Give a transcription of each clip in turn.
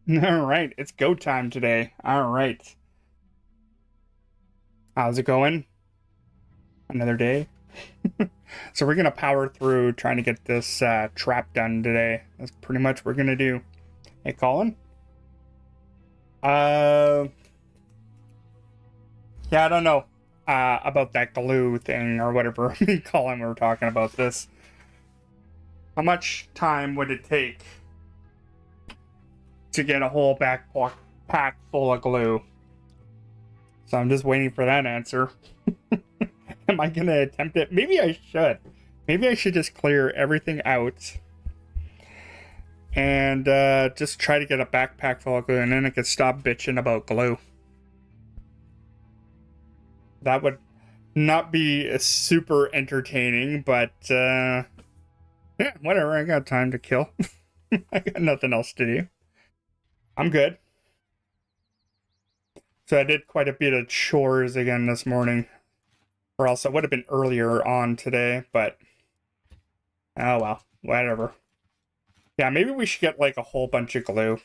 All right, it's go time today. All right. How's it going? Another day. So we're gonna power through trying to get this trap done today. That's pretty much what we're gonna do. Hey, Colin. Uh, yeah, I don't know about that glue thing or whatever. Me and Colin were talking about this. How much time would it take to get a whole backpack pack full of glue? So I'm just waiting for that answer. Am I gonna attempt it? Maybe I should. Maybe I should just clear everything out and just try to get a backpack full of glue, and then I could stop bitching about glue. That would not be super entertaining, but yeah, whatever. I got time to kill. I got nothing else to do. I'm good. So I did quite a bit of chores again this morning, or else it would have been earlier on today, but oh well, whatever. Yeah, maybe we should get like a whole bunch of glue.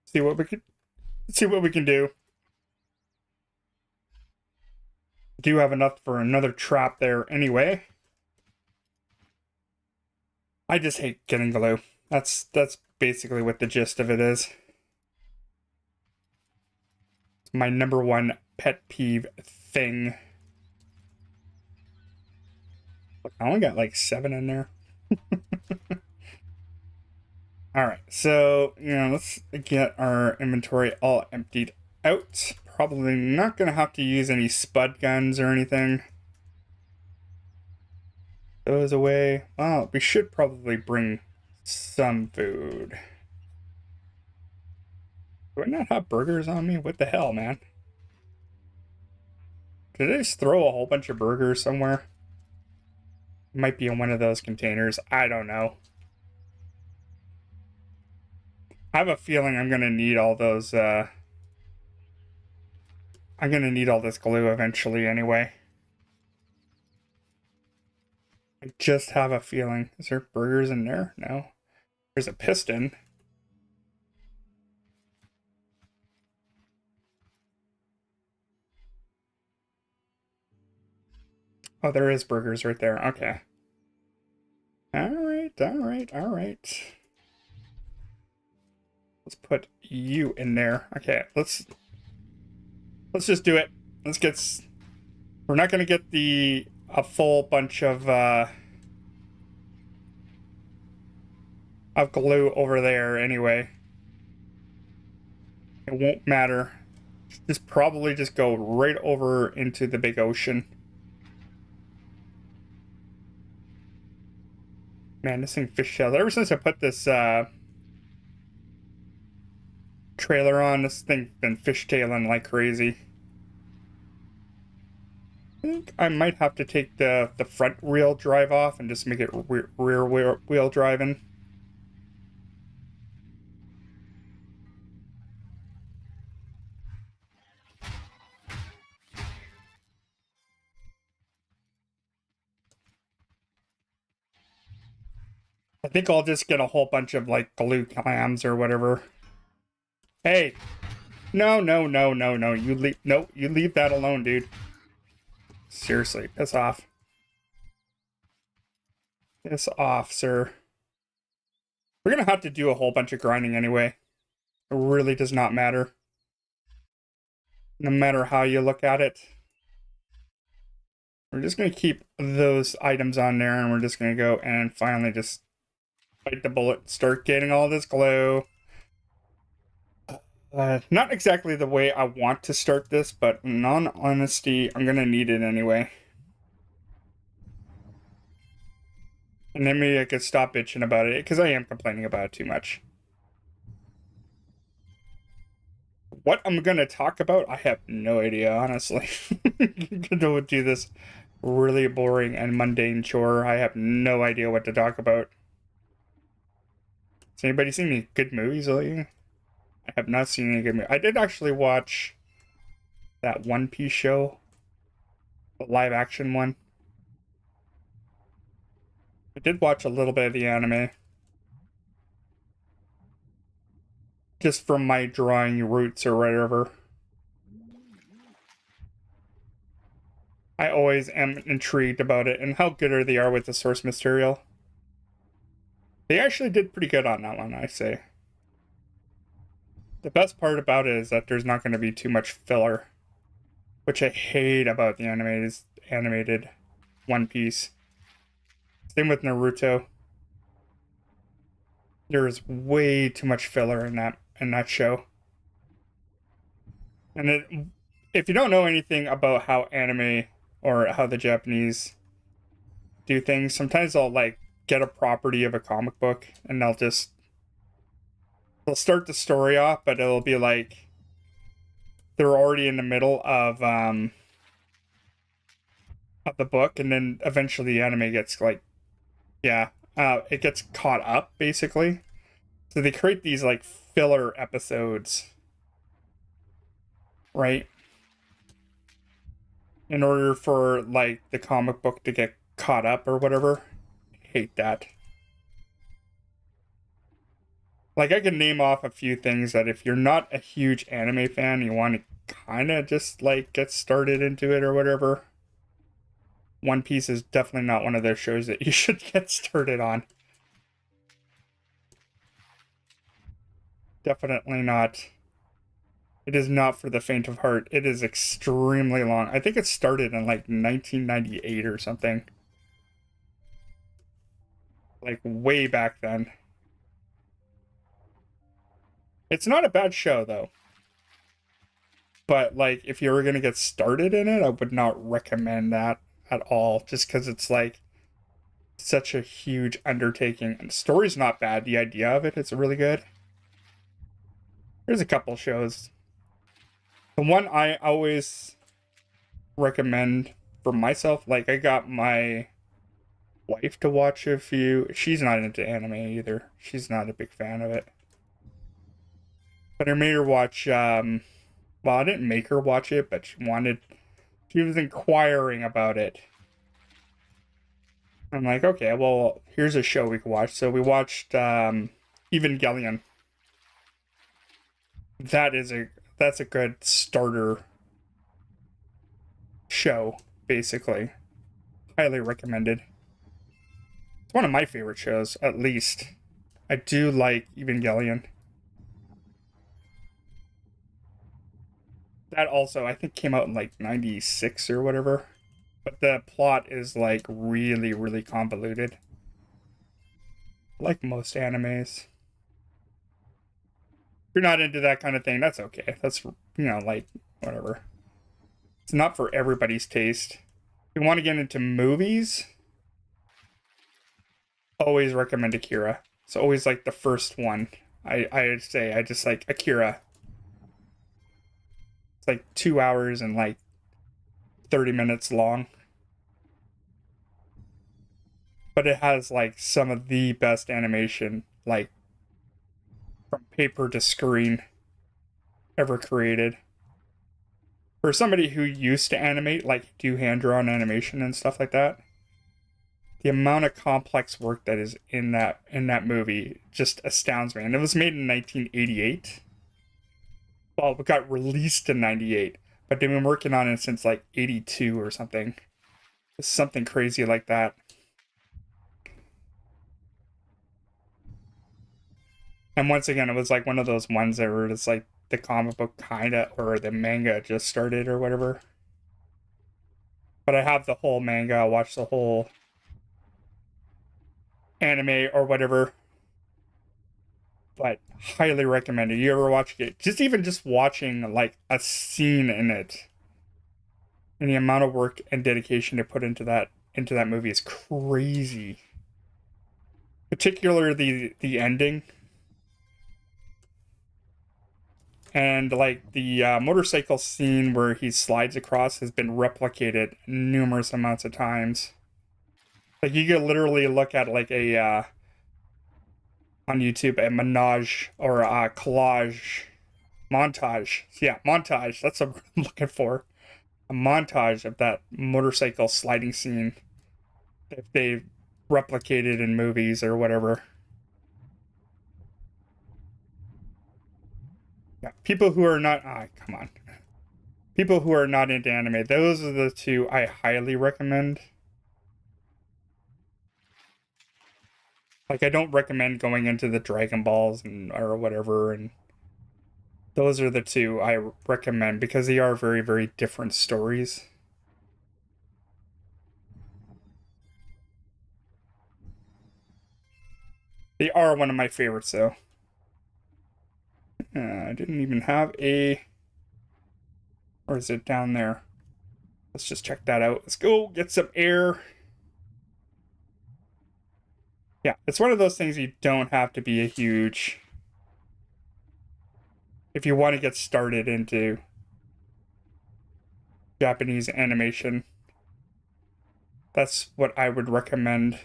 See what we can do. Do have enough for another trap there anyway. I just hate getting glue. That's basically what the gist of it is. It's my number one pet peeve thing. Look, I only got like 7 in there. Alright, so, let's get our inventory all emptied out. Probably not going to have to use any spud guns or anything. Those away. Well, we should probably bring some food. Do I not have burgers on me? What the hell, man? Did I just throw a whole bunch of burgers somewhere? It might be in one of those containers. I don't know. I have a feeling I'm gonna need all those, I'm gonna need all this glue eventually anyway. I just have a feeling. Is there burgers in there? No. There's a piston. Oh, there is burgers right there. Okay. Alright, alright, alright. Let's put you in there. Okay, let's just do it. Let's get... We're not gonna get a full bunch of glue over there anyway. It won't matter. Just probably just go right over into the big ocean. Man, this thing fish tails. Ever since I put this trailer on, this thing's been fishtailing like crazy. I think I might have to take the front wheel drive off and just make it rear wheel driving. I think I'll just get a whole bunch of like glue clams or whatever. Hey, no, no, no, no, no. You leave that alone, dude. Seriously, piss off. Piss off, sir. We're gonna have to do a whole bunch of grinding anyway. It really does not matter. No matter how you look at it. We're just gonna keep those items on there, and we're just gonna go and finally just bite the bullet, start getting all this glue. Not exactly the way I want to start this, but in all honesty, I'm gonna need it anyway. And then maybe I could stop bitching about it, because I am complaining about it too much. What I'm gonna talk about, I have no idea, honestly. Gonna do this really boring and mundane chore. I have no idea what to talk about. Has anybody seen any good movies lately? I have not seen any good movies. I did actually watch that One Piece show, the live action one. I did watch a little bit of the anime. just from my drawing roots or whatever. I always am intrigued about it and how good are they are with the source material. They actually did pretty good on that one, I say. The best part about it is that there's not going to be too much filler, which I hate about the animated One Piece. Same with Naruto. There's way too much filler in that show. And if you don't know anything about how anime or how the Japanese do things, sometimes they'll like get a property of a comic book and they'll start the story off, but it'll be like they're already in the middle of the book, and then eventually the anime gets like, it gets caught up basically. So they create these like filler episodes, right? In order for like the comic book to get caught up or whatever. I hate that. Like, I can name off a few things that if you're not a huge anime fan, you want to kind of just like get started into it or whatever, One Piece is definitely not one of those shows that you should get started on. Definitely not. It is not for the faint of heart. It is extremely long. I think it started in like 1998 or something. Like way back then. It's not a bad show though. But like if you were going to get started in it, I would not recommend that at all, just because it's like such a huge undertaking. And the story's not bad. The idea of it's really good. There's a couple shows. The one I always recommend for myself, like I got my wife to watch a few. She's not into anime either. She's not a big fan of it. But I made her watch, well, I didn't make her watch it, but she was inquiring about it. I'm like, okay, well, here's a show we can watch. So we watched Evangelion. That's a good starter show, basically. Highly recommended. It's one of my favorite shows, at least. I do like Evangelion. That also, I think, came out in like 96 or whatever. But the plot is like really, really convoluted. Like most animes. If you're not into that kind of thing, that's okay. That's, like, whatever. It's not for everybody's taste. If you want to get into movies, always recommend Akira. It's always like the first one. I say I just like Akira. It's like 2 hours and like 30 minutes long. But it has like some of the best animation, like from paper to screen, ever created. For somebody who used to animate, like do hand-drawn animation and stuff like that, the amount of complex work that is in that movie just astounds me. And it was made in 1988. Well, it got released in 98, but they've been working on it since like 82 or something. It's something crazy like that. And once again, it was like one of those ones that were just like the comic book kinda, or the manga just started or whatever. But I have the whole manga. I watched the whole anime or whatever. But highly recommended. You ever watch it? Just watching like a scene in it, and the amount of work and dedication they put into that movie is crazy. Particularly the ending. And like the motorcycle scene where he slides across has been replicated numerous amounts of times. Like you could literally look at like a on YouTube a menage or a collage montage. Yeah, montage. That's what I'm looking for. A montage of that motorcycle sliding scene if they replicated in movies or whatever. Yeah, people who are not, come on. People who are not into anime, those are the two I highly recommend. Like, I don't recommend going into the Dragon Balls or whatever, and those are the two I recommend because they are very, very different stories. They are one of my favorites, though. I didn't even have a... Or is it down there? Let's just check that out. Let's go get some air. Yeah, it's one of those things you don't have to be a huge... If you want to get started into Japanese animation, that's what I would recommend.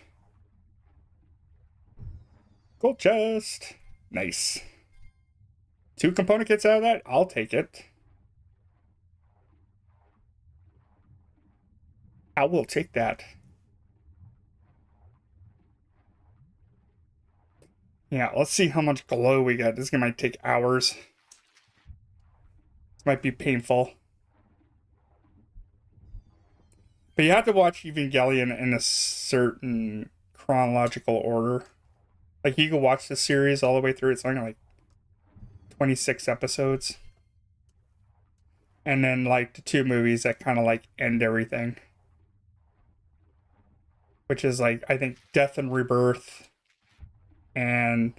Gold chest. Nice. 2 component kits out of that? I'll take it. I will take that. Yeah, let's see how much glow we got. This might take hours. This might be painful. But you have to watch Evangelion in a certain chronological order. Like, you can watch the series all the way through. It's only like 26 episodes. And then, like, the 2 movies that kind of, like, end everything. Which is, like, I think Death and Rebirth. And,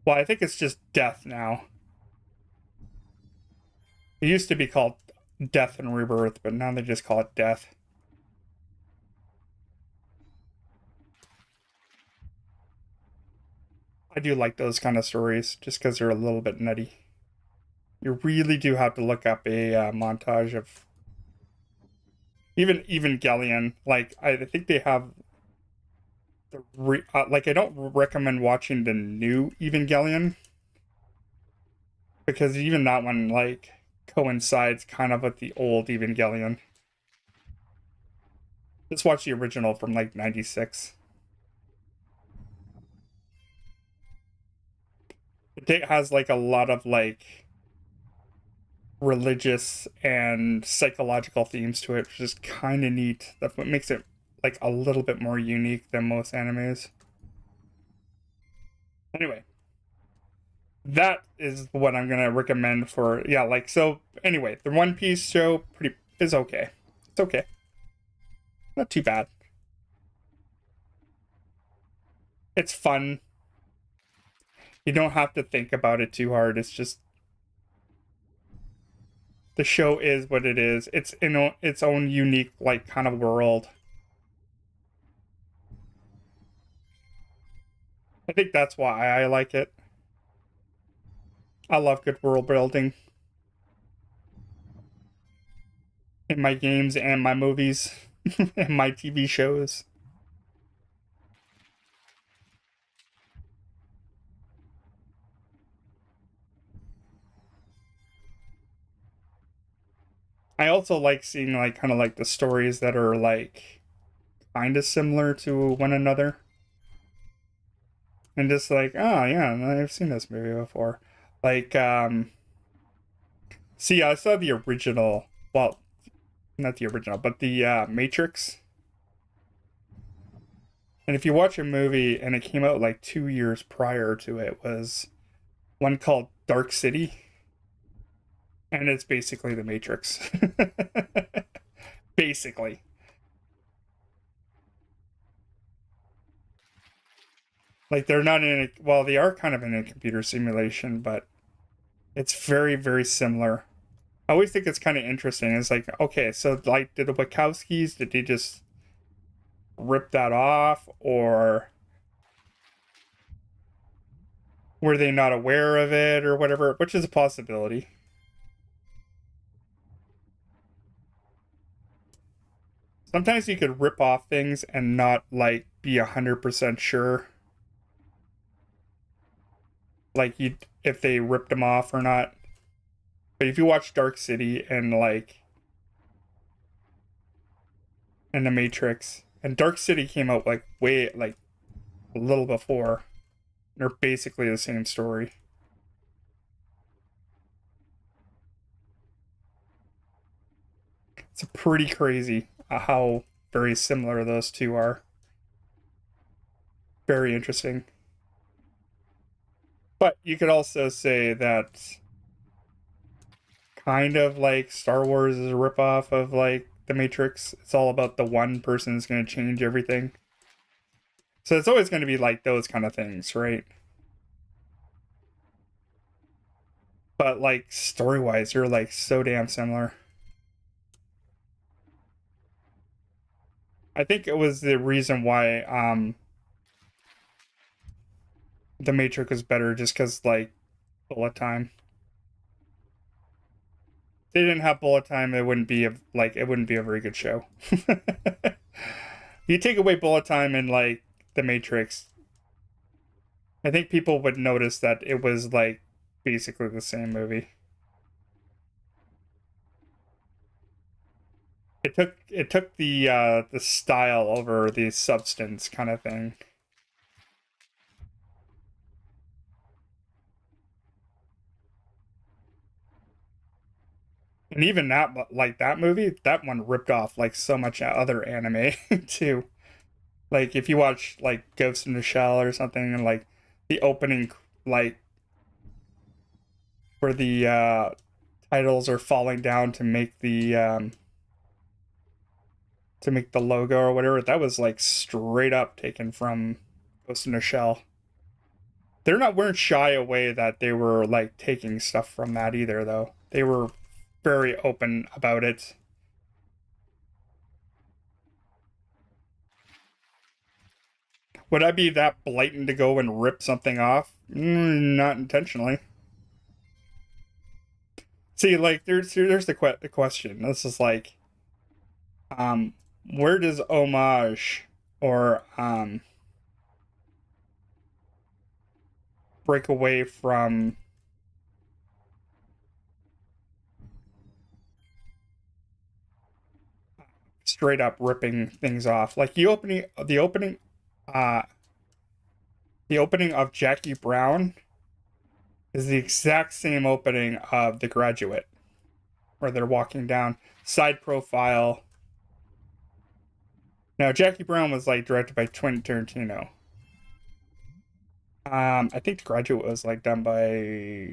well, I think it's just Death now. It used to be called Death and Rebirth, but now they just call it Death. I do like those kind of stories, just because they're a little bit nutty. You really do have to look up a montage of even Evangelion. Like, I think they have the like, I don't recommend watching the new Evangelion because even that one like coincides kind of with the old Evangelion. Just watch the original from like 96. It has like a lot of like religious and psychological themes to it, which is kind of neat. That's what makes it like a little bit more unique than most animes. Anyway, that is what I'm gonna recommend for, yeah, like, so anyway, the One Piece show is okay. It's okay. Not too bad. It's fun. You don't have to think about it too hard. It's just the show is what it is. It's in its own unique like kind of world. I think that's why I like it. I love good world building in my games and my movies and my TV shows. I also like seeing like kind of like the stories that are like kind of similar to one another. And just like, oh yeah, I've seen this movie before. Like, see, I saw the original, well, not the original, but the Matrix. And if you watch a movie and it came out like 2 years prior to it, was one called Dark City. And it's basically the Matrix. Basically. Like, they're not in a, well, they are kind of in a computer simulation, but it's very, very similar. I always think it's kind of interesting. It's like, okay, so like, did the Wachowskis, did they just rip that off, or were they not aware of it, or whatever, which is a possibility. Sometimes you could rip off things and not like be 100% sure, like you if they ripped them off or not. But if you watch Dark City and like and the Matrix, and Dark City came out like way like a little before, they're basically the same story. It's pretty crazy how very similar those two are. Very interesting. But you could also say that kind of like Star Wars is a ripoff of like The Matrix. It's all about the one person is going to change everything. So it's always going to be like those kind of things, right? But like story-wise, they're like so damn similar. I think it was the reason why The Matrix was better, just because like bullet time. If they didn't have bullet time, it wouldn't be a very good show. You take away bullet time in like The Matrix, I think people would notice that it was like basically the same movie. It took the style over the substance kind of thing. And even that movie, that one ripped off like so much other anime too. Like if you watch like Ghost in the Shell or something, and like the opening, like where the titles are falling down to make the logo or whatever, that was like straight up taken from Ghost in the Shell. Weren't shy away that they were like taking stuff from that either, though. They were very open about it. Would I be that blatant to go and rip something off? Not intentionally. See, like there's the question. This is like, um, where does homage or break away from straight up ripping things off? Like uh, the opening of Jackie Brown is the exact same opening of The Graduate, where they're walking down side profile. Now, Jackie Brown was like directed by Quentin Tarantino. I think The Graduate was like done by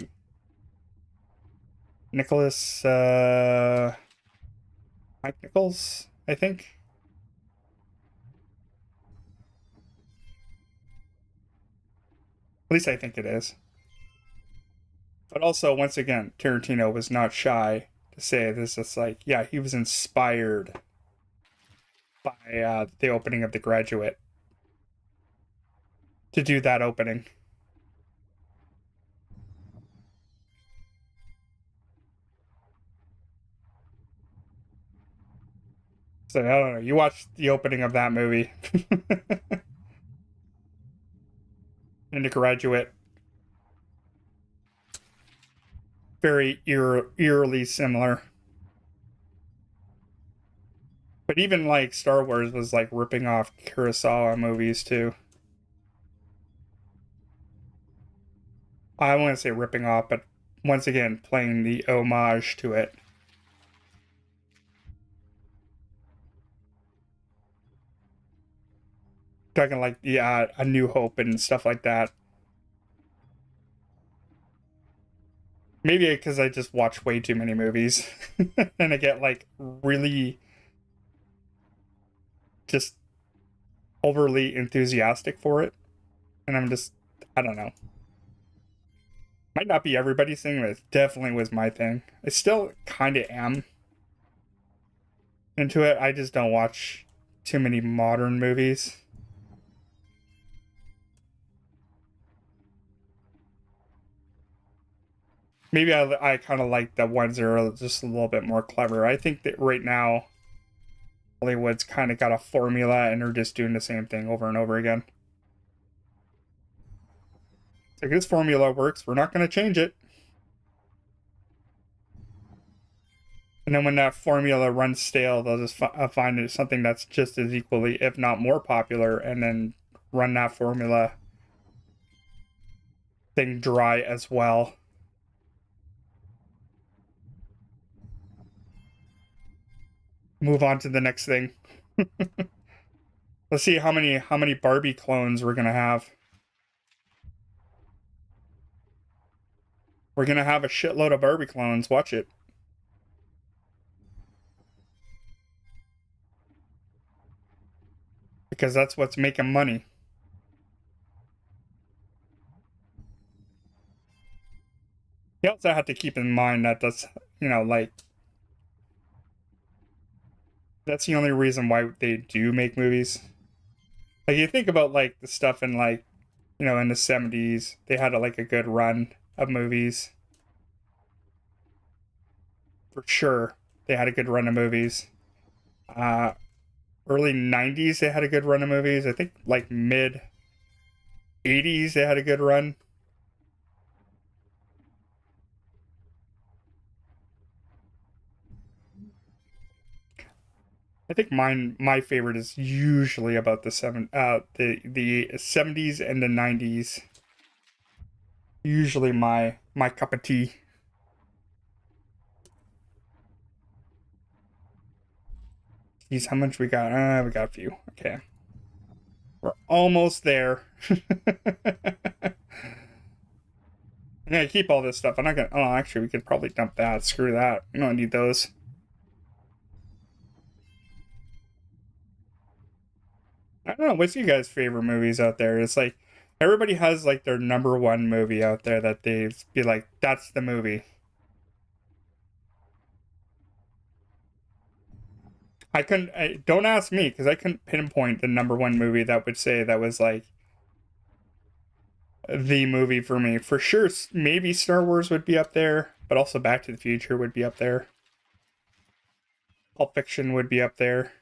Nicholas Mike Nichols, I think. At least I think it is. But also, once again, Tarantino was not shy to say this is like, yeah, he was inspired by the opening of The Graduate to do that opening. So I don't know. You watch the opening of that movie and The Graduate, very eerily similar. But even like Star Wars was like ripping off Kurosawa movies too. I wouldn't say ripping off, but once again playing the homage to it. Talking like the A New Hope and stuff like that. Maybe because I just watch way too many movies and I get like really just overly enthusiastic for it. And I don't know. Might not be everybody's thing, but it definitely was my thing. I still kind of am into it. I just don't watch too many modern movies. Maybe I kind of like the ones that are just a little bit more clever. I think that right now Hollywood's kind of got a formula and they're just doing the same thing over and over again. It's like, this formula works, we're not going to change it. And then when that formula runs stale, they'll just find something that's just as equally, if not more popular, and then run that formula thing dry as well. move on to the next thing. Let's see how many Barbie clones we're gonna have. We're gonna have a shitload of Barbie clones. Watch it. Because that's what's making money. You also have to keep in mind that that's, you know, like, that's the only reason why they do make movies. Like, you think about, like, the stuff in, like, you know, in the 70s, they had, like, a good run of movies. For sure, they had a good run of movies. Early 90s, they had a good run of movies. I think, like, mid 80s, they had a good run. I think my favorite is usually about the 70s and the 90s. Usually my cup of tea. Geez, how much we got? We got a few. Okay. We're almost there. I'm gonna keep all this stuff. I'm not gonna. Oh, actually, we could probably dump that. Screw that. We don't need those. I don't know. What's you guys' favorite movies out there? It's like everybody has like their number one movie out there that they be like, that's the movie. I couldn't. Don't ask me because I couldn't pinpoint the number one movie that would say that was like the movie for me. For sure, maybe Star Wars would be up there, but also Back to the Future would be up there. Pulp Fiction would be up there.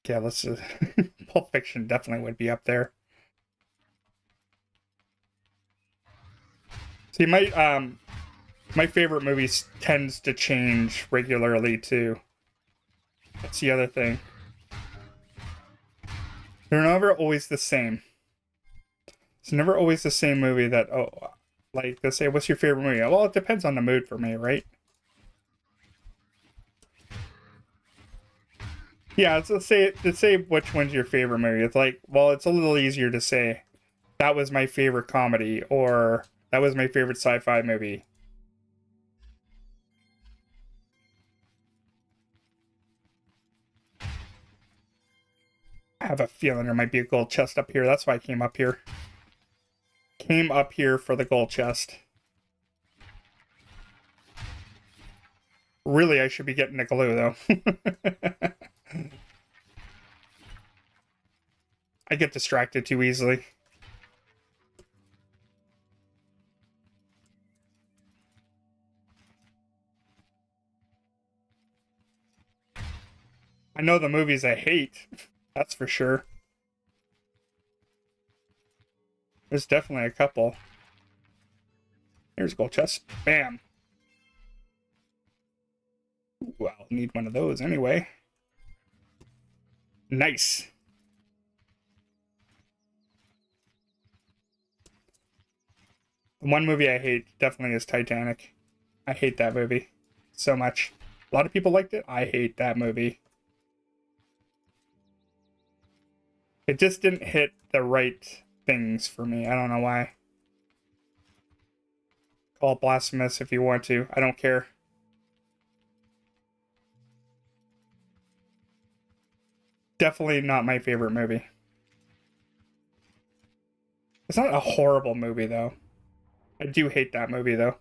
Yeah, let's just Pulp Fiction definitely would be up there. See, my favorite movies tends to change regularly too. That's the other thing. They're never always the same. It's never always the same movie that, oh, like they say, what's your favorite movie? Well, it depends on the mood for me, right? Yeah, let's say which one's your favorite movie. It's like, well, it's a little easier to say that was my favorite comedy or that was my favorite sci-fi movie. I have a feeling there might be a gold chest up here. That's why I came up here. Came up here for the gold chest. Really, I should be getting the glue, though. I get distracted too easily. I know the movies I hate. That's for sure. There's definitely a couple. Here's gold chest. Bam. Ooh, I'll need one of those anyway. Nice. The one movie I hate definitely is Titanic. I hate that movie so much. A lot of people liked it. I hate that movie. It just didn't hit the right things for me. I don't know why. Call it blasphemous if you want to. I don't care. Definitely not my favorite movie. It's not a horrible movie, though. I do hate that movie, though.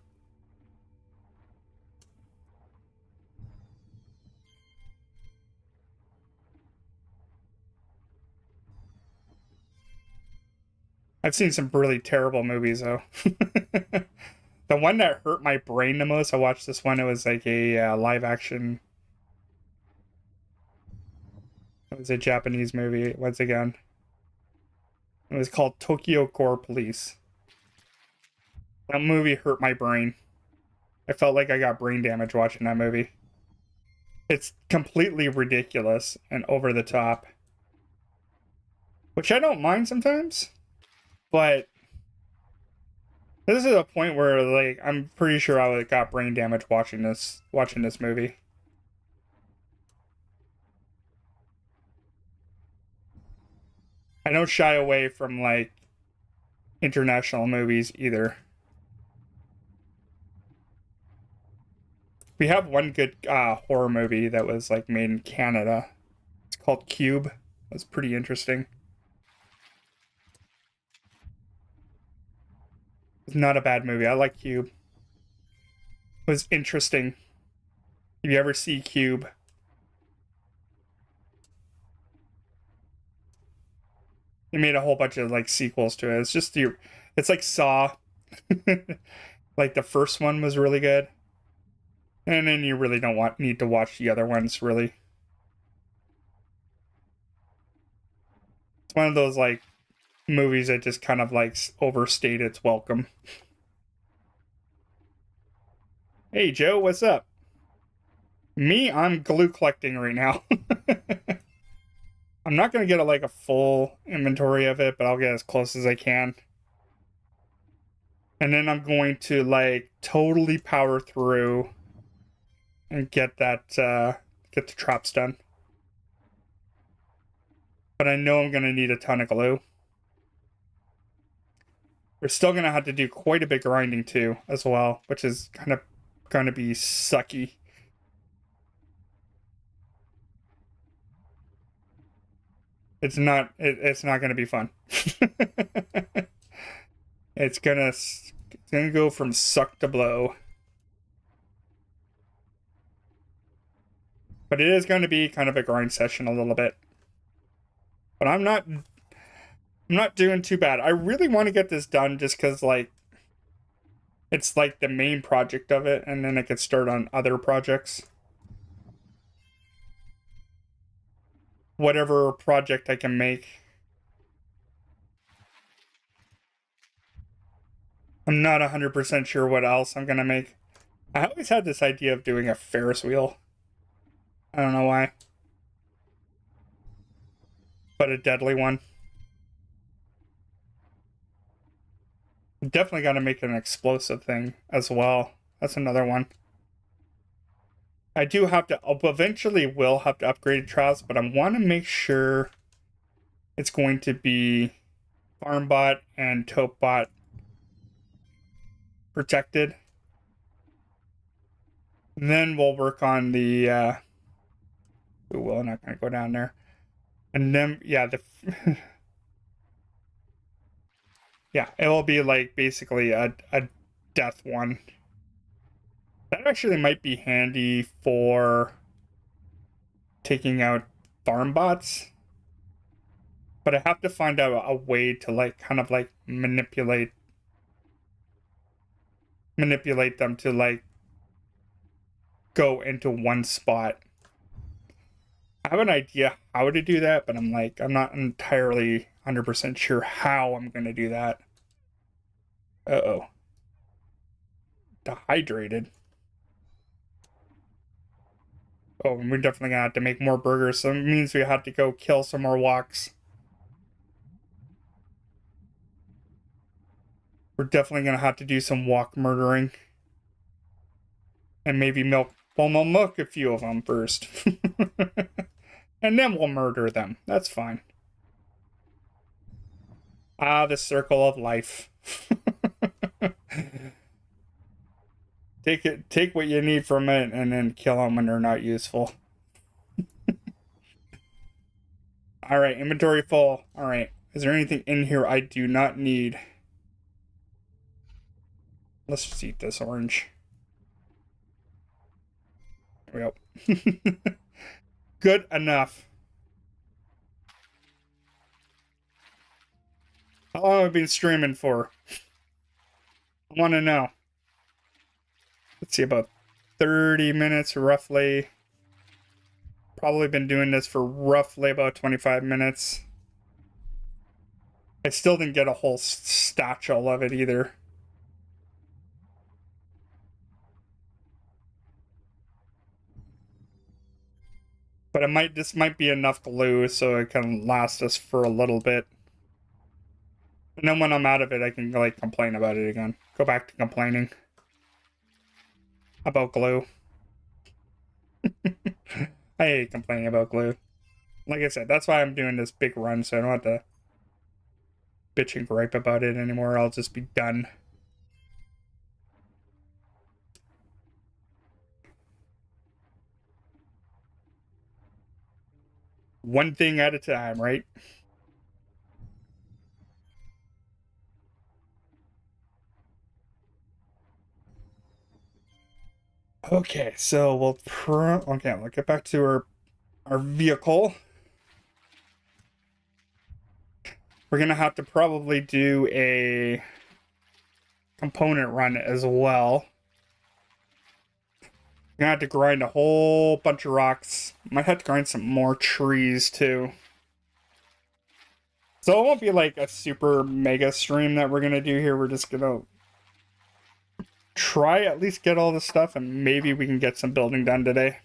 I've seen some really terrible movies, though. The one that hurt my brain the most, I watched this one. It was like a live action. It was a Japanese movie, once again. It was called Tokyo Gore Police. That movie hurt my brain. I felt like I got brain damage watching that movie. It's completely ridiculous and over the top. Which I don't mind sometimes. But This is a point where, like, I'm pretty sure I got brain damage watching this movie. I don't shy away from, like, international movies either. We have one good horror movie that was, like, made in Canada. It's called Cube. It's pretty interesting. It's not a bad movie. I like Cube. It was interesting. If you ever see Cube, they made a whole bunch of like sequels to it. It's just it's like Saw. Like the first one was really good, and then you really don't need to watch the other ones. Really, it's one of those like movies that just kind of like overstayed its welcome. Hey Joe, what's up? Me, I'm glue collecting right now. I'm not gonna get like a full inventory of it, but I'll get as close as I can. And then I'm going to like totally power through and get that get the traps done. But I know I'm gonna need a ton of glue. We're still gonna have to do quite a bit grinding too, as well, which is kind of gonna be sucky. It's not gonna be fun. It's gonna go from suck to blow. But it is going to be kind of a grind session a little bit. But I'm not doing too bad. I really want to get this done just because like it's like the main project of it, and then I could start on other projects. Whatever project I can make. I'm not 100% sure what else I'm gonna make. I always had this idea of doing a Ferris wheel. I don't know why. But a deadly one. Definitely got to make an explosive thing as well. That's another one. I do have to, eventually will have to upgrade traps, but I want to make sure it's going to be FarmBot and TaupeBot protected. And then we'll work on the, we will not going to go down there. And then, yeah, yeah, it will be like basically a death one. That actually might be handy for taking out farm bots. But I have to find out a way to like kind of like manipulate them to like go into one spot. I have an idea how to do that, but I'm not entirely 100% sure how I'm going to do that. Uh-oh. Dehydrated. Oh, and we're definitely going to have to make more burgers, so it means we have to go kill some more walks. We're definitely going to have to do some walk murdering. And maybe milk. Well, we'll milk a few of them first. And then we'll murder them. That's fine. Ah, the circle of life. Take what you need from it and then kill them when they're not useful. All right, inventory full. All right. Is there anything in here I do not need? Let's just eat this orange. There we go. Good enough. How long have I been streaming for? I want to know. Let's see, about 30 minutes roughly. Probably been doing this for roughly about 25 minutes. I still didn't get a whole satchel of it either. But this might be enough glue so it can last us for a little bit. And then when I'm out of it, I can like complain about it again. Go back to complaining about glue. I hate complaining about glue. Like I said, that's why I'm doing this big run, so I don't have to bitch and gripe about it anymore. I'll just be done. One thing at a time, right? Okay, so we'll get back to our vehicle. We're gonna have to probably do a component run as well. We're gonna have to grind a whole bunch of rocks. Might have to grind some more trees too. So it won't be like a super mega stream that we're gonna do here. We're just gonna try at least get all the stuff and maybe we can get some building done today.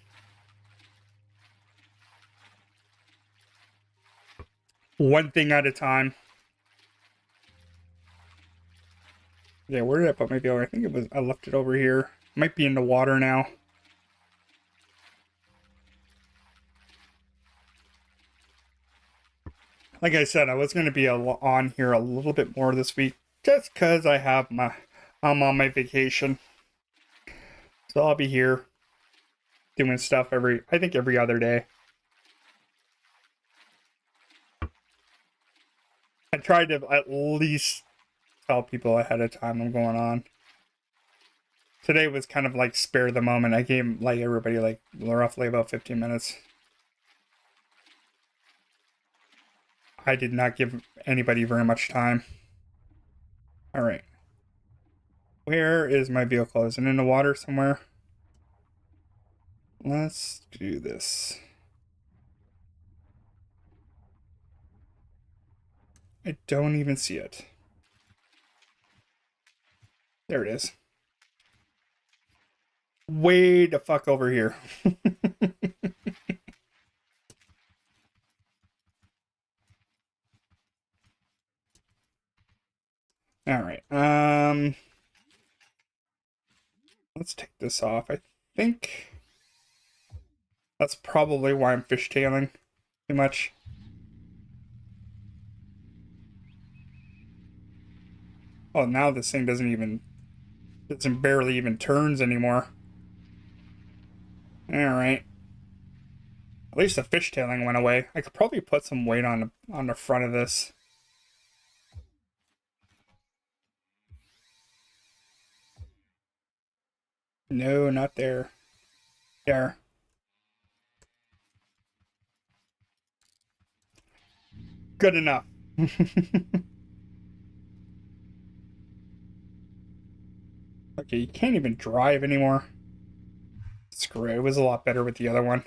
One thing at a time. Yeah, where did I put my vehicle? I think I left it over here. Might be in the water now. Like I said, I was going to be on here a little bit more this week just because I'm on my vacation. So I'll be here doing stuff I think every other day. I tried to at least tell people ahead of time I'm going on. Today was kind of like spare the moment. I gave like everybody like roughly about 15 minutes. I did not give anybody very much time. All right. Where is my vehicle? Is it in the water somewhere? Let's do this. I don't even see it. There it is. Way the fuck over here. All right. Let's take this off. I think that's probably why I'm fishtailing too much. Oh, now this thing doesn't barely even turns anymore. All right. At least the fishtailing went away. I could probably put some weight on the front of this. No, not there. There. Good enough. Okay, you can't even drive anymore. Screw it. It was a lot better with the other one.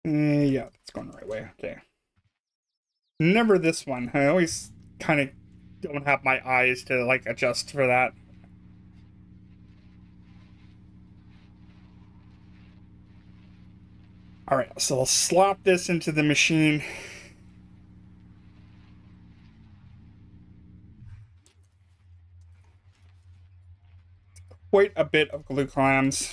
Yeah, that's going the right way. Okay. Never this one. I always kind of don't have my eyes to like adjust for that. All right, so I'll slap this into the machine. Quite a bit of glue clams.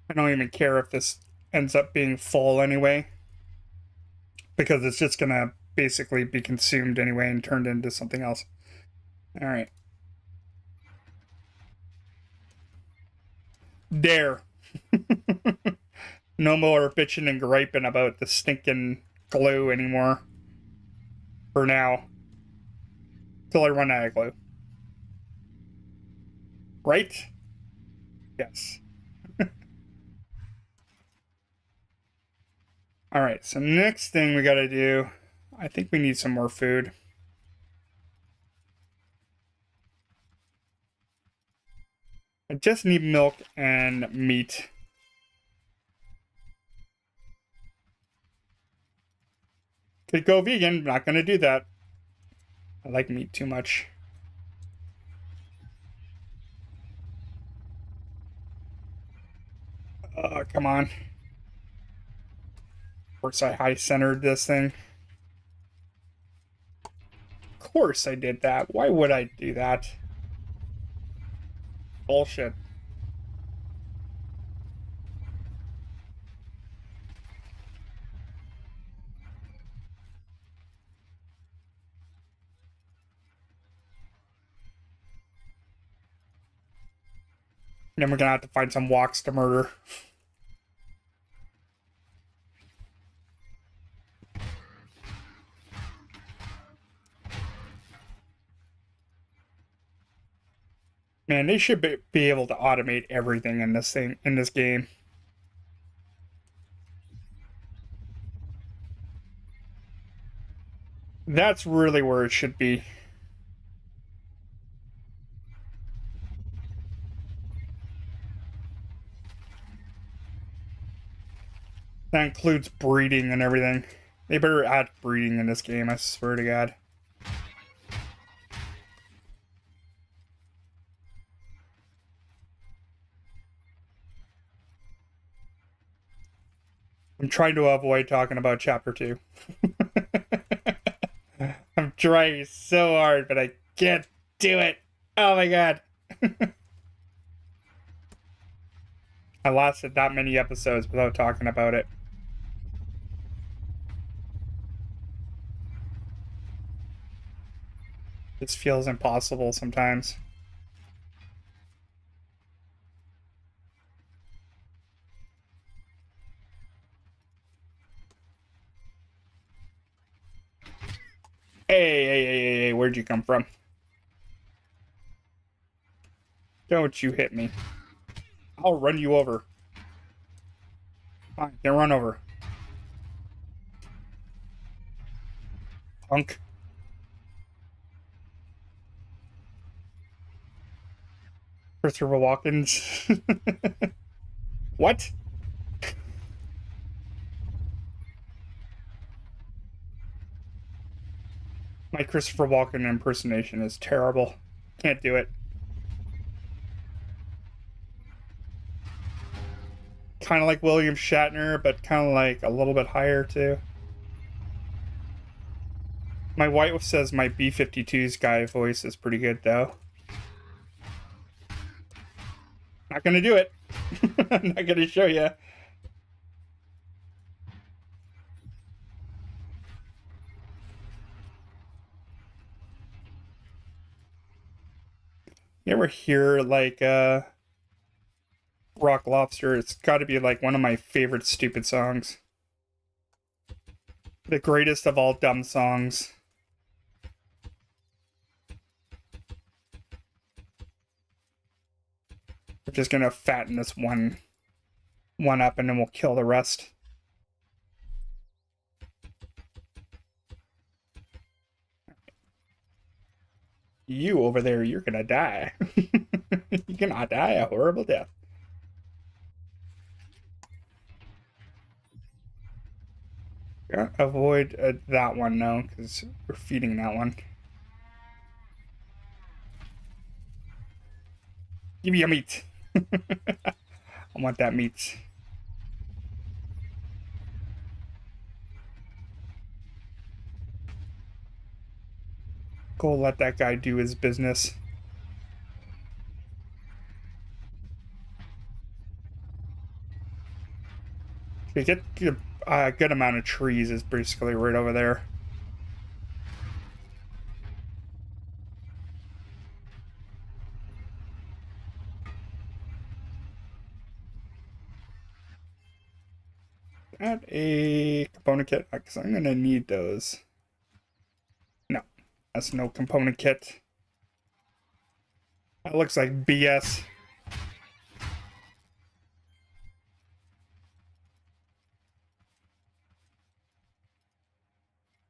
I don't even care if this ends up being full anyway, because it's just gonna basically be consumed anyway and turned into something else. All right. There. No more bitching and griping about the stinking glue anymore. For now. Till I run out of glue. Right? Yes. Alright, so next thing we gotta do, I think we need some more food. I just need milk and meat. Could go vegan, not gonna do that. I like meat too much. Come on. Of course I high-centered this thing. Of course I did that. Why would I do that? Bullshit. Then we're gonna have to find some walks to murder. Man, they should be able to automate everything in this game. That's really where it should be. That includes breeding and everything. They better add breeding in this game, I swear to God. I'm trying to avoid talking about Chapter 2. I'm trying so hard, but I can't do it. Oh my God. I lasted that many episodes without talking about it. This feels impossible sometimes. Hey, where'd you come from? Don't you hit me. I'll run you over. Fine, then run over. Punk. Christopher Walken's. What? My Christopher Walken impersonation is terrible. Can't do it. Kind of like William Shatner, but kind of like a little bit higher too. My wife says my B-52's guy voice is pretty good though. Not gonna do it. I'm not gonna show you. You ever hear like Rock Lobster? It's got to be like one of my favorite stupid songs. The greatest of all dumb songs. We're just gonna fatten this one up and then we'll kill the rest. You over there, you're gonna die. You're gonna die a horrible death. Yeah, avoid that one now, because we're feeding that one. Give me your meat. I want that meat. Go let that guy do his business. Okay, get a good amount of trees is basically right over there. Add a component kit, because I'm gonna need those. No, that's no component kit. That looks like BS.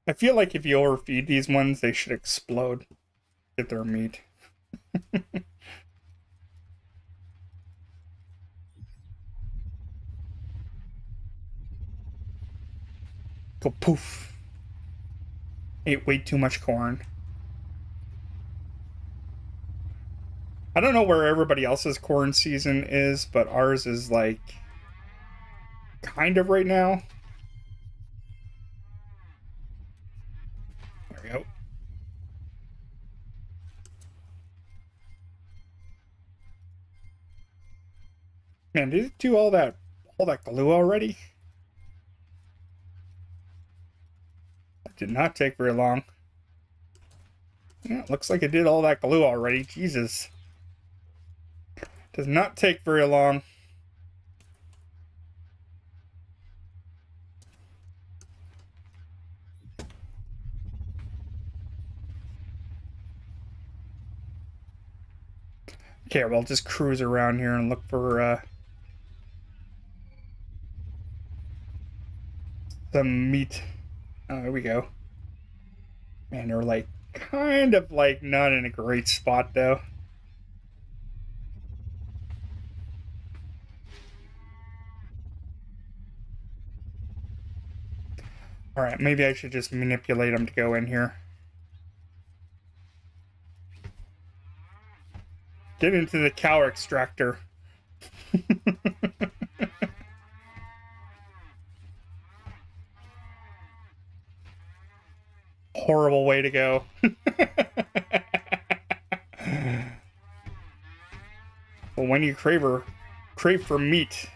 I feel like if you overfeed these ones, they should explode. Get their meat. Go poof. Ate way too much corn. I don't know where everybody else's corn season is, but ours is like kind of right now. There we go. Man, did it do all that glue already? That did not take very long. Yeah, it looks like it did all that glue already. Jesus. Does not take very long. Okay, well, I'll just cruise around here and look for some meat. Oh, there we go. Man, they're like kind of like not in a great spot though. Alright, maybe I should just manipulate them to go in here. Get into the cow extractor. Horrible way to go. Well, when you crave for meat,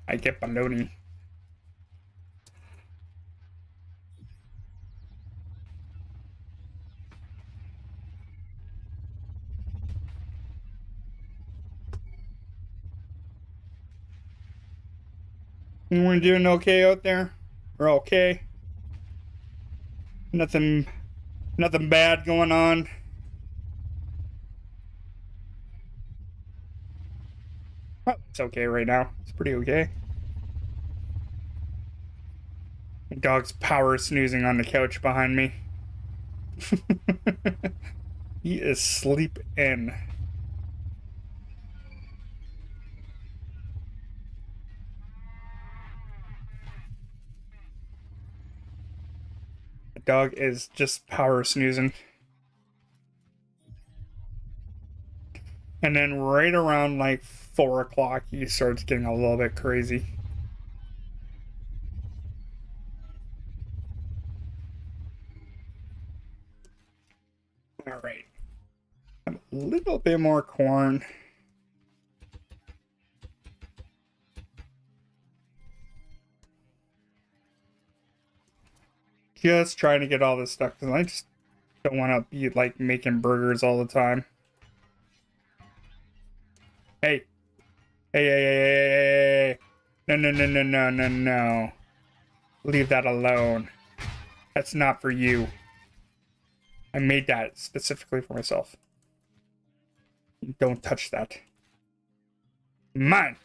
I get baloney. We're doing okay out there. We're okay. Nothing bad going on. Oh, it's okay right now. It's pretty okay. My dog's power snoozing on the couch behind me. He is sleeping. The dog is just power snoozing. And then right around like 4 o'clock, he starts getting a little bit crazy. All right. A little bit more corn. Just trying to get all this stuff because I just don't want to be like making burgers all the time. Hey. Hey. No. Leave that alone. That's not for you. I made that specifically for myself. Don't touch that. Mine.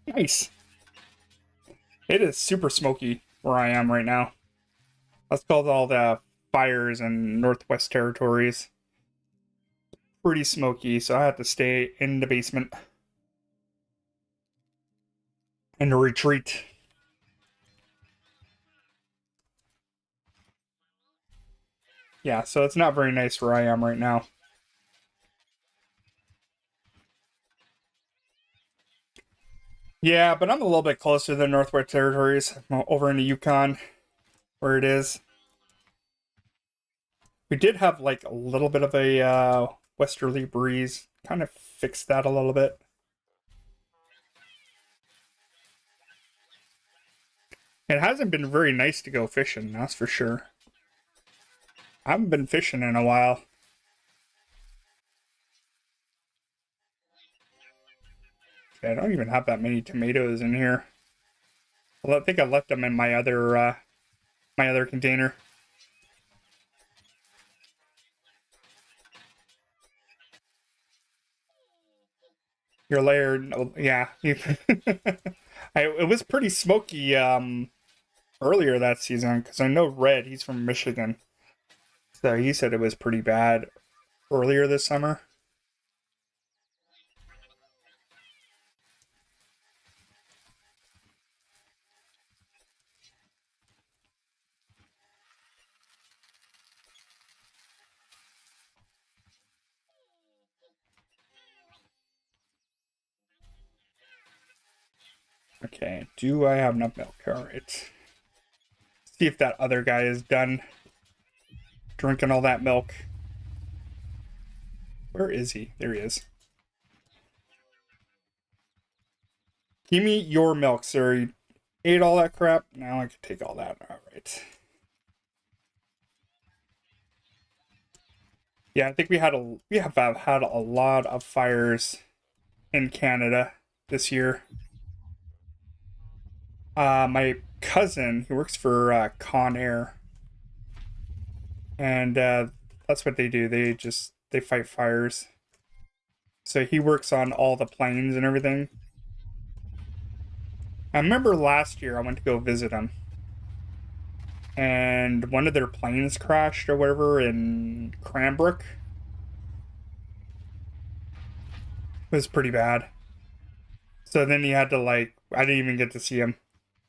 Nice. It is super smoky where I am right now. That's called all the fires in Northwest Territories. Pretty smoky, so I have to stay in the basement. In a retreat. Yeah, so it's not very nice where I am right now. Yeah, but I'm a little bit closer to the Northwest Territories. I'm over in the Yukon, where it is. We did have like a little bit of a westerly breeze. Kind of fixed that a little bit. It hasn't been very nice to go fishing, that's for sure. I haven't been fishing in a while. I don't even have that many tomatoes in here. I think I left them in my other container. Your layer, no, yeah. It was pretty smoky earlier that season because I know Red, he's from Michigan, so he said it was pretty bad earlier this summer. Okay, do I have enough milk? All right. See if that other guy is done drinking all that milk. Where is he? There he is. Give me your milk, sir. You ate all that crap. Now I can take all that. All right. Yeah, I think we have had a lot of fires in Canada this year. My cousin, he works for Con Air, and that's what they do. They fight fires. So he works on all the planes and everything. I remember last year I went to go visit him, and one of their planes crashed or whatever in Cranbrook. It was pretty bad. So then he had to I didn't even get to see him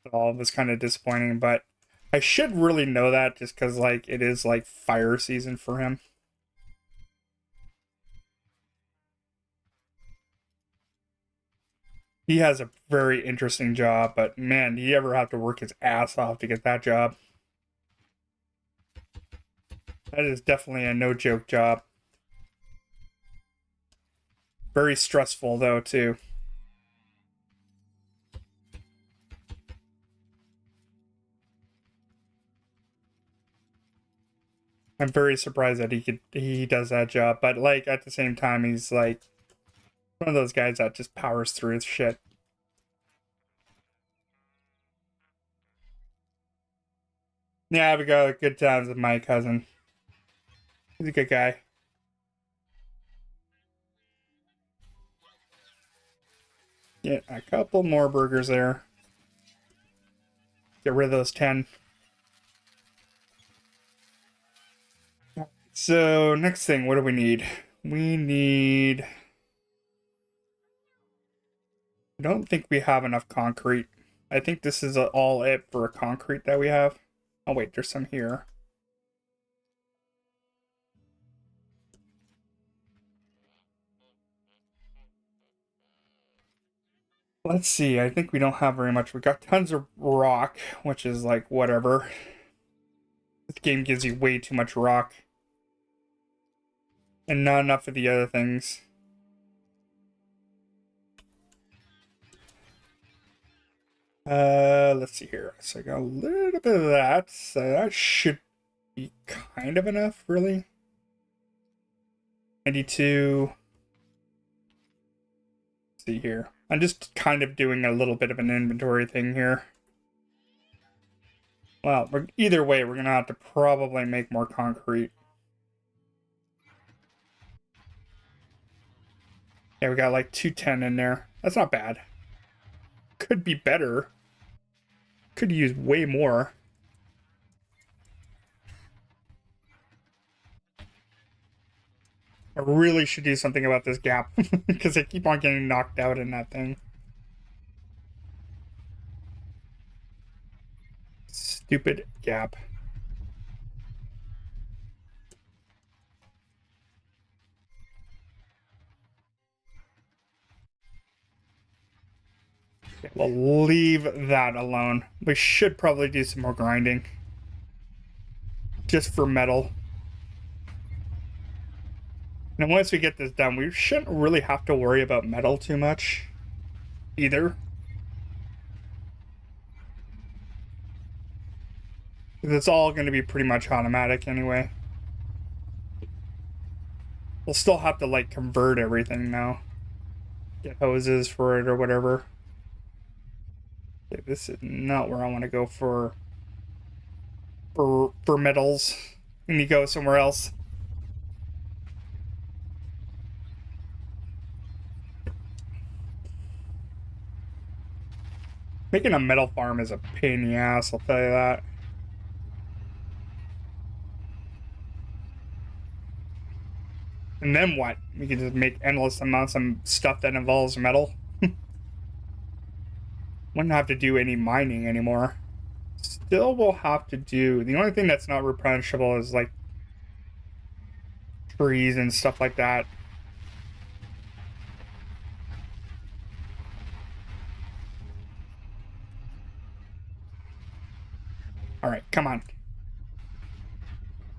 at all. It was kind of disappointing, but I should really know that just because it is fire season for him. He has a very interesting job, but man, do you ever have to work his ass off to get that job? That is definitely a no joke job. Very stressful though too. I'm very surprised that he does that job, but at the same time he's one of those guys that just powers through his shit. Yeah, I've got good times with my cousin. He's a good guy. Get a couple more burgers there. Get rid of those 10. So, next thing, what do we need? We need... I don't think we have enough concrete. I think this is all it for concrete that we have. Oh wait, there's some here. Let's see, I think we don't have very much. We got tons of rock, which is whatever. This game gives you way too much rock. And not enough of the other things. Let's see here. So I got a little bit of that. So that should be kind of enough, really. 92. Let's see here. I'm just kind of doing a little bit of an inventory thing here. Well, either way, we're going to have to probably make more concrete. Yeah, we got 210 in there. That's not bad. Could be better. Could use way more. I really should do something about this gap because I keep on getting knocked out in that thing. Stupid gap. Okay, we'll leave that alone. We should probably do some more grinding. Just for metal. And once we get this done, we shouldn't really have to worry about metal too much either. It's all going to be pretty much automatic anyway. We'll still have to convert everything now. Get hoses for it or whatever. Okay, this is not where I want to go for metals. We need to go somewhere else. Making a metal farm is a pain in the ass, I'll tell you that. And then what? We can just make endless amounts of stuff that involves metal. Wouldn't have to do any mining anymore. Still will have to do... The only thing that's not replenishable is trees and stuff like that. Alright, come on.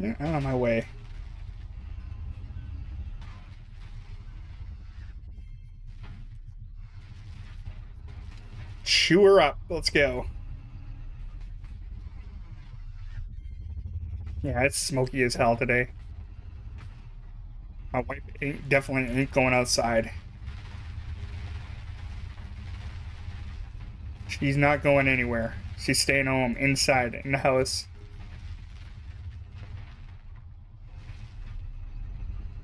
Get out of my way. Chew her up. Let's go. Yeah, it's smoky as hell today. My wife definitely ain't going outside. She's not going anywhere. She's staying home, inside, in the house.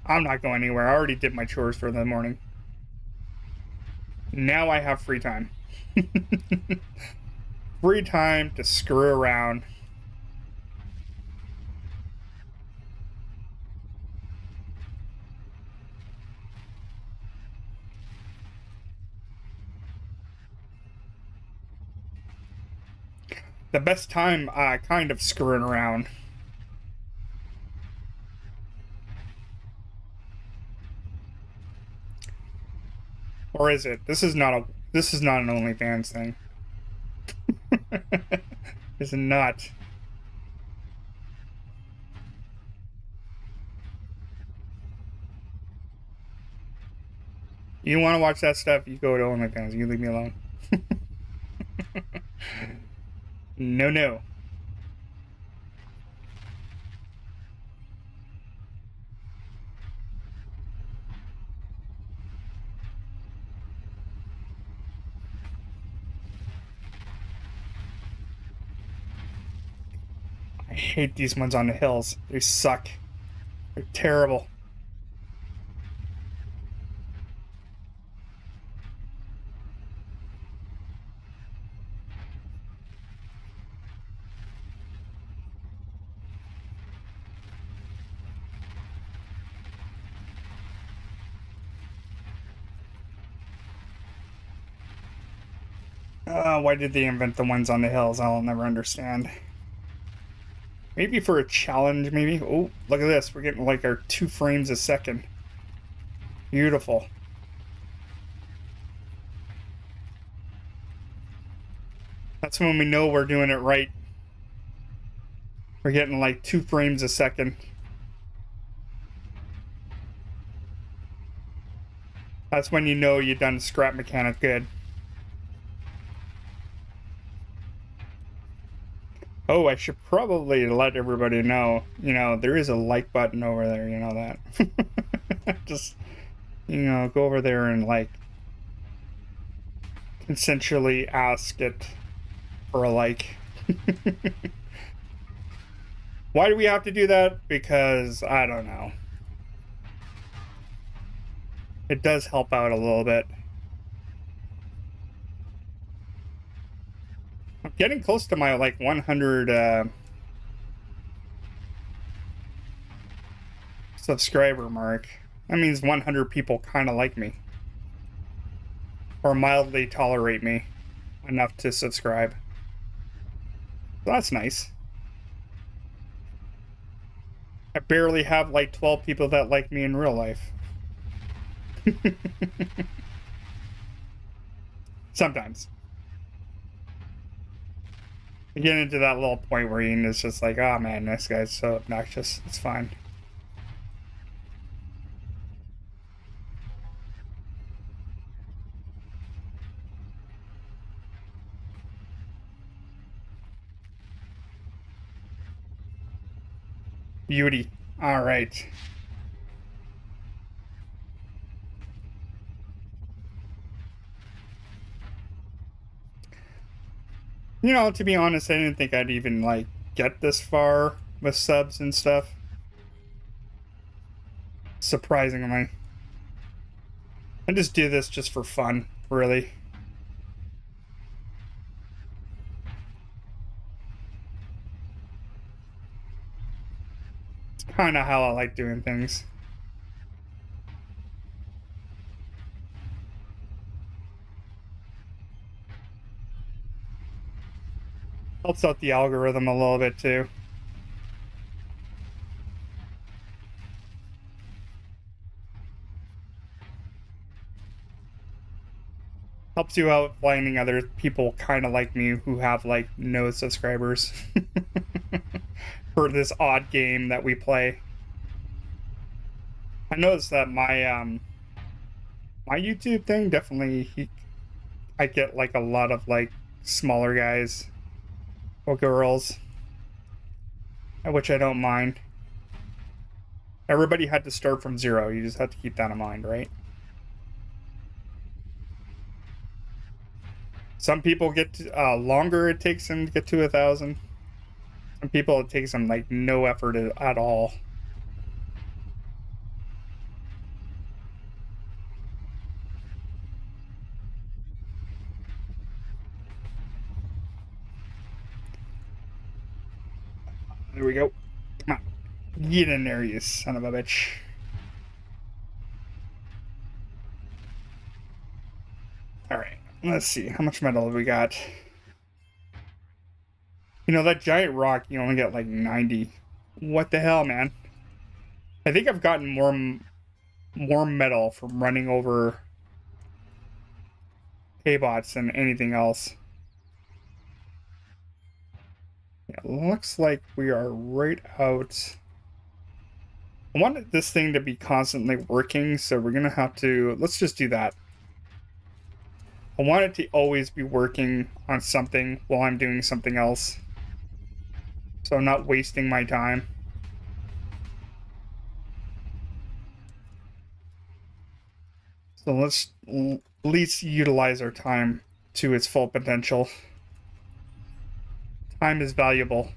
I'm not going anywhere. I already did my chores for the morning. Now I have free time. Free time to screw around. The best time kind of screwing around. Or is it? This is not an OnlyFans thing. Is it not? You want to watch that stuff, you go to OnlyFans. You leave me alone. No, no. I hate these ones on the hills. They suck. They're terrible. Why did they invent the ones on the hills? I'll never understand. Maybe for a challenge, maybe? Oh, look at this. We're getting like our 2 frames a second. Beautiful. That's when we know we're doing it right. We're getting like 2 frames a second. That's when you know you've done scrap mechanic good. Oh, I should probably let everybody know, there is a like button over there, you know that. Just, go over there and like consensually ask it for a like. Why do we have to do that? Because I don't know. It does help out a little bit. I'm getting close to my like 100 subscriber mark. That means 100 people kind of like me. Or mildly tolerate me enough to subscribe. So that's nice. I barely have like 12 people that like me in real life. Sometimes. You get into that little point where it's just like, oh man, this guy's so obnoxious. It's fine. Beauty. All right. To be honest, I didn't think I'd even like get this far with subs and stuff. Surprisingly. I just do this just for fun, really. It's kind of how I like doing things. Helps out the algorithm a little bit too. Helps you out finding other people kind of like me who have like no subscribers for this odd game that we play. I noticed that my YouTube thing definitely I get like a lot of like smaller guys or girls, which I don't mind. Everybody had to start from 0. You just have to keep that in mind, right? Some people get to, longer it takes them to get to 1,000. Some people it takes them like no effort at all. There we go. Come on. Get in there, you son of a bitch. Alright, let's see. How much metal have we got? You know, that giant rock, you only get like 90. What the hell, man? I think I've gotten more metal from running over hay-bots than anything else. Yeah, looks like we are right out. I wanted this thing to be constantly working, so we're gonna have to, let's just do that. I want it to always be working on something while I'm doing something else, so I'm not wasting my time. So let's at least utilize our time to its full potential. Time is valuable.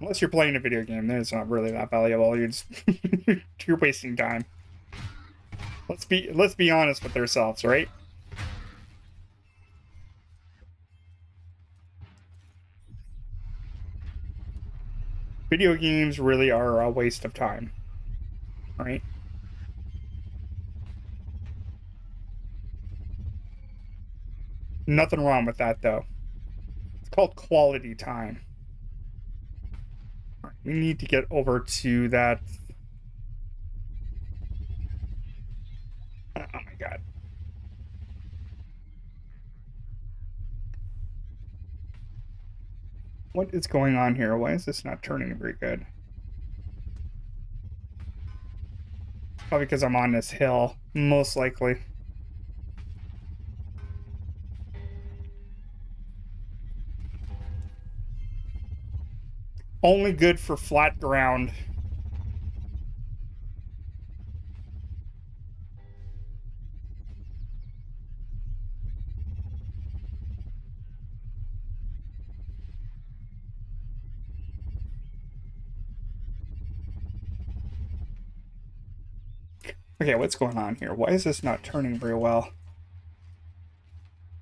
Unless you're playing a video game, then it's not really that valuable. You're just you're wasting time. Let's be honest with ourselves, right? Video games really are a waste of time, right? Nothing wrong with that, though. It's called quality time. Right, we need to get over to that. Oh my god. What is going on here? Why is this not turning very good? Probably because I'm on this hill, most likely. Only good for flat ground. Okay, what's going on here? Why is this not turning very well?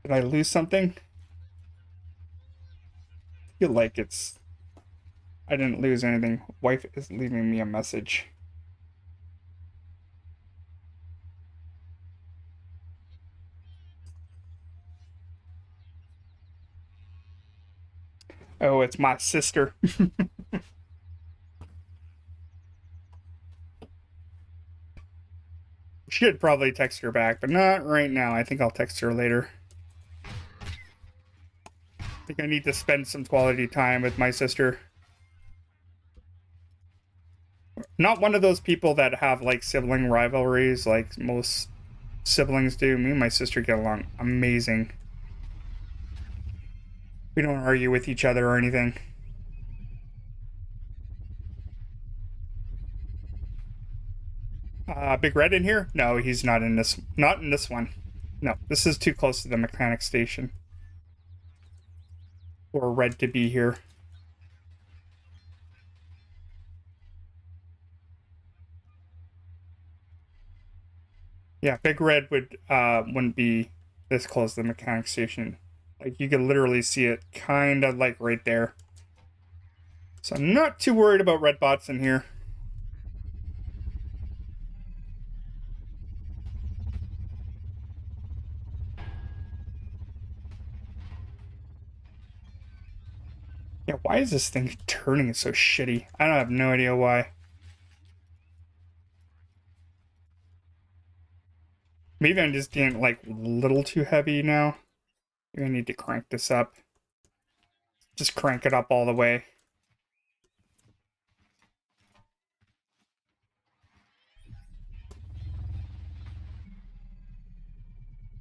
Did I lose something? I feel like it's... I didn't lose anything. Wife is leaving me a message. Oh, it's my sister. Should probably text her back, but not right now. I think I'll text her later. I think I need to spend some quality time with my sister. Not one of those people that have like sibling rivalries like most siblings do. Me and my sister get along amazing. We don't argue with each other or anything. Big Red in here? No, he's not in this. Not in this one. No, this is too close to the mechanic station for Red to be here. Yeah, Big Red wouldn't be this close to the mechanic station. Like, you could literally see it kind of like right there. So I'm not too worried about red bots in here. Yeah, why is this thing turning so shitty? I don't have no idea why. Maybe I'm just getting like a little too heavy now. Maybe I need to crank this up. Just crank it up all the way.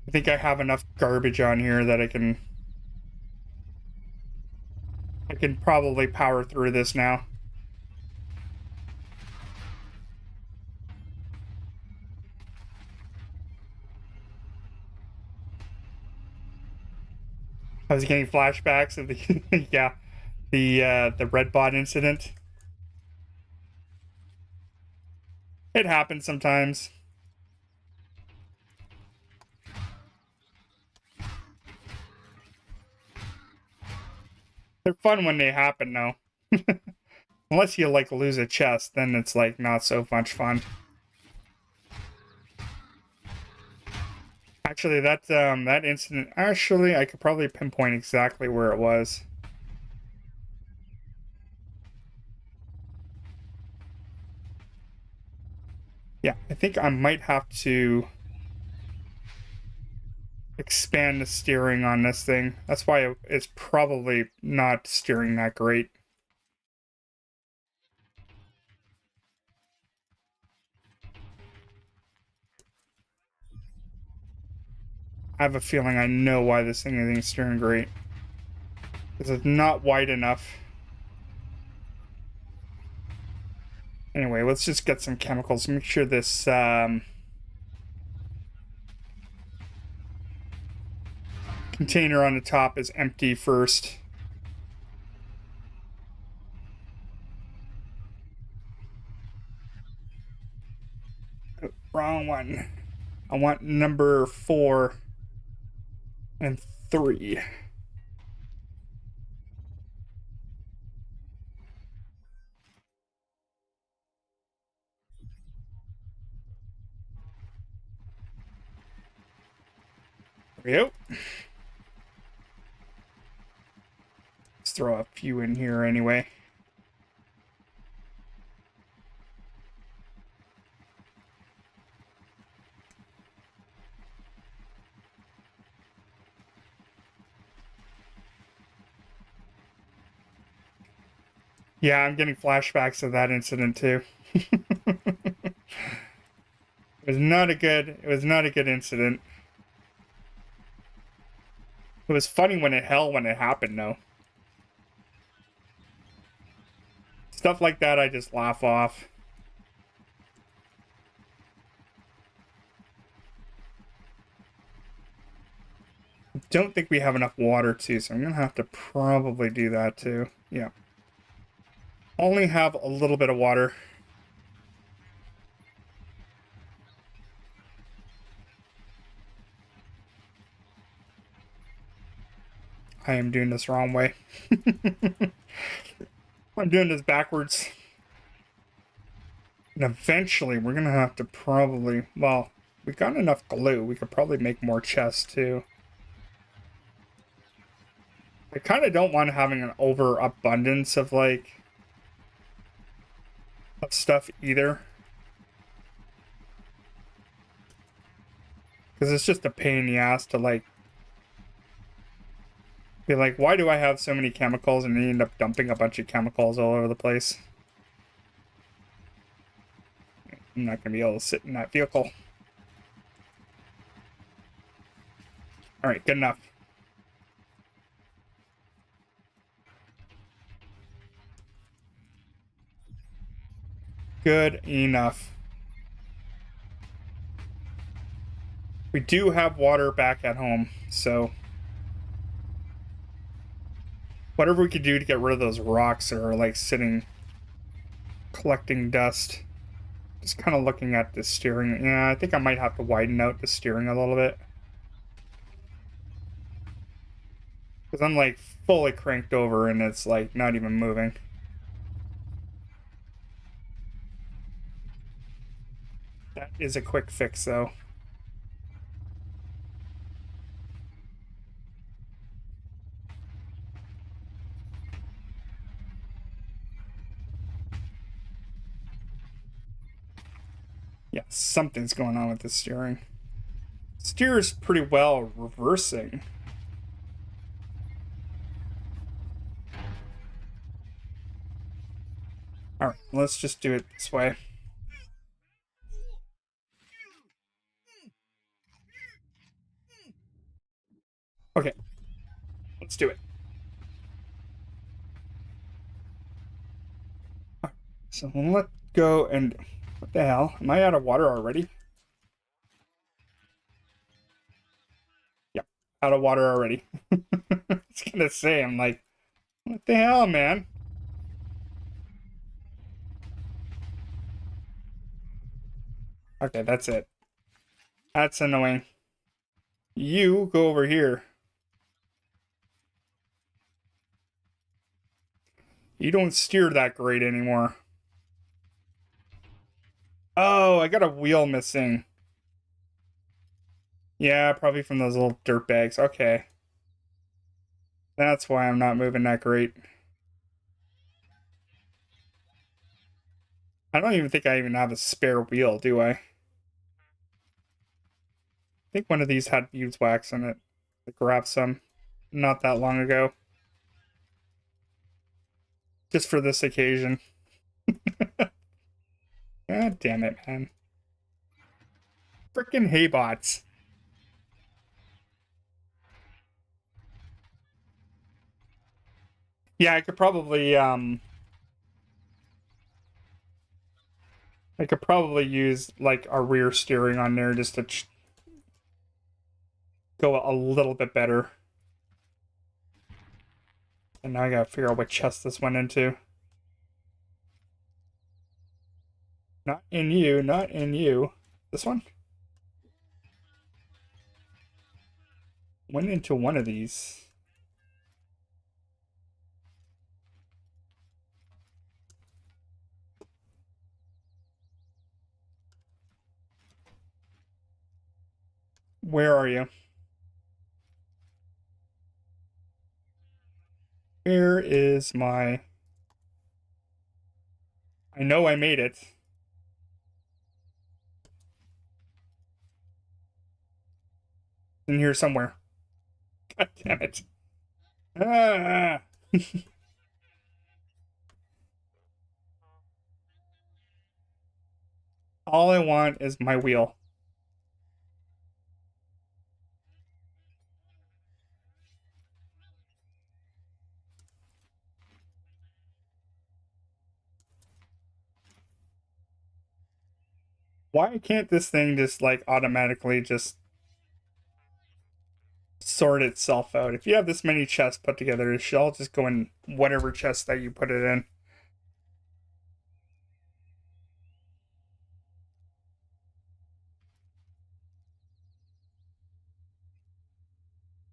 I think I have enough garbage on here that I can probably power through this now. I was getting flashbacks of the yeah, the red bot incident. It happens sometimes. They're fun when they happen, though. Unless you like lose a chest, then it's like not so much fun. Actually, that incident. Actually, I could probably pinpoint exactly where it was. Yeah, I think I might have to expand the steering on this thing. That's why it's probably not steering that great. I have a feeling I know why this thing isn't steering great. Because it's not wide enough. Anyway, let's just get some chemicals. Make sure this container on the top is empty first. Oh, wrong one. I want number 4 and 3. There we go. Let's throw a few in here anyway. Yeah, I'm getting flashbacks of that incident too. It was not a good incident. It was funny when it happened though. Stuff like that I just laugh off. Don't think we have enough water too, so I'm gonna have to probably do that too. Yeah. Only have a little bit of water. I am doing this wrong way. I'm doing this backwards. And eventually we're gonna have to probably, well, we got enough glue. We could probably make more chests too. I kind of don't want having an overabundance of like of stuff either, because it's just a pain in the ass to like be like, why do I have so many chemicals, and then end up dumping a bunch of chemicals all over the place. I'm not gonna be able to sit in that vehicle. All right, good enough. Good enough. We do have water back at home, so whatever we could do to get rid of those rocks that are like sitting, collecting dust. Just kind of looking at the steering. Yeah, I think I might have to widen out the steering a little bit. Because I'm like fully cranked over and it's like not even moving. That is a quick fix though. Yeah, something's going on with the steering. steers pretty well reversing. Alright, let's just do it this way. Okay, let's do it. Right, so let's go and... What the hell? Am I out of water already? Yep, out of water already. I was gonna say, I'm like, what the hell, man? Okay, that's it. That's annoying. You go over here. You don't steer that great anymore. Oh, I got a wheel missing. Yeah, probably from those little dirt bags. Okay. That's why I'm not moving that great. I don't even think I even have a spare wheel, do I? I think one of these had beeswax in it. I grabbed some not that long ago. Just for this occasion. God damn it, man. Frickin' haybots. Yeah, I could probably use like a rear steering on there just to go a little bit better. And now I gotta figure out what chest this went into. Not in you, not in you. This one? Went into one of these. Where are you? Where is my... I know I made it. In here somewhere. God damn it. Ah. All I want is my wheel. Why can't this thing just like automatically just sort itself out? If you have this many chests put together, it should all just go in whatever chest that you put it in.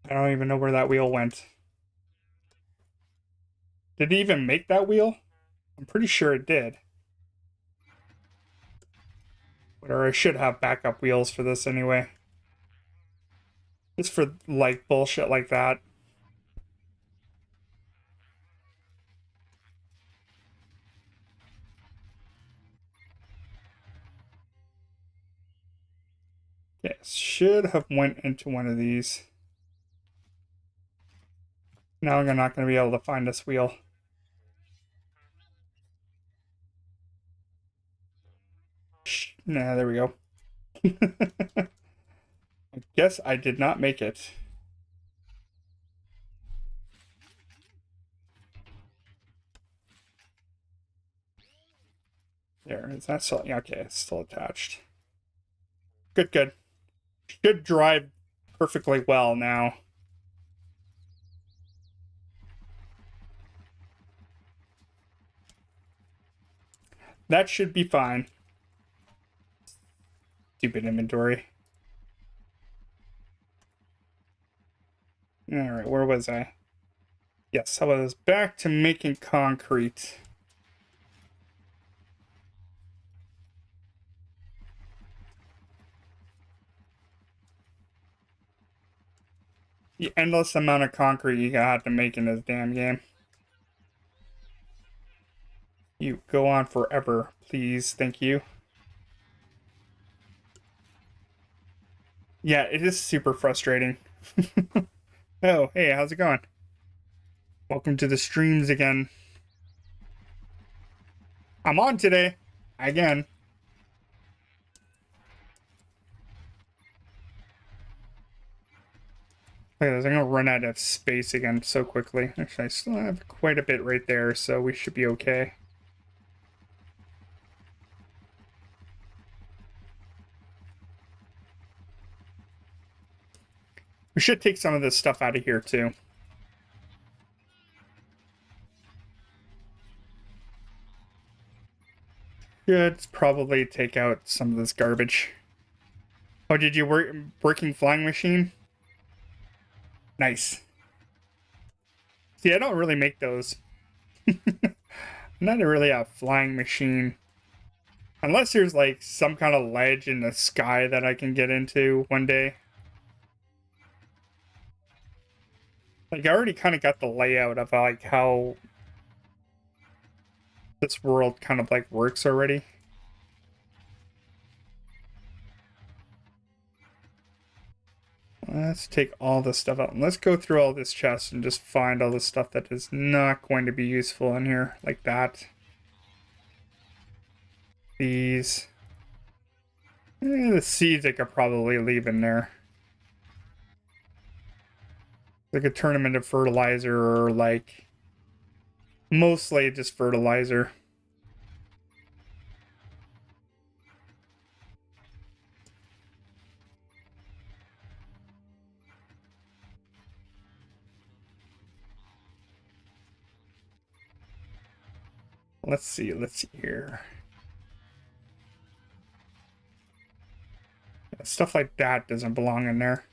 I don't even know where that wheel went. Did it even make that wheel? I'm pretty sure it did. Or I should have backup wheels for this anyway. Just for like bullshit like that. Yes, should have went into one of these. Now I'm not going to be able to find this wheel. Nah, there we go. I guess I did not make it. There, is that still... Yeah, okay, it's still attached. Good, good. Should drive perfectly well now. That should be fine. Stupid inventory. Alright, where was I? Yes, I was back to making concrete. The endless amount of concrete you got to make in this damn game. You go on forever, please. Thank you. Yeah, it is super frustrating. Oh, hey, how's it going? Welcome to the streams again. I'm on today. Again. Look at this, I'm gonna run out of space again so quickly. Actually, I still have quite a bit right there, so we should be okay. We should take some of this stuff out of here, too. Should probably take out some of this garbage. Oh, did you working flying machine? Nice. See, I don't really make those. Not really a flying machine. Unless there's like some kind of ledge in the sky that I can get into one day. Like, I already kind of got the layout of like how this world kind of like works already. Let's take all this stuff out. And let's go through all this chest and just find all the stuff that is not going to be useful in here. Like that. These. The seeds I could probably leave in there. I could turn them into fertilizer or like... mostly just fertilizer. Let's see here. Stuff like that doesn't belong in there.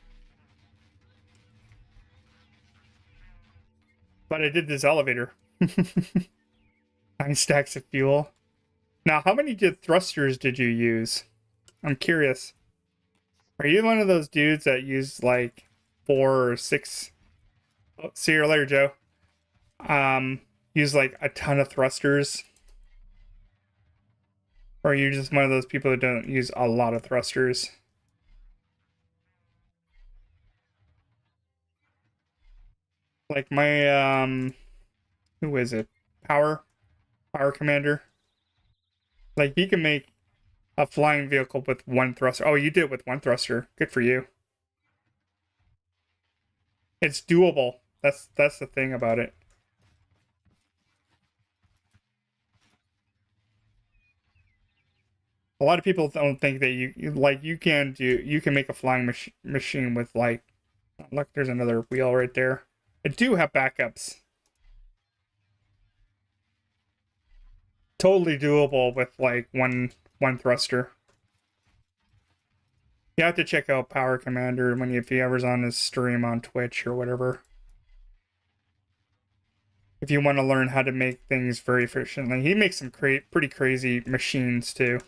But I did this elevator. 9 stacks of fuel. Now, how many thrusters did you use? I'm curious. Are you one of those dudes that use like 4 or 6? Oh, see you later, Joe. Use like a ton of thrusters? Or are you just one of those people who don't use a lot of thrusters? Like my, who is it? pwrcmdr. Like, you can make a flying vehicle with 1 thruster. Oh, you did it with 1 thruster. Good for you. It's doable. That's the thing about it. A lot of people don't think that you can make a flying machine with like, look, there's another wheel right there. I do have backups. Totally doable with like one thruster. You have to check out Power Commander if he ever's on his stream on Twitch or whatever. If you want to learn how to make things very efficiently. He makes some pretty crazy machines too.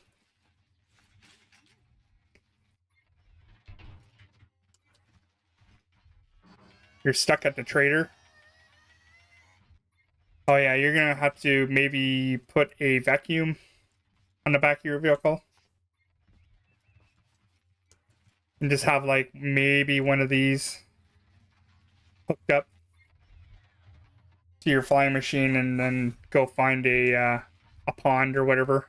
You're stuck at the trader. Oh yeah, you're gonna have to maybe put a vacuum on the back of your vehicle. And just have like maybe one of these hooked up to your flying machine and then go find a pond or whatever.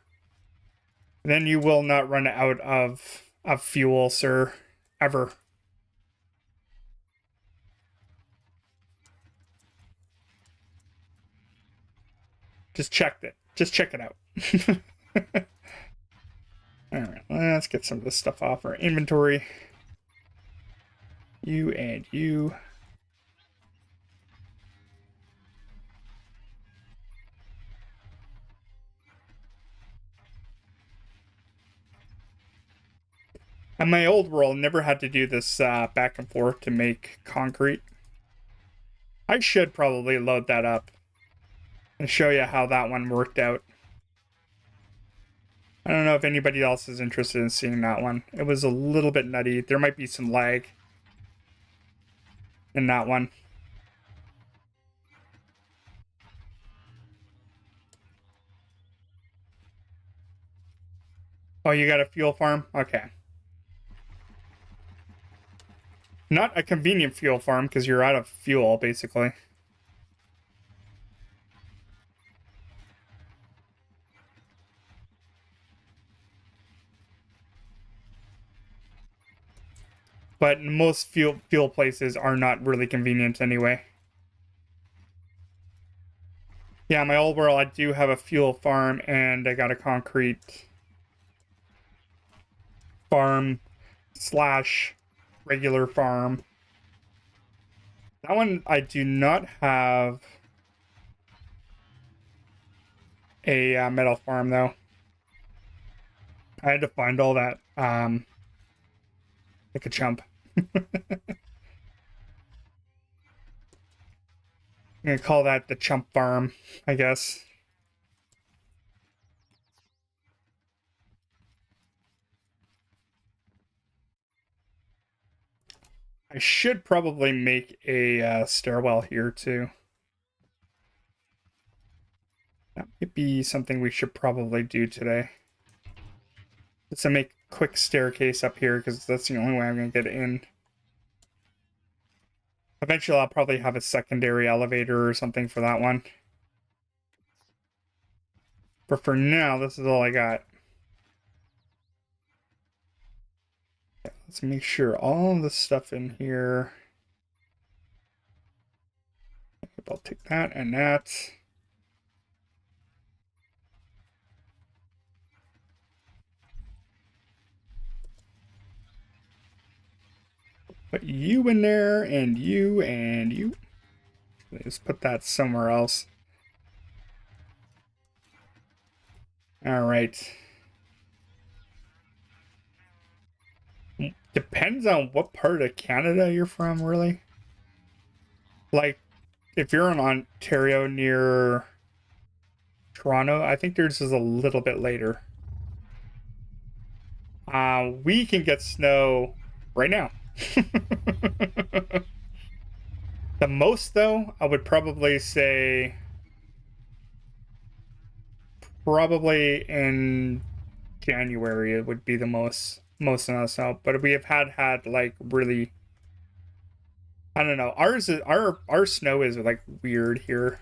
And then you will not run out of fuel, sir, ever. Just check it. Just check it out. Alright, let's get some of this stuff off our inventory. You and you. And my old world never had to do this back and forth to make concrete. I should probably load that up and show you how that one worked out. I don't know if anybody else is interested in seeing that one. It was a little bit nutty. There might be some lag in that one. Oh, you got a fuel farm? Okay. Not a convenient fuel farm because you're out of fuel, basically. But most fuel places are not really convenient anyway. Yeah, my old world, I do have a fuel farm, and I got a concrete farm slash regular farm. That one, I do not have a metal farm, though. I had to find all that, like a chump. I'm gonna call that the chump farm, I guess. I should probably make a stairwell here, too. That might be something we should probably do today. Let's make a quick staircase up here, because that's the only way I'm going to get in. Eventually, I'll probably have a secondary elevator or something for that one. But for now, this is all I got. Let's make sure all the stuff in here. I'll take that and that. Put you in there, and you, and you. Let's put that somewhere else. All right. Depends on what part of Canada you're from, really. Like, if you're in Ontario near Toronto, I think theirs is a little bit later. We can get snow right now. The most, though, I would probably say probably in January it would be the most of us out. But we have had like really, I don't know. Ours is our snow is like weird here.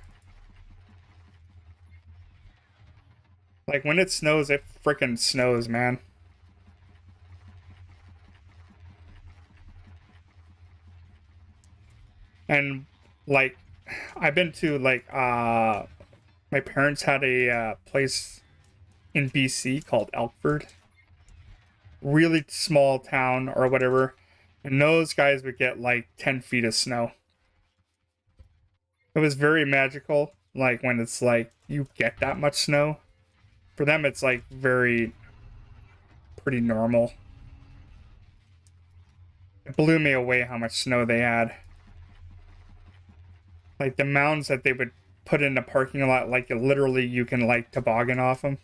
Like when it snows, it freaking snows, man. And like I've been to like my parents had a place in BC called Elkford. Really small town or whatever. And those guys would get like 10 feet of snow. It was very magical. Like when it's like you get that much snow. For them, it's like pretty normal. It blew me away how much snow they had. Like the mounds that they would put in the parking lot, like literally you can like toboggan off them.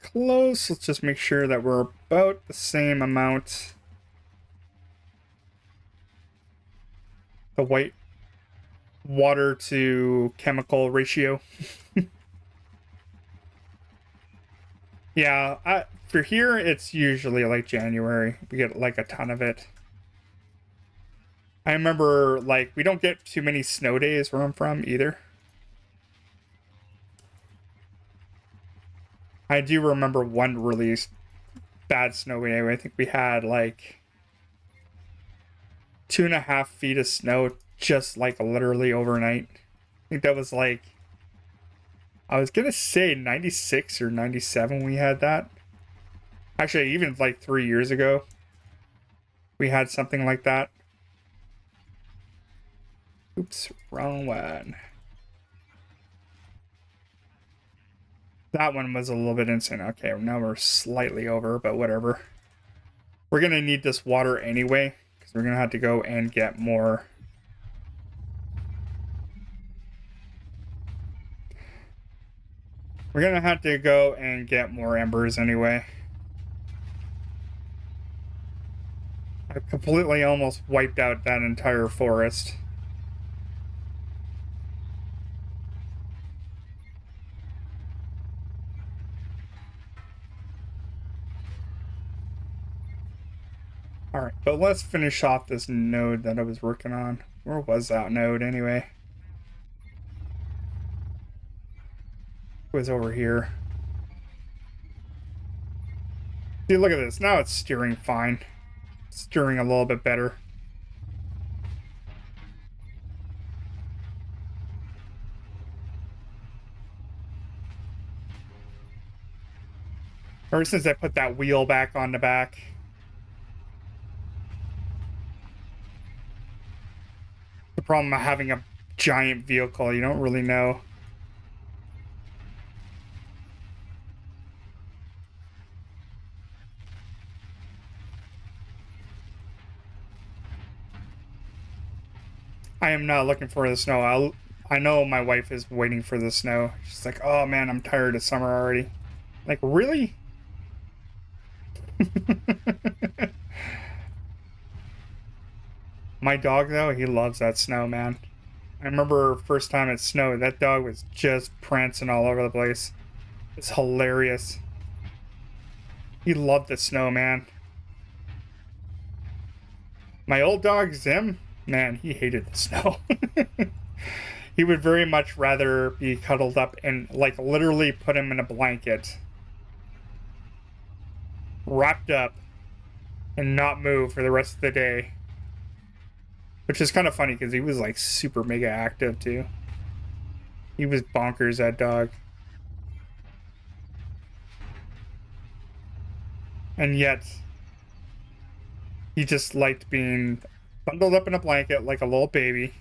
Close. Let's just make sure that we're about the same amount. The white water to chemical ratio. Yeah, for here it's usually like January. We get like a ton of it. I remember like we don't get too many snow days where I'm from either. I do remember one really bad snow day. I think we had like 2.5 feet of snow just like literally overnight. I think that was like, I was gonna say 96 or 97 we had that. Actually, even like 3 years ago, we had something like that. Oops, wrong one. That one was a little bit insane. Okay, now we're slightly over, but whatever. We're gonna need this water anyway, because we're gonna have to go and get more. We're gonna have to go and get more embers anyway. I completely almost wiped out that entire forest. All right, but let's finish off this node that I was working on. Where was that node anyway? It was over here. See, look at this. Now it's steering fine. Steering a little bit better. Ever since I put that wheel back on the back. The problem of having a giant vehicle, you don't really know. I am not looking for the snow. I know my wife is waiting for the snow. She's like, oh man, I'm tired of summer already. Like, really? My dog, though, he loves that snow, man. I remember first time it snowed, that dog was just prancing all over the place. It's hilarious. He loved the snow, man. My old dog, Zim, man, he hated the snow. He would very much rather be cuddled up and, like, literally put him in a blanket, wrapped up, and not move for the rest of the day. Which is kind of funny because he was, like, super mega active, too. He was bonkers, that dog. And yet, he just liked being bundled up in a blanket like a little baby.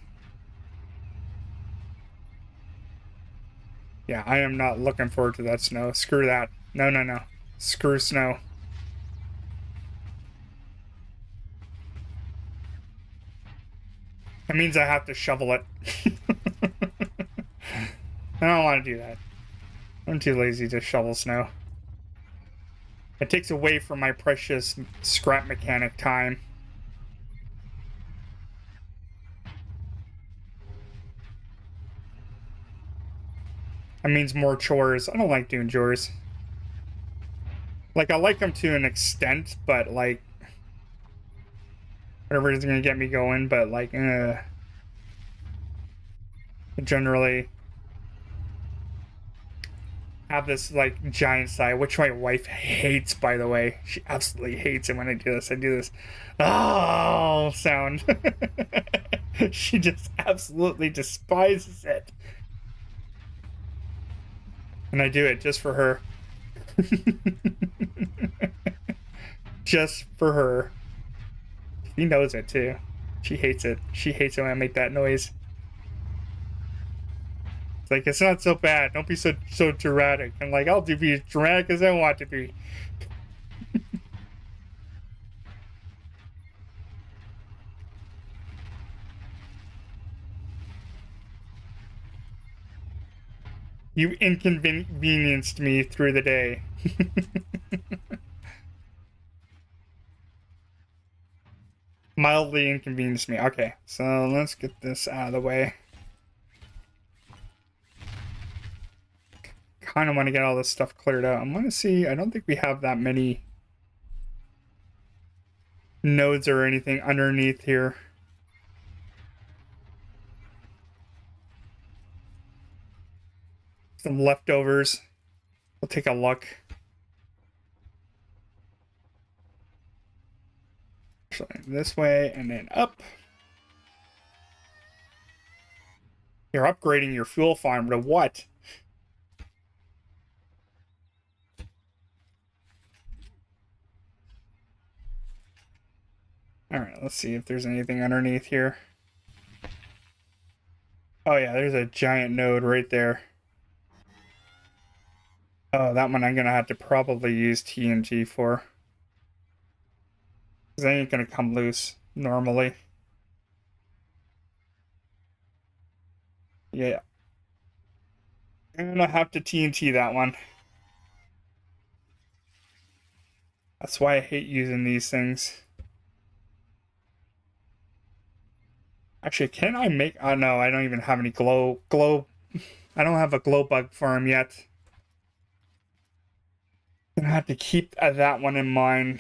Yeah, I am not looking forward to that snow. Screw that. No, no, no. Screw snow. That means I have to shovel it. I don't want to do that. I'm too lazy to shovel snow. It takes away from my precious scrap mechanic time. That means more chores. I don't like doing chores. Like, I like them to an extent, but, like, whatever is gonna get me going, but, like, generally have this, like, giant sigh, which my wife hates, by the way. She absolutely hates it when I do this. I do this, oh, sound. She just absolutely despises it. And I do it just for her. Just for her. She knows it too. She hates it. She hates it when I make that noise. It's like, it's not so bad. Don't be so dramatic. I'm like, I'll be as dramatic as I want to be. You inconvenienced me through the day. Mildly inconvenienced me. Okay, so let's get this out of the way. Kind of want to get all this stuff cleared out. I'm going to see. I don't think we have that many nodes or anything underneath here. Some leftovers. We'll take a look. Actually, this way and then up. You're upgrading your fuel farm to what? All right, let's see if there's anything underneath here. Oh yeah, there's a giant node right there. Oh, that one I'm gonna have to probably use TNT for. Because they ain't gonna come loose normally. Yeah. I'm gonna have to TNT that one. That's why I hate using these things. Actually, can I make... Oh, no, I don't even have any glow... I don't have a glow bug farm yet. I'm gonna have to keep that one in mind.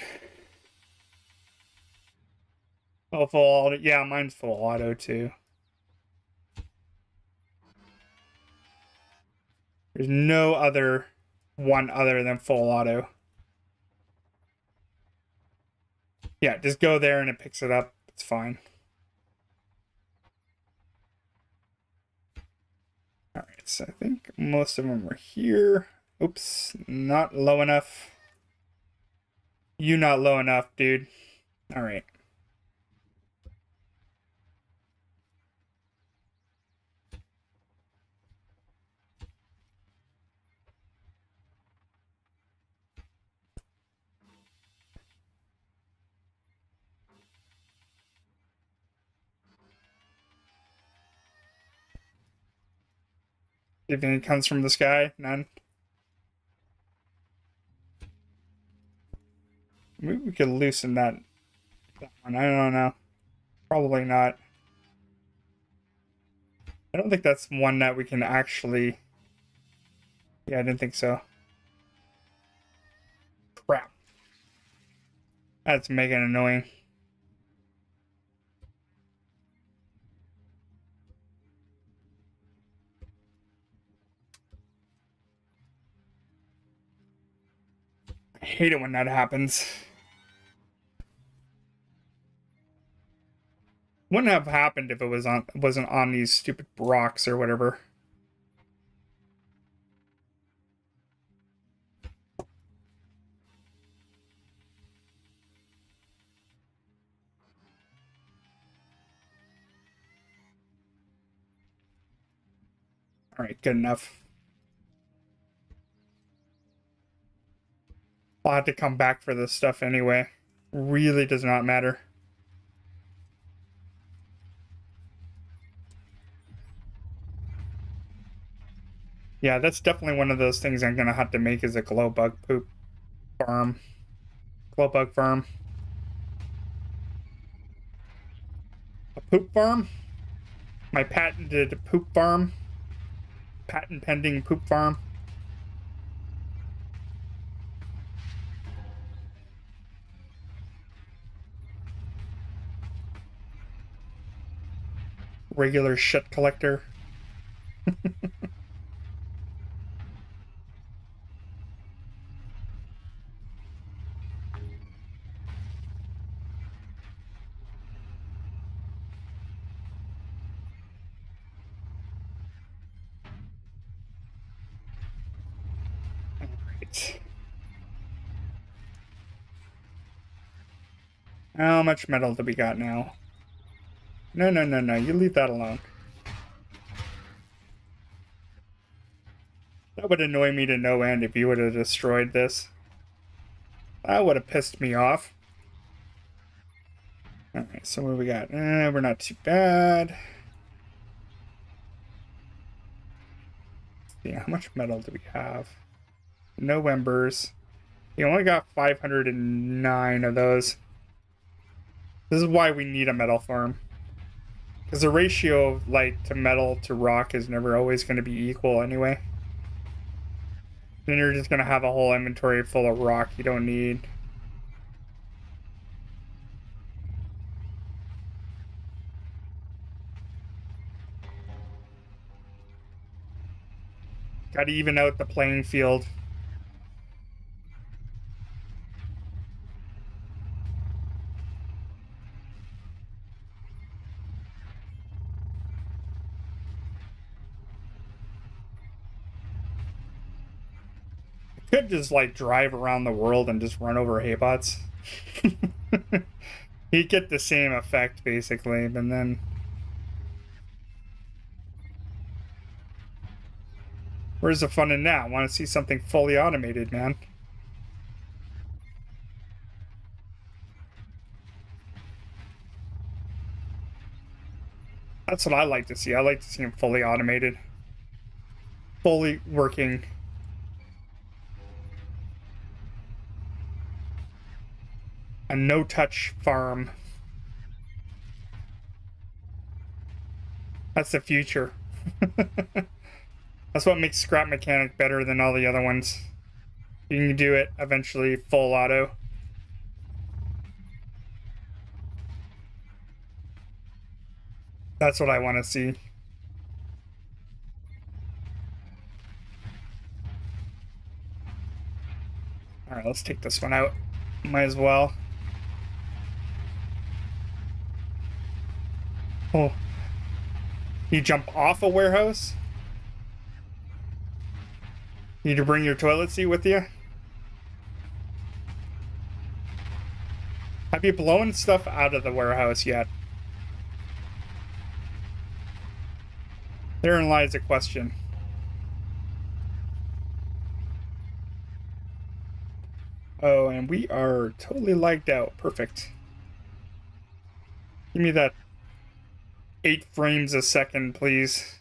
Oh, full auto. Yeah, mine's full auto too. There's no other one other than full auto. Yeah, just go there and it picks it up. It's fine. All right, so I think most of them are here. Oops, not low enough. You not low enough, dude. All right. If anything comes from the sky, none. Maybe we could loosen that one. I don't know. Probably not. I don't think that's one that we can actually... Yeah, I didn't think so. Crap. That's mega annoying. I hate it when that happens. Wouldn't have happened if it wasn't on these stupid rocks or whatever. All right, good enough. I'll have to come back for this stuff anyway. Really does not matter. Yeah, that's definitely one of those things I'm gonna have to make is a glow bug poop farm. Glow bug farm. A poop farm? My patented poop farm? Patent pending poop farm? Regular shit collector. Alright. How much metal do we got now? No, no, no, no. You leave that alone. That would annoy me to no end if you would have destroyed this. That would have pissed me off. Alright, so what do we got? We're not too bad. Yeah, how much metal do we have? No embers. You only got 509 of those. This is why we need a metal farm. Because the ratio of light to metal to rock is never always going to be equal anyway. Then you're just going to have a whole inventory full of rock you don't need. Got to even out the playing field. Could just like drive around the world and just run over haybots. He'd get the same effect basically, but then where's the fun in that? I want to see something fully automated, man. That's what I like to see. I like to see them fully automated. Fully working. A no-touch farm. That's the future. That's what makes Scrap Mechanic better than all the other ones. You can do it eventually full auto. That's what I want to see. All right, let's take this one out. Might as well. Oh, you jump off a warehouse? You need to bring your toilet seat with you? Have you blown stuff out of the warehouse yet? Therein lies a question. Oh, and we are totally lagged out. Perfect. Give me that 8 frames a second, please.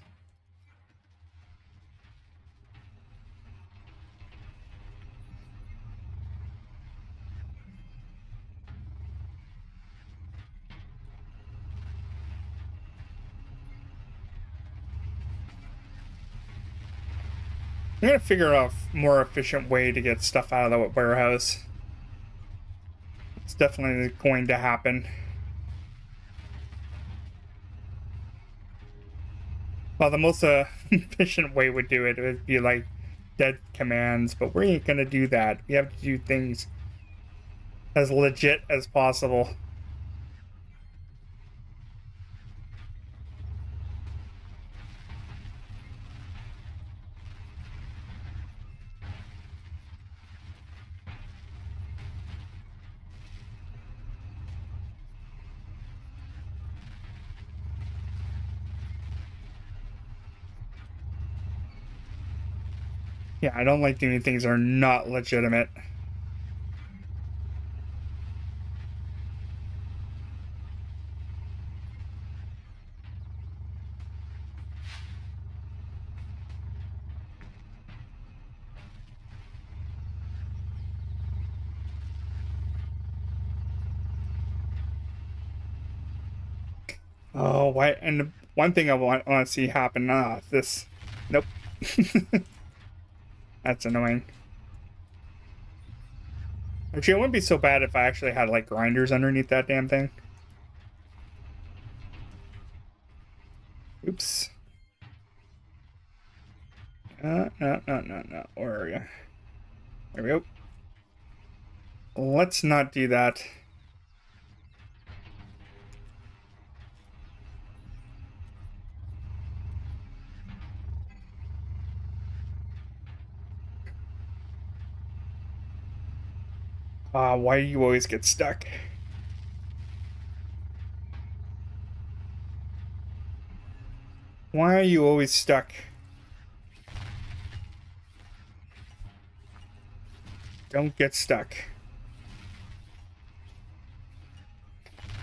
I'm gonna figure out a more efficient way to get stuff out of the warehouse. It's definitely going to happen. Well, the most efficient way would do it would be like dead commands, but we ain't gonna do that. We have to do things as legit as possible. Yeah, I don't like doing things that are not legitimate. Oh, why? And one thing I want to see happen. This. Nope. That's annoying. Actually, it wouldn't be so bad if I actually had like grinders underneath that damn thing. Oops. No. Where are you? There we go. Let's not do that. Why do you always get stuck? Why are you always stuck? Don't get stuck.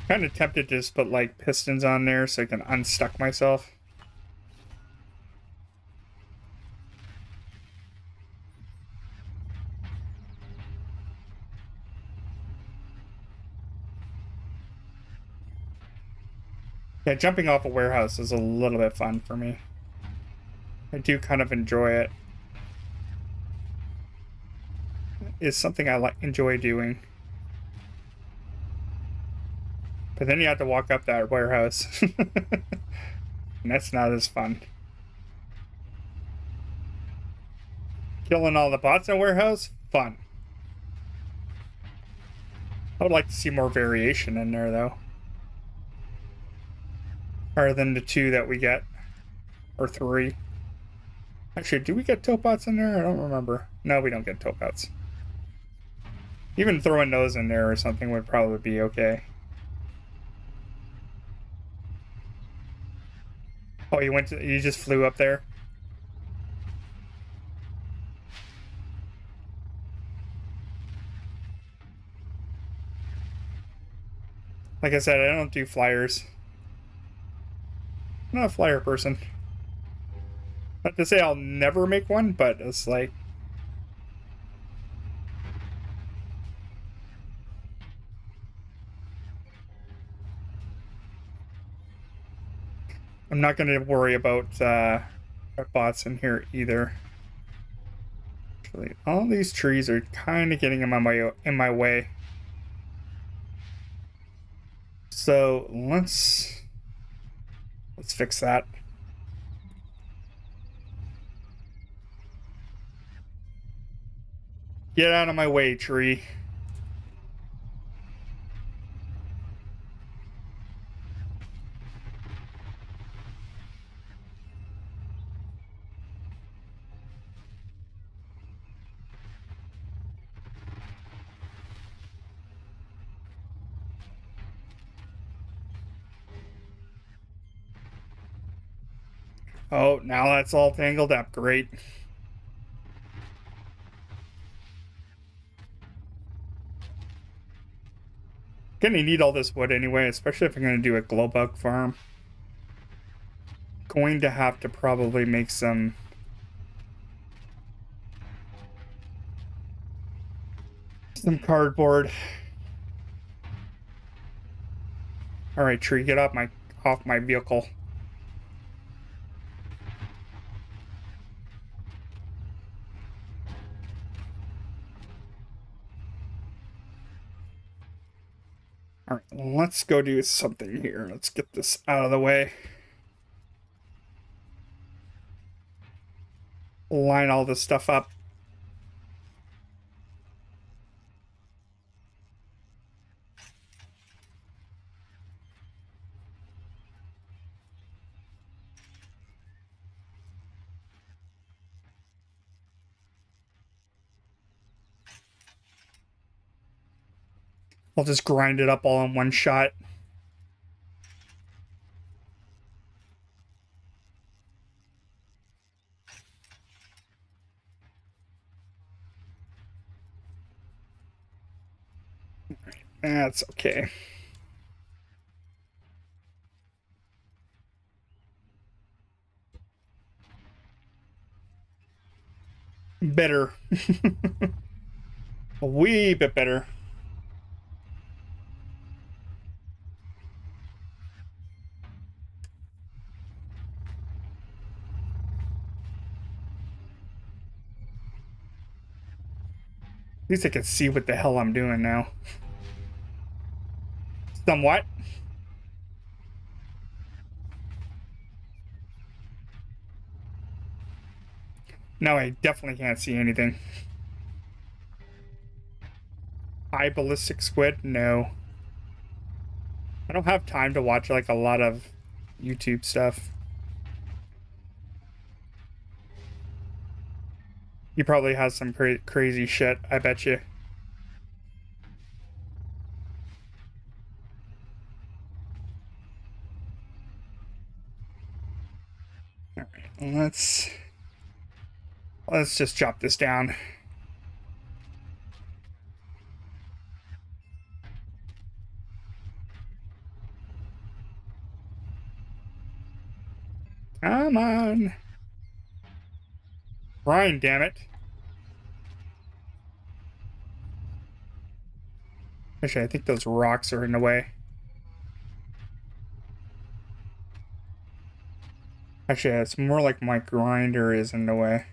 Kind of tempted to just put like pistons on there so I can unstuck myself. Yeah, jumping off a warehouse is a little bit fun for me. I do kind of enjoy it. It's something I enjoy doing. But then you have to walk up that warehouse. And that's not as fun. Killing all the bots in a warehouse? Fun. I would like to see more variation in there, though. Other than the 2 that we get. Or 3. Actually, do we get topbots in there? I don't remember. No, we don't get topbots. Even throwing those in there or something would probably be okay. Oh, you just flew up there? Like I said, I don't do flyers. I'm not a flyer person. Not to say I'll never make one, but it's like... I'm not going to worry about bots in here either. Actually, all these trees are kind of getting in my way. So let's Let's fix that. Get out of my way, tree. Oh, now that's all tangled up. Great. Gonna need all this wood anyway, especially if I'm gonna do a glow bug farm. Going to have to probably make some cardboard. All right, tree, get off my vehicle. All right, let's go do something here. Let's get this out of the way. Line all this stuff up. I'll just grind it up all in one shot. That's okay. Better. A wee bit better. At least I can see what the hell I'm doing now. Somewhat. No, I definitely can't see anything. High ballistic squid? No. I don't have time to watch like a lot of YouTube stuff. He probably has some crazy shit, I bet you. All right, let's just chop this down. Come on. Brian, damn it. Actually, I think those rocks are in the way. Actually, it's more like my grinder is in the way.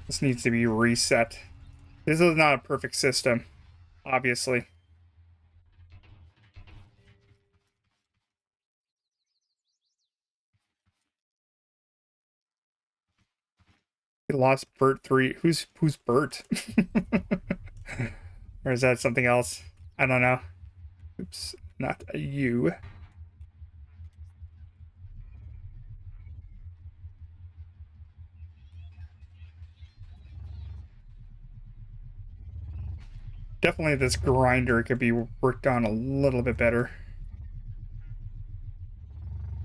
This needs to be reset. This is not a perfect system, obviously. We lost Bert 3. Who's Bert? Or is that something else? I don't know. Oops, not a you. Definitely this grinder could be worked on a little bit better.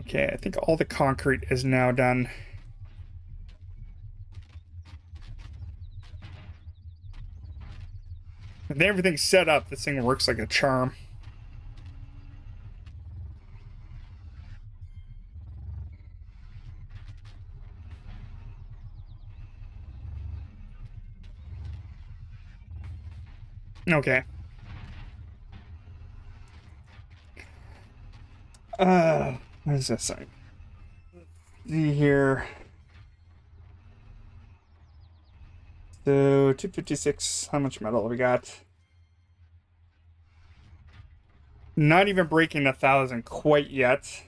Okay, I think all the concrete is now done. If everything's set up, this thing works like a charm. Okay. What is this thing? See here. So 256. How much metal have we got? Not even breaking 1,000 quite yet.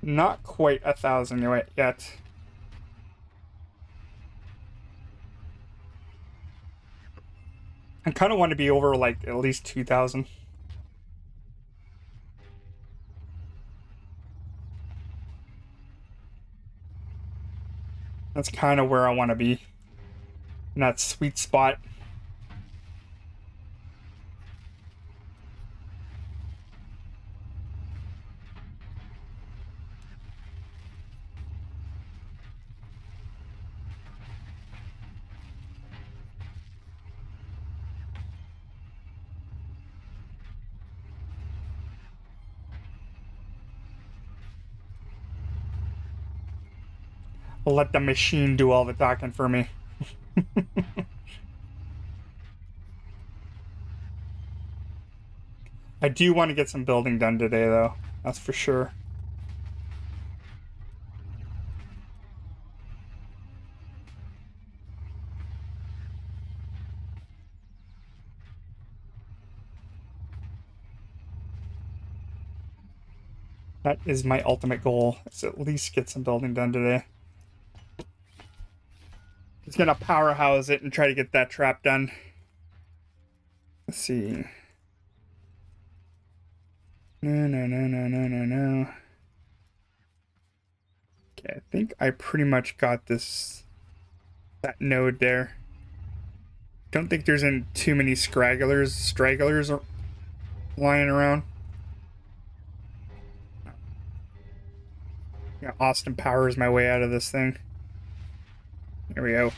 Not quite 1,000 yet. I kind of want to be over like at least 2,000. That's kind of where I want to be. In that sweet spot. I'll let the machine do all the talking for me. I do want to get some building done today, though. That's for sure. That is my ultimate goal, is at least get some building done today. Just gonna powerhouse it and try to get that trap done. Let's see. No. Okay, I think I pretty much got that node there. Don't think there's too many stragglers lying around. Yeah, Austin powers my way out of this thing. There we go.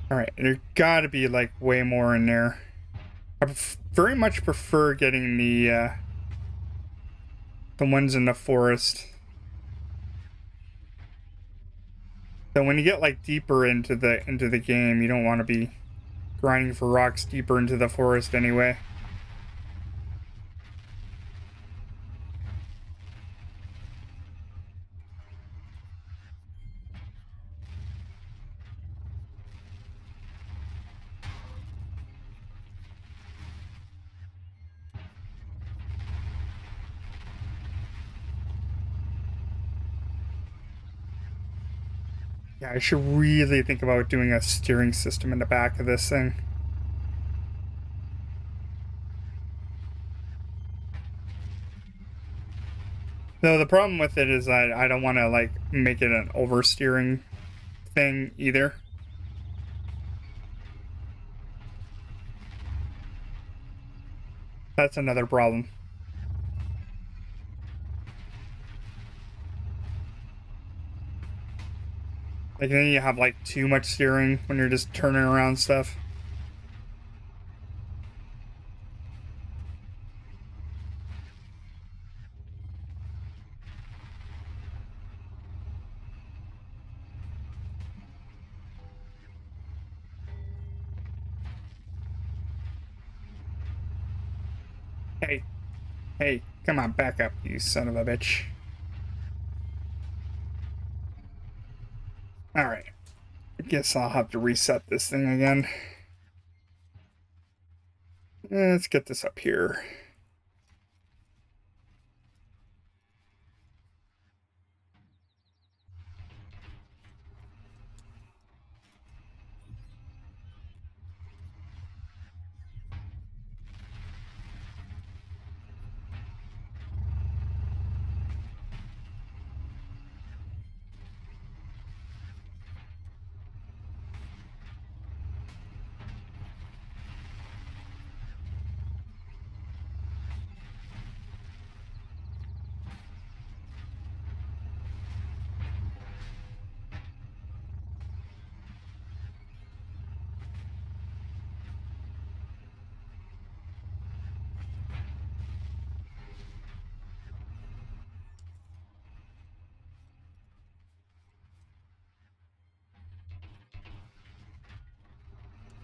Alright, there gotta be like way more in there. I very much prefer getting the ones in the forest. So when you get like deeper into the game, you don't want to be grinding for rocks deeper into the forest anyway. Yeah, I should really think about doing a steering system in the back of this thing. Though the problem with it is I don't want to like make it an oversteering thing either. That's another problem. Like then you have like too much steering when you're just turning around stuff. Hey, come on, back up, you son of a bitch. Alright. I guess I'll have to reset this thing again. Let's get this up here.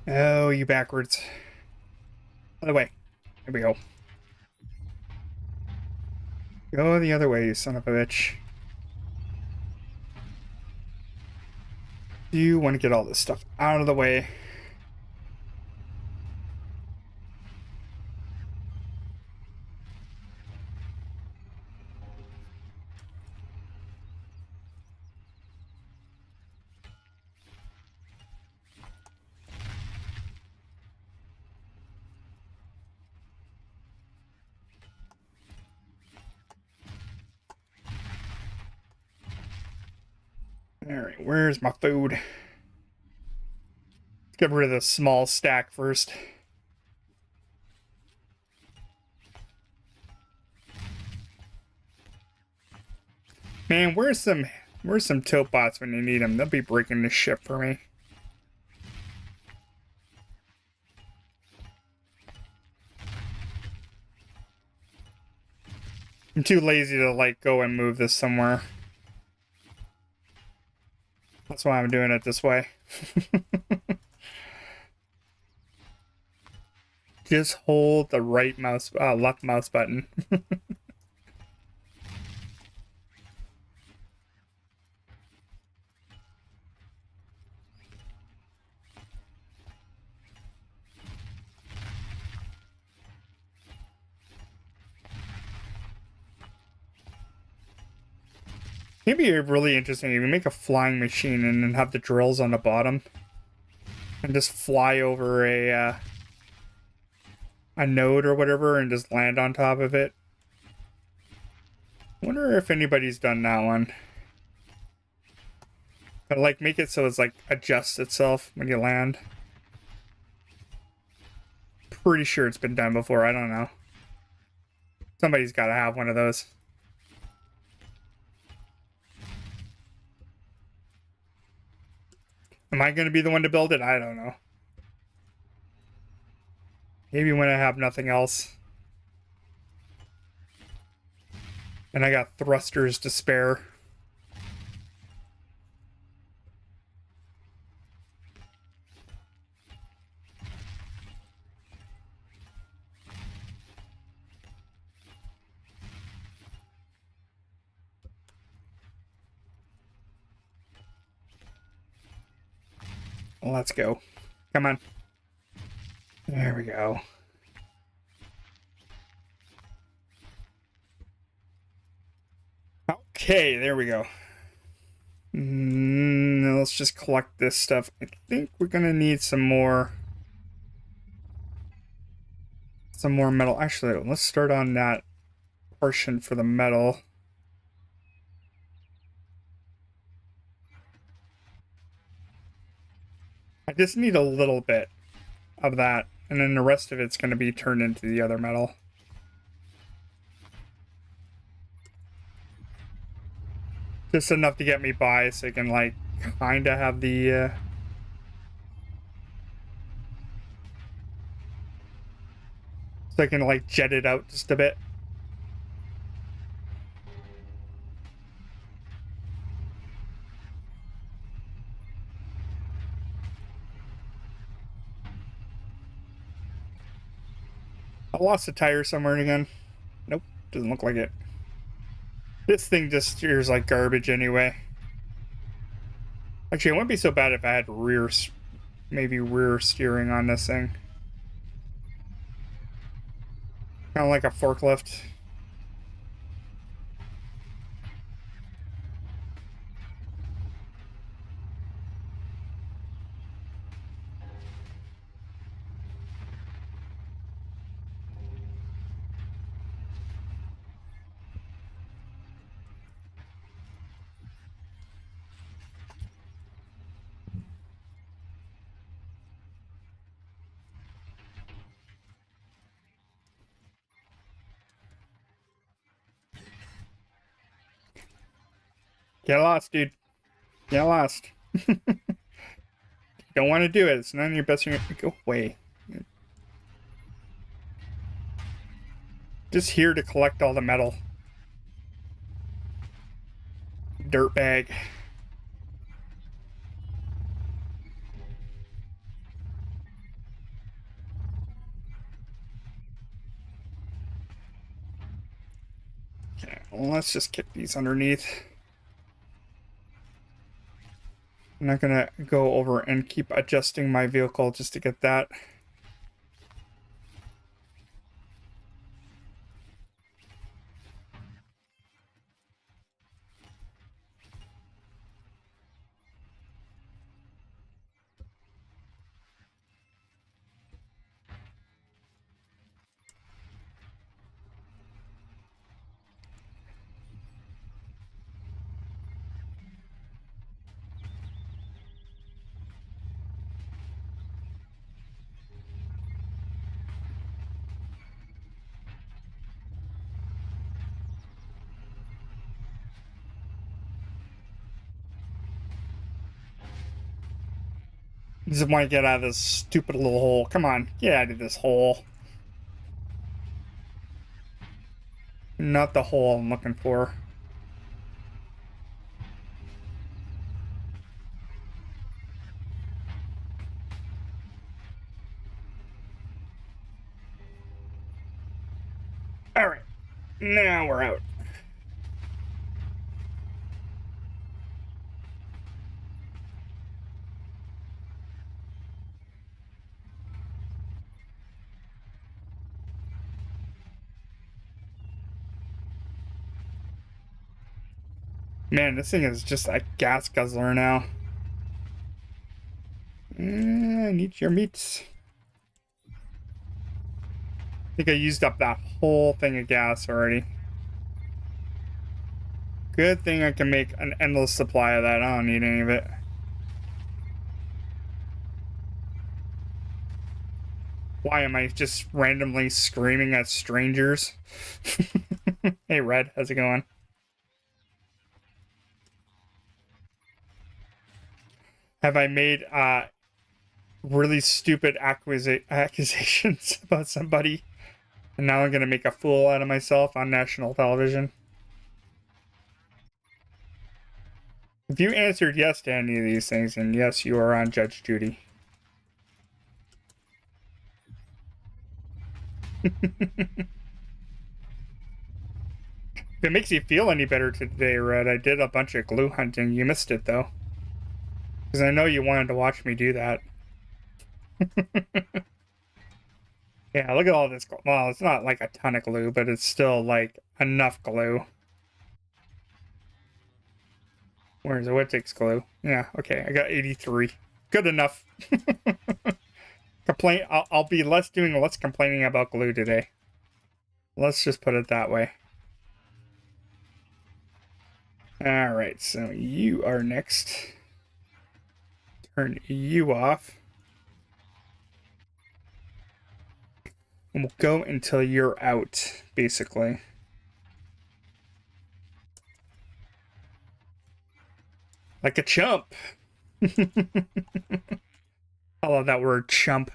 Oh, you backwards. By the way, Here we go. Go the other way, you son of a bitch. You want to get all this stuff out of the way. Alright, where's my food? Let's get rid of the small stack first. Man, where's some tilt bots when you need them? They'll be breaking this ship for me. I'm too lazy to like go and move this somewhere. That's why I'm doing it this way. Just hold the right mouse, left mouse button. It'd be really interesting if you make a flying machine and then have the drills on the bottom and just fly over a node or whatever and just land on top of it. I wonder if anybody's done that one. But like make it so it's like adjusts itself when you land. Pretty sure it's been done before. I don't know. Somebody's got to have one of those. Am I going to be the one to build it? I don't know. Maybe when I have nothing else. And I got thrusters to spare. Let's go. Come on. There we go. Okay, there we go. Let's just collect this stuff. I think we're gonna need some more metal. Actually, let's start on that portion for the metal. I just need a little bit of that, and then the rest of it's going to be turned into the other metal. Just enough to get me by so I can, like, kind of have the, so I can, like, jet it out just a bit. I lost a tire somewhere again. Nope, doesn't look like it. This thing just steers like garbage anyway. Actually, it wouldn't be so bad if I had maybe rear steering on this thing. Kind of like a forklift. Get lost, dude. Get lost. Don't want to do it. It's none of your best. Go away. Just here to collect all the metal. Dirtbag. Okay, well, let's just kick these underneath. I'm not gonna go over and keep adjusting my vehicle just to get that. Just want to get out of this stupid little hole. Come on, get out of this hole. Not the hole I'm looking for. Alright, now we're out. Man, this thing is just a gas guzzler now. I need your meats. I think I used up that whole thing of gas already. Good thing I can make an endless supply of that. I don't need any of it. Why am I just randomly screaming at strangers? Hey, Red, how's it going? Have I made really stupid accusations about somebody, and now I'm gonna make a fool out of myself on national television? If you answered yes to any of these things, then yes, you are on Judge Judy. If it makes you feel any better today, Red, I did a bunch of glue hunting. You missed it, though. Because I know you wanted to watch me do that. Yeah, look at all this glue. Well, it's not like a ton of glue, but it's still like enough glue. Where's the Witix glue? Yeah, okay, I got 83. Good enough. I'll be less complaining about glue today. Let's just put it that way. Alright, so you are next. Turn you off. And we'll go until you're out, basically. Like a chump. I love that word, chump.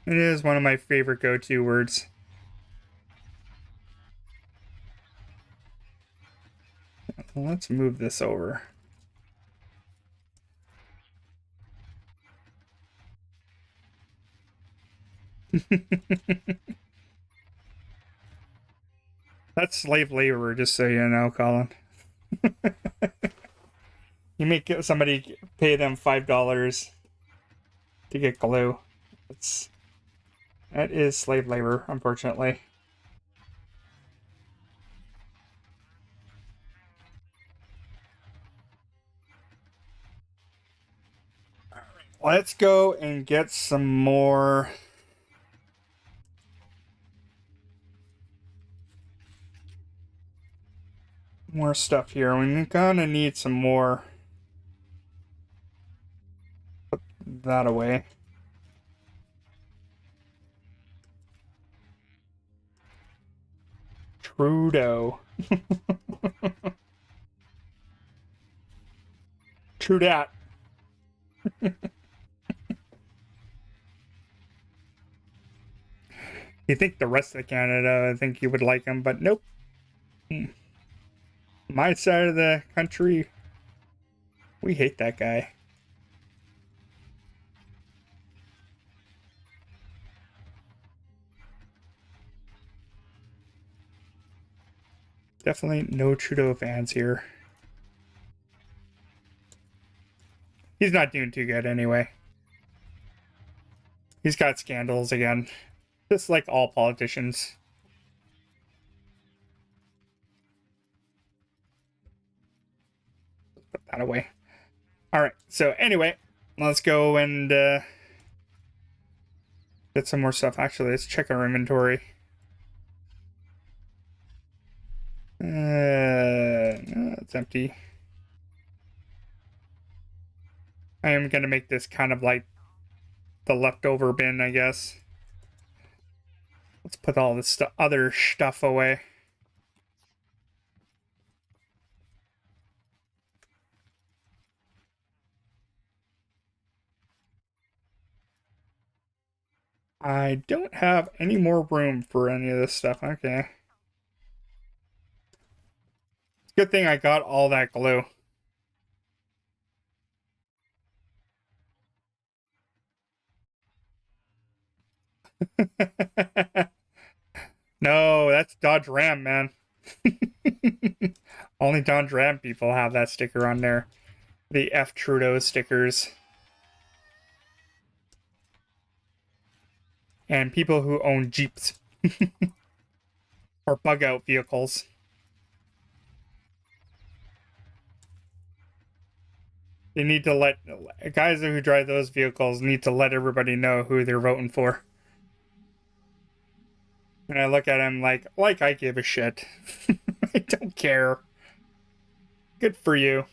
It is one of my favorite go-to words. Let's move this over. That's slave labor, just so you know, Colin. You make somebody pay them $5 to get glue. That is slave labor, unfortunately. Let's go and get some more stuff here. We're gonna need some more. Put that away. Trudeau. True dat. You think the rest of Canada, I think you would like him, but nope. My side of the country, we hate that guy. Definitely no Trudeau fans here. He's not doing too good anyway. He's got scandals again. Just like all politicians. Put that away. Alright, so anyway, let's go and get some more stuff. Actually, let's check our inventory. No, it's empty. I am going to make this kind of like the leftover bin, I guess. Let's put all this other stuff away. I don't have any more room for any of this stuff. Okay. Good thing I got all that glue. No, that's Dodge Ram, man. Only Dodge Ram people have that sticker on there. The F Trudeau stickers. And people who own Jeeps. Or bug out vehicles. They need to let guys who drive those vehicles need to let everybody know who they're voting for. And I look at him like I give a shit. I don't care. Good for you.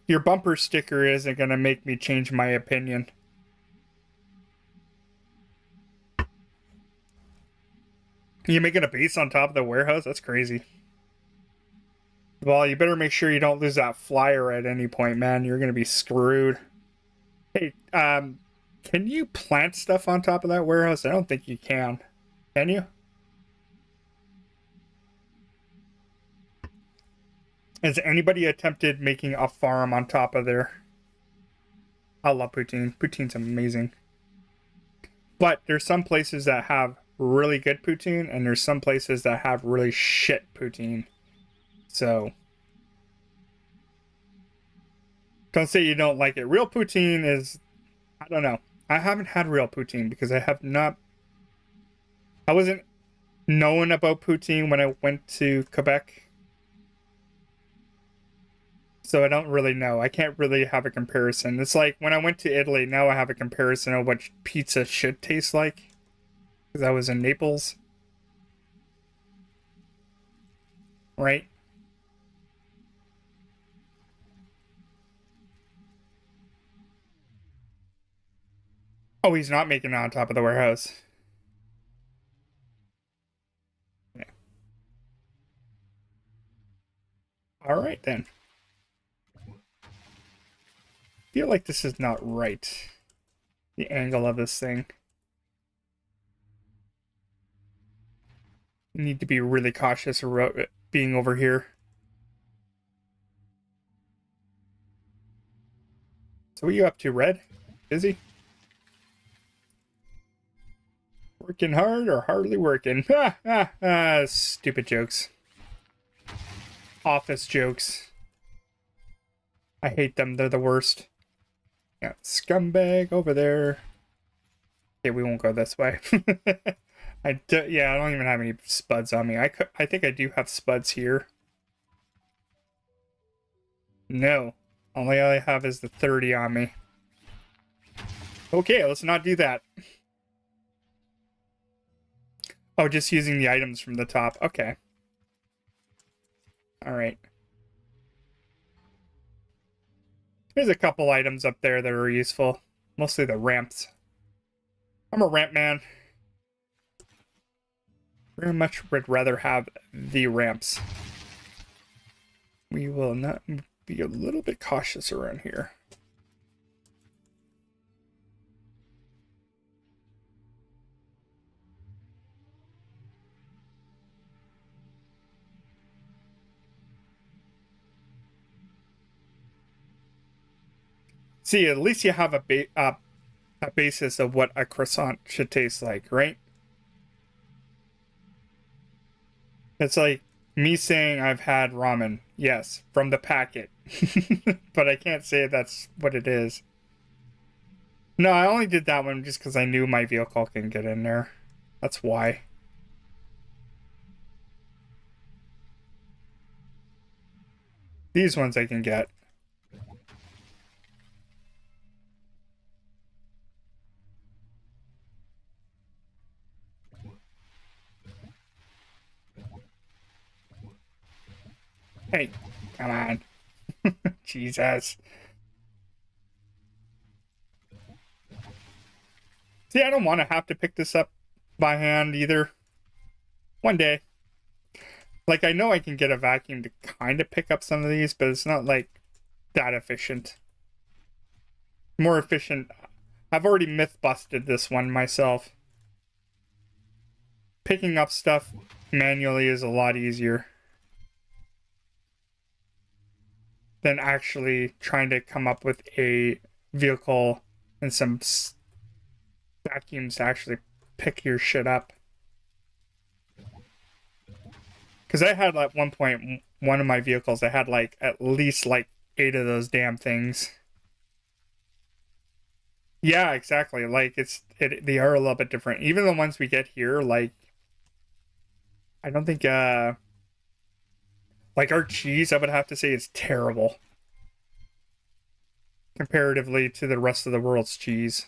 Your bumper sticker isn't gonna make me change my opinion. You making a base on top of the warehouse? That's crazy. Well, you better make sure you don't lose that flyer at any point, man. You're gonna be screwed. Hey, can you plant stuff on top of that warehouse? I don't think you can. Can you? Has anybody attempted making a farm on top of there? I love poutine. Poutine's amazing. But there's some places that have really good poutine, and there's some places that have really shit poutine. So don't say you don't like it. Real poutine is, I don't know. I haven't had real poutine because I wasn't knowing about poutine when I went to Quebec. So I don't really know. I can't really have a comparison. It's like when I went to Italy, now I have a comparison of what pizza should taste like. Because I was in Naples. Right? Oh, he's not making it on top of the warehouse. Yeah. All right, then. I feel like this is not right. The angle of this thing. You need to be really cautious about it being over here. So what are you up to, Red? Busy? Working hard or hardly working? Stupid jokes. Office jokes. I hate them. They're the worst. Yeah, scumbag over there. Okay, we won't go this way. I don't even have any spuds on me. I think I do have spuds here. No. Only I have is the 30 on me. Okay, let's not do that. Oh, just using the items from the top. Okay. Alright. There's a couple items up there that are useful. Mostly the ramps. I'm a ramp man. Very much would rather have the ramps. We will not be a little bit cautious around here. See, at least you have a basis of what a croissant should taste like, right? It's like Me saying I've had ramen, yes, from the packet. But I can't say that's what it is. No, I only did that one just because I knew my vehicle can get in there. That's why. These ones I can get. Hey, come on. Jesus. See, I don't want to have to pick this up by hand either. One day. Like, I know I can get a vacuum to kind of pick up some of these, but it's not, like, that efficient. More efficient. I've already myth busted this one myself. Picking up stuff manually is a lot easier than actually trying to come up with a vehicle and some vacuums to actually pick your shit up. Because I had at one point, one of my vehicles, I had like at least like 8 of those damn things. Yeah, exactly. Like they are a little bit different. Even the ones we get here, like I don't think like our cheese, I would have to say is terrible comparatively to the rest of the world's cheese.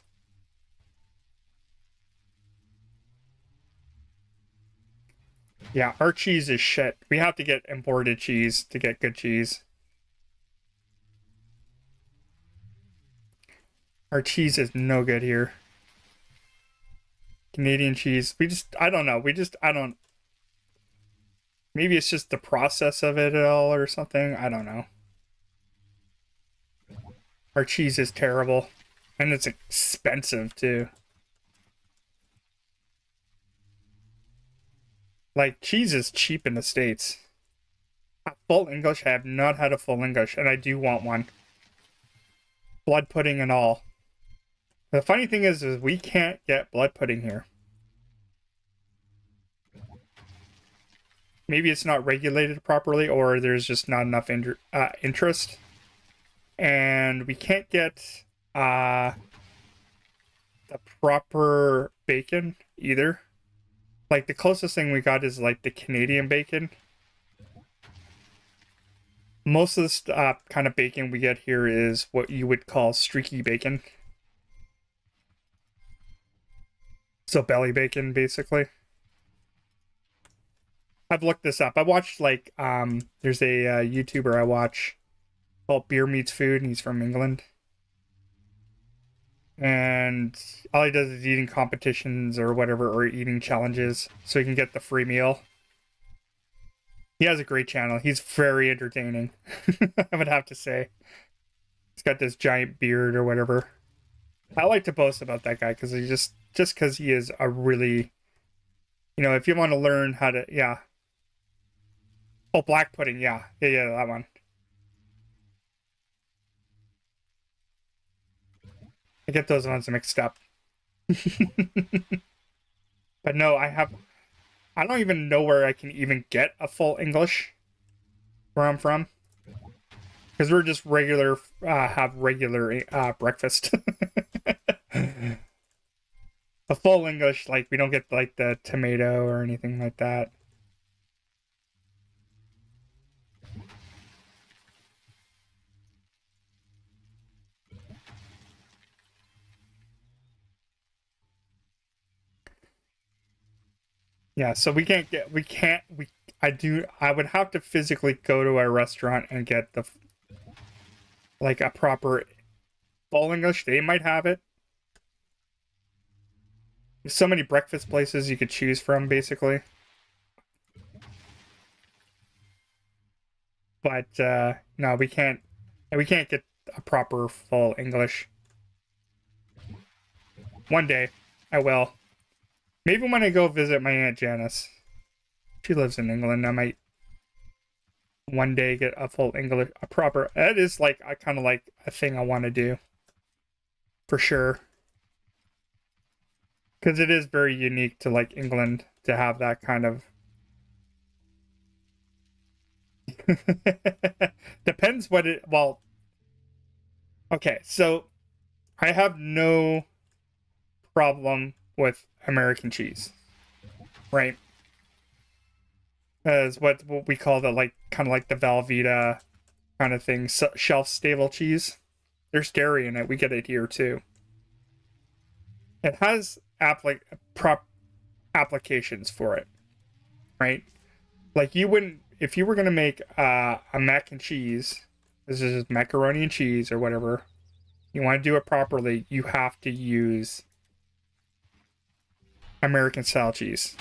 Yeah, our cheese is shit. We have to get imported cheese to get good cheese. Our cheese is no good here. Canadian cheese. I don't know. I don't. Maybe it's just the process of it all or something. I don't know. Our cheese is terrible. And it's expensive too. Like, cheese is cheap in the States. A full English, I have not had a full English, and I do want one. Blood pudding and all. The funny thing is we can't get blood pudding here. Maybe it's not regulated properly, or there's just not enough interest. And we can't get the proper bacon either. Like, the closest thing we got is like the Canadian bacon. Most of this kind of bacon we get here is what you would call streaky bacon. So belly bacon, basically. I've looked this up. I watched like there's a YouTuber I watch called Beer Meets Food, and he's from England. And all he does is eating competitions or whatever, or eating challenges, so he can get the free meal. He has a great channel. He's very entertaining, I would have to say. He's got this giant beard or whatever. I like to boast about that guy because he just because he is a really, if you want to learn how to, yeah. Oh, black pudding, yeah, that one. I get those ones mixed up. But no, I don't even know where I can even get a full English where I'm from. Because we're just have regular breakfast. A full English, like, we don't get like the tomato or anything like that. Yeah, so I would have to physically go to a restaurant and get like a proper full English. They might have it. There's so many breakfast places you could choose from, basically. But no, we can't get a proper full English. One day, I will. Maybe when I go visit my Aunt Janice. She lives in England. I might one day get a full English, a proper. That is like I kind of like a thing I want to do. For sure. Because it is very unique to like England to have that kind of Depends what it, well, okay, so I have no problem with American cheese, right? As what we call the, like, kind of like the Velveeta kind of thing, so, shelf stable cheese. There's dairy in it. We get it here too. It has applications for it, right? Like, you wouldn't, if you were gonna make a mac and cheese, this is just macaroni and cheese or whatever. You want to do it properly, you have to use American style cheese.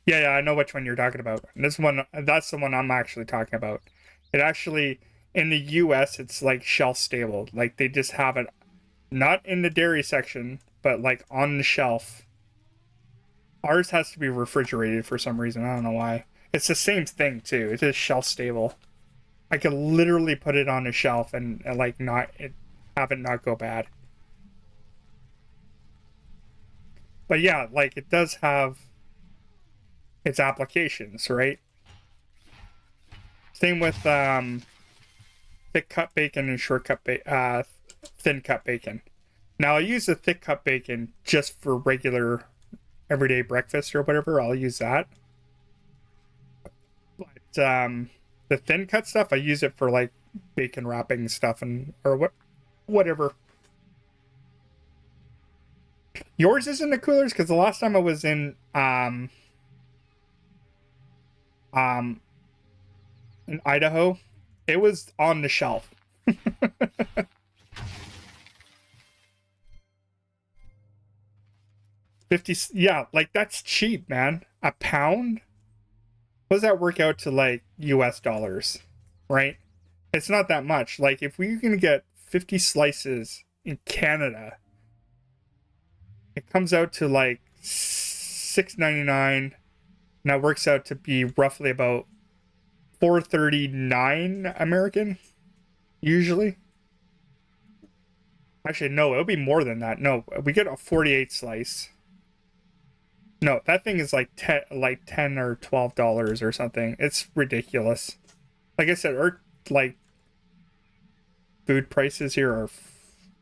Yeah, I know which one you're talking about. This one, that's the one I'm actually talking about. It actually, in the US, it's like shelf stable. Like, they just have it not in the dairy section, but like on the shelf. Ours has to be refrigerated for some reason. I don't know why. It's the same thing too. It is shelf stable. I could literally put it on a shelf and like have it not go bad. But yeah, like, it does have its applications, right? Same with thick cut bacon and thin cut bacon. Now I use the thick cut bacon just for regular everyday breakfast or whatever. I'll use that. But the thin cut stuff, I use it for like bacon wrapping stuff and or whatever. Yours is in the coolers? Because the last time I was in Idaho, it was on the shelf. 50, yeah, like, that's cheap, man. A pound? What does that work out to, like, US dollars, right? It's not that much. Like, if we're gonna get 50 slices in Canada, it comes out to like $6.99. And that works out to be roughly about $4.39 American, usually. Actually, no, it'll be more than that. No, we get a 48 slice. No, that thing is like 10 or $12 or something. It's ridiculous. Like I said, our like food prices here are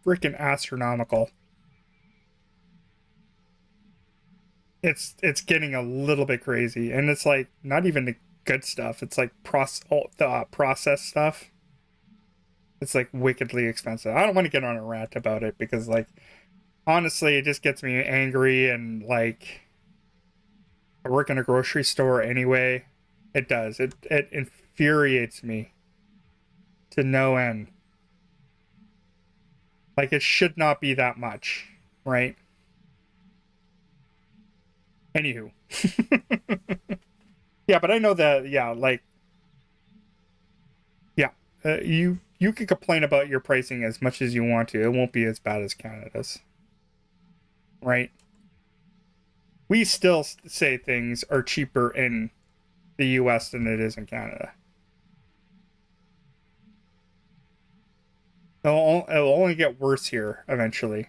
freaking astronomical. It's getting a little bit crazy, and it's like not even the good stuff. It's like the processed stuff. It's like wickedly expensive. I don't want to get on a rant about it because, like, honestly, it just gets me angry, and like, I work in a grocery store anyway. It does. It infuriates me to no end. Like, it should not be that much, right? Anywho. Yeah, but I know that, yeah, like, yeah, you can complain about your pricing as much as you want to. It won't be as bad as Canada's, right? We still say things are cheaper in the US than it is in Canada. It'll only get worse here eventually.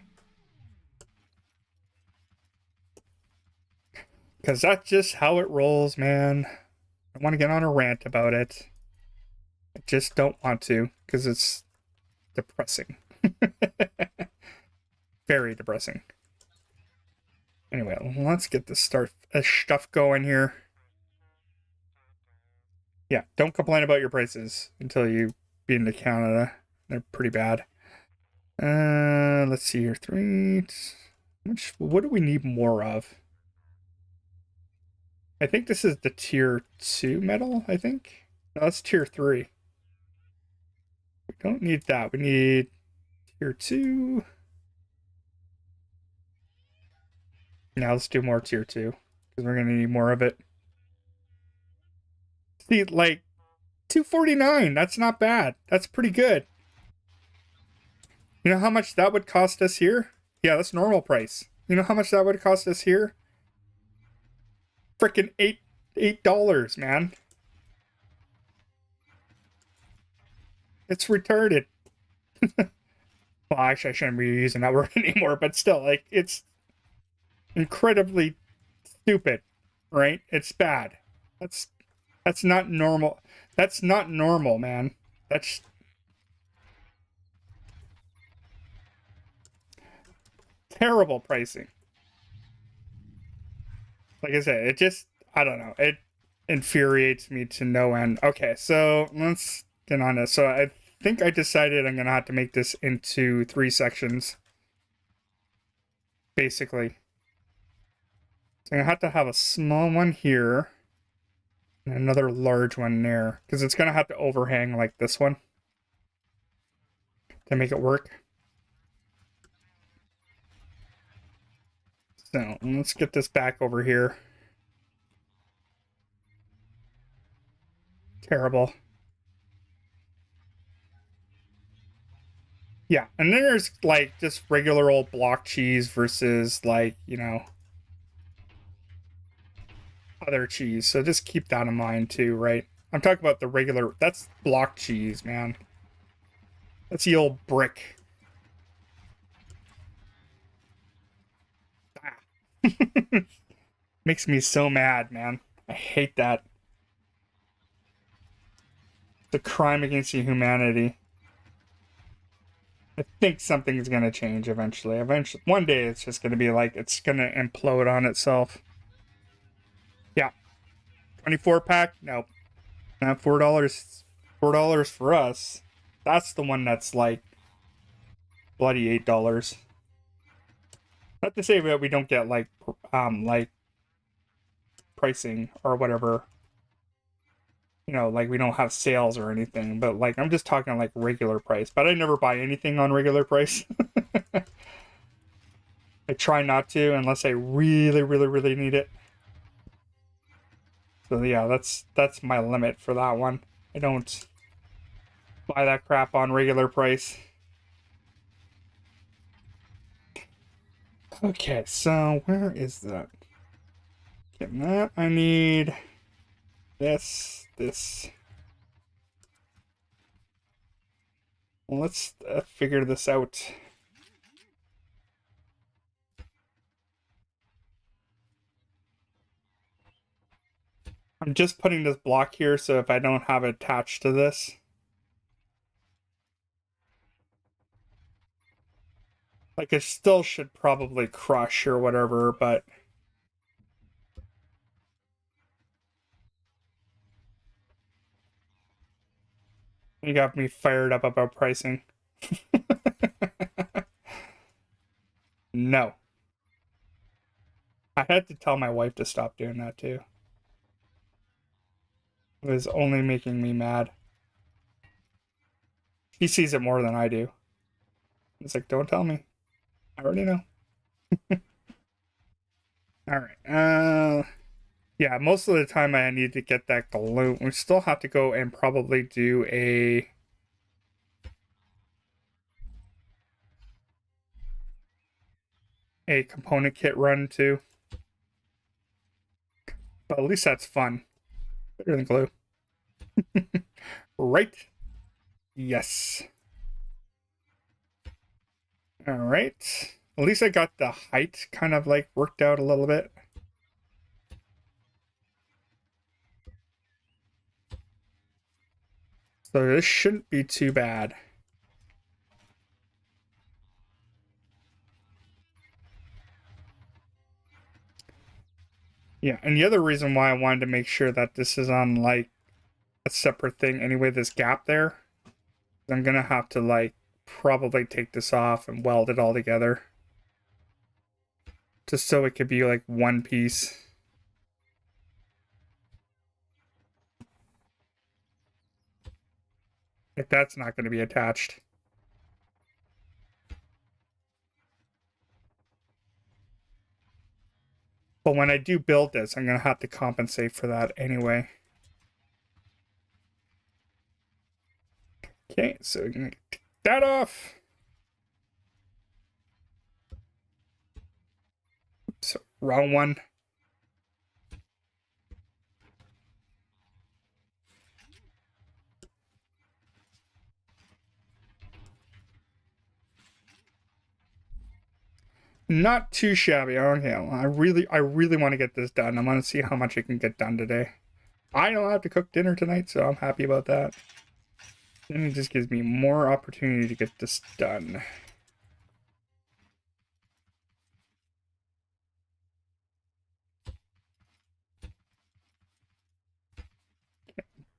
Because that's just how it rolls, man. I want to get on a rant about it. I just don't want to, because it's depressing. Very depressing. Anyway, let's get this stuff going here. Yeah, don't complain about your prices until you be into Canada. They're pretty bad. Let's see here. What do we need more of? I think this is the tier 2 metal, I think. No, that's tier 3. We don't need that. We need tier 2. Now let's do more tier 2, because we're gonna need more of it. See, like, 249, that's not bad. That's pretty good. You know how much that would cost us here? Yeah, that's normal price. You know how much that would cost us here? Freaking $8, man. It's retarded. Well, actually, I shouldn't be using that word anymore, but still, like, it's incredibly stupid, right? It's bad. That's That's not normal. That's not normal, man. That's terrible pricing. Like I said, it just, I don't know. It infuriates me to no end. Okay, so let's get on this. So I think I decided I'm going to have to make this into 3 sections, basically. So I'm going to have a small one here and another large one there, because it's going to have to overhang like this one to make it work. So let's get this back over here. Terrible. Yeah, and then there's like just regular old block cheese versus like, you know, other cheese. So just keep that in mind too, right? I'm talking about the regular, that's block cheese, man. That's the old brick. Ah. Makes me so mad, man. I hate that. It's a crime against humanity. I think something's gonna change eventually. Eventually, one day it's just gonna be like, it's gonna implode on itself. Yeah. 24 pack? Nope. Not $4. $4 for us. That's the one that's like bloody $8. Not to say that we don't get like pricing or whatever. You know, like we don't have sales or anything, but like I'm just talking like regular price. But I never buy anything on regular price. I try not to unless I really, really, really need it. So yeah, that's my limit for that one. I don't buy that crap on regular price. Okay, so where is that? Getting that. I need this. Well, let's figure this out. I'm just putting this block here, so if I don't have it attached to this, like it still should probably crush or whatever, but you got me fired up about pricing. No. I had to tell my wife to stop doing that too. It was only making me mad. He sees it more than I do. It's like, don't tell me. I already know. All right. Yeah, most of the time I need to get that glue. We still have to go and probably do a component kit run too. But at least that's fun. Better than glue. Right? Yes. All right. At least I got the height kind of like worked out a little bit. So this shouldn't be too bad. Yeah, and the other reason why I wanted to make sure that this is on like a separate thing anyway, this gap there, I'm gonna have to like probably take this off and weld it all together. Just so it could be like one piece. If that's not going to be attached. But when I do build this, I'm going to have to compensate for that anyway. Okay, so we're going to take that off. Oops, wrong one. Not too shabby. Okay, well, I really want to get this done. I want to see how much I can get done today. I don't have to cook dinner tonight, so I'm happy about that. Then it just gives me more opportunity to get this done.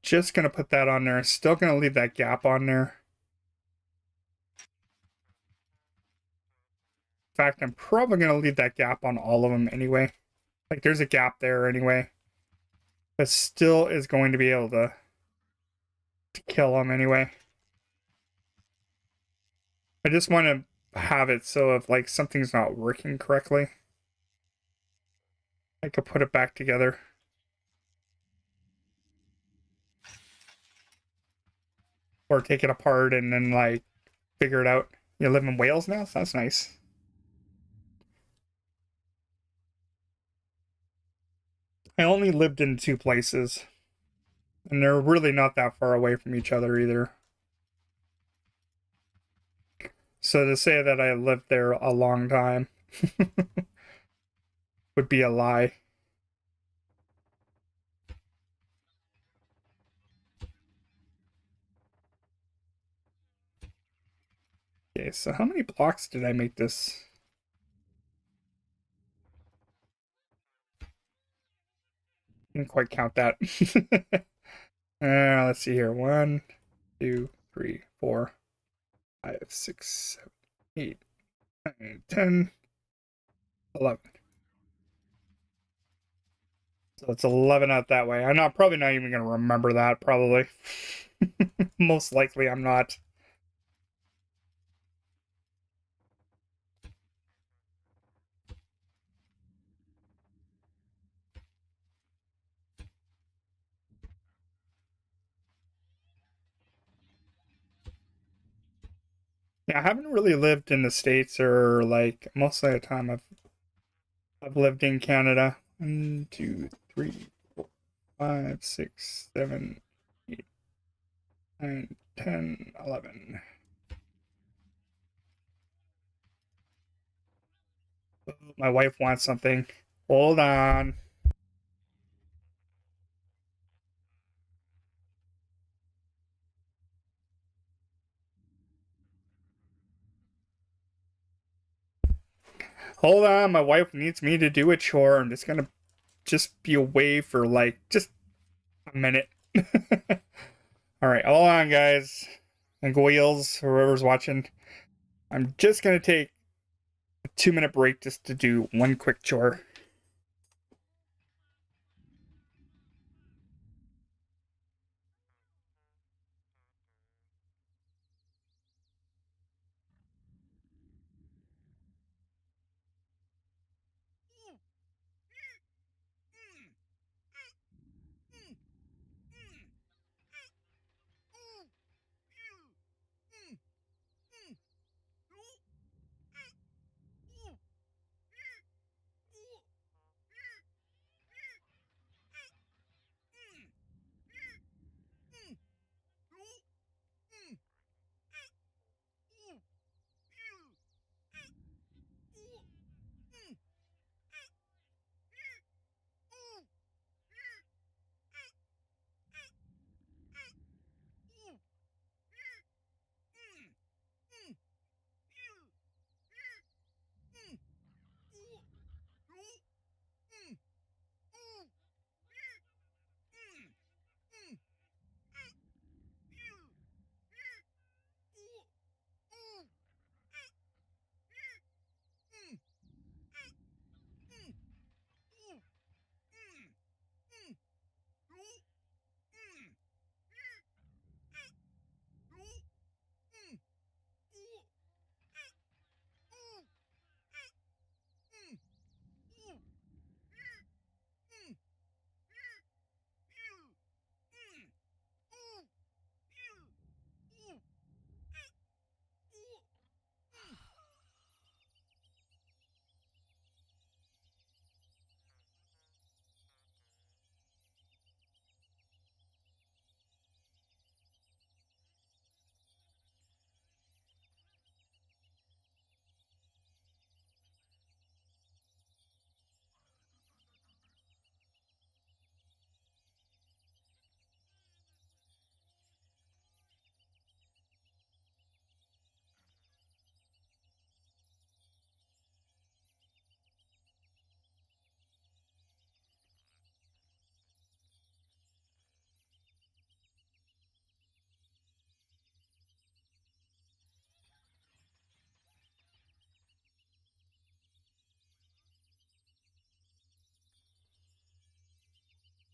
Just gonna put that on there. Still gonna leave that gap on there. In fact, I'm probably gonna leave that gap on all of them anyway. Like there's a gap there anyway. But still is going to be able to kill them anyway. I just want to have it so if like something's not working correctly, I could put it back together. Or take it apart and then like figure it out. You live in Wales now? So that's nice. I only lived in 2 places. And they're really not that far away from each other either. So to say that I lived there a long time would be a lie. Okay, so how many blocks did I make this? Didn't quite count that. Let's see here. 1, 2, 3, 4, 5, 6, 7, 8, 9, 10, 11. So it's 11 out that way. I'm not probably not even going to remember that, probably. Most likely I'm not. Yeah, I haven't really lived in the States, or like most of the time I've lived in Canada. 1, 2, 3, 4, 5, 6, 7, 8, 9, 10, 11. My wife wants something. Hold on. Hold on. My wife needs me to do a chore. I'm just gonna be away for like just a minute. All right, hold on, guys and wheels, whoever's watching. I'm just gonna take a 2-minute break just to do one quick chore.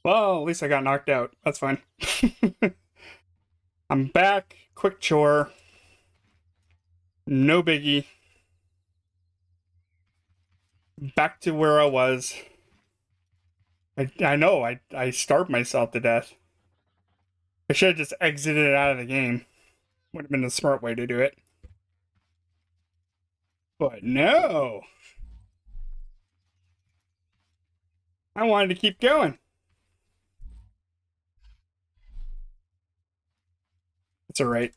Well, at least I got knocked out. That's fine. I'm back. Quick chore. No biggie. Back to where I was. I know, I starved myself to death. I should have just exited out of the game. Would have been the smart way to do it. But no. I wanted to keep going. It's alright.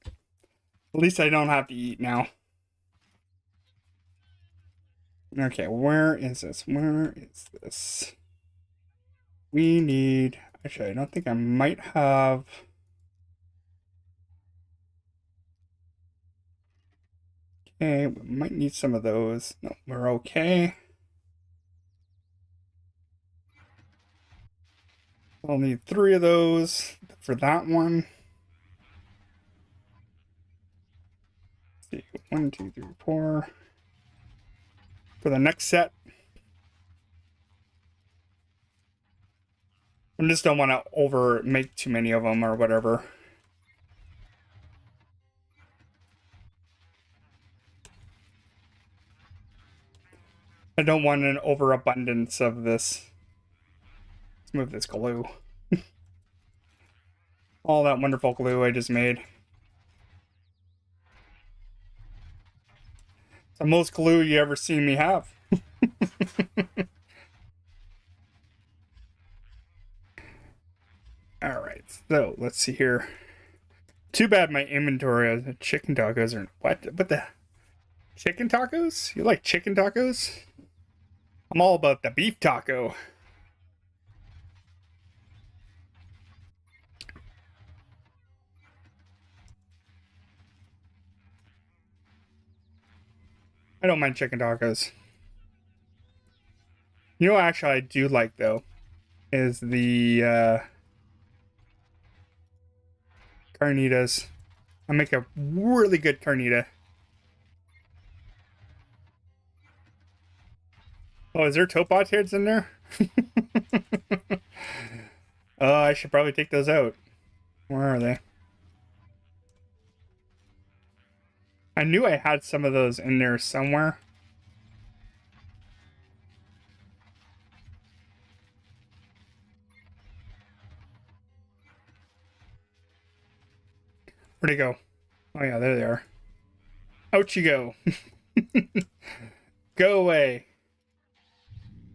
At least I don't have to eat now. Okay, where is this? Where is this? We need... Actually, I don't think I might have... Okay, we might need some of those. No, we're okay. I'll need 3 of those for that one. Let's see, 1, 2, 3, 4. For the next set. I just don't want to make too many of them or whatever. I don't want an overabundance of this. Let's move this glue. All that wonderful glue I just made. It's the most glue you ever seen me have. Alright, so let's see here. Too bad my inventory of chicken tacos are... What the... Chicken tacos? You like chicken tacos? I'm all about the beef taco. I don't mind chicken tacos. You know what actually I do like, though, is the carnitas. I make a really good carnita. Oh, is there topot heads in there? Oh, I should probably take those out. Where are they? I knew I had some of those in there somewhere. Where'd they go? Oh yeah, there they are. Out you go. Go away.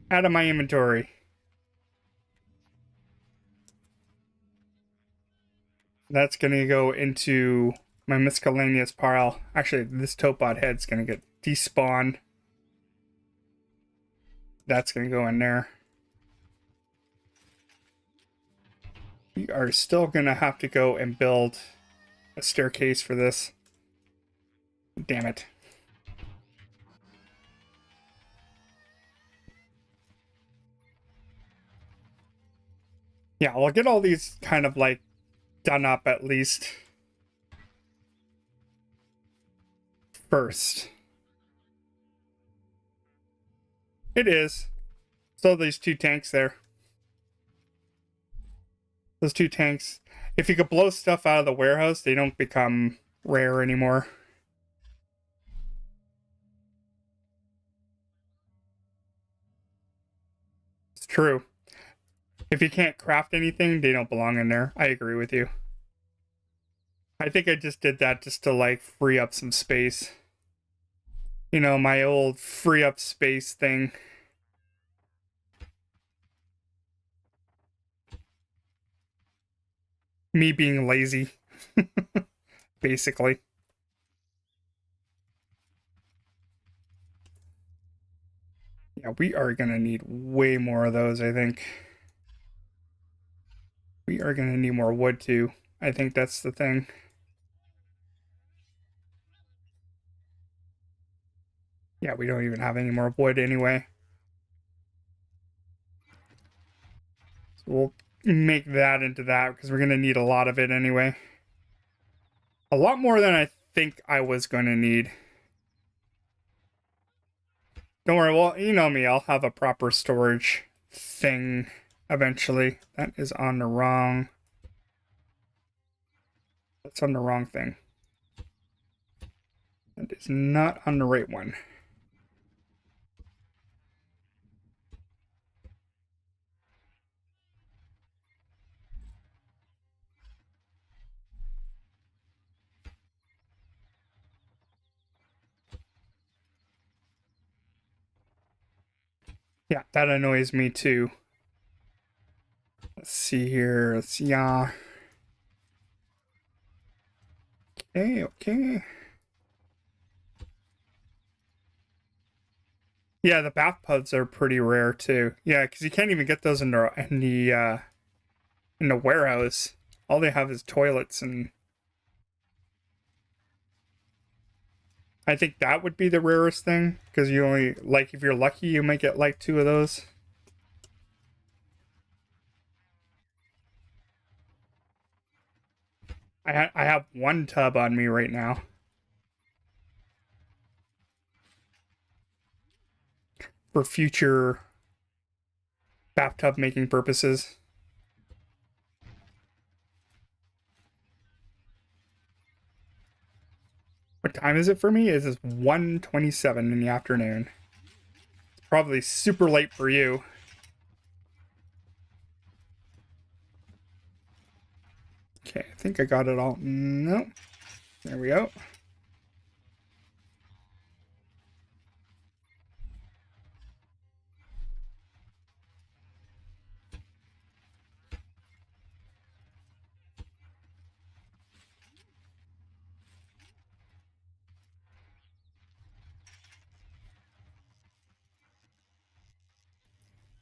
Out of my inventory. That's gonna go into my miscellaneous pile. Actually, this topod head's gonna get despawned. That's gonna go in there. We are still gonna have to go and build a staircase for this. Damn it. Yeah, I'll get all these kind of like done up at least first. It is. So these 2 tanks there. Those 2 tanks. If you could blow stuff out of the warehouse, they don't become rare anymore. It's true. If you can't craft anything, they don't belong in there. I agree with you. I think I just did that just to like free up some space. You know, my old free up space thing. Me being lazy. Basically. Yeah, we are gonna need way more of those, I think. We are gonna need more wood too. I think that's the thing. Yeah, we don't even have any more wood anyway. So we'll make that into that because we're gonna need a lot of it anyway. A lot more than I think I was gonna need. Don't worry, well, you know me, I'll have a proper storage thing eventually. That is on the wrong... That's on the wrong thing. That is not on the right one. Yeah, that annoys me too. Let's see here. Let's yeah. Okay, okay. Yeah, the bathtubs are pretty rare too. Yeah, because you can't even get those in the warehouse. All they have is toilets, and I think that would be the rarest thing because you only like if you're lucky, you might get like 2 of those. I have 1 tub on me right now for future bathtub making purposes. What time is it for me? It is 1:27 in the afternoon. It's probably super late for you. Okay, I think I got it all. No. There we go.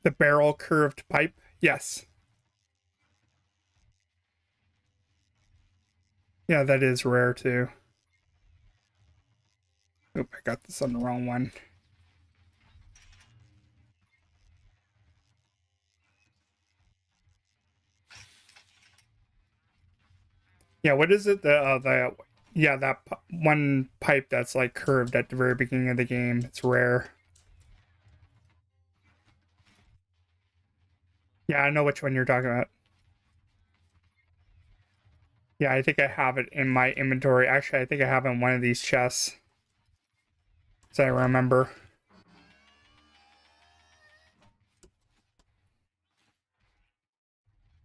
The barrel curved pipe. Yes. Yeah, that is rare too. Oop, I got this on the wrong one. Yeah, what is it? Yeah, that one pipe that's like curved at the very beginning of the game. It's rare. Yeah, I know which one you're talking about. Yeah, I think I have it in my inventory. Actually, I think I have it in one of these chests. As I remember.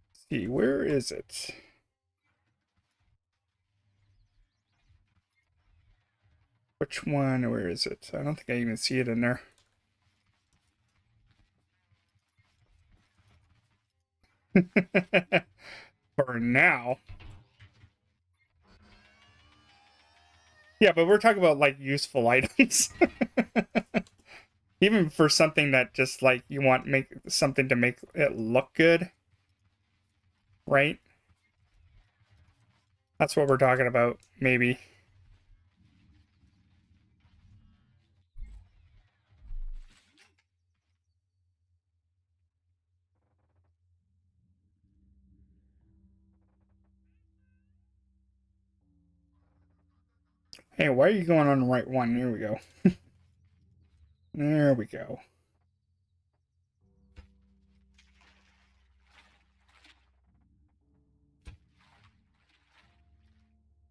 Let's see, where is it? Which one? Where is it? I don't think I even see it in there. For now. Yeah, but we're talking about like useful items. Even for something that just like you want make something to make it look good, right? That's what we're talking about, maybe. Hey, why are you going on the right one? Here we go. There we go.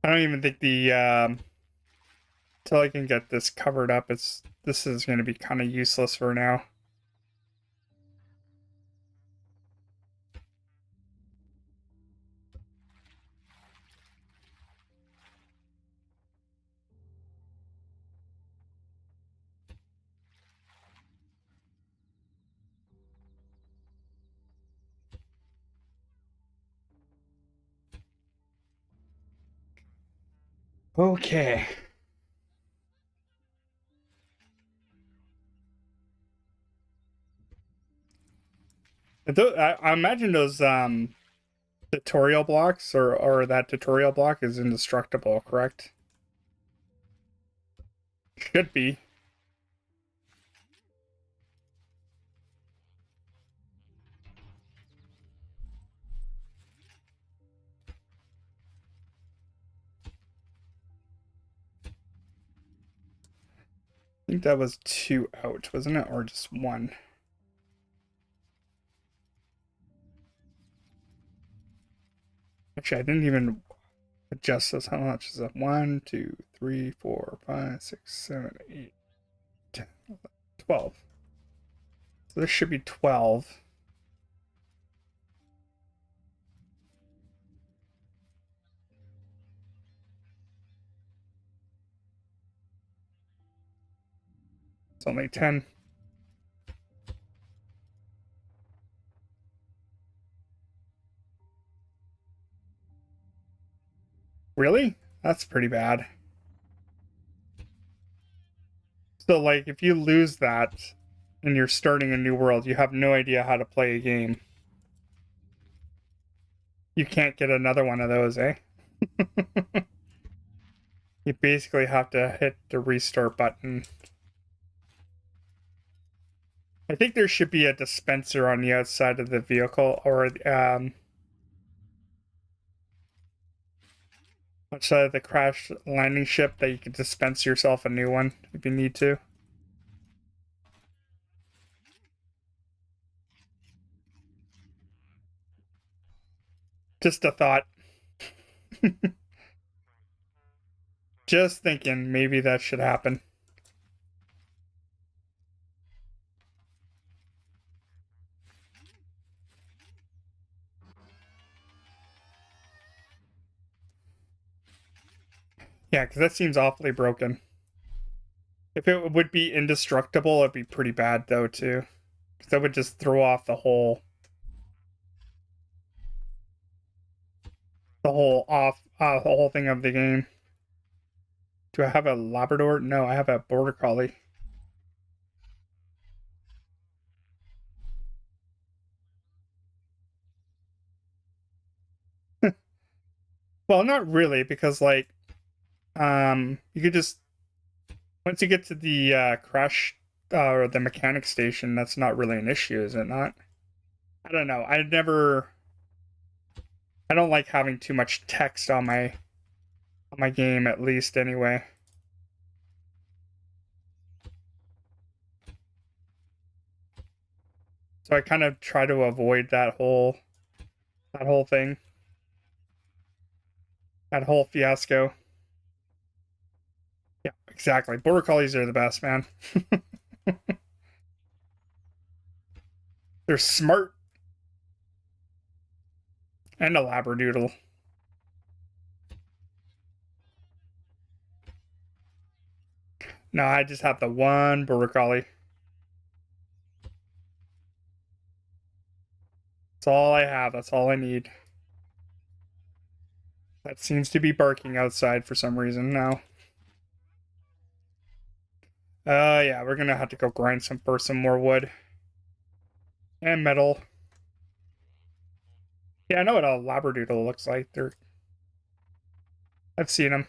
I don't even think the till I can get this covered up, this is going to be kind of useless for now. Okay. I imagine those tutorial blocks or that tutorial block is indestructible, correct? Should be. I think that was 2 out, wasn't it? Or just 1? Actually, I didn't even adjust this. How much is it? 1, 2, 3, 4, 5, 6, 7, 8, 10, 11, 12. So this should be 12. It's only 10. Really? That's pretty bad. So, like, if you lose that and you're starting a new world, you have no idea how to play a game. You can't get another one of those, eh? You basically have to hit the restart button. I think there should be a dispenser on the outside of the vehicle, or outside of the crash landing ship, that you can dispense yourself a new one if you need to. Just a thought. Just thinking maybe that should happen. Yeah, because that seems awfully broken. If it would be indestructible, it'd be pretty bad though too. Because that would just throw off the whole thing of the game. Do I have a Labrador? No, I have a Border Collie. Well, not really, because like, you could just once you get to the crash or the mechanic station, that's not really an issue, is it not? I don't know. I don't like having too much text on my game, at least anyway. So I kind of try to avoid that whole thing, that whole fiasco. Yeah, exactly. Border collies are the best, man. They're smart and a labradoodle. No, I just have the one border collie. That's all I have. That's all I need. That seems to be barking outside for some reason now. Yeah, we're gonna have to go grind for some more wood and metal. Yeah, I know what a labradoodle looks like. I've seen them.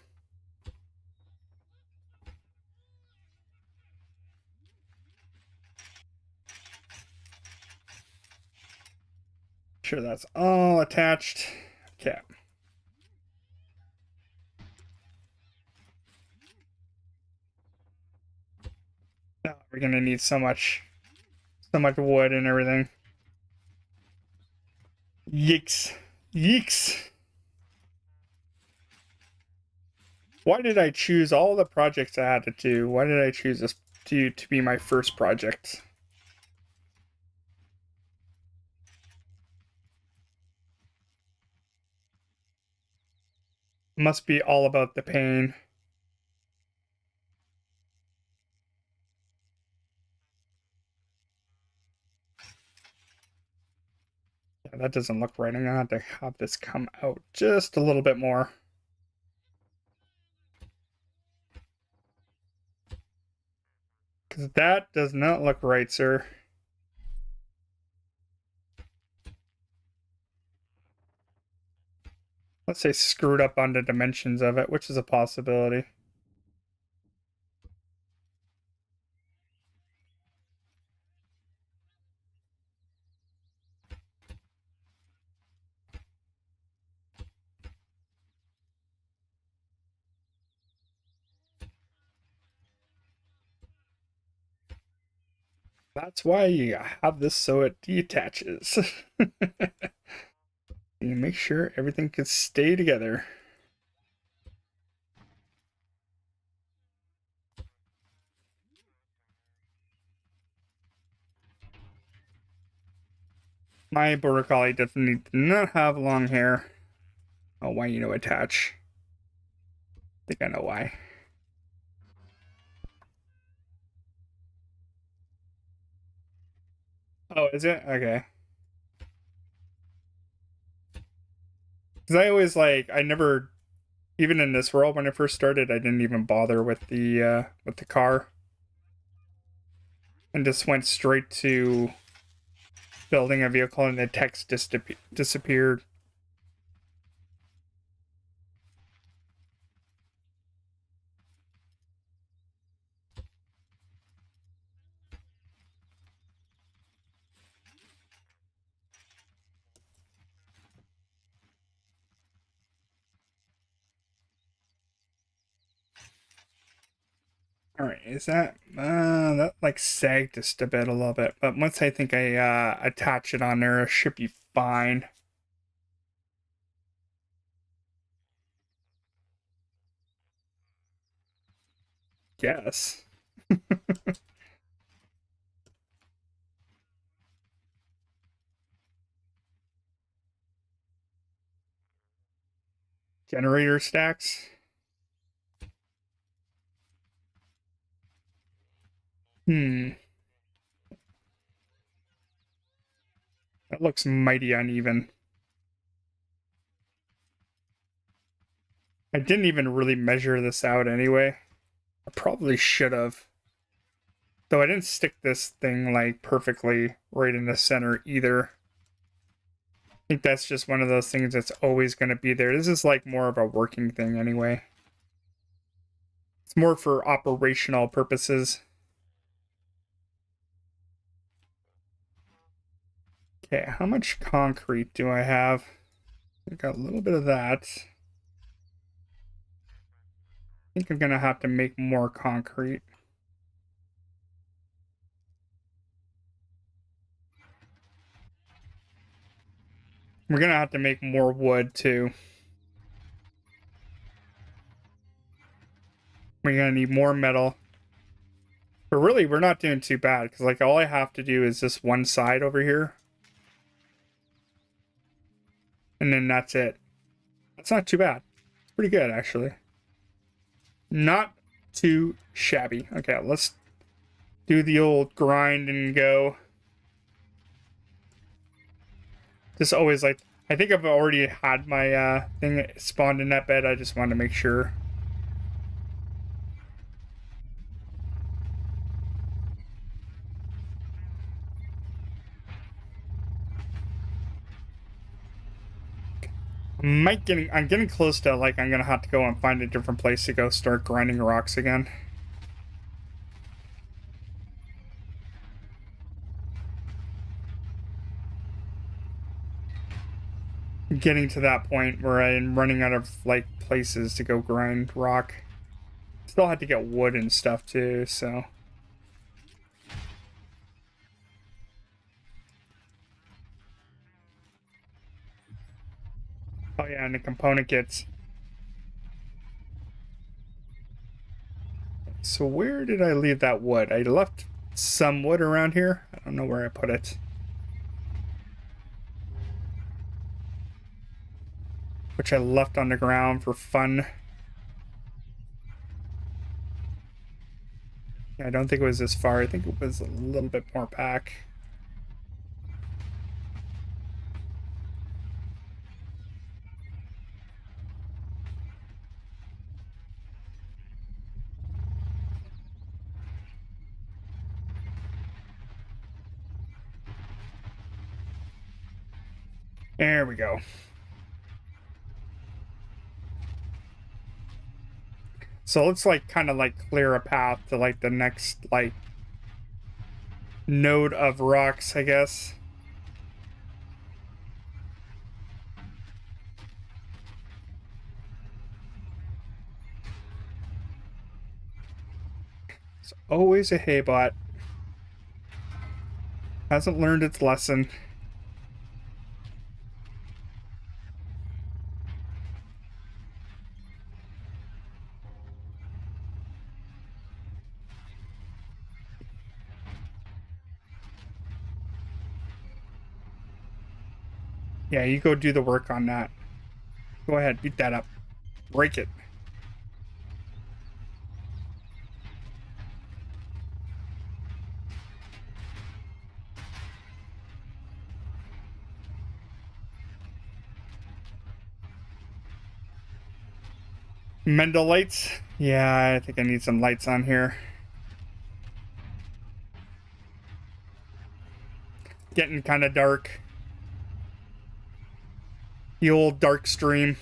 Sure, that's all attached. Okay. Now we're gonna need so much wood and everything. Yeeks. Yeeks. Why did I choose all the projects I had to do? Why did I choose this to be my first project? It must be all about the pain. Yeah, that doesn't look right. I'm gonna have to have this come out just a little bit more. Because that does not look right, sir. Let's say screwed up on the dimensions of it, which is a possibility. That's why you have this so it detaches. You make sure everything can stay together. My border collie definitely did not have long hair. Oh, why you know attach? I think I know why. Oh, is it? Okay. Because I always I never, even in this world when I first started, I didn't even bother with the car, and just went straight to building a vehicle, and the text disappeared. All right, is that that like sagged just a little bit, but once I think I attach it on there, it should be fine. Yes. Generator stacks. Hmm. That looks mighty uneven. I didn't even really measure this out anyway. I probably should have. Though I didn't stick this thing like perfectly right in the center either. I think that's just one of those things that's always going to be there. This is like more of a working thing anyway. It's more for operational purposes. Okay, how much concrete do I have? I got a little bit of that. I think I'm going to have to make more concrete. We're going to have to make more wood too. We're going to need more metal. But really, we're not doing too bad because like all I have to do is this one side over here. And then that's it. That's not too bad. It's pretty good, actually. Not too shabby. Okay, let's do the old grind and go. Just always like, I think I've already had my thing spawned in that bed. I just wanted to make sure. I'm getting close to like I'm gonna have to go and find a different place to go start grinding rocks again. Getting to that point where I'm running out of like places to go grind rock. Still had to get wood and stuff too, so. Oh yeah, and the component kits. So where did I leave that wood? I left some wood around here. I don't know where I put it. Which I left on the ground for fun. Yeah, I don't think it was this far. I think it was a little bit more back. There we go. So let's like kind of like clear a path to like the next like node of rocks, I guess. It's always a haybot. Hasn't learned its lesson. Yeah, you go do the work on that. Go ahead, beat that up. Break it. Mendel lights? Yeah, I think I need some lights on here. Getting kind of dark. The old dark stream.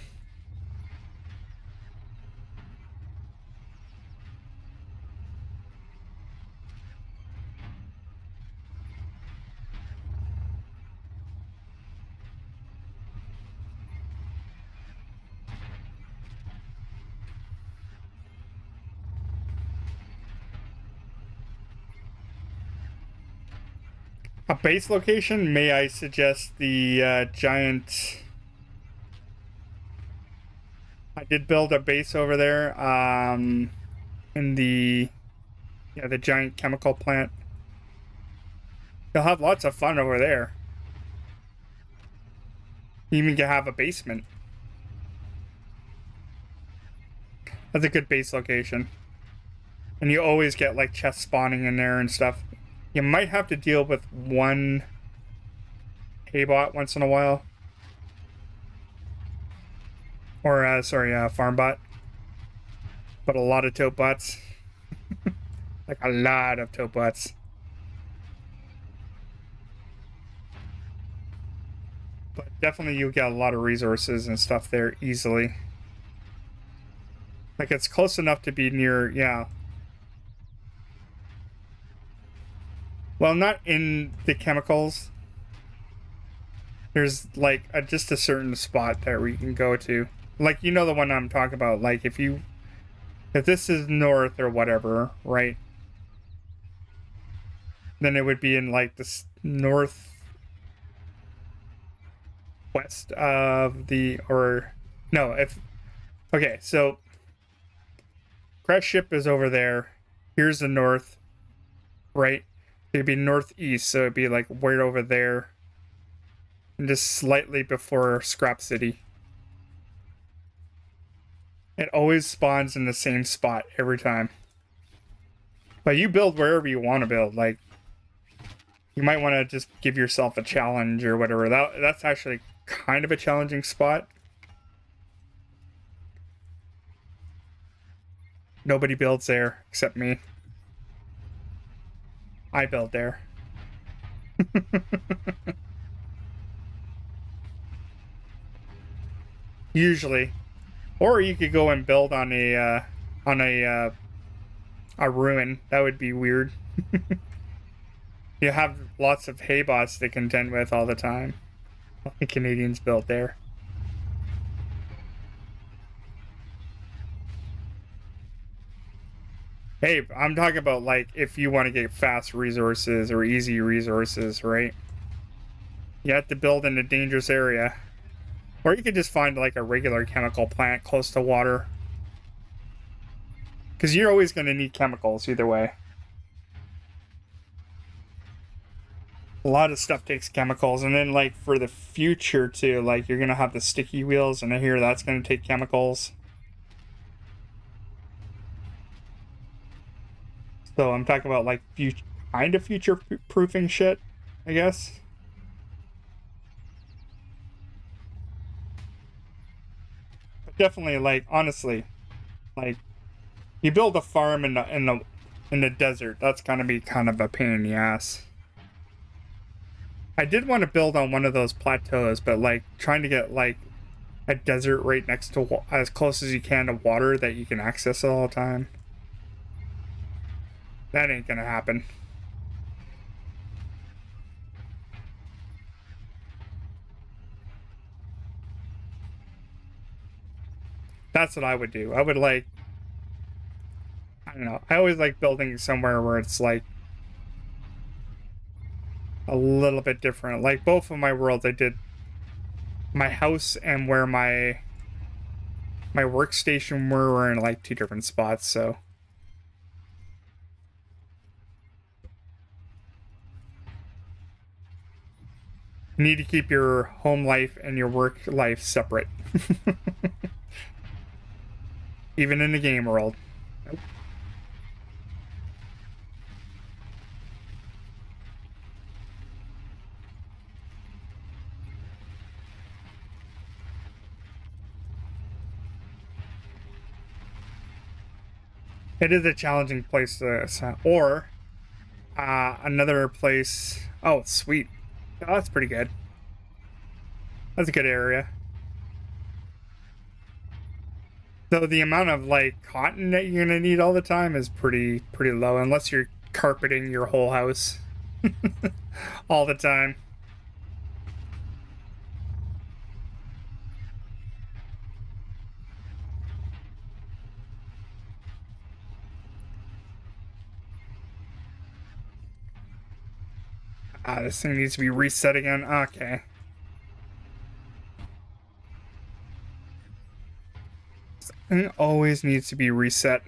A base location? May I suggest the giant... I did build a base over there in the giant chemical plant. You'll have lots of fun over there. You even can have a basement. That's a good base location. And you always get like chests spawning in there and stuff. You might have to deal with one haybot once in a while. Or, farm bot. But a lot of tote bots. Like a lot of tote bots. But definitely you get a lot of resources and stuff there easily. Like it's close enough to be near, yeah. Well, not in the chemicals. There's like just a certain spot that we can go to. Like, you know the one I'm talking about. Like if this is north or whatever, right? Then it would be in like the northwest of the, or no, okay, so crash ship is over there. Here's the north, right? It'd be northeast, so it'd be like right over there. And just slightly before Scrap City. It always spawns in the same spot every time. But you build wherever you want to build. Like, you might want to just give yourself a challenge or whatever. That's actually kind of a challenging spot. Nobody builds there except me. I build there. Usually. Or you could go and build on a ruin. That would be weird. You have lots of haybots to contend with all the time. The Canadians built there. Hey, I'm talking about like if you want to get fast resources or easy resources, right? You have to build in a dangerous area. Or you could just find like a regular chemical plant close to water. Because you're always going to need chemicals either way. A lot of stuff takes chemicals. And then like for the future too, like you're going to have the sticky wheels, and I hear that's going to take chemicals. So I'm talking about like kind of future proofing shit, I guess. But definitely, like, honestly, like, you build a farm in the desert, that's gonna be kind of a pain in the ass. I did want to build on one of those plateaus, but like trying to get like a desert right next to as close as you can to water that you can access it all the time. That ain't gonna happen. That's what I would do. I would like, I don't know. I always like building somewhere where it's like a little bit different. Like both of my worlds, I did my house and where my workstation were in like two different spots, so. You need to keep your home life and your work life separate. Even in the game world. Nope. It is a challenging place to, or another place. Oh, sweet. Oh, that's pretty good. That's a good area. So the amount of like cotton that you're gonna need all the time is pretty low, unless you're carpeting your whole house all the time. This thing needs to be reset again. Okay. This thing always needs to be reset.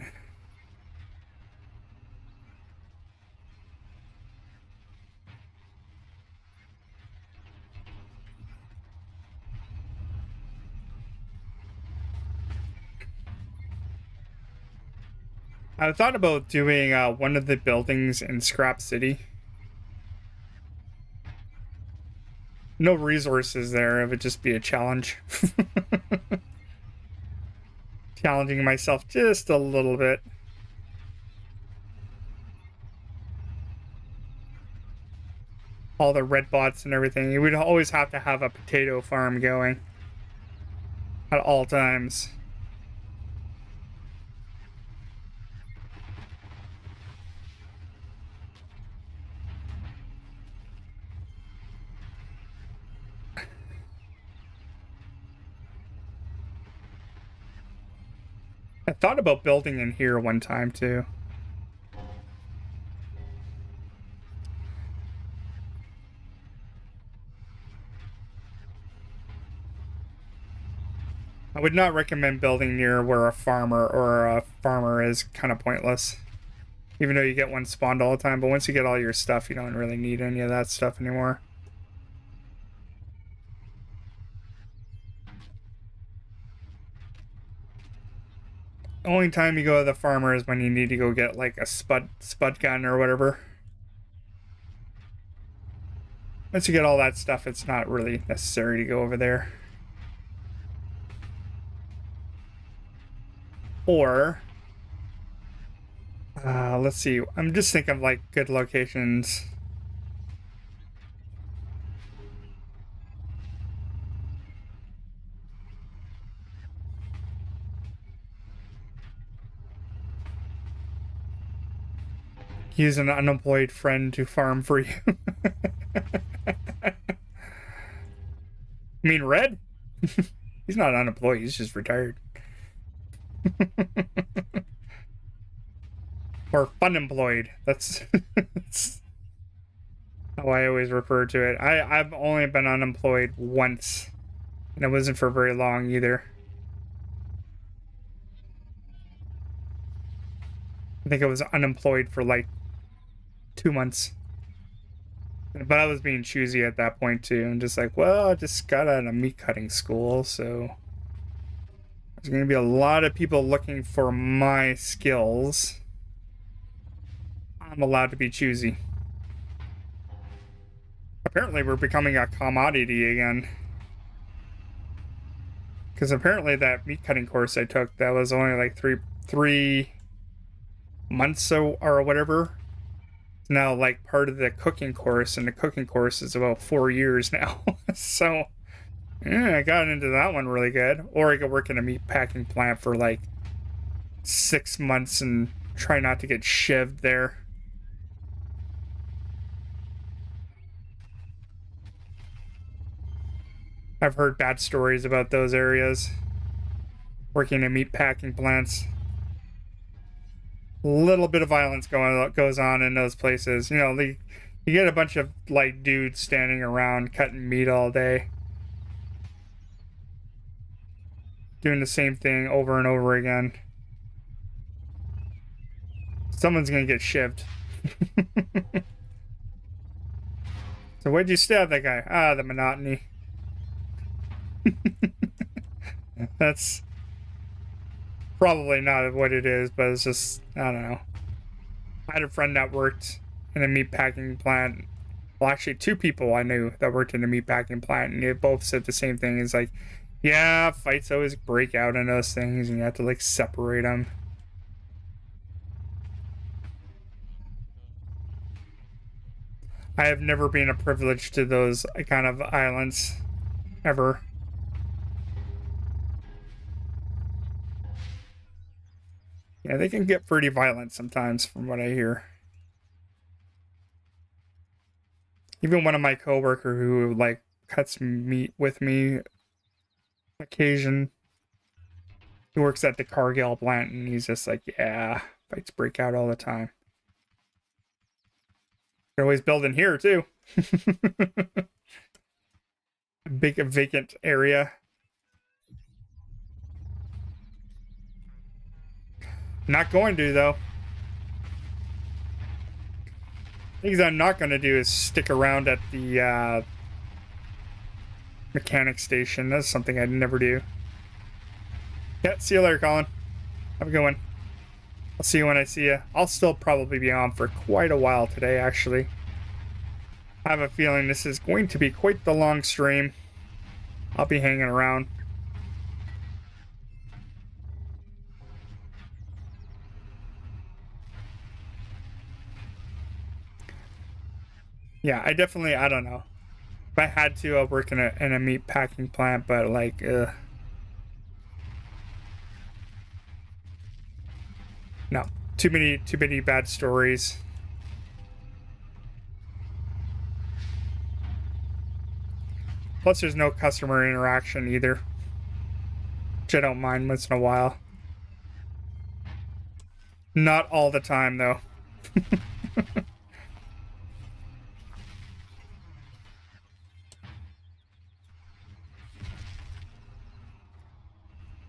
I thought about doing one of the buildings in Scrap City. No resources there. It would just be a challenge. Challenging myself just a little bit. All the red bots and everything. You would always have to have a potato farm going at all times. I thought about building in here one time too. I would not recommend building near where a farmer is. Kind of pointless. Even though you get one spawned all the time, but once you get all your stuff, you don't really need any of that stuff anymore. Only time you go to the farmer is when you need to go get like a spud gun or whatever. Once you get all that stuff, it's not really necessary to go over there. Or let's see. I'm just thinking of like good locations. Use an unemployed friend to farm for you. I mean, Red? He's not unemployed, he's just retired. Or fun-employed. That's, that's how I always refer to it. I've only been unemployed once, and it wasn't for very long either. I think I was unemployed for like 2 months. But I was being choosy at that point too. I'm just like, well, I just got out of meat cutting school, so there's going to be a lot of people looking for my skills. I'm allowed to be choosy. Apparently, we're becoming a commodity again. Because apparently that meat cutting course I took, that was only like three months or whatever. It's now like part of the cooking course, and the cooking course is about 4 years now. So, yeah, I got into that one really good. Or I could work in a meat packing plant for like 6 months and try not to get shivved there. I've heard bad stories about those areas. Working in meat packing plants. A little bit of violence goes on in those places. You know, you get a bunch of like dudes standing around cutting meat all day. Doing the same thing over and over again. Someone's gonna get shivved. So why'd you stab that guy? Ah, the monotony. That's probably not what it is, but it's just, I don't know. I had a friend that worked in a meat packing plant. Well, actually, two people I knew that worked in a meat packing plant, and they both said the same thing. It's like, yeah, fights always break out in those things, and you have to like separate them. I have never been a privilege to those kind of islands, ever. Yeah, they can get pretty violent sometimes, from what I hear. Even one of my coworker who like cuts meat with me occasion, he works at the Cargill plant, and he's just like, yeah, fights break out all the time. They're always building here too. Big vacant area. Not going to though. Things I'm not going to do is stick around at the mechanic station. That's something I'd never do. Yeah, see you later, Colin. Have a good one. I'll see you when I see you. I'll still probably be on for quite a while today, actually. I have a feeling this is going to be quite the long stream. I'll be hanging around. Yeah, I don't know. If I had to, I'll work in a meat packing plant, but like, no, too many bad stories. Plus, there's no customer interaction either, which I don't mind once in a while. Not all the time, though.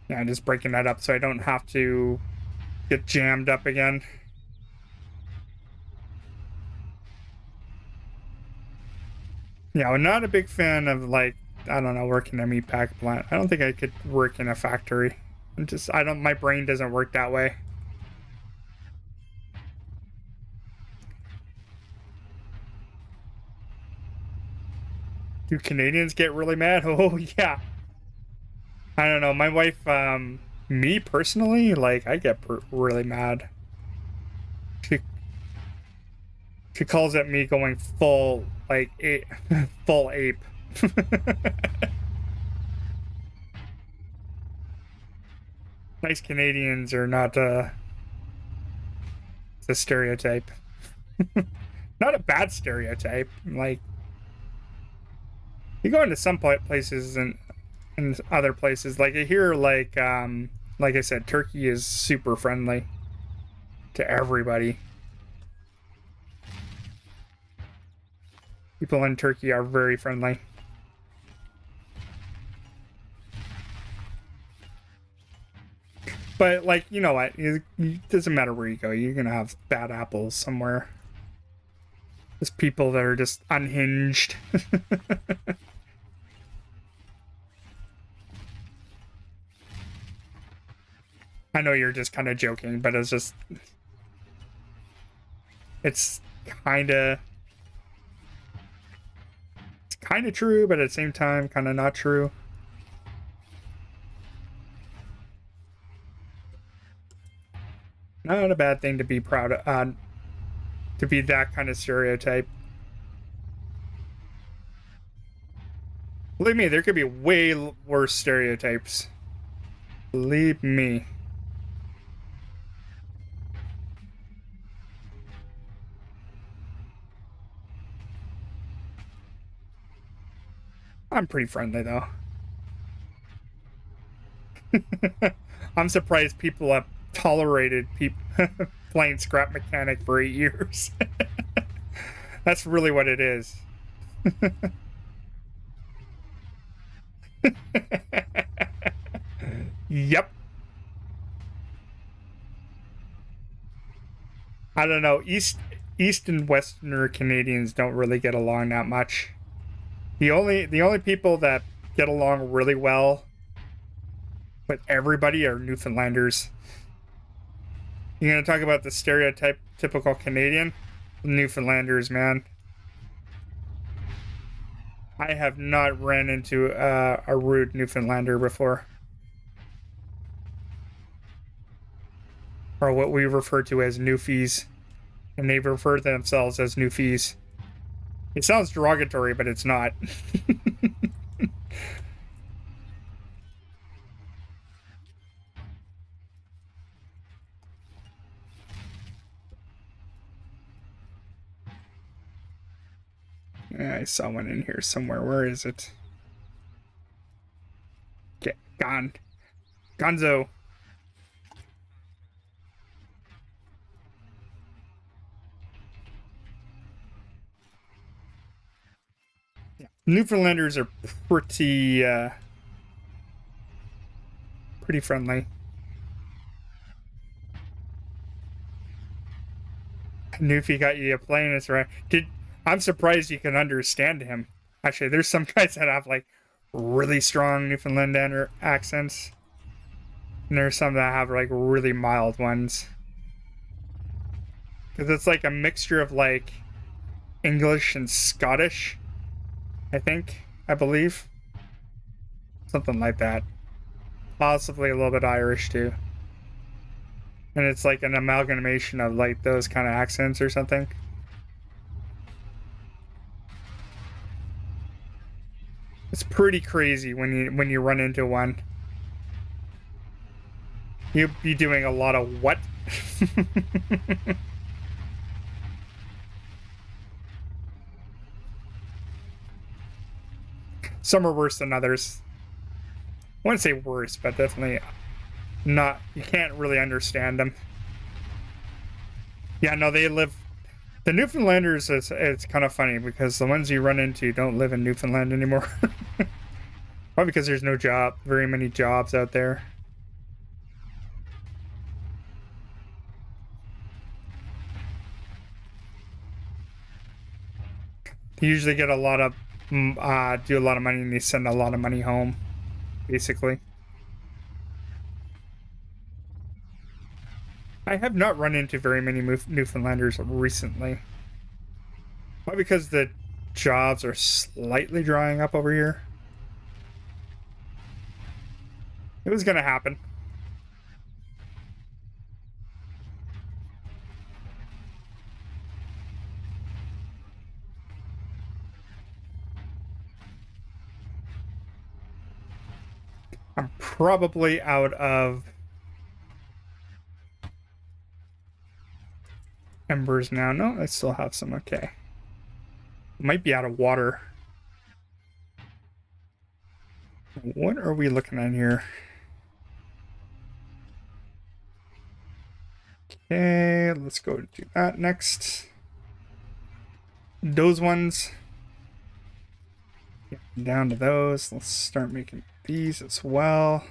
Yeah, I'm just breaking that up so I don't have to get jammed up again. Yeah, I'm not a big fan of, like, I don't know, working in a meat pack plant. I don't think I could work in a factory. My brain doesn't work that way. Do Canadians get really mad? Oh, yeah. I don't know. My wife, me personally, like, I get really mad. She calls it me going full, like, full ape. Nice Canadians are not, it's a stereotype. Not a bad stereotype. Like, you go into some places and other places, like here, like I said, Turkey is super friendly to everybody. People in Turkey are very friendly. But, like, you know what? It doesn't matter where you go. You're going to have bad apples somewhere. There's people that are just unhinged. I know you're just kind of joking, but it's kind of true, but at the same time, kind of not true. Not a bad thing to be proud of, to be that kind of stereotype. Believe me, there could be way worse stereotypes. Believe me. I'm pretty friendly, though. I'm surprised people have tolerated playing scrap mechanic for 8 years. That's really what it is. Yep. I don't know. East and Westerner Canadians don't really get along that much. The only people that get along really well with everybody are Newfoundlanders. You're gonna talk about the typical Canadian? Newfoundlanders, man. I have not ran into a rude Newfoundlander before. Or what we refer to as Newfies. And they refer to themselves as Newfies. It sounds derogatory, but it's not. Yeah, I saw one in here somewhere. Where is it? Okay, gone. Gonzo. Yeah. Newfoundlanders are pretty friendly. Newfie got you playing this right. I'm surprised you can understand him. Actually, there's some guys that have like really strong Newfoundlander accents. And there's some that have like really mild ones. Because it's like a mixture of like English and Scottish, I believe. Something like that. Possibly a little bit Irish too. And it's like an amalgamation of like those kind of accents or something. It's pretty crazy when you run into one. You'll be doing a lot of what? Some are worse than others. I wouldn't say worse, but definitely not. You can't really understand them. Yeah, no, they live. The Newfoundlanders, it's kind of funny because the ones you run into don't live in Newfoundland anymore. Probably because there's no very many jobs out there. They usually get a lot of, do a lot of money and they send a lot of money home, basically. I have not run into very many Newfoundlanders recently. Probably because the jobs are slightly drying up over here. It was gonna happen. I'm probably out of embers now. No, I still have some. Okay. Might be out of water. What are we looking at here? Okay, let's go do that next. Those ones. Down to those. Let's start making these as well.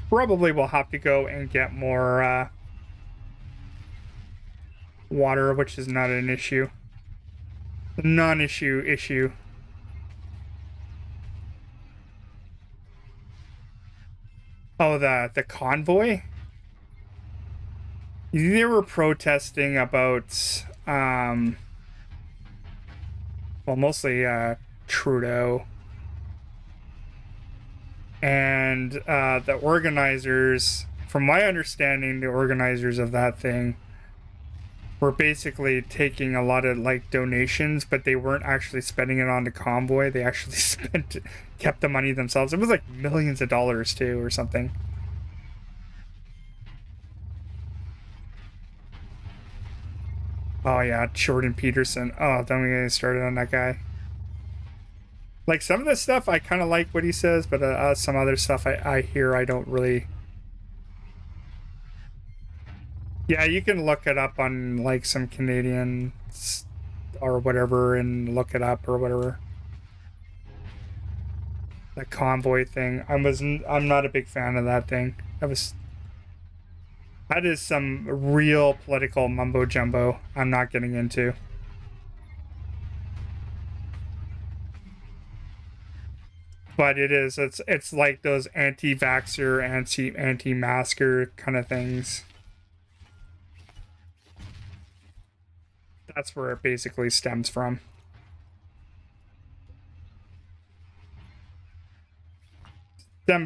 Probably we'll have to go and get more water, which is not an issue. Non-issue issue. Oh, the convoy? They were protesting about, well, mostly Trudeau. And the organizers, from my understanding, the organizers of that thing were basically taking a lot of like donations, but they weren't actually spending it on the convoy. They actually kept the money themselves. It was like millions of dollars too, or something. Oh yeah, Jordan Peterson. Oh, don't get me started on that guy. Like some of the stuff, I kind of like what he says, but some other stuff I hear I don't really. Yeah, you can look it up on like some Canadian or whatever and look it up or whatever. The convoy thing. I'm not a big fan of that thing. That is some real political mumbo jumbo I'm not getting into. But it's like those anti-vaxxer, anti-masker kind of things. That's where it basically stems from.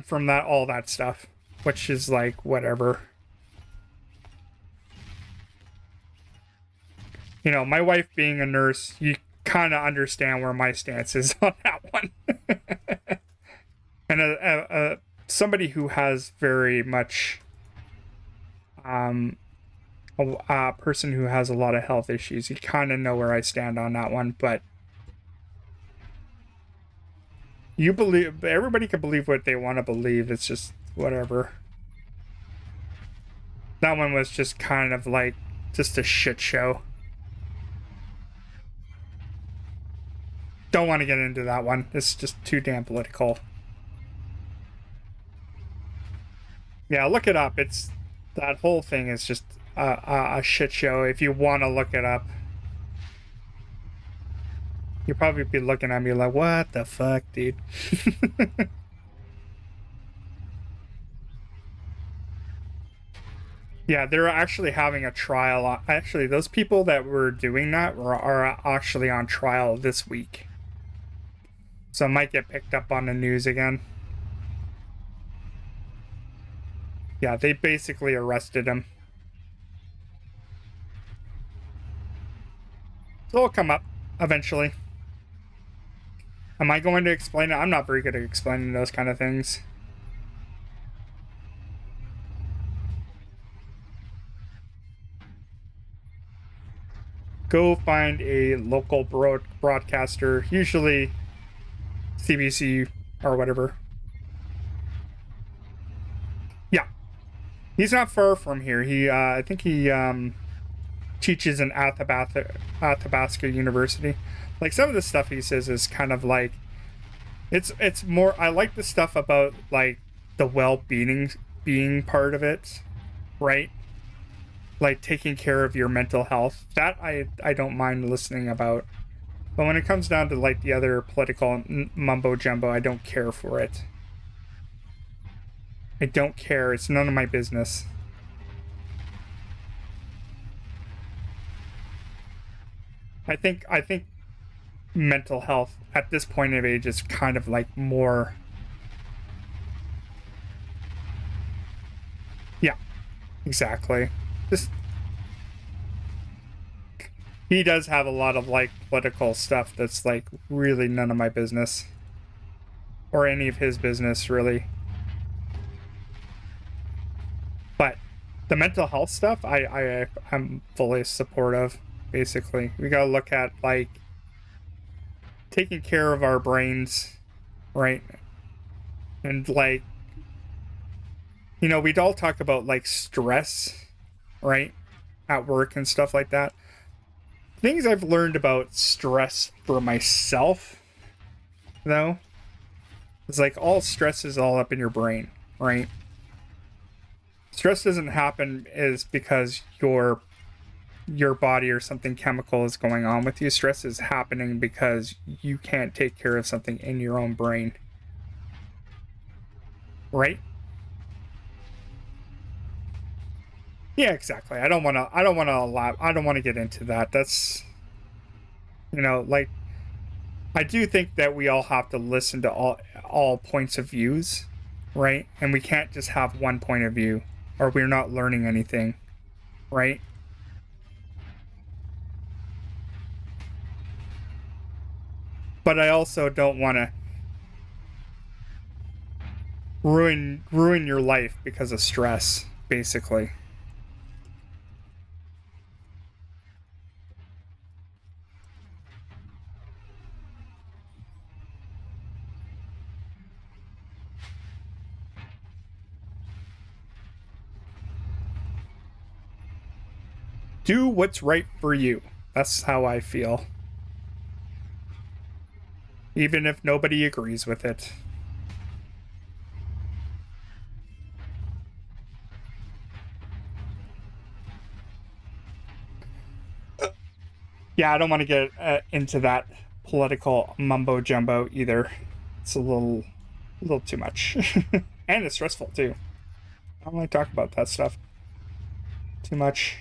From that, all that stuff, which is like whatever. You know, my wife being a nurse, you kind of understand where my stance is on that one. And somebody who has very much a person who has a lot of health issues, you kind of know where I stand on that one. But everybody can believe what they want to believe. It's just whatever. That one was just kind of like just a shit show. Don't want to get into that one. It's just too damn political. Yeah, look it up. That whole thing is just a shit show. If you want to look it up, you'll probably be looking at me like, what the fuck, dude? Yeah, they're actually having a trial. Actually, those people that were doing that are actually on trial this week. So it might get picked up on the news again. Yeah, they basically arrested him. So it'll come up eventually. Am I going to explain it? I'm not very good at explaining those kind of things. Go find a local broadcaster, usually CBC or whatever. Yeah, he's not far from here. I think he teaches in Athabasca University. Like some of the stuff he says is kind of like, it's more. I like the stuff about like the being part of it, right? Like taking care of your mental health. That I don't mind listening about. But when it comes down to like the other political mumbo jumbo, I don't care for it. I don't care. It's none of my business. I think mental health at this point of age is kind of like more. Yeah, exactly. He does have a lot of like political stuff that's like really none of my business or any of his business really. But the mental health stuff, I'm fully supportive. Basically, we gotta look at like taking care of our brains, right? And like, you know, we'd all talk about like stress, right, at work and stuff like that. Things I've learned about stress for myself, though, is like all stress is all up in your brain, right? Stress doesn't happen is because your body or something chemical is going on with you. Stress is happening because you can't take care of something in your own brain, right? Yeah, exactly. I don't want to get into that. That's, you know, like, I do think that we all have to listen to all points of views, right? And we can't just have one point of view or we're not learning anything, right? But I also don't want to ruin your life because of stress, basically. Do what's right for you. That's how I feel. Even if nobody agrees with it. Yeah, I don't want to get into that political mumbo jumbo either. It's a little too much, and it's stressful too. I don't want to talk about that stuff too much.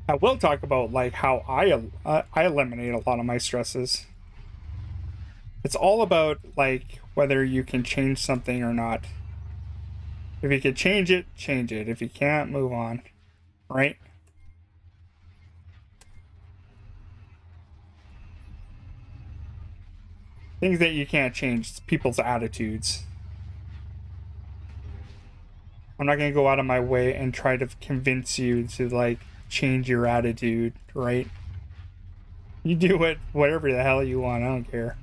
I will talk about like how I eliminate a lot of my stresses. It's all about like whether you can change something or not. If you can change it, change it. If you can't, move on. Right? Things that you can't change, people's attitudes. I'm not gonna go out of my way and try to convince you to like change your attitude, right? You do it whatever the hell you want, I don't care.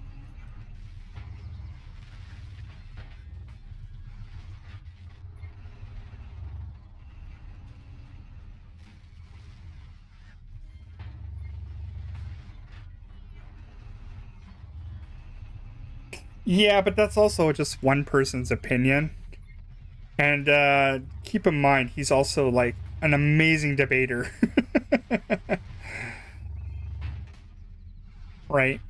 Yeah, but that's also just one person's opinion. And keep in mind, he's also like an amazing debater. Right?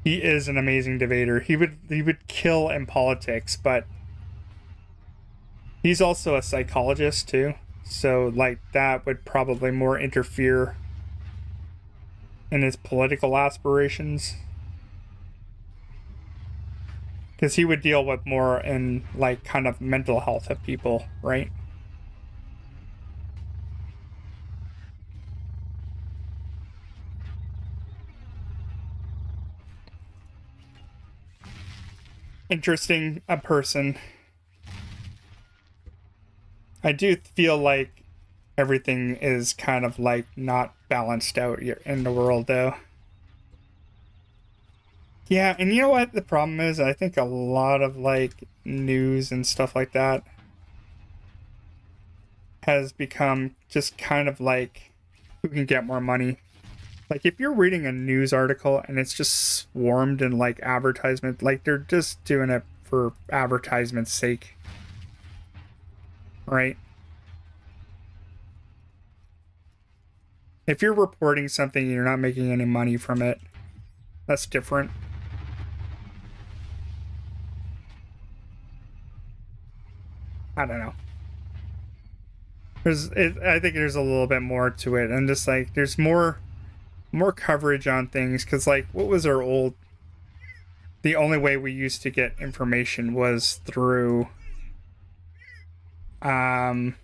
He is an amazing debater. He would kill in politics, but he's also a psychologist too. So like that would probably more interfere in his political aspirations. Because he would deal with more in like kind of mental health of people, right? Interesting a person. I do feel like everything is kind of like not balanced out in the world though. Yeah, and you know what the problem is? I think a lot of like news and stuff like that has become just kind of like who can get more money. Like if you're reading a news article and it's just swarmed in like advertisement, like they're just doing it for advertisement's sake. Right? If you're reporting something and you're not making any money from it, that's different. I don't know. I think there's a little bit more to it, and just like there's more coverage on things because like what was our old? The only way we used to get information was through um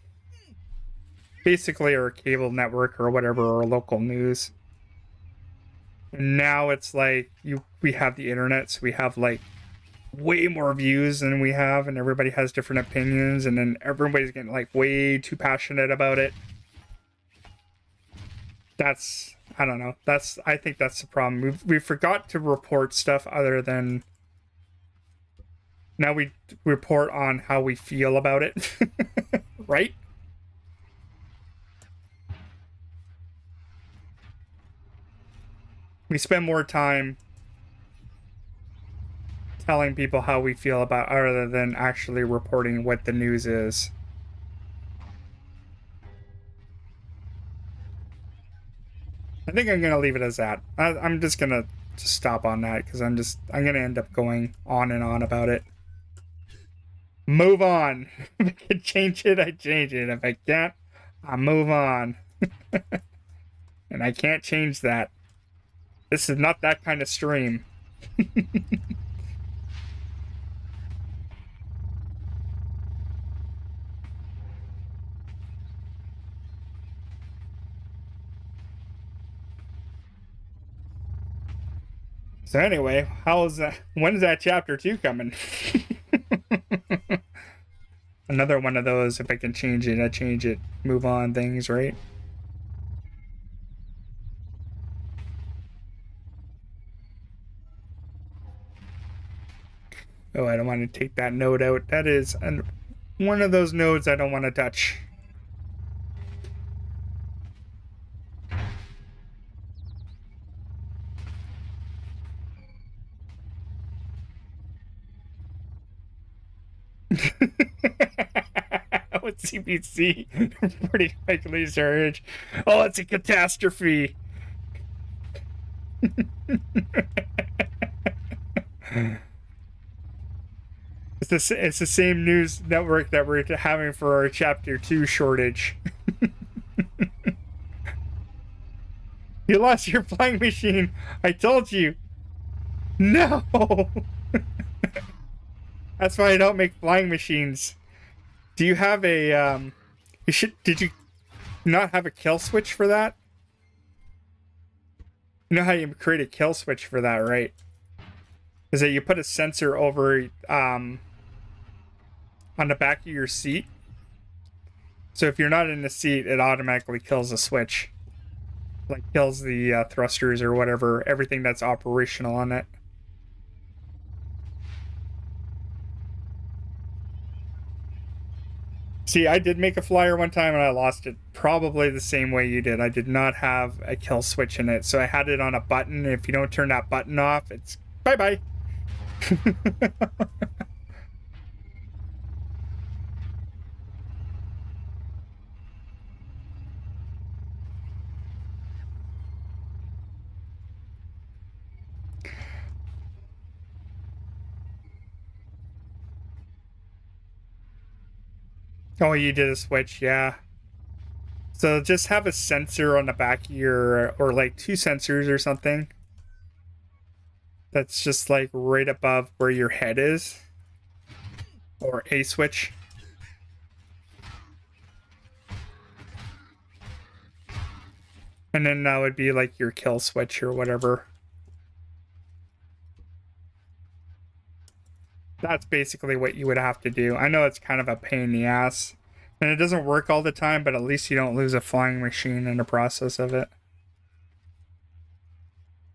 basically our cable network or whatever or local news. And now it's like we have the internet, so we have like way more views than we have, and everybody has different opinions, and then everybody's getting like way too passionate about it. That's I don't know. I think that's the problem. We forgot to report stuff other than now we report on how we feel about it. Right? We spend more time telling people how we feel about other than actually reporting what the news is. I think I'm gonna leave it as that. I'm just gonna just stop on that because I'm gonna end up going on and on about it. Move on. If I can change it, I change it. If I can't, I move on. And I can't change that. This is not that kind of stream. So anyway, how's that? When's that chapter 2 coming? Another one of those. If I can change it, I change it. Move on things, right? Oh, I don't want to take that node out. That is one of those nodes I don't want to touch. What's CBC? Pretty likely surge. Oh, it's a catastrophe. It's the same news network that we're having for our chapter 2 shortage. You lost your flying machine. I told you. No. That's why I don't make flying machines. Do you have a did you not have a kill switch for that? You know how you create a kill switch for that, right? Is that you put a sensor over on the back of your seat. So if you're not in the seat, it automatically kills the switch. Like kills the thrusters or whatever, everything that's operational on it. See, I did make a flyer one time and I lost it probably the same way you did. I did not have a kill switch in it, so I had it on a button. If you don't turn that button off, it's bye-bye. Oh, you did a switch, yeah. So just have a sensor on the back of your, or like 2 sensors or something. That's just like right above where your head is. Or a switch. And then that would be like your kill switch or whatever. That's basically what you would have to do. I know it's kind of a pain in the ass. And it doesn't work all the time, but at least you don't lose a flying machine in the process of it.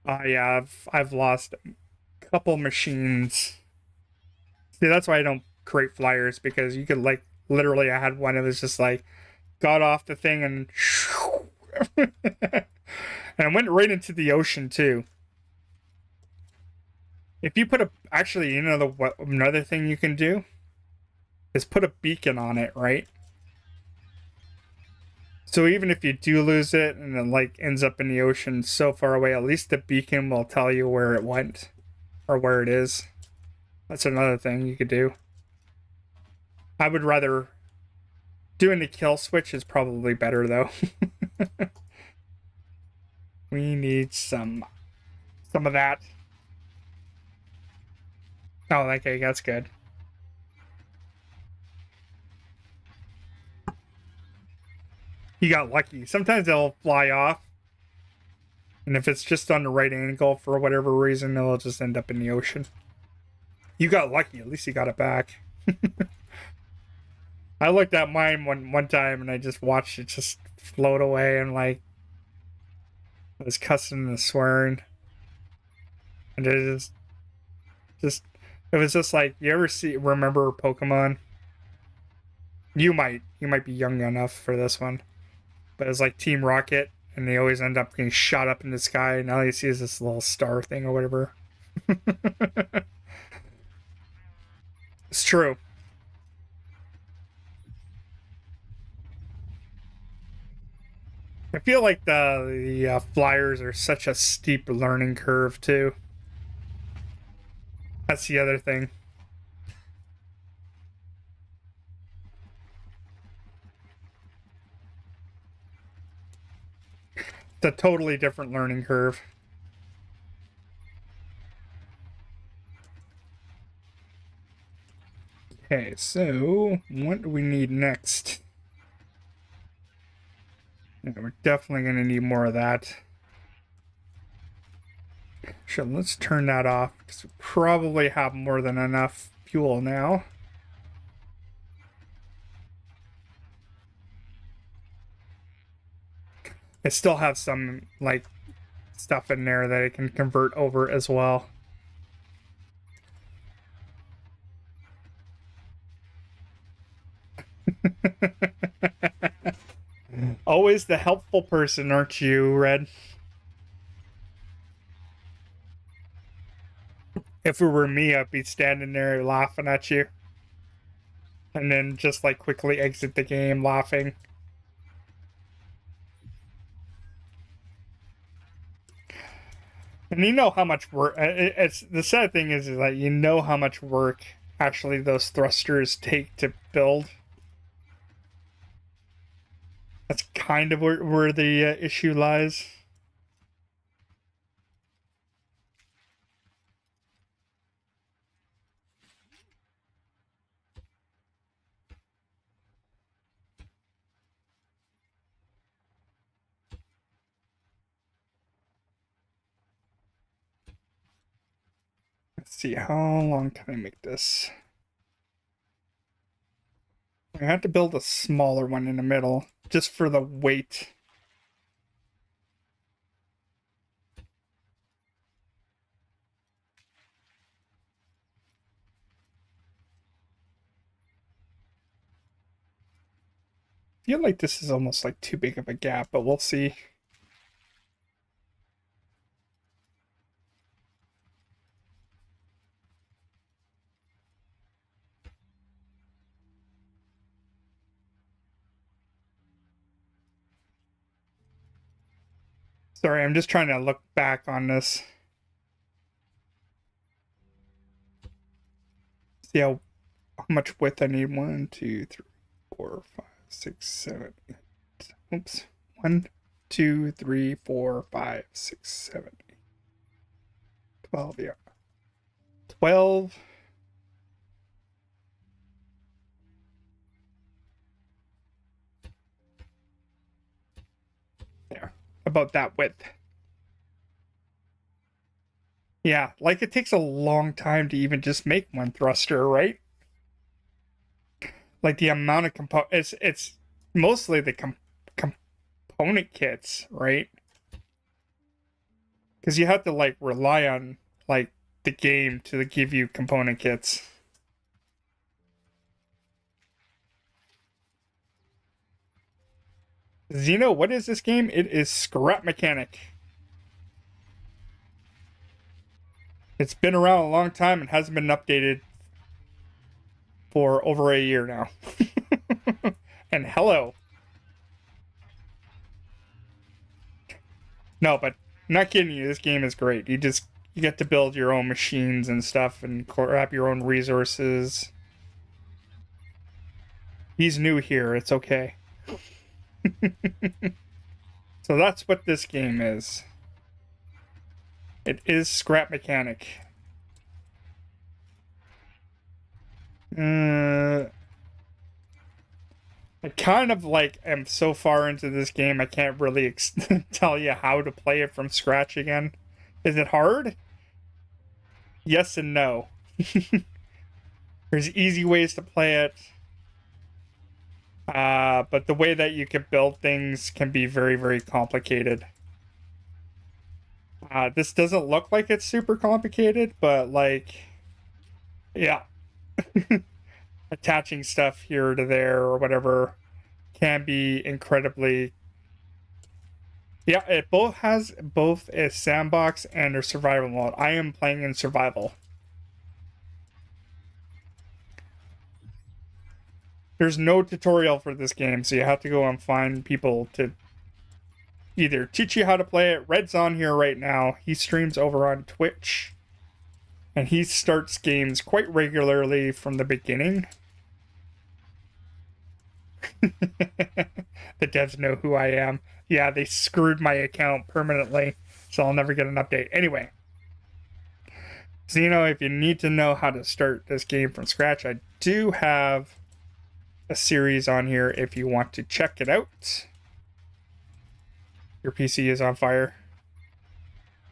Yeah, I've lost a couple machines. See, that's why I don't create flyers, because you could like literally I had one that was just like got off the thing and and I went right into the ocean too. If you put actually, you know, another thing you can do is put a beacon on it, right? So even if you do lose it and it like ends up in the ocean so far away, at least the beacon will tell you where it went or where it is. That's another thing you could do. I would rather doing the kill switch is probably better though. We need some of that. Oh, okay, that's good. You got lucky. Sometimes they'll fly off. And if it's just on the right angle for whatever reason, they'll just end up in the ocean. You got lucky. At least you got it back. I looked at mine one time and I just watched it just float away and like I was cussing and swearing. And it it was just like, you ever remember Pokemon? You might be young enough for this one. But it's like Team Rocket, and they always end up getting shot up in the sky, and all you see is this little star thing or whatever. It's true. I feel like the flyers are such a steep learning curve too. That's the other thing. It's a totally different learning curve. Okay, so what do we need next? Yeah, we're definitely going to need more of that. Sure, let's turn that off, because we probably have more than enough fuel now. I still have some, like, stuff in there that I can convert over as well. Always the helpful person, aren't you, Red? If it were me, I'd be standing there laughing at you. and then just like quickly exit the game laughing. And you know how much work. It's the sad thing is that you know how much work actually those thrusters take to build. That's kind of where the issue lies. Let's see, how long can I make this? I have to build a smaller one in the middle, just for the weight. I feel like this is almost like too big of a gap, but we'll see. Sorry, I'm just trying to look back on this. See how much width I need. 1, 2, 3, 4, 5, 6, 7, 8. Oops. 1, 2, 3, 4, 5, 6, 7, 8. 12, yeah. 12. There. About that width. Yeah, like it takes a long time to even just make one thruster, right? Like the amount of it's mostly the component kits, right? Because you have to like rely on like the game to give you component kits. Xeno, what is this game? It is Scrap Mechanic. It's been around a long time and hasn't been updated for over a year now. And hello. No, but not kidding you, this game is great. You get to build your own machines and stuff and grab your own resources. He's new here, it's okay. So that's what this game is. It is Scrap Mechanic. I kind of like am so far into this game I can't really tell you how to play it from scratch again. Is it hard? Yes and no. There's easy ways to play it. But the way that you can build things can be very, very complicated. This doesn't look like it's super complicated, but like, yeah. Attaching stuff here to there or whatever can be incredibly... Yeah, it both has both a sandbox and a survival mode. I am playing in survival. There's no tutorial for this game, so you have to go and find people to either teach you how to play it. Red's on here right now. He streams over on Twitch. And he starts games quite regularly from the beginning. The devs know who I am. Yeah, they screwed my account permanently, so I'll never get an update. Anyway, Xeno, if you need to know how to start this game from scratch, I do have a series on here if you want to check it out. Your PC is on fire.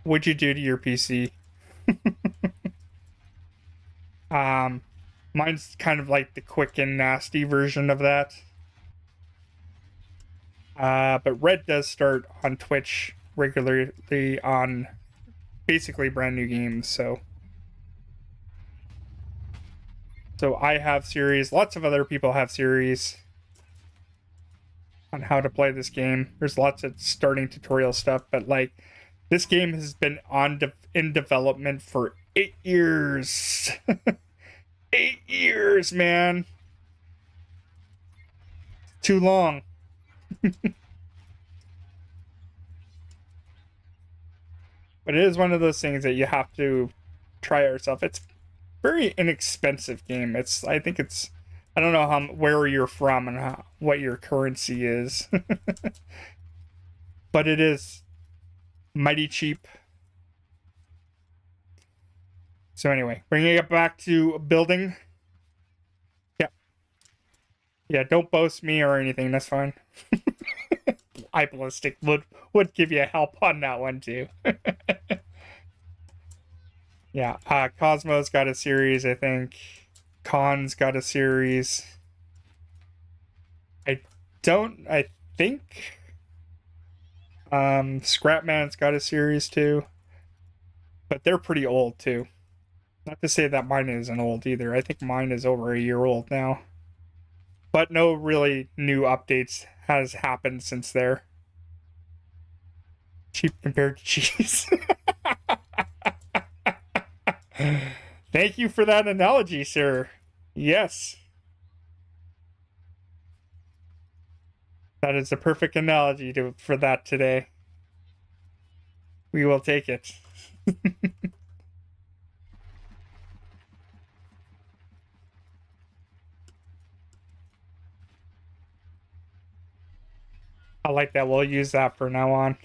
What'd you do to your PC? Mine's kind of like the quick and nasty version of that. But Red does start on Twitch regularly on basically brand new games, so I have series. Lots of other people have series on how to play this game. There's lots of starting tutorial stuff, but like this game has been in development for 8 years. 8 years, man. too long. But it is one of those things that you have to try yourself. It's very inexpensive game. I think it's, I don't know where you're from and what your currency is, but it is mighty cheap. So anyway, bringing it back to building. Yeah. Yeah, don't boast me or anything. That's fine. Eye ballistic would give you help on that one too. Yeah, Cosmo's got a series, I think. Khan's got a series. I think Scrapman's got a series too. But they're pretty old too. Not to say that mine isn't old either. I think mine is over a year old now. But no really new updates has happened since there. Cheap compared to cheese. Thank you for that analogy, sir. Yes. That is the perfect analogy for that today. We will take it. I like that. We'll use that from now on.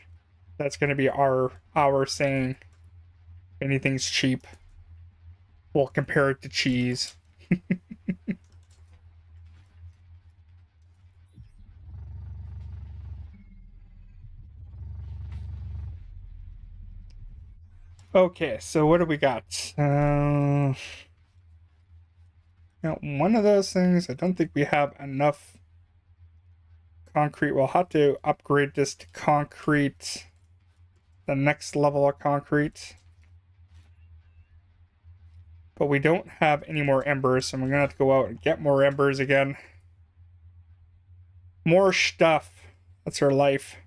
That's going to be our saying. Anything's cheap, we'll compare it to cheese. Okay, so what do we got? Now, one of those things, I don't think we have enough concrete. We'll have to upgrade this to concrete, the next level of concrete. But we don't have any more embers, so I'm going to have to go out and get more embers again. More stuff. That's our life.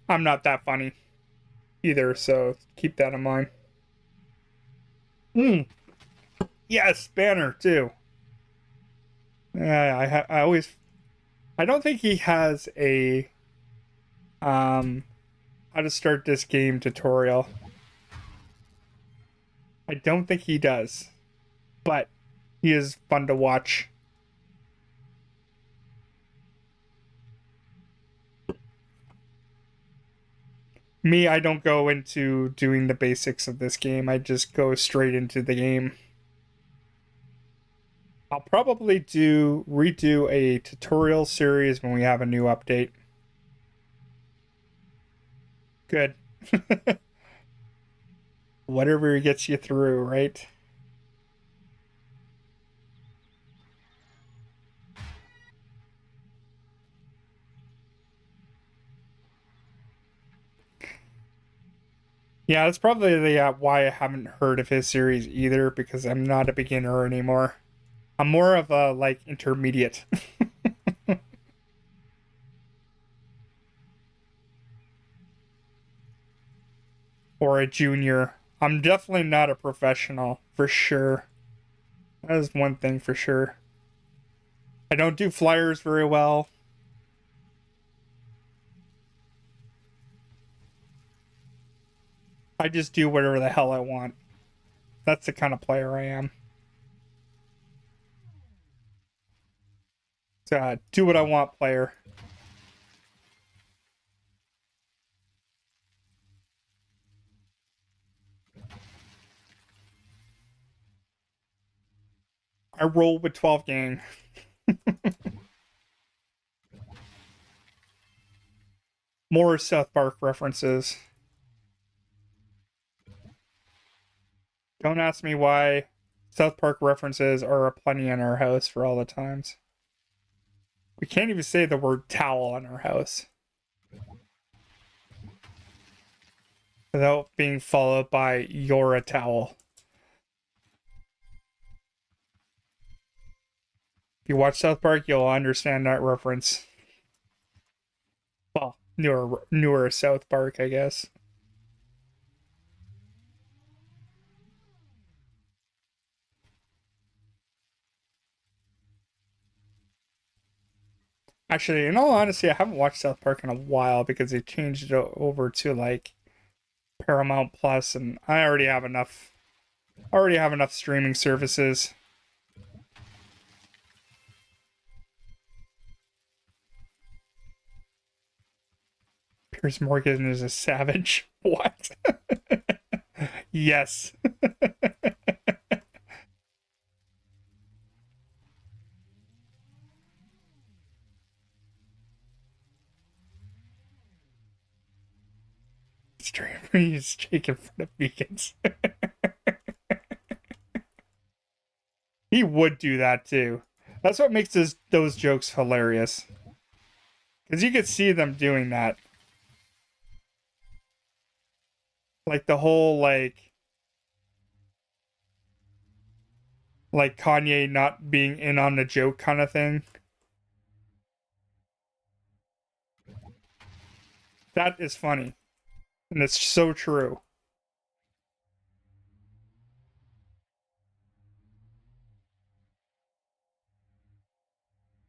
I'm not that funny either, so keep that in mind. Yes, banner too. Yeah, I don't think he has a how to start this game tutorial. I don't think he does, but he is fun to watch. Me, I don't go into doing the basics of this game. I just go straight into the game. I'll probably redo a tutorial series when we have a new update. Good. Whatever gets you through, right? Yeah, that's probably the why I haven't heard of his series either, because I'm not a beginner anymore. I'm more of a like intermediate. Or a junior. I'm definitely not a professional, for sure. That is one thing for sure. I don't do flyers very well. I just do whatever the hell I want. That's the kind of player I am. Do what I want player. I roll with 12 gang. More South Park references. Don't ask me why. South Park references are aplenty in our house for all the times. We can't even say the word towel in our house without being followed by "you're a towel." If you watch South Park, you'll understand that reference. Well, newer South Park, I guess. Actually, in all honesty, I haven't watched South Park in a while because they changed it over to like Paramount Plus, and I already have enough. Already have enough streaming services. Piers Morgan is a savage. What? Yes. He's shaking in front of vegans. He would do that too. That's what makes those jokes hilarious. Because you could see them doing that. Like the whole like Kanye not being in on the joke kind of thing. That is funny. And it's so true.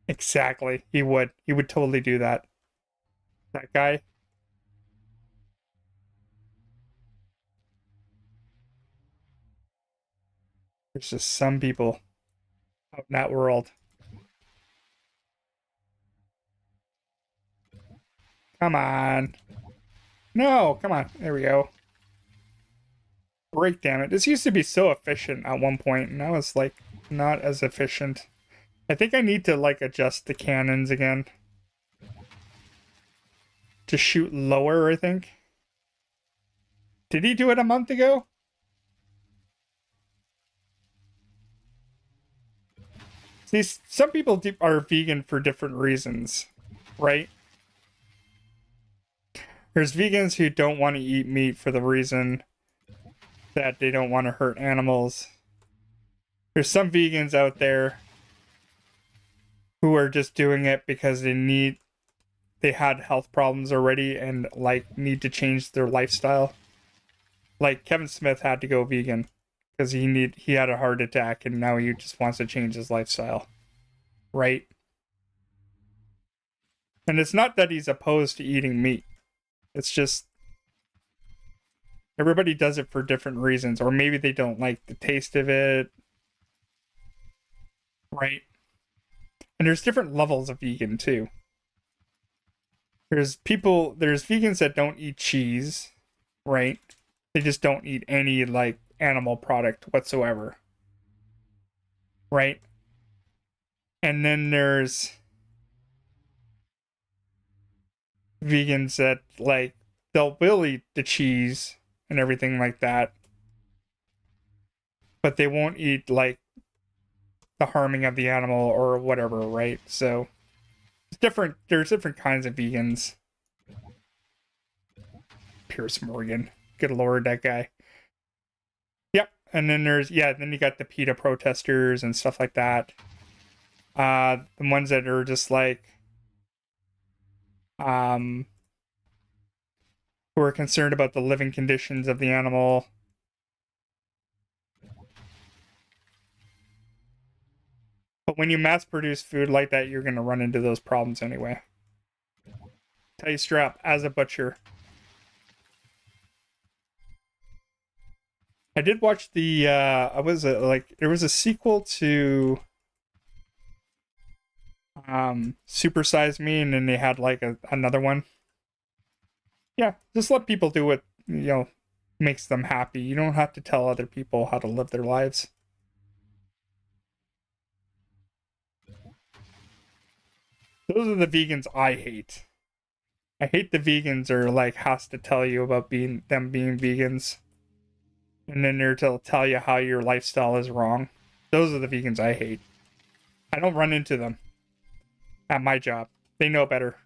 Exactly. He would. He would totally do that. That guy. There's just some people out in that world. Come on. No, come on. There we go. Break, damn it. This used to be so efficient at one point, and now it's like not as efficient. I think I need to like adjust the cannons again. To shoot lower, I think. Did he do it a month ago? See, some people are vegan for different reasons, right? There's vegans who don't want to eat meat for the reason that they don't want to hurt animals. There's some vegans out there who are just doing it because they had health problems already and like need to change their lifestyle. Like Kevin Smith had to go vegan because he had a heart attack and now he just wants to change his lifestyle. Right? And it's not that he's opposed to eating meat. It's just everybody does it for different reasons, or maybe they don't like the taste of it. Right? And there's different levels of vegan too. There's vegans that don't eat cheese, right? They just don't eat any like animal product whatsoever. Right? And then there's vegans that like will eat the cheese and everything like that, but they won't eat like the harming of the animal or whatever, right? So there's different kinds of vegans. Piers Morgan, good lord, that guy. Yep. And then then you got the PETA protesters and stuff like that. The ones that are just like who are concerned about the living conditions of the animal. But when you mass produce food like that, you're going to run into those problems anyway. Tight strap as a butcher. I did watch the there was a sequel to Super Size Me, and then they had like another one. Yeah, just let people do what makes them happy. You don't have to tell other people how to live their lives. Those are the vegans I hate. I hate the vegans are like has to tell you about being vegans. And then they're to tell you how your lifestyle is wrong. Those are the vegans I hate. I don't run into them at my job. They know better.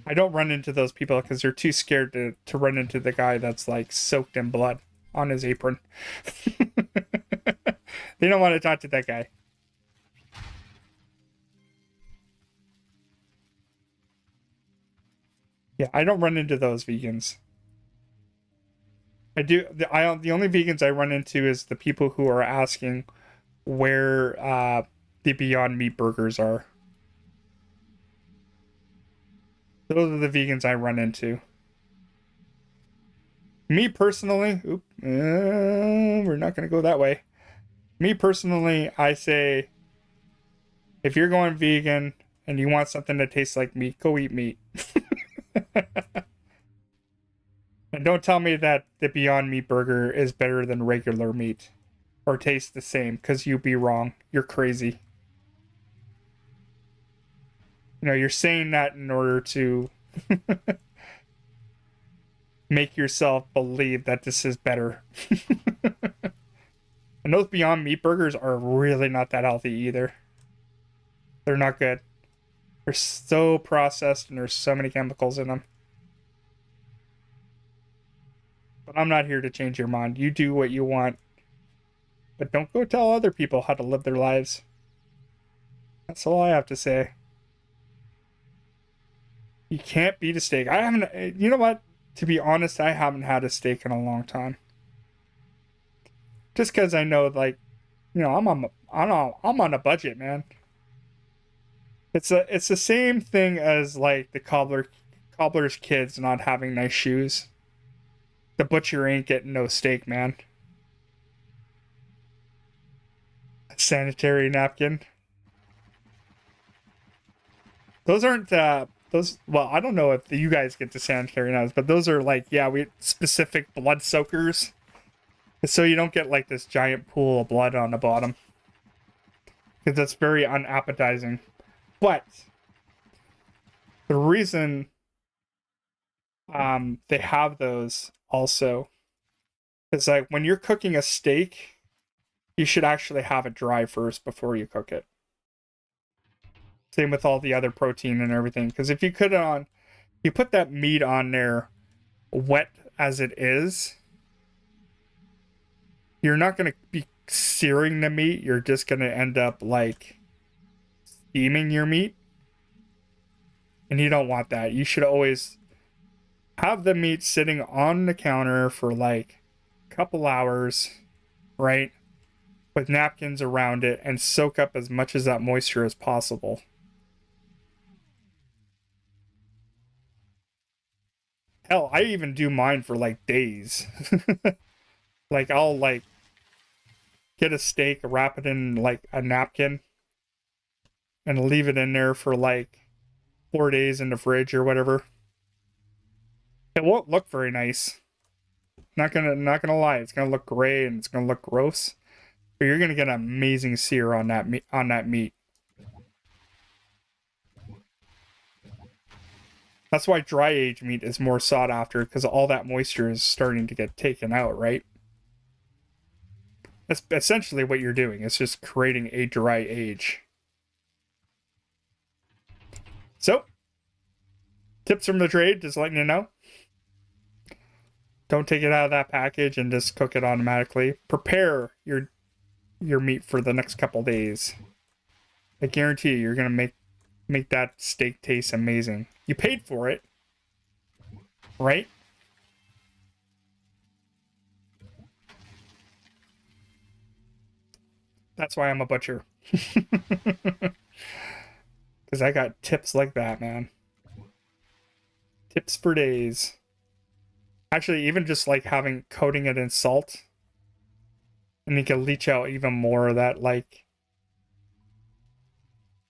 I don't run into those people because they're too scared to run into the guy that's like soaked in blood on his apron. They don't want to talk to that guy. Yeah, I don't run into those vegans. I do. The only vegans I run into is the people who are asking where the Beyond Meat burgers are. Those are the vegans I run into. Me personally, we're not going to go that way. Me personally, I say, if you're going vegan and you want something that tastes like meat, go eat meat. And don't tell me that the Beyond Meat burger is better than regular meat or tastes the same, because you'd be wrong. You're crazy. You know, you're saying that in order to make yourself believe that this is better. And those Beyond Meat burgers are really not that healthy either. They're not good. They're so processed and there's so many chemicals in them. But I'm not here to change your mind. You do what you want. But don't go tell other people how to live their lives. That's all I have to say. You can't beat a steak. I haven't, you know what? To be honest, I haven't had a steak in a long time. Just because I know, like, you know, I'm on a budget, man. It's the same thing as like the cobbler's kids not having nice shoes. The butcher ain't getting no steak, man. A sanitary napkin. Those aren't those. Well, I don't know if you guys get the sanitary napkins, but those are like, yeah, we specific blood soakers, so you don't get like this giant pool of blood on the bottom, because that's very unappetizing. But the reason they have those also is like when you're cooking a steak, you should actually have it dry first before you cook it. Same with all the other protein and everything, because if you put that meat on there wet as it is, you're not going to be searing the meat. You're just going to end up like steaming your meat, and you don't want that. You should always have the meat sitting on the counter for like a couple hours, right, with napkins around it, and soak up as much of that moisture as possible. Hell, I even do mine for like days. Like I'll like get a steak, wrap it in like a napkin, and leave it in there for like 4 days in the fridge or whatever. It won't look very nice. Not gonna lie, it's gonna look gray and it's gonna look gross. But you're gonna get an amazing sear on that meat. That's why dry aged meat is more sought after, because all that moisture is starting to get taken out, right? That's essentially what you're doing. It's just creating a dry age. So, tips from the trade, just letting you know. Don't take it out of that package and just cook it automatically. Prepare your meat for the next couple days. I guarantee you're gonna make that steak taste amazing. You paid for it, right? That's why I'm a butcher. Because I got tips like that, man. Tips for days. Actually, even just like coating it in salt, and you can leach out even more of that, like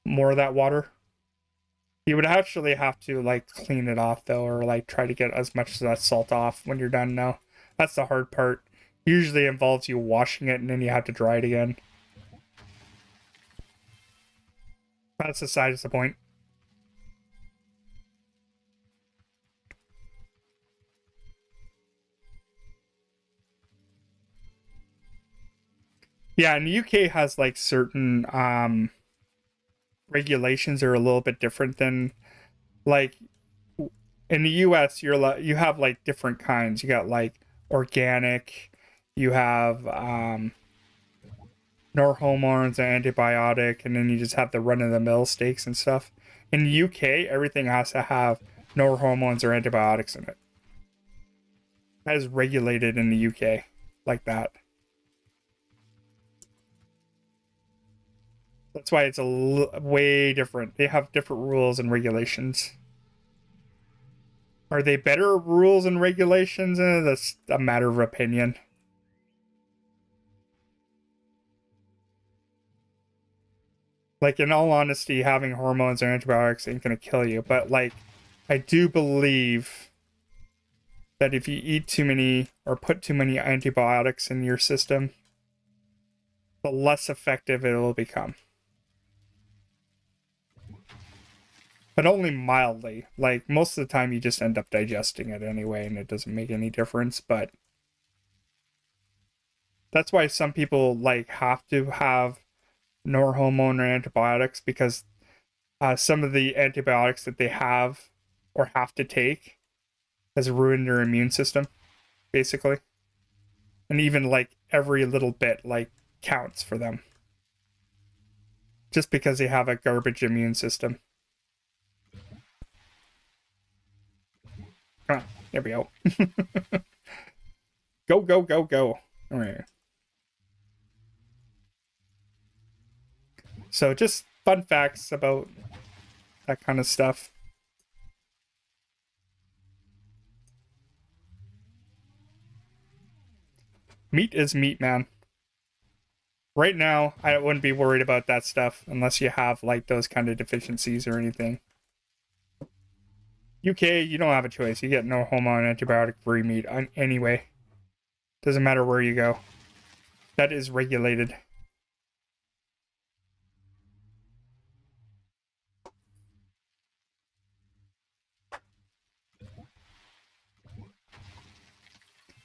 more of that water. You would actually have to like clean it off though, or like try to get as much of that salt off when you're done. Now, that's the hard part. Usually involves you washing it and then you have to dry it again. That's besides the point. Yeah, and the UK has like certain regulations are a little bit different than like in the US. You have like different kinds. You got like organic, you have no hormones and antibiotic, and then you just have the run-of-the-mill steaks and stuff. In the UK, everything has to have no hormones or antibiotics in it. That is regulated in the UK like that. That's why it's way different. They have different rules and regulations. Are they better rules and regulations? That's a matter of opinion. Like, in all honesty, having hormones or antibiotics ain't gonna kill you. But, like, I do believe that if you eat too many or put too many antibiotics in your system, the less effective it will become. But only mildly. Like, most of the time you just end up digesting it anyway, and it doesn't make any difference. But that's why some people, like, have to have no hormone or antibiotics, because some of the antibiotics that they have or have to take has ruined their immune system, basically. And even, like, every little bit, like, counts for them. Just because they have a garbage immune system. Come on, there we go. Go, go, go, go. All right. So just fun facts about that kind of stuff. Meat is meat, man. Right now, I wouldn't be worried about that stuff unless you have, like, those kind of deficiencies or anything. UK, you don't have a choice. You get no hormone antibiotic free meat anyway. Doesn't matter where you go. That is regulated.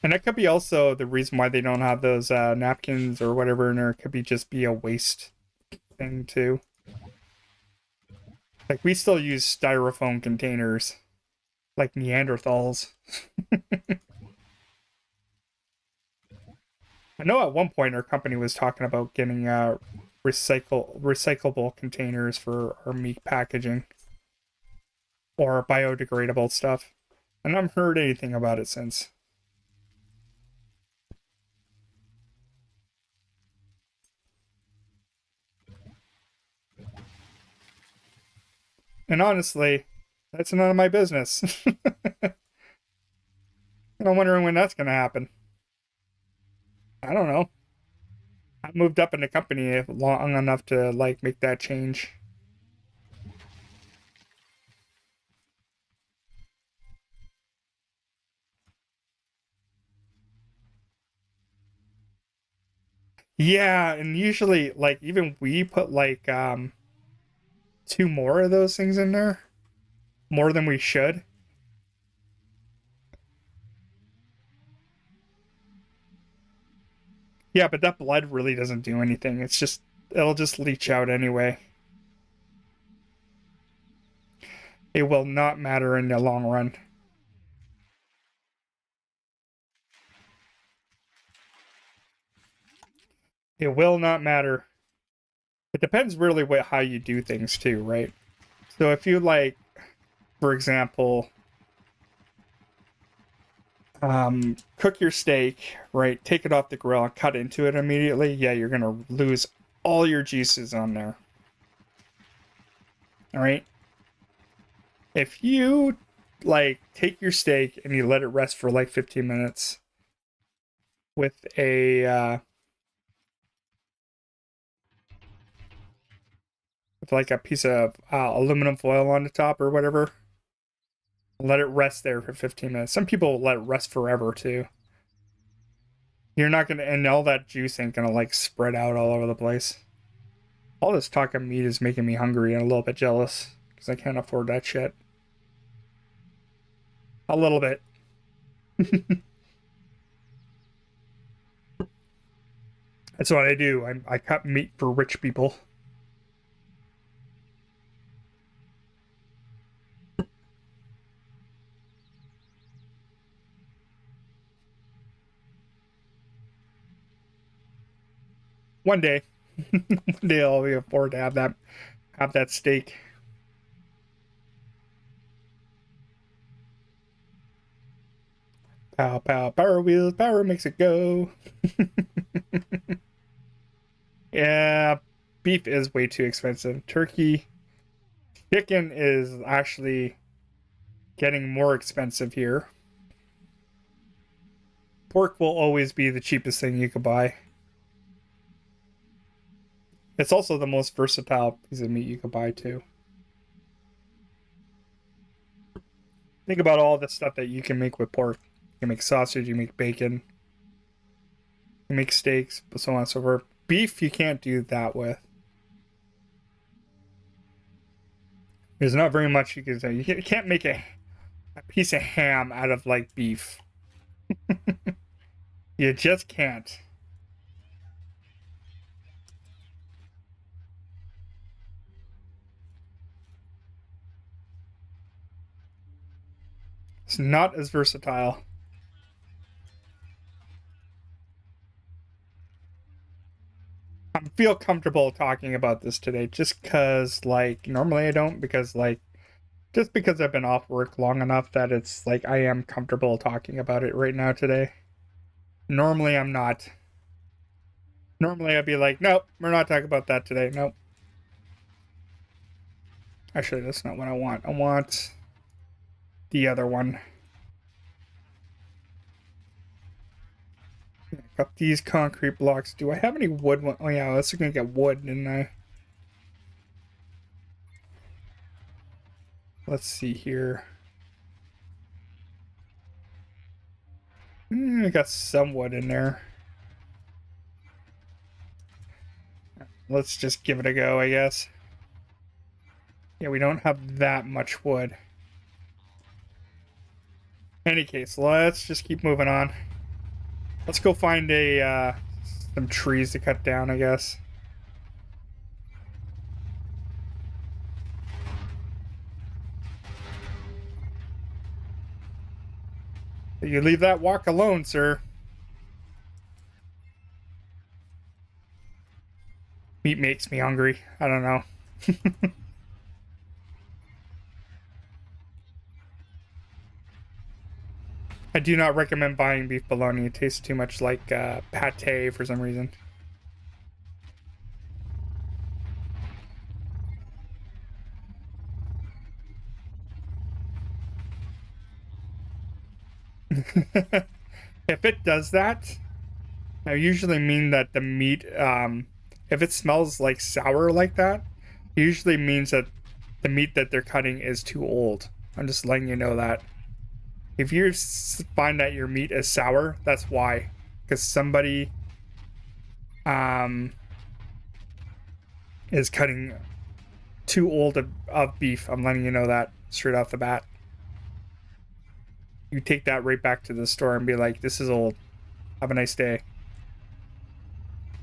And that could be also the reason why they don't have those napkins or whatever in there. It could be just be a waste thing too. Like, we still use styrofoam containers, like Neanderthals. I know at one point our company was talking about getting recyclable containers for our meat packaging or biodegradable stuff. And I haven't heard anything about it since. And honestly, that's none of my business. And I'm wondering when that's going to happen. I don't know. I moved up in the company long enough to, like, make that change. Yeah, and usually, like, even we put, like, 2 more of those things in there, more than we should. Yeah, but that blood really doesn't do anything. It's just, it'll just leach out anyway. It will not matter in the long run. It will not matter. It depends really how you do things too, right? So if you, like, for example, cook your steak, right? Take it off the grill and cut into it immediately. Yeah, you're gonna lose all your juices on there. All right. If you, like, take your steak and you let it rest for like 15 minutes with like a piece of aluminum foil on the top or whatever, let it rest there for 15 minutes. Some people let it rest forever too. You're not gonna, and all that juice ain't gonna, like, spread out all over the place. All this talk of meat is making me hungry and a little bit jealous because I can't afford that shit. A little bit. That's what I do. I cut meat for rich people. One day. One day I'll be afford to have that steak. Pow pow power wheels, power makes it go. Yeah. beef is way too expensive. Turkey, chicken is actually getting more expensive here. Pork will always be the cheapest thing you could buy. It's also the most versatile piece of meat you could buy too. Think about all the stuff that you can make with pork. You can make sausage, you make bacon, you make steaks, so on and so forth. Beef, you can't do that with. There's not very much you can say. You can't make a piece of ham out of like beef. You just can't. It's not as versatile. I feel comfortable talking about this today just because, like, normally I don't, because, like, just because I've been off work long enough that it's like I am comfortable talking about it right now today. Normally I'm not. Normally I'd be like, nope, we're not talking about that today. Nope. Actually, that's not what I want. I want the other one. Got these concrete blocks. Do I have any wood? Oh yeah, I was gonna get wood, didn't I? Let's see here. I got some wood in there. Let's just give it a go, I guess. Yeah, we don't have that much wood. Any case, let's just keep moving on. Let's go find some trees to cut down, I guess. You leave that walk alone, sir. Meat makes me hungry. I don't know. I do not recommend buying beef bologna. It tastes too much like pate for some reason. If it does that, I usually mean that the meat, if it smells like sour like that, it usually means that the meat that they're cutting is too old. I'm just letting you know that. If you find that your meat is sour, that's why. Because somebody is cutting too old of beef. I'm letting you know that straight off the bat. You take that right back to the store and be like, this is old. Have a nice day.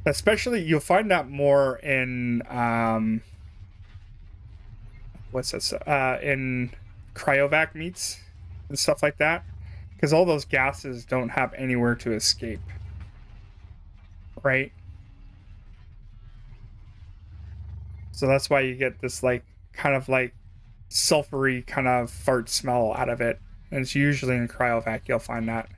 Especially, you'll find that more in, what's this? In cryovac meats and stuff like that. Because all those gases don't have anywhere to escape. Right? So that's why you get this, like, kind of like sulfury kind of fart smell out of it. And it's usually in cryovac you'll find that.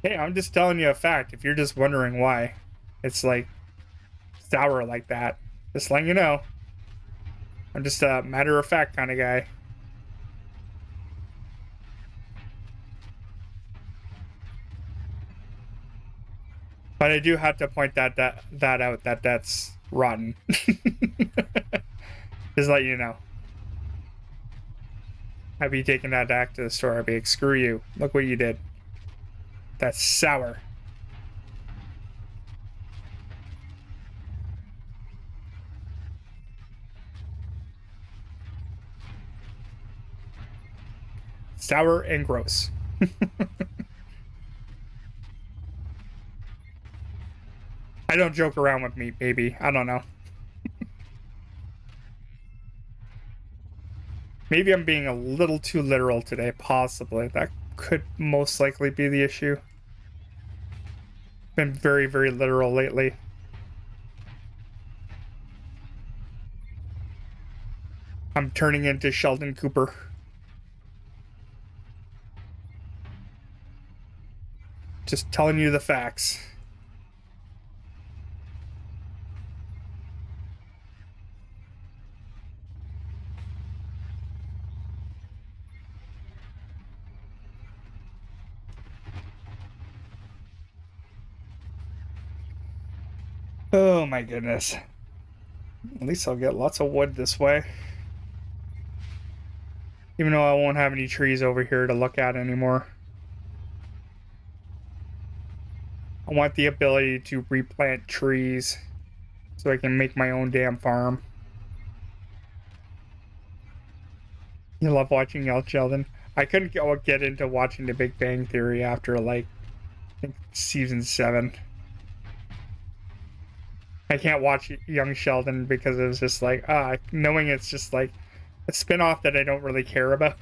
Hey, I'm just telling you a fact. If you're just wondering why it's like sour like that, just letting you know. I'm just a matter of fact kind of guy. But I do have to point that out, that's rotten. Just let you know. I'd be taking that back to the store. I'd be like, screw you. Look what you did. That's sour. Sour and gross. I don't joke around with meat, baby. I don't know. Maybe I'm being a little too literal today, possibly. That could most likely be the issue. Been very, very literal lately. I'm turning into Sheldon Cooper. Just telling you the facts. Oh my goodness. At least I'll get lots of wood this way. Even though I won't have any trees over here to look at anymore. I want the ability to replant trees so I can make my own damn farm. You love watching El Sheldon? I couldn't get into watching The Big Bang Theory after, like, I think season 7. I can't watch Young Sheldon because it was just like, knowing it's just like a spinoff that I don't really care about.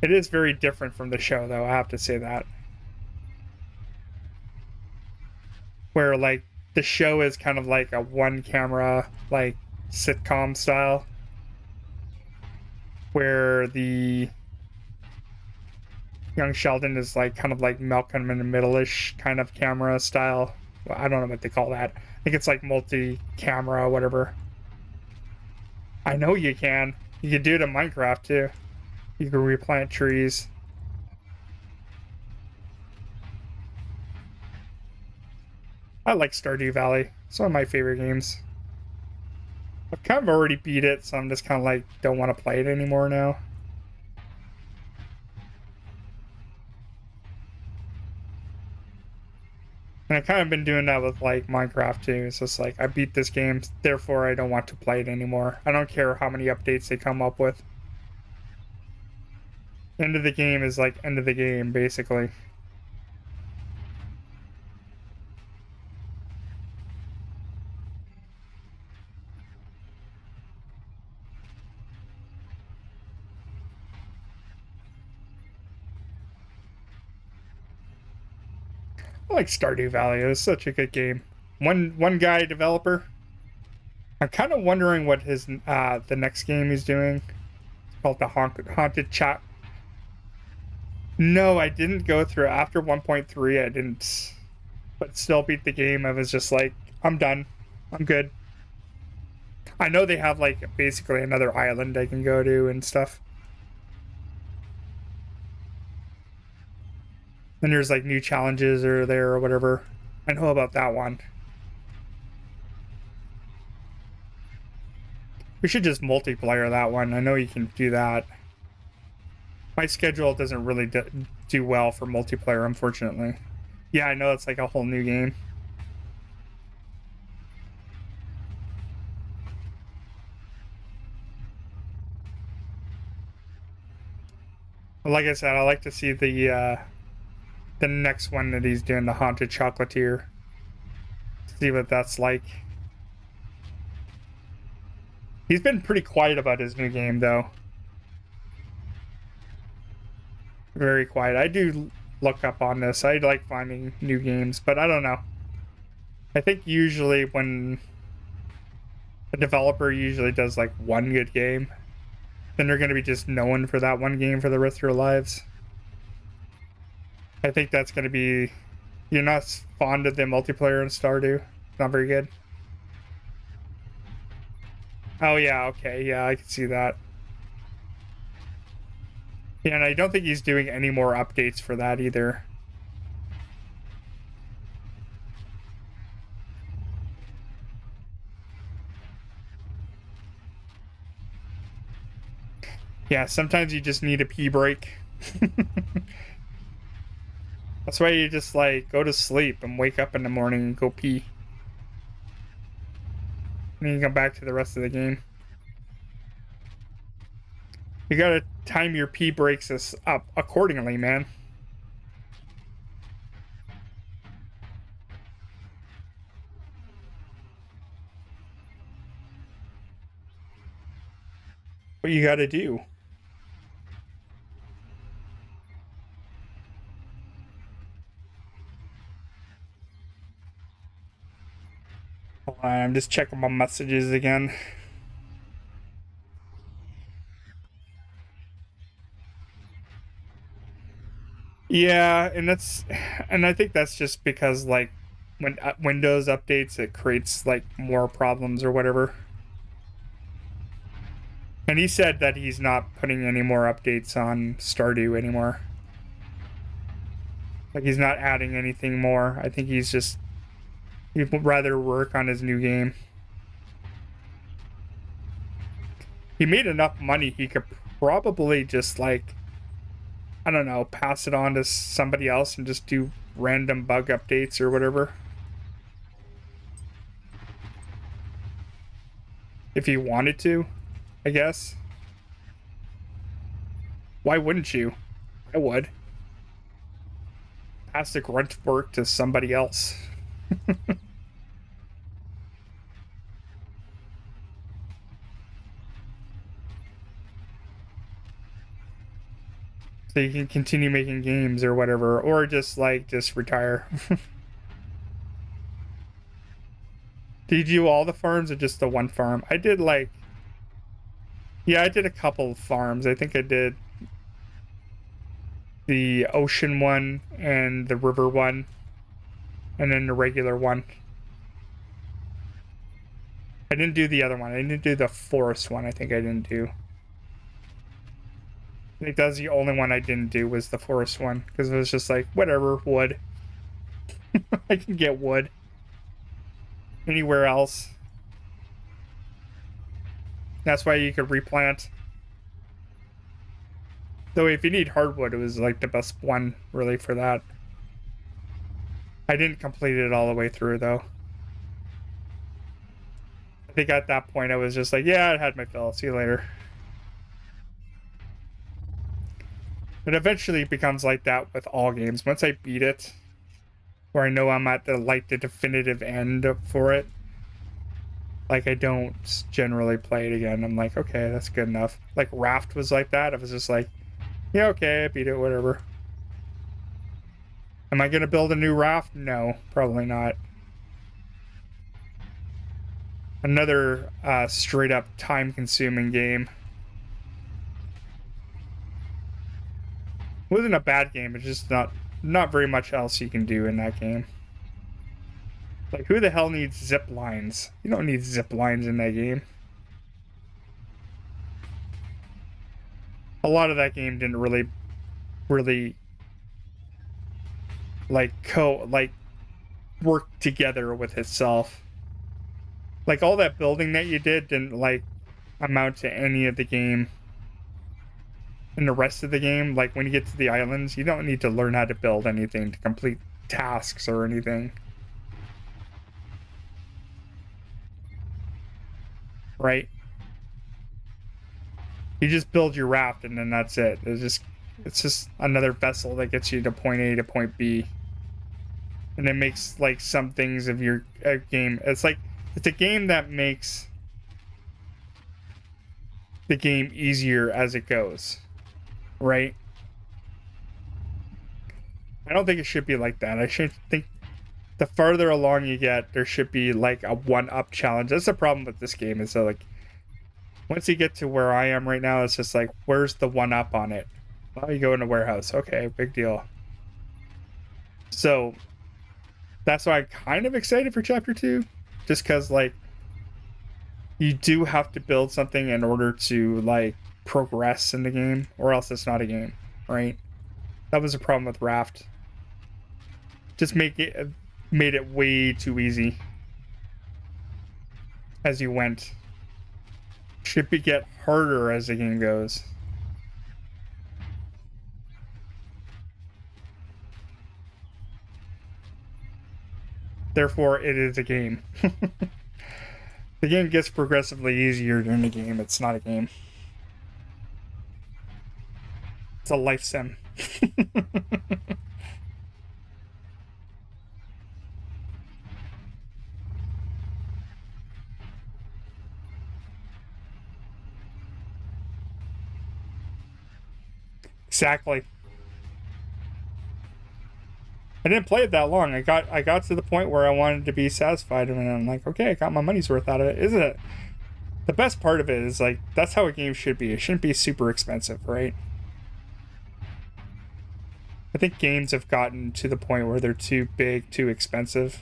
It is very different from the show, though, I have to say that. Where, like, the show is kind of like a one-camera, like, sitcom style. Where the Young Sheldon is, like, kind of like Malcolm in the Middle-ish kind of camera style. Well, I don't know what they call that. I think it's, like, multi-camera, whatever. I know you can. You can do it in Minecraft, too. You can replant trees. I like Stardew Valley. It's one of my favorite games. I've kind of already beat it, so I'm just kind of like, don't want to play it anymore now. And I've kind of been doing that with like Minecraft too. It's just like, I beat this game, therefore I don't want to play it anymore. I don't care how many updates they come up with. End of the game is like end of the game, basically. I like Stardew Valley. It was such a good game. One guy developer. I'm kind of wondering what his the next game he's doing. It's called the Haunted Chat. No, I didn't go through after 1.3. I didn't, but still beat the game. I was just like, I'm done. I'm good. I know they have like basically another island I can go to and stuff. And there's like new challenges or there or whatever. I know about that one. We should just multiplayer that one. I know you can do that. My schedule doesn't really do well for multiplayer, unfortunately. Yeah, I know it's like a whole new game. Like I said, I like to see the next one that he's doing, the Haunted Chocolatier. See what that's like. He's been pretty quiet about his new game, though. Very quiet. I do look up on this. I like finding new games, but I don't know. I think usually when a developer usually does like one good game, then they're going to be just known for that one game for the rest of their lives. I think that's going to be... You're not fond of the multiplayer in Stardew? Not very good? Oh yeah, okay. Yeah, I can see that. Yeah, and I don't think he's doing any more updates for that either. Yeah, sometimes you just need a pee break. That's why you just like go to sleep and wake up in the morning and go pee. And then you come back to the rest of the game. You gotta time your pee breaks up accordingly, man. What you gotta do. Hold on, I'm just checking my messages again. Yeah, and I think that's just because like when Windows updates, it creates like more problems or whatever. And he said that he's not putting any more updates on Stardew anymore. Like, he's not adding anything more. I think he'd rather work on his new game. He made enough money, he could probably just, like, I don't know, pass it on to somebody else and just do random bug updates or whatever. If he wanted to, I guess. Why wouldn't you? I would. Pass the grunt work to somebody else. So you can continue making games or whatever, or just retire. Did you do all the farms or just the one farm? I did I did a couple of farms. I think I did the ocean one and the river one, and then the regular one. I didn't do the other one. I didn't do the forest one. I think I didn't do. I think that's the only one I didn't do was the forest one, because it was just like, whatever, wood. I can get wood anywhere else. That's why you could replant. Though if you need hardwood, it was like the best one really for that. I didn't complete it all the way through though. I think at that point I was just like, yeah, I had my fill. See you later. But eventually it becomes like that with all games. Once I beat it, where I know I'm at the definitive end for it, like I don't generally play it again. I'm like, okay, that's good enough. Like Raft was like that. I was just like, yeah, okay, I beat it, whatever. Am I gonna build a new Raft? No, probably not. Another straight up time consuming game. It wasn't a bad game, it's just not very much else you can do in that game. Like, who the hell needs zip lines? You don't need zip lines in that game. A lot of that game didn't really work together with itself. Like, all that building that you did didn't amount to any of the game. In the rest of the game, like when you get to the islands, you don't need to learn how to build anything to complete tasks or anything. Right? You just build your raft and then that's it. It's just another vessel that gets you to point A to point B. And it makes like some things of your game. It's a game that makes the game easier as it goes. Right? I don't think it should be like that. I should think the farther along you get, there should be like a one-up challenge. That's the problem with this game, is that like once you get to where I am right now, it's just like, where's the one-up on it? Well, you go in a warehouse. Okay, big deal. So that's why I'm kind of excited for chapter 2, just because like you do have to build something in order to like progress in the game, or else it's not a game, right? That was a problem with Raft. Just made it way too easy as you went. Should get harder as the game goes. Therefore, it is a game. The game gets progressively easier during the game. It's not a game. It's a life sim. Exactly. I didn't play it that long. I got to the point where I wanted to be satisfied, and I'm like, okay, I got my money's worth out of it. Isn't it? The best part of it is like, that's how a game should be. It shouldn't be super expensive, right? I think games have gotten to the point where they're too big, too expensive.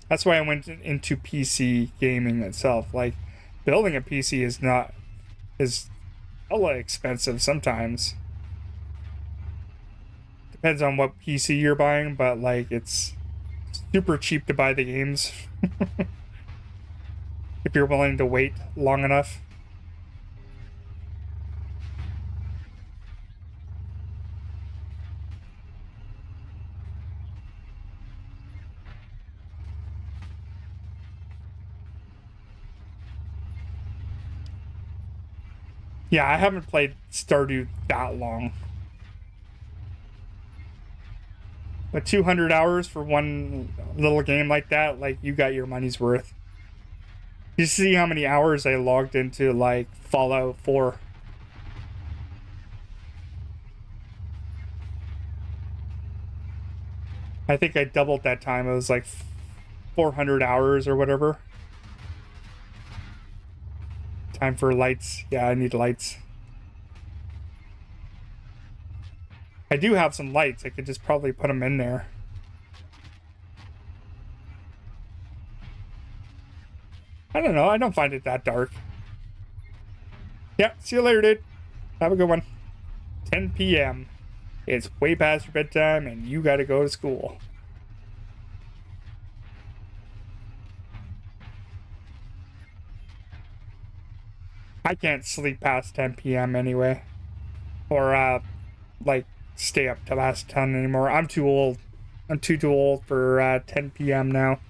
That's why I went into PC gaming itself. Like, building a PC is hella expensive sometimes. Depends on what PC you're buying, but like it's super cheap to buy the games if you're willing to wait long enough. Yeah, I haven't played Stardew that long. But 200 hours for one little game like that, like, you got your money's worth. You see how many hours I logged into, like, Fallout 4. I think I doubled that time. It was like 400 hours or whatever. Time for lights. Yeah, I need lights. I do have some lights. I could just probably put them in there. I don't know. I don't find it that dark. Yeah, see you later, dude. Have a good one. 10 p.m. It's way past your bedtime and you gotta go to school. I can't sleep past 10 p.m. anyway. Or, like, stay up till past 10 anymore. I'm too old. I'm too old for 10 p.m. now.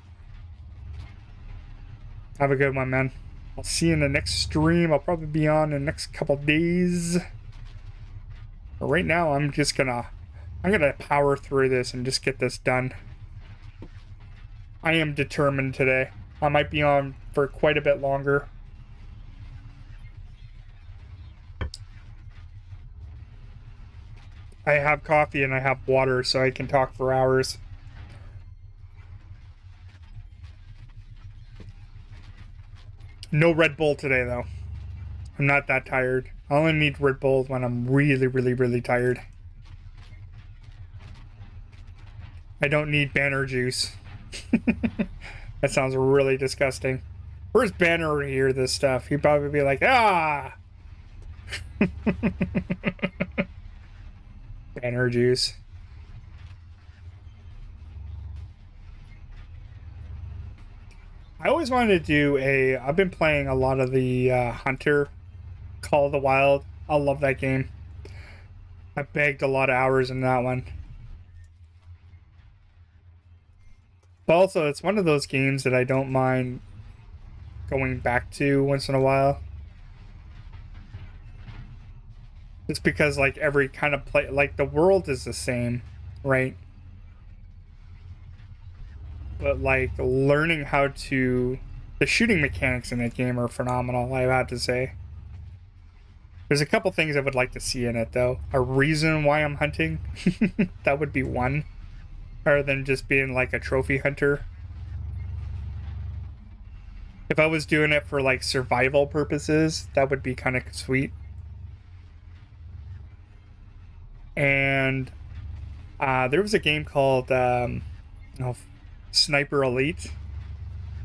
Have a good one, man. I'll see you in the next stream. I'll probably be on in the next couple days. But right now, I'm gonna power through this and just get this done. I am determined today. I might be on for quite a bit longer. I have coffee and I have water, so I can talk for hours. No Red Bull today, though. I'm not that tired. I only need Red Bull when I'm really, really, really tired. I don't need Banner juice. That sounds really disgusting. Where's Banner to hear this stuff? He'd probably be like, ah! Banner juice. I always wanted to do I've been playing a lot of the Hunter Call of the Wild. I love that game. I bagged a lot of hours in that one. But also, it's one of those games that I don't mind going back to once in a while. Just because, like, every kind of play, like, the world is the same, right? But, like, learning how to... The shooting mechanics in that game are phenomenal, I have to say. There's a couple things I would like to see in it, though. A reason why I'm hunting. That would be one. Rather than just being, like, a trophy hunter. If I was doing it for, like, survival purposes, that would be kind of sweet. And there was a game called Sniper Elite,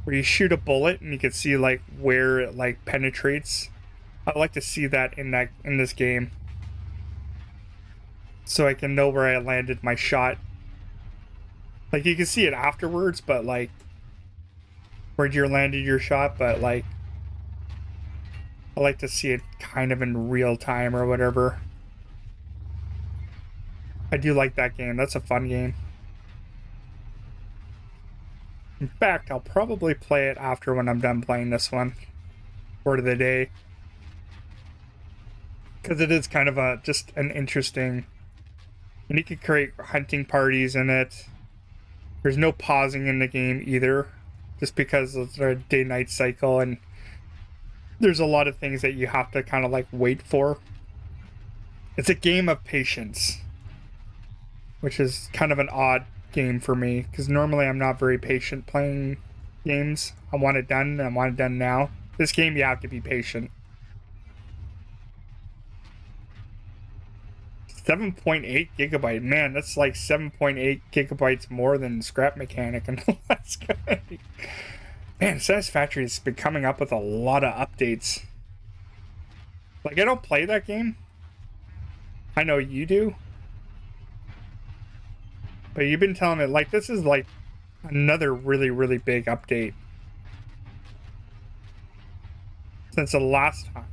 where you shoot a bullet and you can see like where it like penetrates. I'd like to see that in this game, so I can know where I landed my shot. Like you can see it afterwards, but like where you landed your shot. But like I like to see it kind of in real time or whatever. I do like that game. That's a fun game. In fact, I'll probably play it after when I'm done playing this one for the day. Because it is kind of just an interesting... And you can create hunting parties in it. There's no pausing in the game either. Just because of the day-night cycle. And there's a lot of things that you have to kind of like wait for. It's a game of patience, which is kind of an odd game for me, because normally I'm not very patient playing games. I want it done, and I want it done now. This game, you have to be patient. 7.8 gigabyte. Man, that's like 7.8 gigabytes more than Scrap Mechanic and all that's good. Man, Satisfactory has been coming up with a lot of updates. Like, I don't play that game. I know you do. But you've been telling me, like, this is, like, another really, really big update since the last time.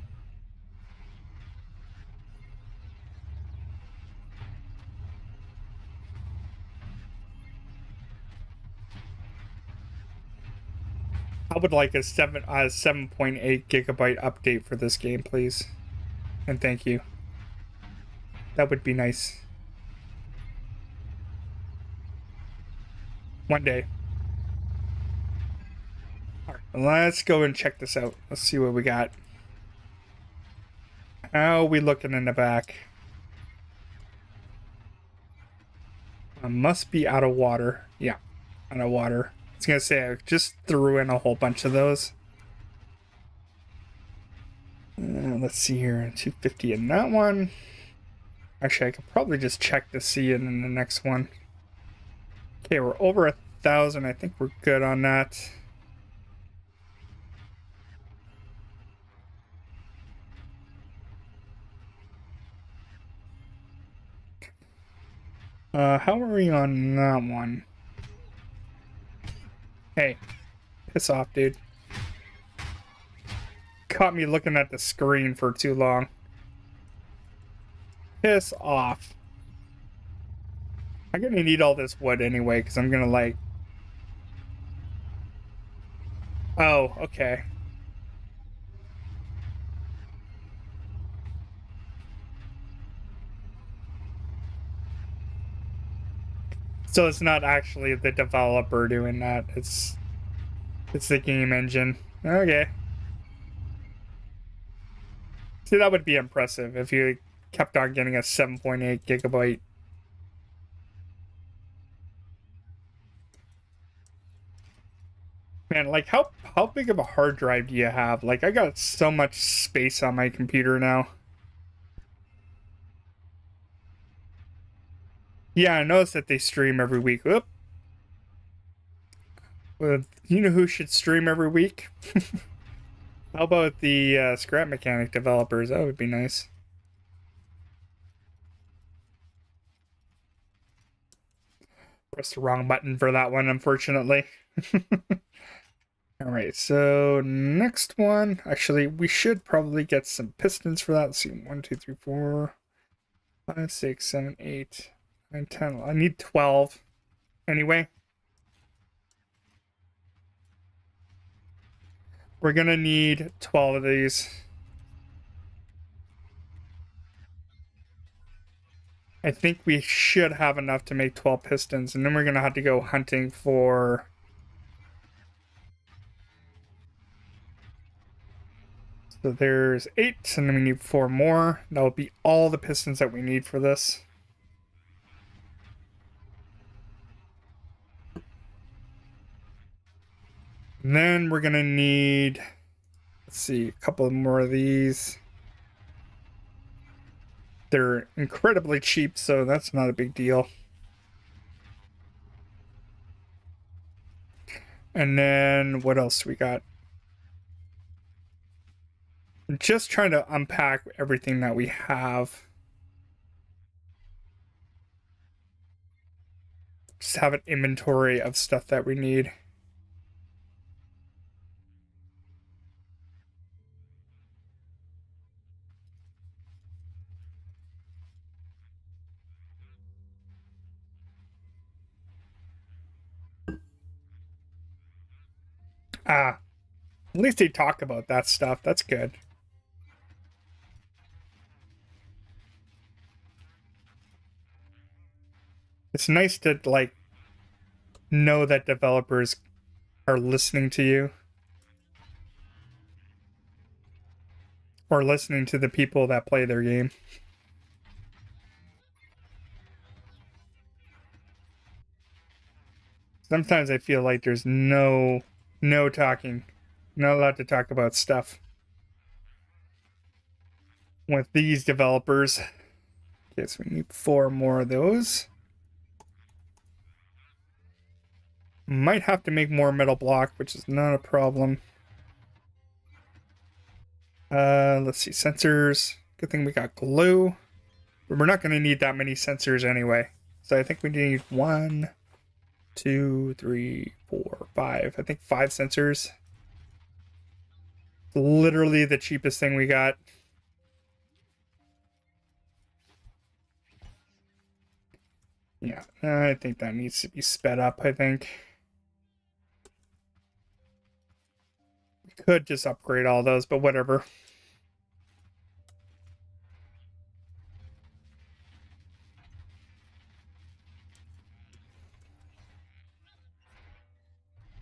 I would like a 7.8 gigabyte update for this game, please. And thank you. That would be nice. One day. Alright, let's go and check this out. Let's see what we got. How are we looking in the back? Must be out of water. Yeah, out of water. I was gonna say, I just threw in a whole bunch of those. Let's see here. 250 in that one. Actually, I could probably just check to see it in the next one. Okay, we're over 1,000. I think we're good on that. How are we on that one? Hey, piss off, dude. Caught me looking at the screen for too long. Piss off. I'm gonna need all this wood anyway, because I'm gonna like... Oh, okay. So it's not actually the developer doing that. It's the game engine. Okay. See, that would be impressive if you kept on getting a 7.8 gigabyte. Man, like how big of a hard drive do you have? Like I got so much space on my computer now. Yeah, I noticed that they stream every week. Oop. Well, you know who should stream every week? How about the Scrap Mechanic developers? That would be nice. Pressed the wrong button for that one, unfortunately. All right, so next one. Actually, we should probably get some pistons for that. Let's see, 1, 2, 3, 4, 5, 6, 7, 8, 9, 10. I need 12 anyway. We're gonna need 12 of these. I think we should have enough to make 12 pistons, and then we're gonna have to go hunting for... So there's 8, and then we need 4 more. That will be all the pistons that we need for this. And then we're gonna need, let's see, a couple more of these. They're incredibly cheap, so that's not a big deal. And then what else we got? I'm just trying to unpack everything that we have. Just have an inventory of stuff that we need. Ah, at least they talk about that stuff. That's good. It's nice to, like, know that developers are listening to you. Or listening to the people that play their game. Sometimes I feel like there's no talking. Not allowed to talk about stuff with these developers. Okay, so we need 4 more of those. Might have to make more metal block, which is not a problem. Let's see, sensors. Good thing we got glue. We're not going to need that many sensors anyway. So I think we need 1, 2, 3, 4, 5. I think 5 sensors. Literally the cheapest thing we got. Yeah, I think that needs to be sped up, I think. We could just upgrade all those, but whatever.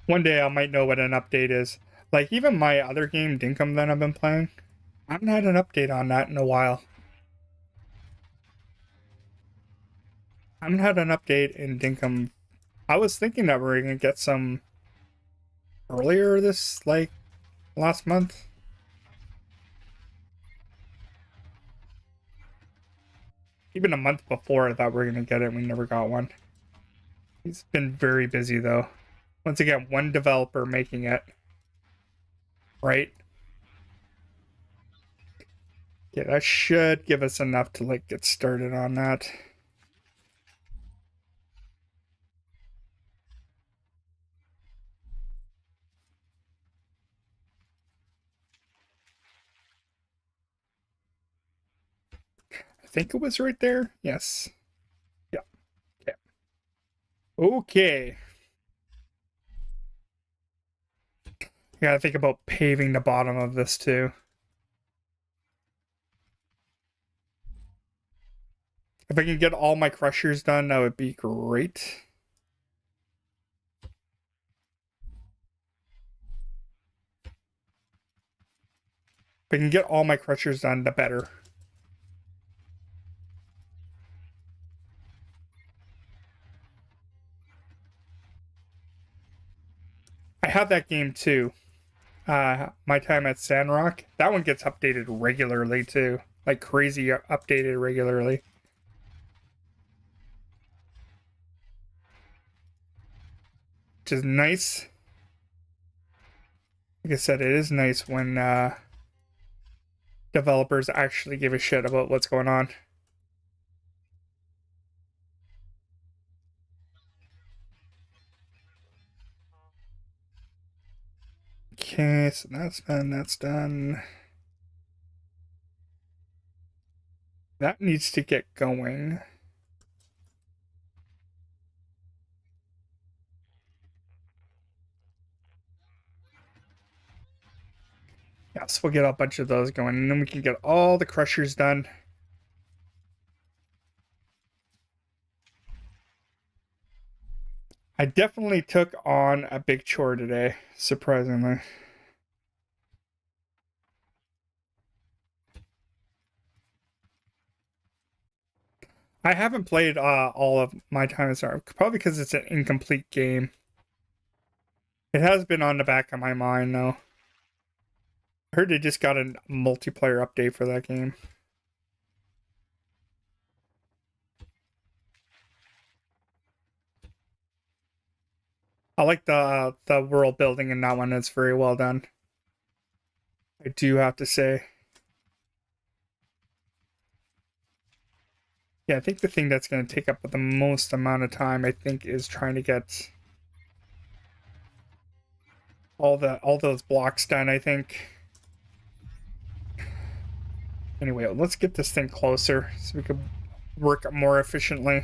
One day I might know what an update is. Like, even my other game, Dinkum, that I've been playing, I haven't had an update on that in a while. I haven't had an update in Dinkum. I was thinking that we were going to get some earlier this, like, last month. Even a month before I thought we were going to get it, we never got one. He's been very busy, though. Once again, one developer making it. Right? Yeah, that should give us enough to, like, get started on that. I think it was right there. Yes. Yeah. Okay. Okay. I gotta think about paving the bottom of this too. If I can get all my crushers done, that would be great. If I can get all my crushers done, the better. I have that game too. My time at Sandrock. That one gets updated regularly too. Like crazy updated regularly. Which is nice. Like I said, it is nice when developers actually give a shit about what's going on. Okay, so that's done, that's done. That needs to get going. Yes, we'll get a bunch of those going, and then we can get all the crushers done. I definitely took on a big chore today, surprisingly. I haven't played all of my time as Star, probably because it's an incomplete game. It has been on the back of my mind, though. I heard they just got a multiplayer update for that game. I like the world building in that one. It's very well done. I do have to say. Yeah, I think the thing that's going to take up the most amount of time, I think, is trying to get all those blocks done, I think. Anyway, let's get this thing closer so we can work more efficiently.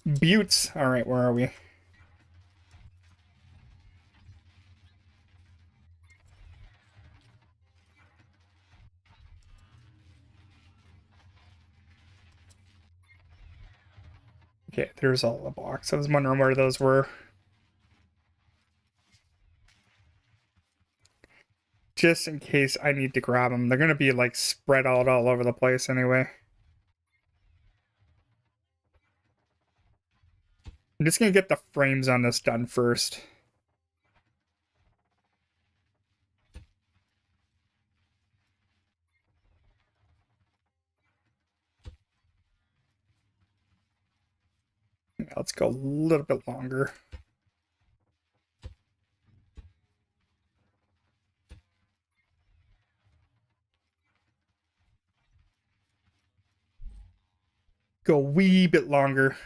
Buttes. All right, where are we? Okay, there's all the blocks. I was wondering where those were. Just in case I need to grab them. They're going to be like spread out all over the place anyway. I'm just going to get the frames on this done first. Yeah, let's go a little bit longer. Go a wee bit longer.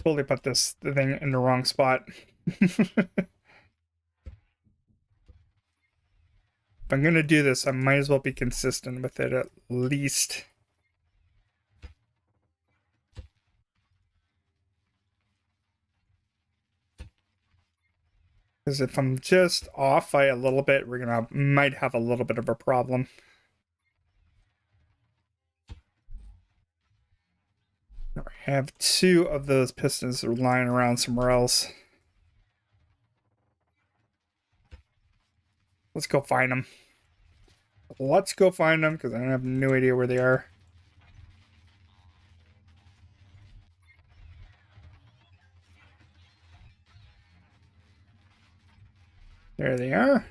Totally put the thing in the wrong spot. If I'm gonna do this, I might as well be consistent with it at least. Because if I'm just off by a little bit, might have a little bit of a problem. I have 2 of those pistons lying around somewhere else. Let's go find them. Let's go find them, because I have no idea where they are. There they are.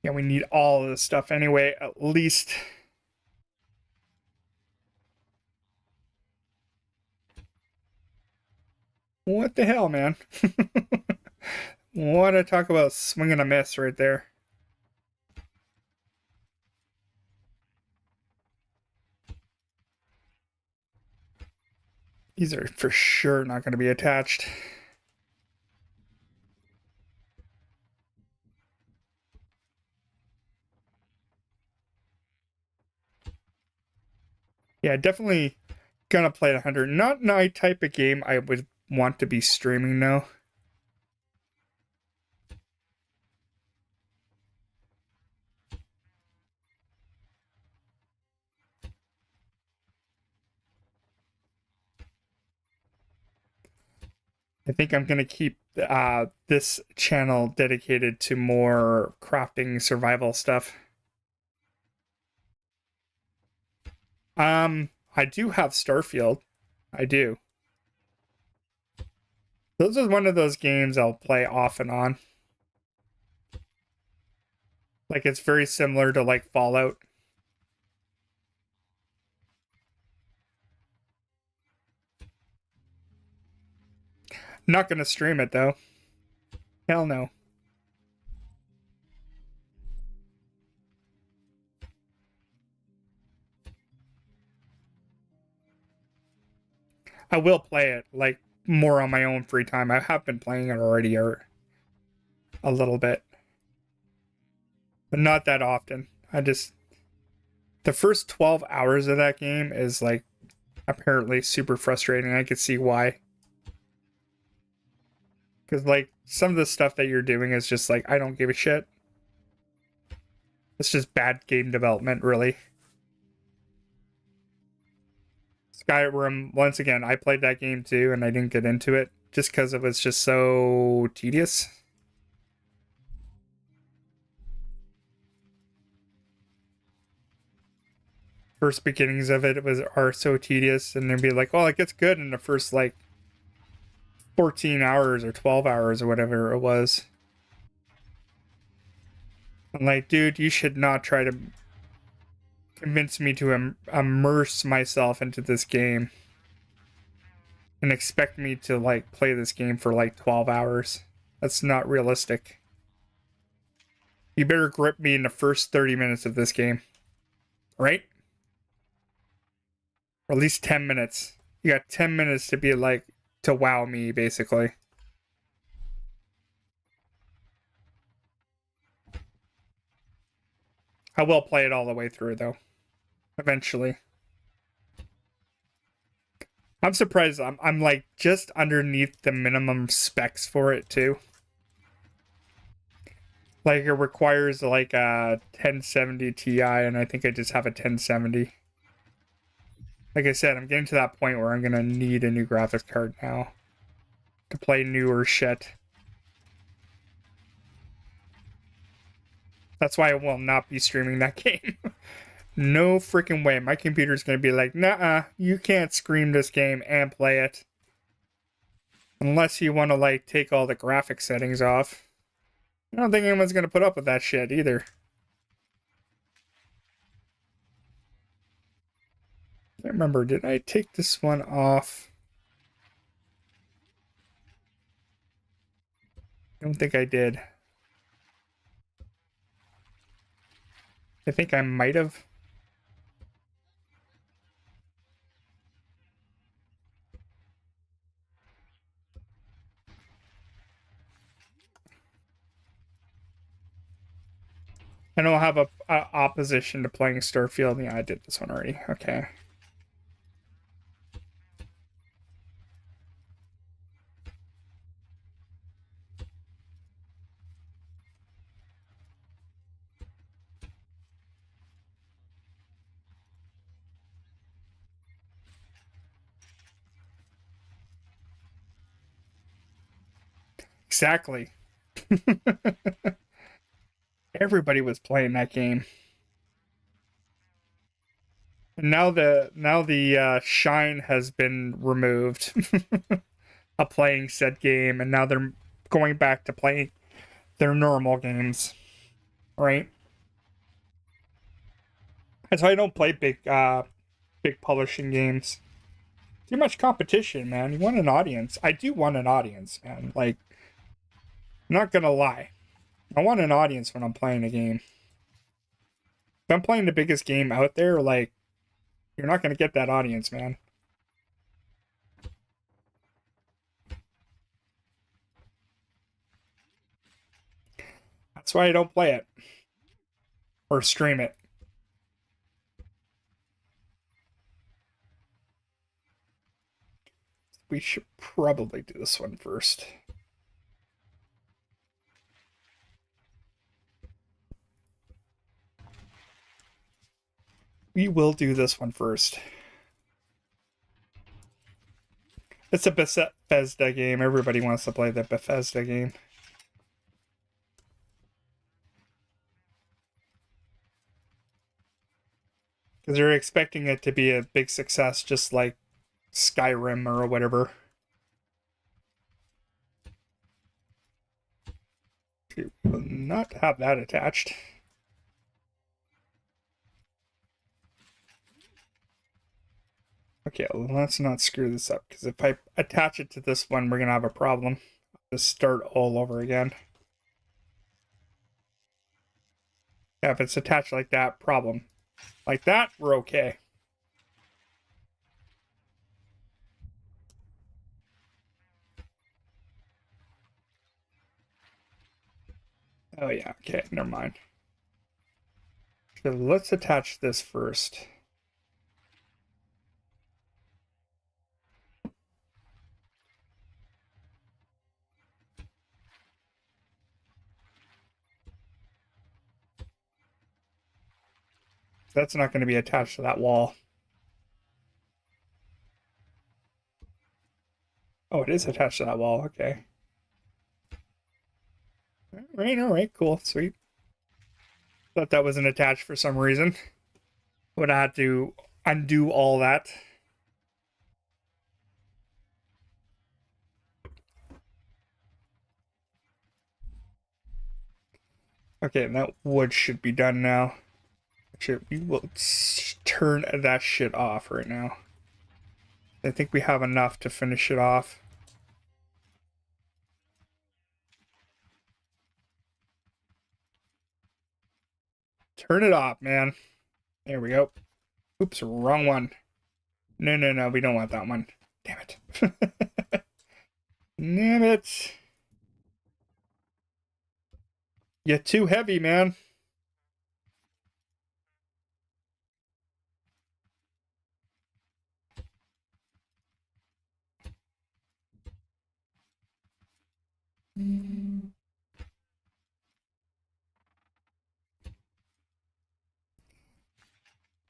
Yeah, we need all of this stuff anyway, at least. What the hell, man? What a talk about swinging a miss right there. These are for sure not going to be attached. Yeah, definitely gonna play at 100. Not my type of game I would want to be streaming now. I think I'm gonna keep this channel dedicated to more crafting survival stuff. I do have Starfield. I do. This is one of those games I'll play off and on. Like, it's very similar to like Fallout. Not gonna stream it though. Hell no. I will play it like more on my own free time. I have been playing it already or a little bit, but not that often. The first 12 hours of that game is like apparently super frustrating. I could see why. Because like some of the stuff that you're doing is just like, I don't give a shit. It's just bad game development, really. Skyrim, once again, I played that game too and I didn't get into it just because it was just so tedious. First beginnings of it are so tedious, and then be like, oh, it gets good in the first like 14 hours or 12 hours or whatever it was. I'm like, dude, you should not try to convince me to immerse myself into this game and expect me to like play this game for like 12 hours. That's not realistic. You better grip me in the first 30 minutes of this game, right? Or at least 10 minutes. You got 10 minutes to be like, to wow me, basically. I will play it all the way through, though. Eventually. I'm surprised I'm like just underneath the minimum specs for it, too. Like, it requires like a 1070 Ti, and I think I just have a 1070. Like I said, I'm getting to that point where I'm gonna need a new graphics card now to play newer shit. That's why I will not be streaming that game. No freaking way. My computer's gonna be like, nah, you can't stream this game and play it. Unless you want to, like, take all the graphic settings off. I don't think anyone's gonna put up with that shit either. I can't remember, did I take this one off? I don't think I did. I think I might have. I don't have a opposition to playing Starfield. Yeah, I did this one already. Okay. Exactly. Everybody was playing that game. And now the shine has been removed of playing said game, and now they're going back to playing their normal games, right? That's why I don't play big publishing games. Too much competition, man. You want an audience. I do want an audience, man. Like, I'm not gonna lie. I want an audience when I'm playing a game. If I'm playing the biggest game out there, like, you're not gonna get that audience, man. That's why I don't play it. Or stream it. We should probably do this one first. We will do this one first. It's a Bethesda game. Everybody wants to play the Bethesda game. Because they're expecting it to be a big success, just like Skyrim or whatever. We will not have that attached. Okay, let's not screw this up, because if I attach it to this one, we're going to have a problem. Just start all over again. Yeah, if it's attached like that, problem. Like that, we're okay. Oh yeah, okay, never mind. So let's attach this first. That's not going to be attached to that wall. Oh, it is attached to that wall. Okay. All right, cool, sweet. Thought that wasn't attached for some reason. Would I have to undo all that? Okay, that wood should be done now. Actually, we will turn that shit off right now. I think we have enough to finish it off. Turn it off, man. There we go. Oops, wrong one. No, we don't want that one. Damn it. Damn it. You're too heavy, man.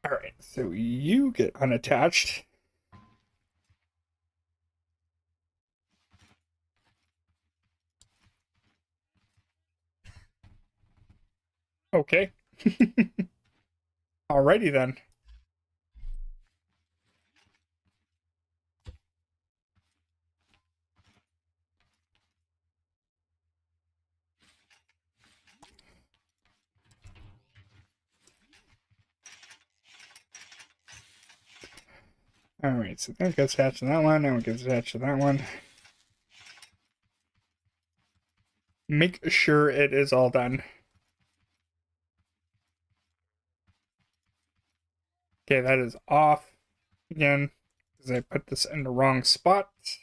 All right, so you get unattached. Okay. Alrighty then. Alright, so that gets attached to that one, that one gets attached to that one. Make sure it is all done. Okay, that is off again, because I put this in the wrong spot. It's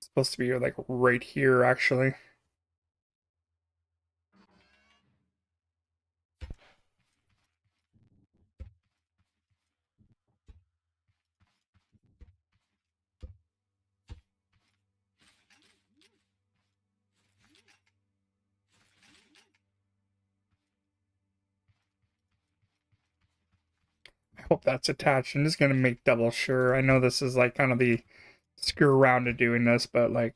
supposed to be like right here, actually. I hope that's attached. I'm just gonna make double sure. I know this is like kind of the screw around to doing this, but like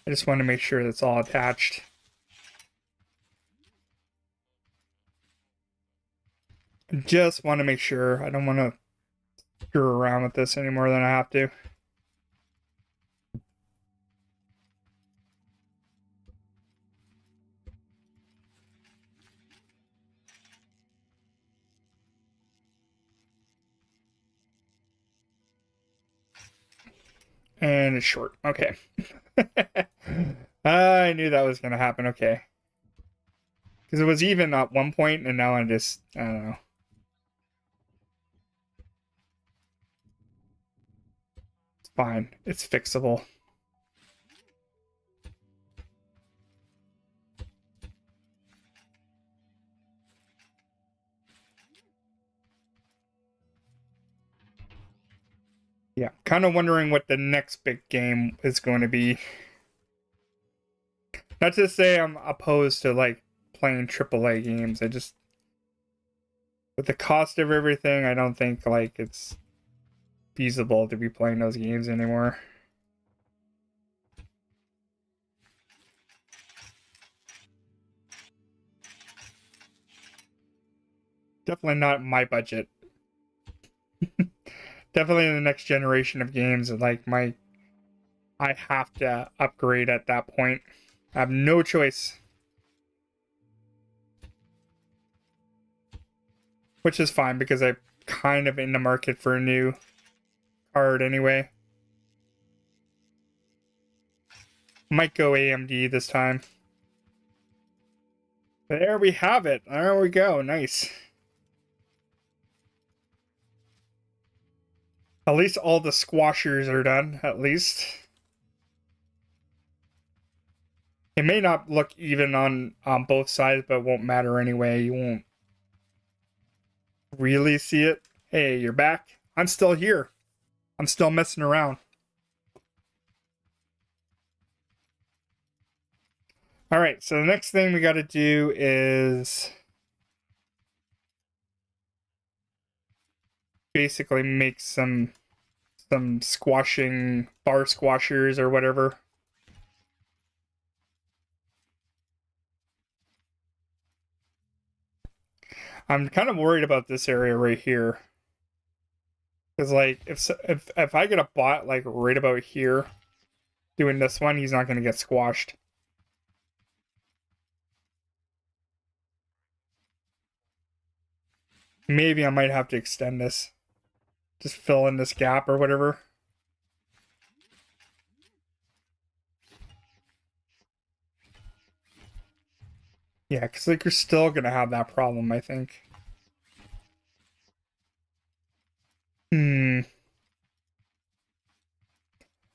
I just want to make sure that's all attached. Just want to make sure. I don't want to screw around with this any more than I have to. And it's short. Okay. I knew that was going to happen. Okay. Because it was even at one point, and now I don't know. It's fine. It's fixable. Yeah. Kind of wondering what the next big game is going to be. Not to say I'm opposed to like playing AAA games. I just, with the cost of everything, I don't think like it's feasible to be playing those games anymore. Definitely not my budget. Definitely in the next generation of games, like I have to upgrade at that point. I have no choice. Which is fine because I'm kind of in the market for a new card anyway. Might go AMD this time. There we have it. There we go. Nice. At least all the squashers are done, at least. It may not look even on both sides, but it won't matter anyway. You won't really see it. Hey, you're back. I'm still here. I'm still messing around. All right, so the next thing we got to do is basically make some squashing bar squashers or whatever. I'm kind of worried about this area right here. Because like if I get a bot like right about here doing this one, he's not going to get squashed. Maybe I might have to extend this. Just fill in this gap or whatever. Yeah, because like you're still going to have that problem, I think.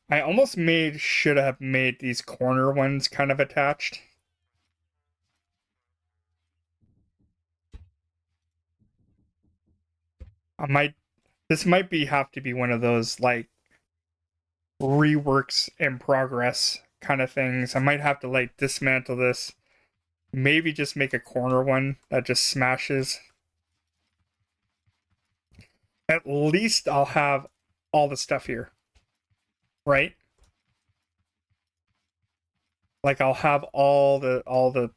I almost should have made these corner ones kind of attached. This might have to be one of those like reworks in progress kind of things. I might have to like dismantle this. Maybe just make a corner one that just smashes. At least I'll have all the stuff here. Right? Like I'll have all the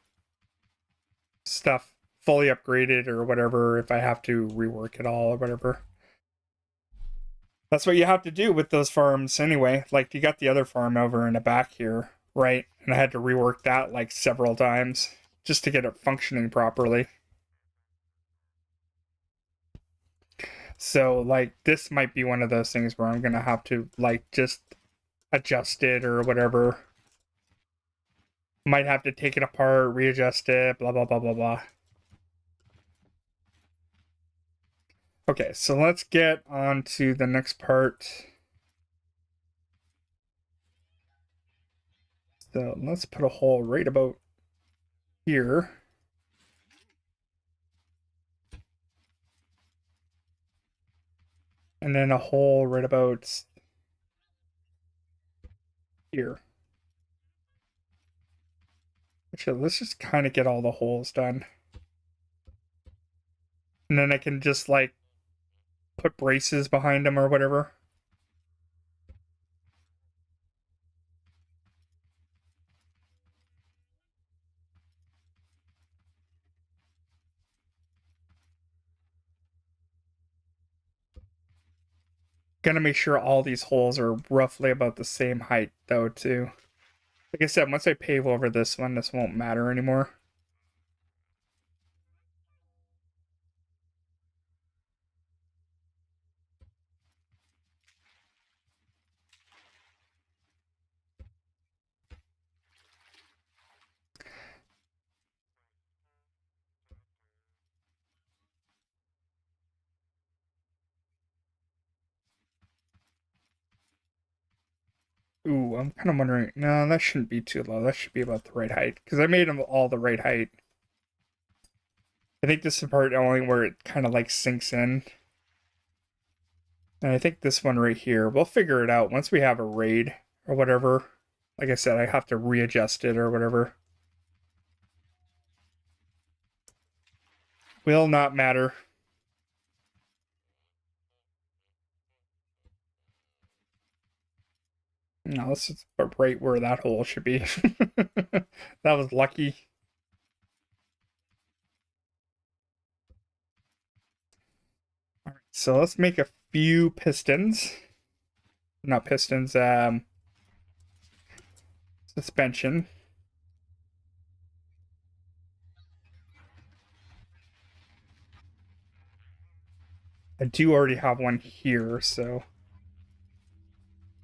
stuff fully upgraded or whatever if I have to rework it all or whatever. That's what you have to do with those farms anyway. Like you got the other farm over in the back here, right? And I had to rework that like several times just to get it functioning properly. So like this might be one of those things where I'm gonna have to like just adjust it or whatever. Might have to take it apart, readjust it, blah blah blah blah blah. Okay, so let's get on to the next part. So let's put a hole right about here. And then a hole right about here. Actually, let's just kind of get all the holes done. And then I can just like put braces behind them or whatever. Gonna make sure all these holes are roughly about the same height though too. Like I said, once I pave over this one, this won't matter anymore. Ooh, I'm kind of wondering. No, that shouldn't be too low. That should be about the right height because I made them all the right height. I think this is the part only where it kind of like sinks in. And I think this one right here, we'll figure it out once we have a raid or whatever. Like I said, I have to readjust it or whatever. Will not matter. No, this is right where that hole should be. That was lucky. All right, so let's make a few pistons. Not pistons, suspension. I do already have one here, so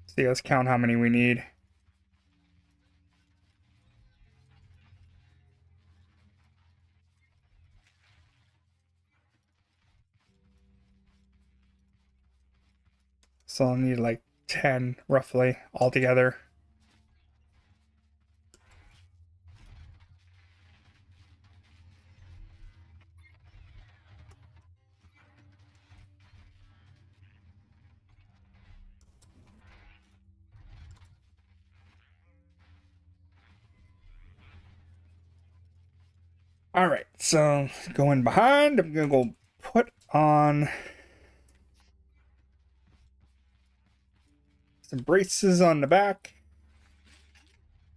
see, let's count how many we need. So I'll need like 10 roughly altogether. All right, so going behind, I'm gonna go put on some braces on the back.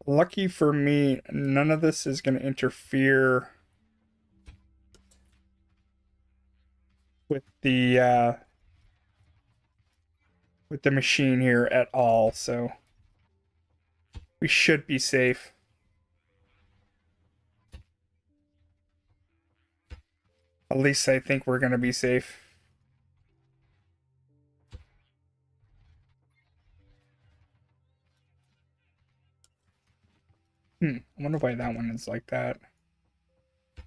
Lucky for me, none of this is gonna interfere with the machine here at all, so we should be safe. At least I think we're gonna be safe. I wonder why that one is like that. I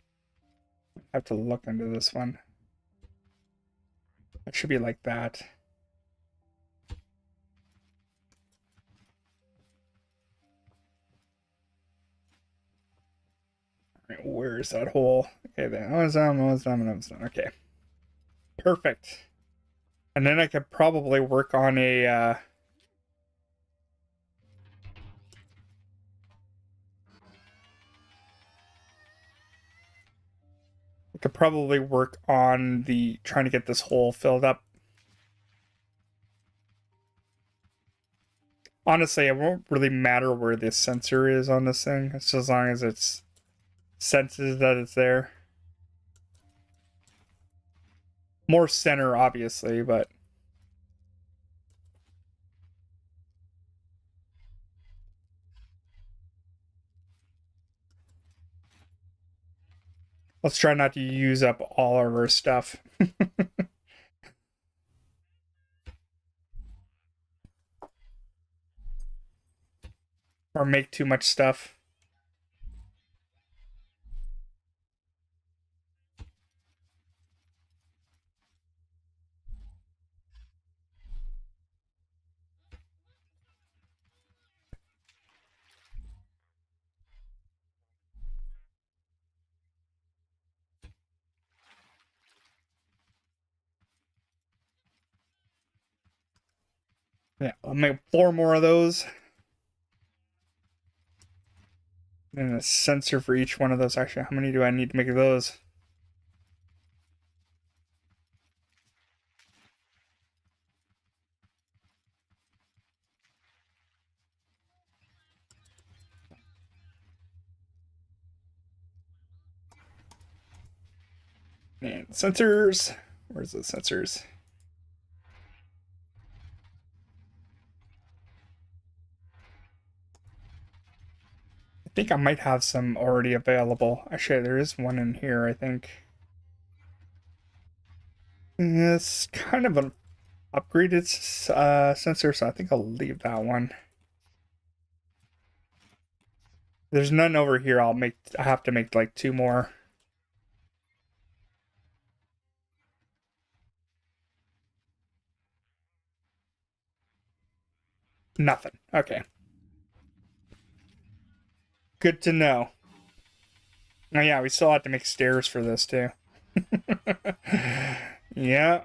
have to look into this one. It should be like that. All right, where is that hole? Okay, then I was on. Okay, perfect. And then I could probably work on a the trying to get this hole filled up. Honestly, it won't really matter where the sensor is on this thing. It's as long as it's senses that it's there. More center, obviously, but let's try not to use up all of our stuff. Or make too much stuff. Yeah, I'll make 4 more of those. And a sensor for each one of those. Actually, how many do I need to make of those? And sensors. Where's the sensors? I think I might have some already available. Actually, there is one in here, I think. It's kind of an upgraded sensor, so I think I'll leave that one. There's none over here. I have to make like 2 more. Nothing. Okay. Good to know. Oh yeah, we still have to make stairs for this too. Yeah.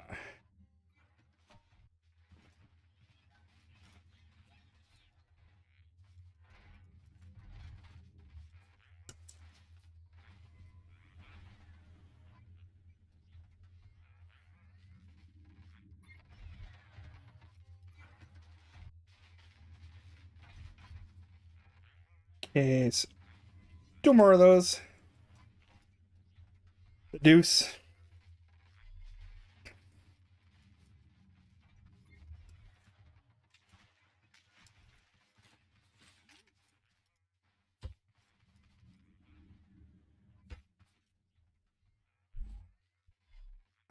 Okay, so 2 more of those. The deuce.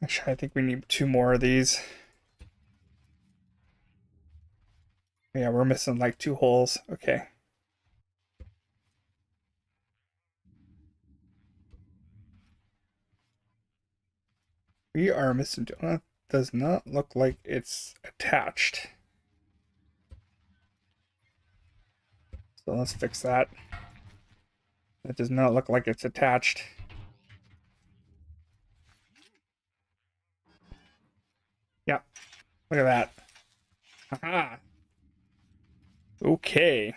Actually, I think we need 2 more of these. Yeah, we're missing like 2 holes. Okay. We are missing. Does not look like it's attached. So let's fix that. That does not look like it's attached. Yep. Look at that. Aha. Okay.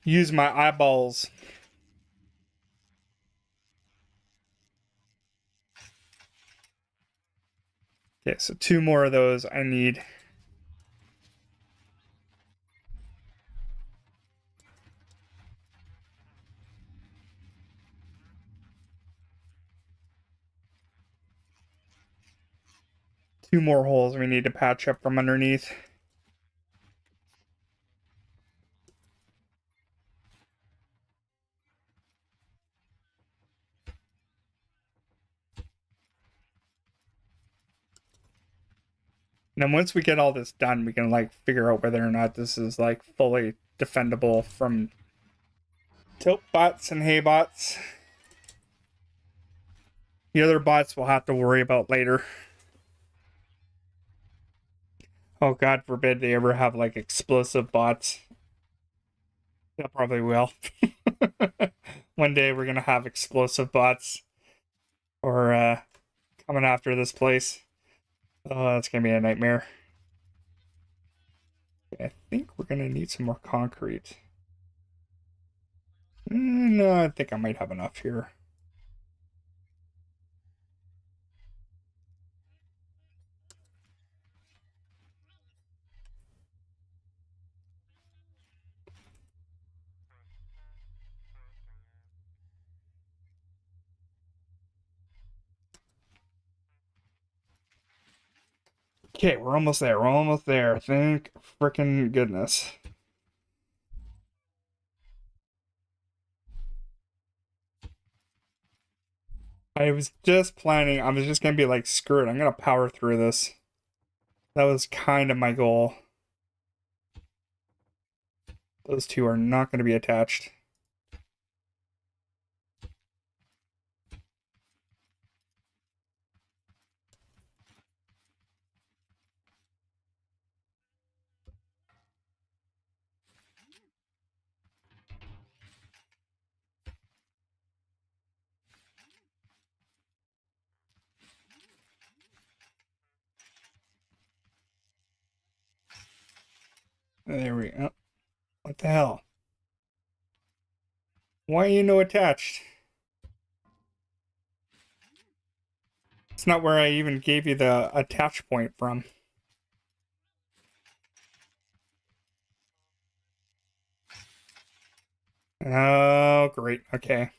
Use my eyeballs. Okay, so 2 more of those I need. Two more holes we need to patch up from underneath. And then once we get all this done, we can like figure out whether or not this is like fully defendable from tilt bots and hay bots. The other bots we'll have to worry about later. Oh, God forbid they ever have like explosive bots. They probably will. One day we're gonna have explosive bots or coming after this place. Oh, that's gonna be a nightmare. I think we're gonna need some more concrete. No, I think I might have enough here. Okay, we're almost there. We're almost there. Thank frickin' goodness. I was just planning, I was just gonna be like, screw it, I'm gonna power through this. That was kind of my goal. Those two are not gonna be attached. There we go. What the hell? Why ain't no attached? It's not where I even gave you the attach point from. Oh, great. Okay.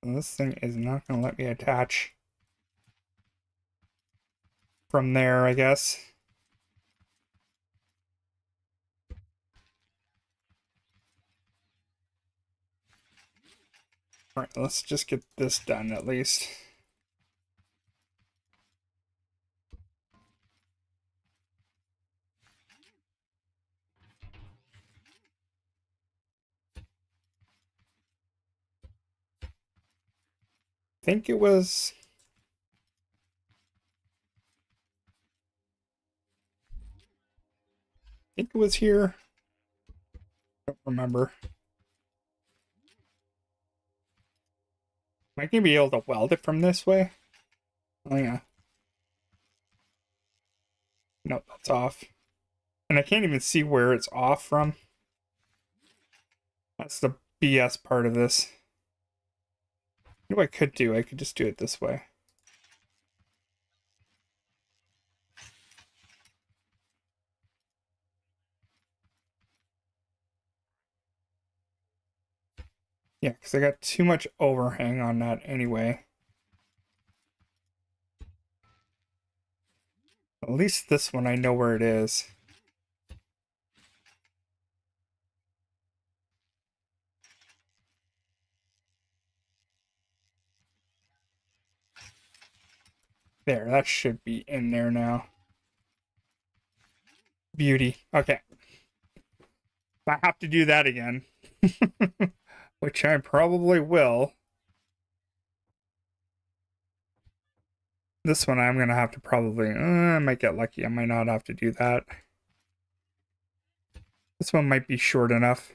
This thing is not going to let me attach from there, I guess. All right, let's just get this done at least. I think it was... I think it was here. Don't remember. Am I going to be able to weld it from this way? Oh, yeah. Nope, that's off. And I can't even see where it's off from. That's the BS part of this. What I could do, I could just do it this way. Yeah, because I got too much overhang on that anyway. At least this one I know where it is. There, that should be in there now. Beauty. Okay. If I have to do that again, which I probably will. This one I'm going to have to probably, I might get lucky. I might not have to do that. This one might be short enough.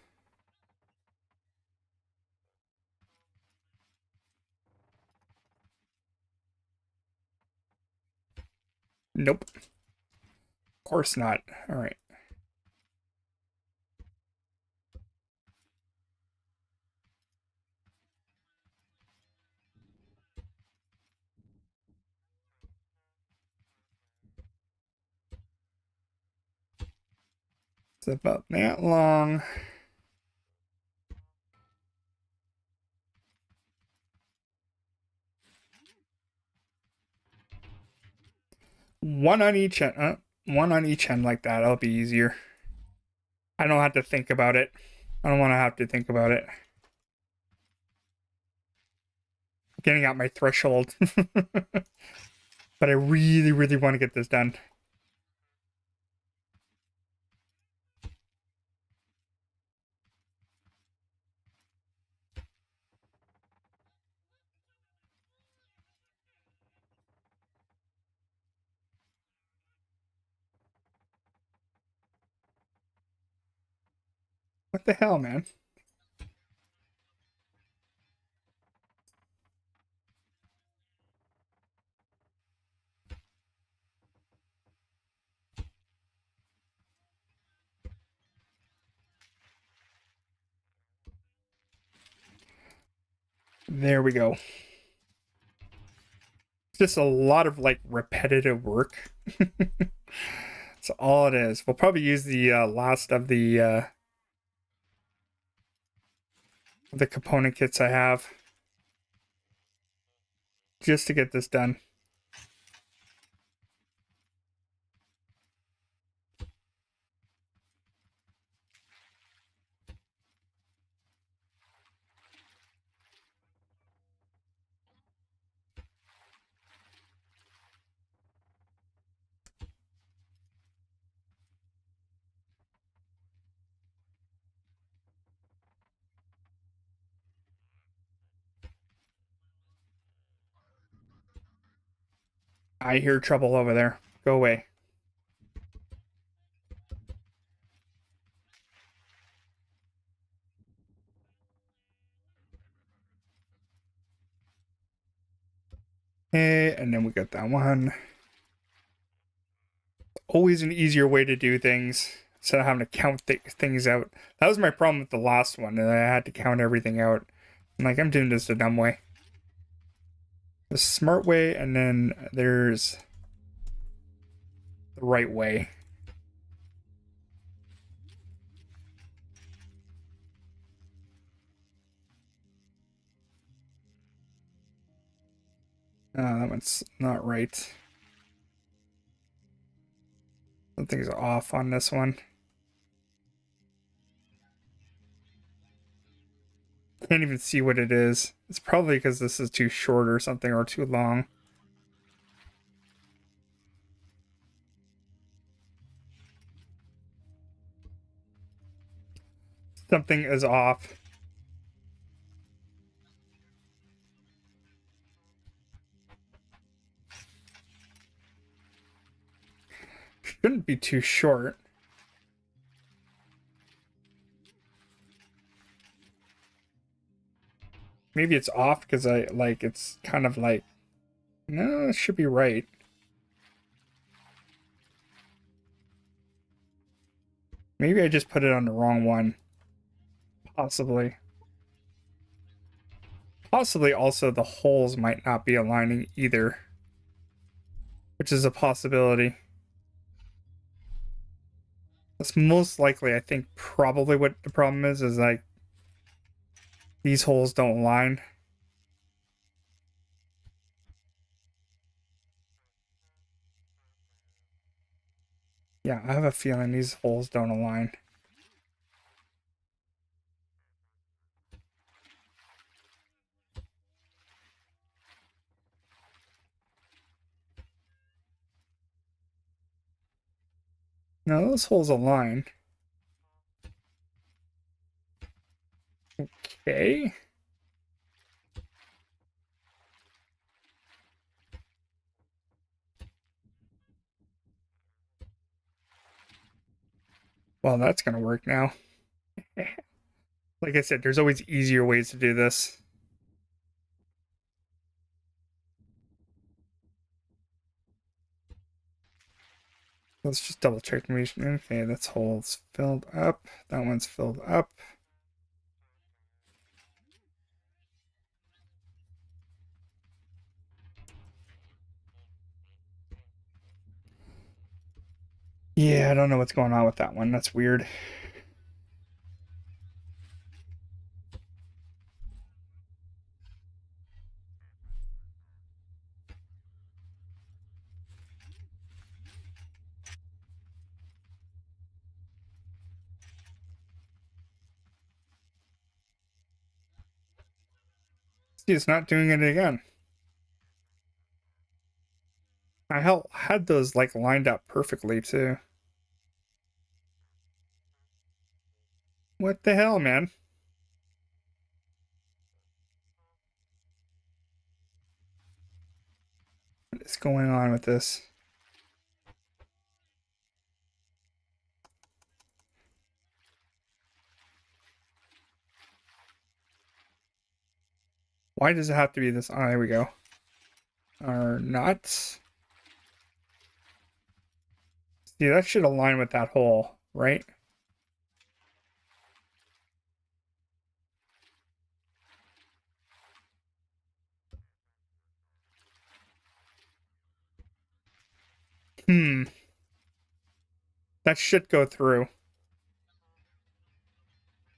Nope. Of course not. All right. It's about that long. One on each end. One on each end like that. That'll be easier. I don't have to think about it. I don't want to have to think about it. Getting out my threshold. But I really, really want to get this done. What the hell, man? There we go. It's just a lot of like repetitive work. That's all it is. We'll probably use the last of the component kits I have just to get this done. I hear trouble over there. Go away. Okay, and then we got that one. Always an easier way to do things instead of having to count things out. That was my problem with the last one, and I had to count everything out. I'm like, I'm doing this the dumb way. The smart way, and then there's the right way. That one's not right. Something's off on this one. Can't even see what it is. It's probably because this is too short or something, or too long. Something is off. Shouldn't be too short. Maybe it's off because it's kind of like, no, it should be right. Maybe I just put it on the wrong one. Possibly. Possibly also the holes might not be aligning either, which is a possibility. That's most likely, I think, probably what the problem is like these holes don't align. Yeah, I have a feeling these holes don't align. No, those holes align. Okay. Well, that's gonna work now. Like I said, there's always easier ways to do this. Let's just double check the measurement. Okay, this hole's filled up. That one's filled up. Yeah, I don't know what's going on with that one. That's weird. See, it's not doing it again. I had those like lined up perfectly too. What the hell, man? What is going on with this? Why does it have to be this? Oh, there we go. Or not. See, that should align with that hole, right? That should go through.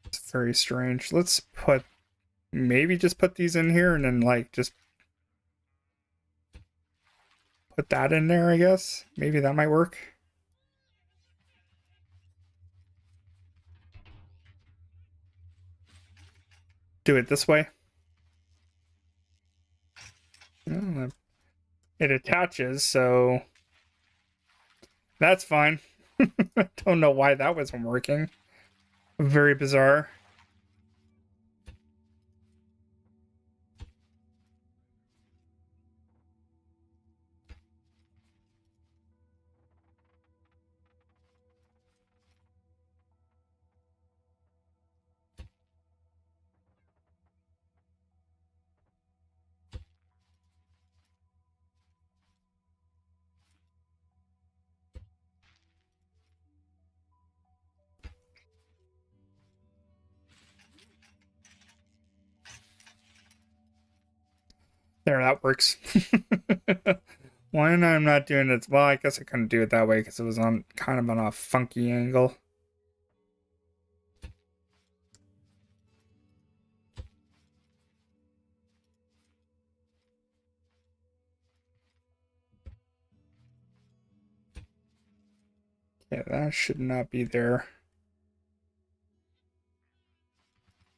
It's very strange. Let's maybe just put these in here and then like just put that in there, I guess. Maybe that might work. Do it this way. It attaches, so that's fine. I don't know why that wasn't working. Very bizarre. There, that works. Why am I not doing it? Well, I guess I couldn't do it that way because it was on kind of on a funky angle. Yeah, that should not be there.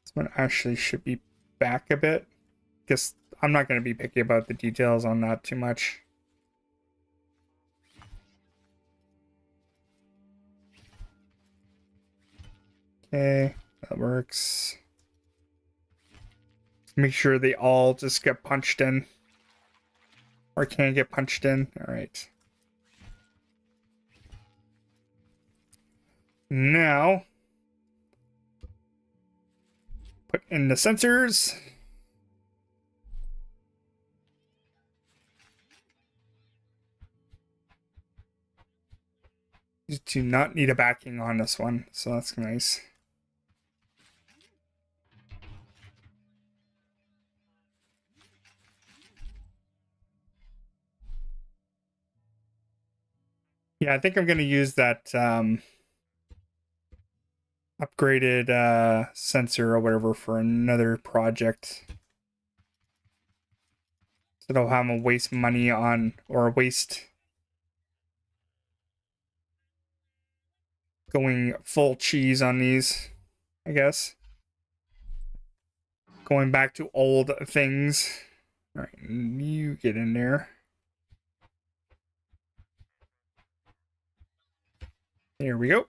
This one actually should be back a bit. Guess I'm not going to be picky about the details on that too much. Okay, that works. Make sure they all just get punched in. Or can get punched in. Alright. Now, put in the sensors. You do not need a backing on this one, so that's nice. Yeah, I think I'm going to use that upgraded sensor or whatever for another project. So don't have to waste money on, or waste going full cheese on these, I guess. Going back to old things. All right, you get in there. There we go.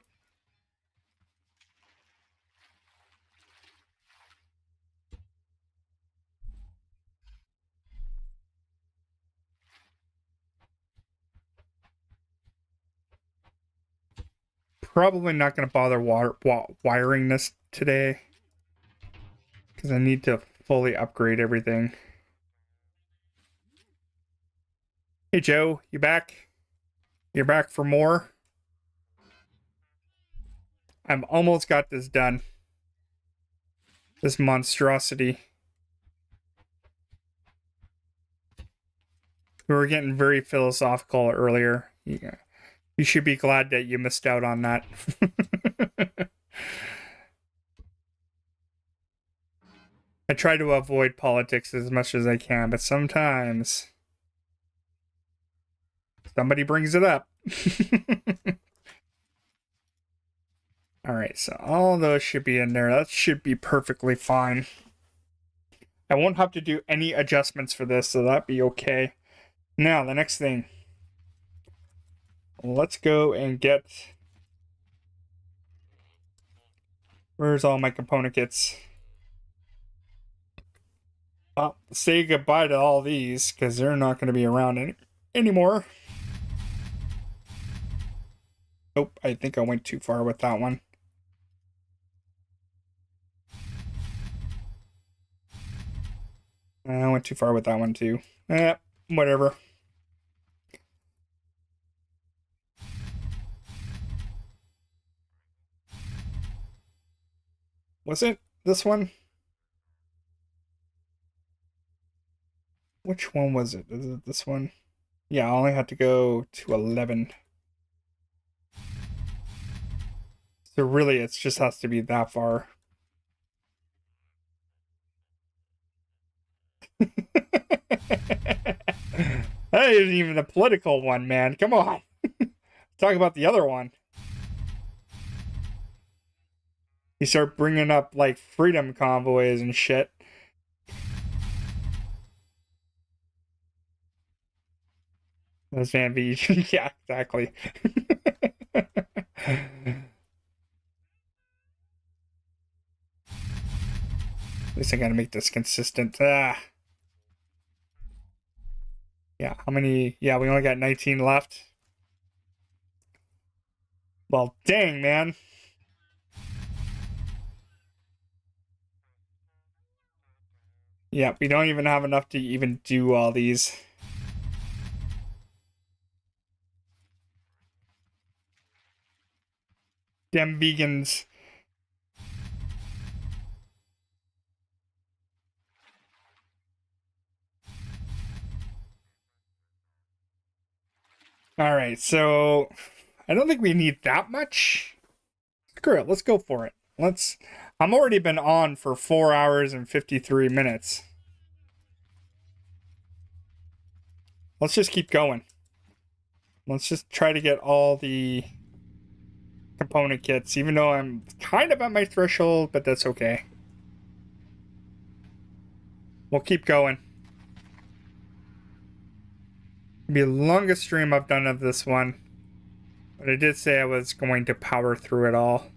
Probably not going to bother wiring this today because I need to fully upgrade everything. Hey Joe, you back? You're back for more? I've almost got this done. This monstrosity. We were getting very philosophical earlier. Yeah. You should be glad that you missed out on that. I try to avoid politics as much as I can, but sometimes somebody brings it up. All right, so all those should be in there. That should be perfectly fine. I won't have to do any adjustments for this, so that'd be okay. Now, the next thing. Let's go and get... Where's all my component kits? I'll say goodbye to all these, because they're not going to be around anymore. Nope, I think I went too far with that one. I went too far with that one too. Whatever. Was it this one? Which one was it? Is it this one? Yeah, I only had to go to 11. So really, it just has to be that far. That isn't even a political one, man. Come on. Talk about the other one. You start bringing up, like, freedom convoys and shit. That's Van V. Yeah, exactly. At least I gotta make this consistent. Yeah, how many? Yeah, we only got 19 left. Well, dang, man. Yeah, we don't even have enough to even do all these. Damn vegans. All right, so I don't think we need that much. Screw it, let's go for it. I'm already been on for 4 hours and 53 minutes. Let's just keep going. Let's just try to get all the component kits, even though I'm kind of at my threshold, but that's okay. We'll keep going. It'll be the longest stream I've done of this one. But I did say I was going to power through it all.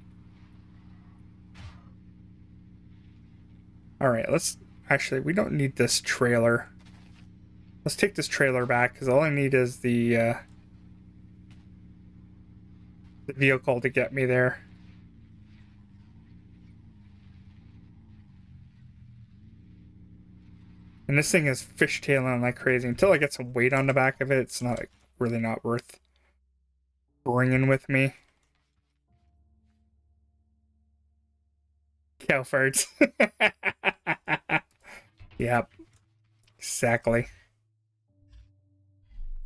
Alright, actually, we don't need this trailer. Let's take this trailer back, because all I need is the vehicle to get me there. And this thing is fishtailing like crazy. Until I get some weight on the back of it, it's really not worth bringing with me. Cow farts. Yep. Exactly.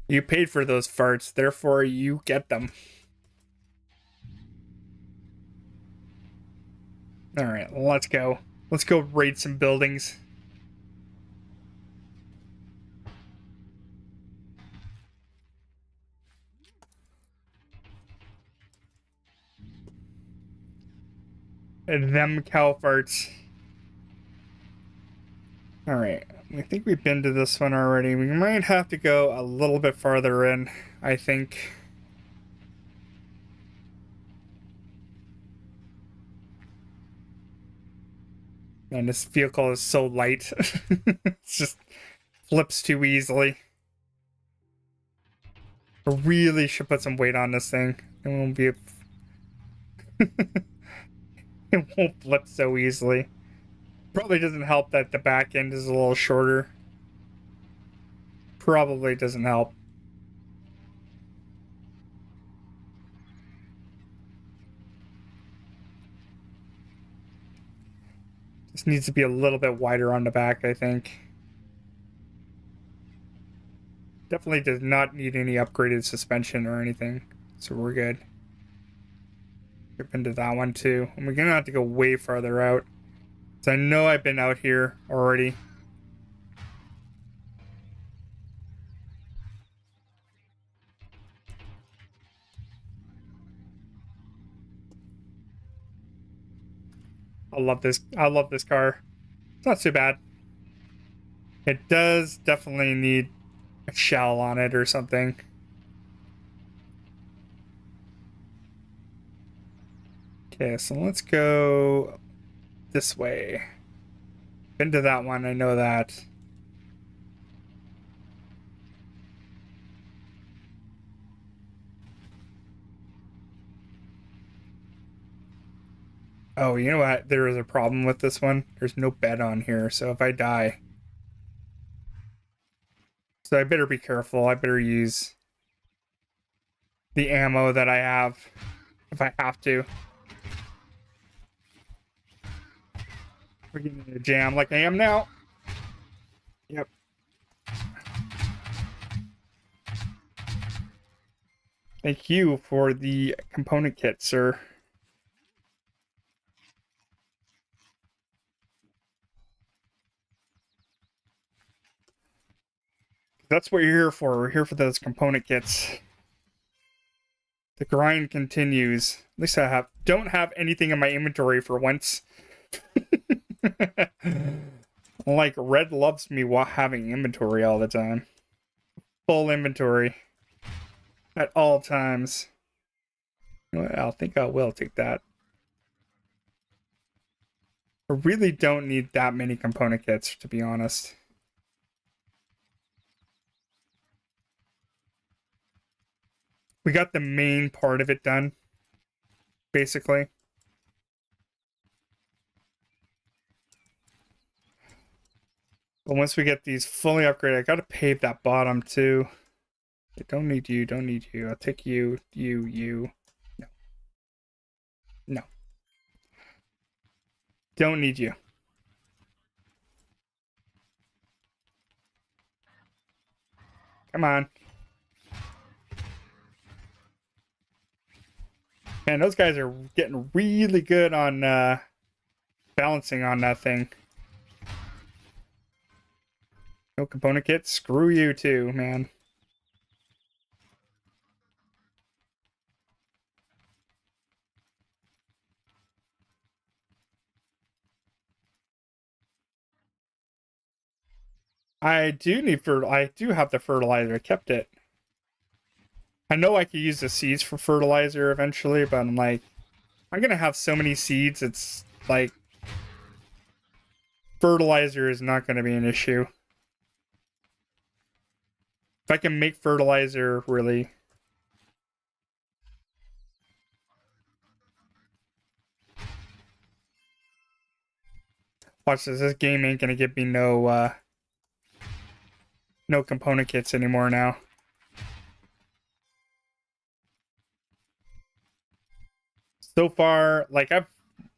You paid for those farts, therefore you get them. Alright, let's go. Let's go raid some buildings. Them cow farts. Alright, I think we've been to this one already. We might have to go a little bit farther in, I think. And this vehicle is so light. It just flips too easily. I really should put some weight on this thing. It won't be it won't flip so easily. Probably doesn't help that the back end is a little shorter. Probably doesn't help. Just needs to be a little bit wider on the back, I think. Definitely does not need any upgraded suspension or anything, so we're good. Rip into that one too. And we're gonna have to go way farther out. So I know I've been out here already. I love this car. It's not too bad. It does definitely need a shell on it or something. Okay, so let's go this way. Been to that one, I know that. Oh, you know what? There is a problem with this one. There's no bed on here, so if I die... So I better be careful. I better use the ammo that I have if I have to. We're getting in a jam like I am now. Yep. Thank you for the component kit, sir. That's what you're here for. We're here for those component kits. The grind continues. At least I don't have anything in my inventory for once. Like, Red loves me while having inventory all the time. Full inventory. At all times. I think I will take that. I really don't need that many component kits, to be honest. We got the main part of it done, basically. But once we get these fully upgraded, I gotta pave that bottom too. I don't need you, don't need you. I'll take you, you. No. No. Don't need you. Come on. Man, those guys are getting really good on balancing on that thing. No component kit? Screw you too, man. I do have the fertilizer. I kept it. I know I could use the seeds for fertilizer eventually, but I'm like, I'm gonna have so many seeds, it's like fertilizer is not gonna be an issue. If I can make fertilizer, really. Watch this. This game ain't gonna give me no component kits anymore now. So far, like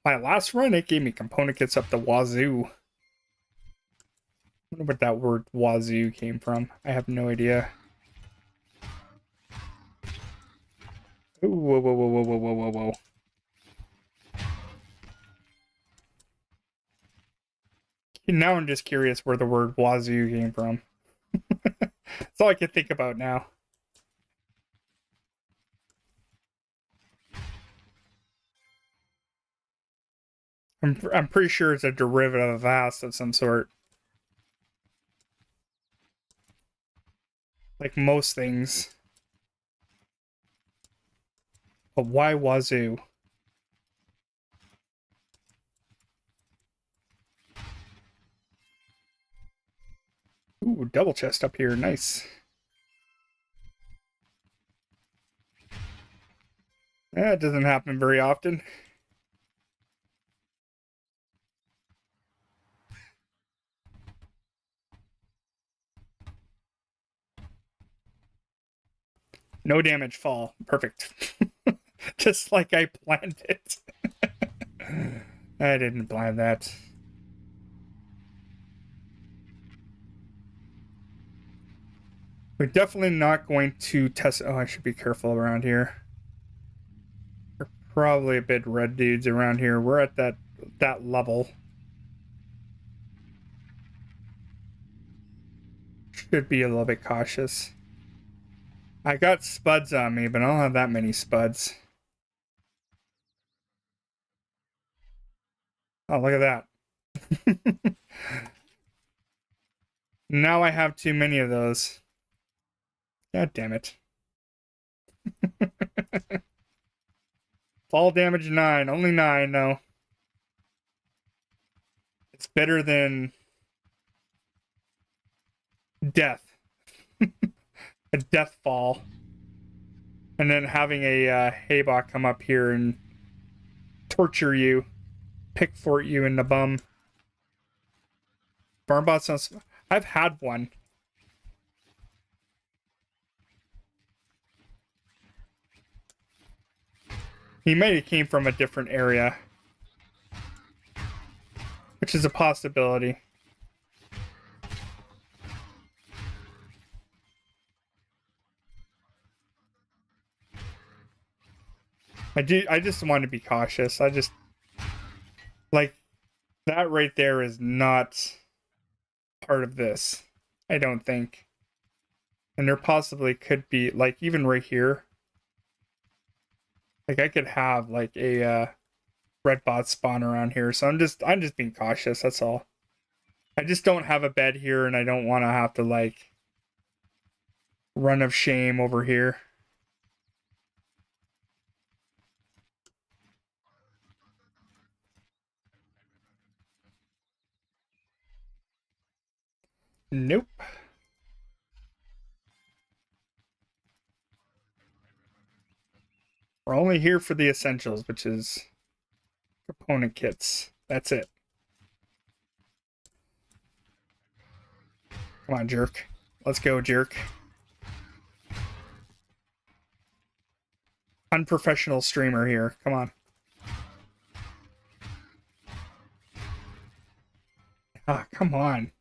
my last run, it gave me component kits up the wazoo. I wonder what that word wazoo came from. I have no idea. Ooh, whoa, whoa, whoa, whoa, whoa, whoa, whoa, whoa. Now I'm just curious where the word wazoo came from. That's all I can think about now. I'm pretty sure it's a derivative of vast of some sort. Like most things. But why wazoo? Ooh, double chest up here. Nice. That doesn't happen very often. No damage fall. Perfect. Just like I planned it. I didn't plan that. We're definitely not going to test. Oh, I should be careful around here. There are probably a bit red dudes around here. We're at that level. Should be a little bit cautious. I got spuds on me, but I don't have that many spuds. Oh, look at that. Now I have too many of those. God damn it. Fall damage 9. Only 9, no. It's better than death. A death fall. And then having a Haybok come up here and torture you. Pickfort you in the bum. Farmbot sounds... I've had one. He might have came from a different area. Which is a possibility. I just want to be cautious. I just... Like, that right there is not part of this. I don't think. And there possibly could be, like, even right here. Like, I could have, like, a red bot spawn around here. So I'm just being cautious, that's all. I just don't have a bed here, and I don't want to have to, like, run of shame over here. Nope. We're only here for the essentials, which is component kits. That's it. Come on, jerk. Let's go, jerk. Unprofessional streamer here. Come on. Ah, come on.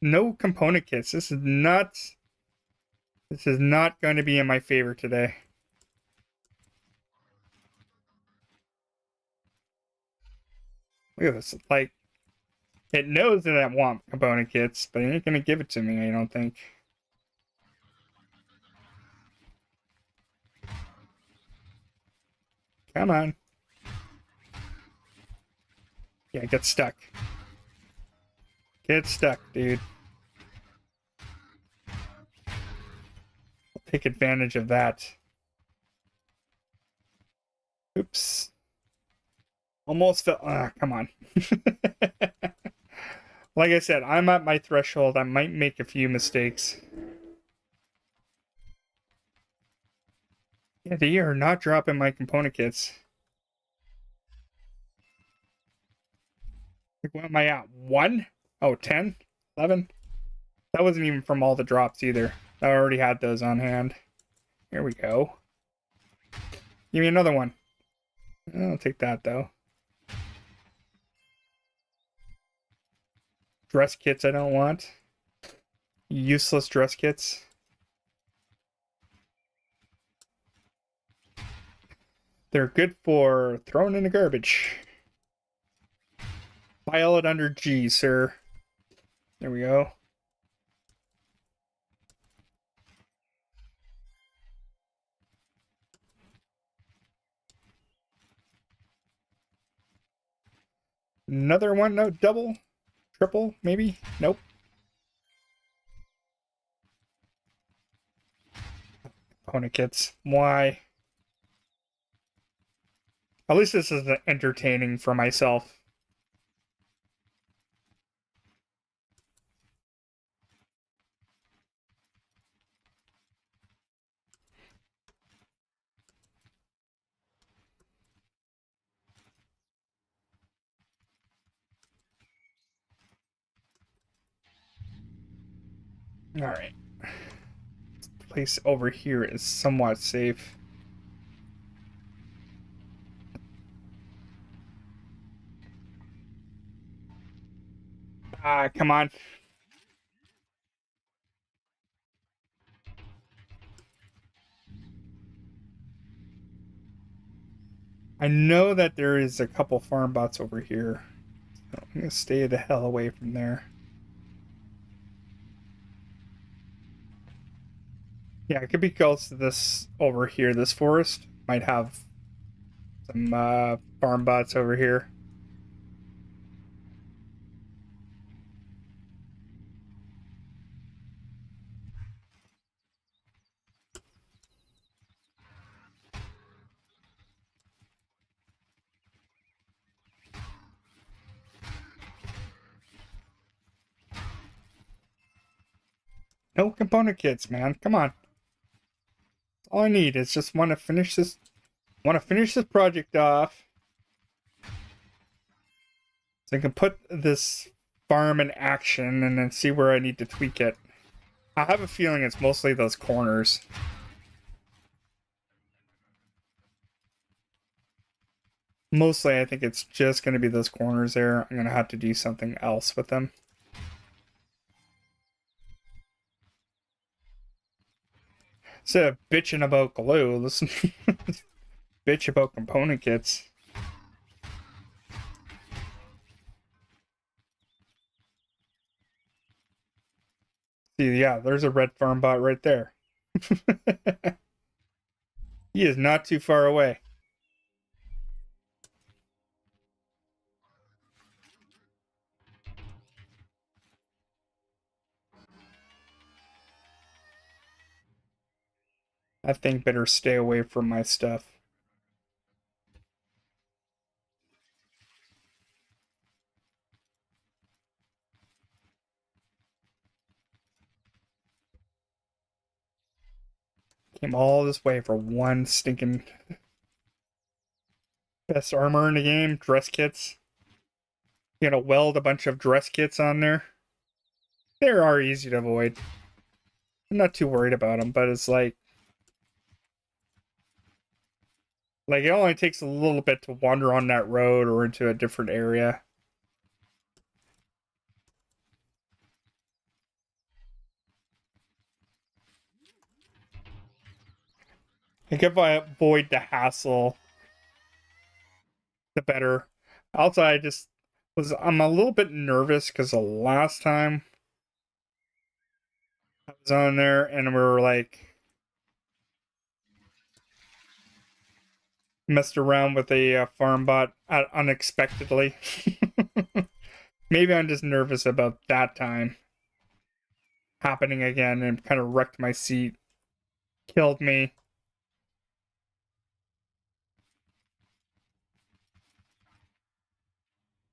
No component kits. This is not going to be in my favor today. Look at this. Like, it knows that I want component kits, but it ain't gonna give it to me, I don't think. Come on. Yeah, get stuck. Get stuck, dude. I'll take advantage of that. Oops. Almost fell. Ah, come on. Like I said, I'm at my threshold. I might make a few mistakes. Yeah, they are not dropping my component kits. Like, what am I at? 1? Oh, 10? 11? That wasn't even from all the drops either. I already had those on hand. Here we go. Give me another one. I'll take that, though. Dress kits I don't want. Useless dress kits. They're good for throwing in the garbage. File it under G, sir. There we go. Another one? No, double? Triple, maybe? Nope. Opponent kits. Why? At least this is entertaining for myself. Alright. This place over here is somewhat safe. Ah, come on. I know that there is a couple farm bots over here. So I'm gonna stay the hell away from there. Yeah, it could be close to this over here. This forest might have some farm bots over here. No component kits, man. Come on. All I need is just want to finish this project off. So I can put this farm in action and then see where I need to tweak it. I have a feeling it's mostly those corners. Mostly, I think it's just going to be those corners there. I'm going to have to do something else with them. Instead of bitching about glue, listen, bitch about component kits. See, yeah, there's a red farm bot right there. He is not too far away. I think better stay away from my stuff. Came all this way for one stinking best armor in the game, dress kits. You gotta weld a bunch of dress kits on there. They are easy to avoid. I'm not too worried about them, but it's like it only takes a little bit to wander on that road or into a different area. I think if I avoid the hassle, the better. Also, I just I'm a little bit nervous because the last time I was on there and we were like messed around with a farm bot unexpectedly. Maybe I'm just nervous about that time happening again and kind of wrecked my seat, killed me.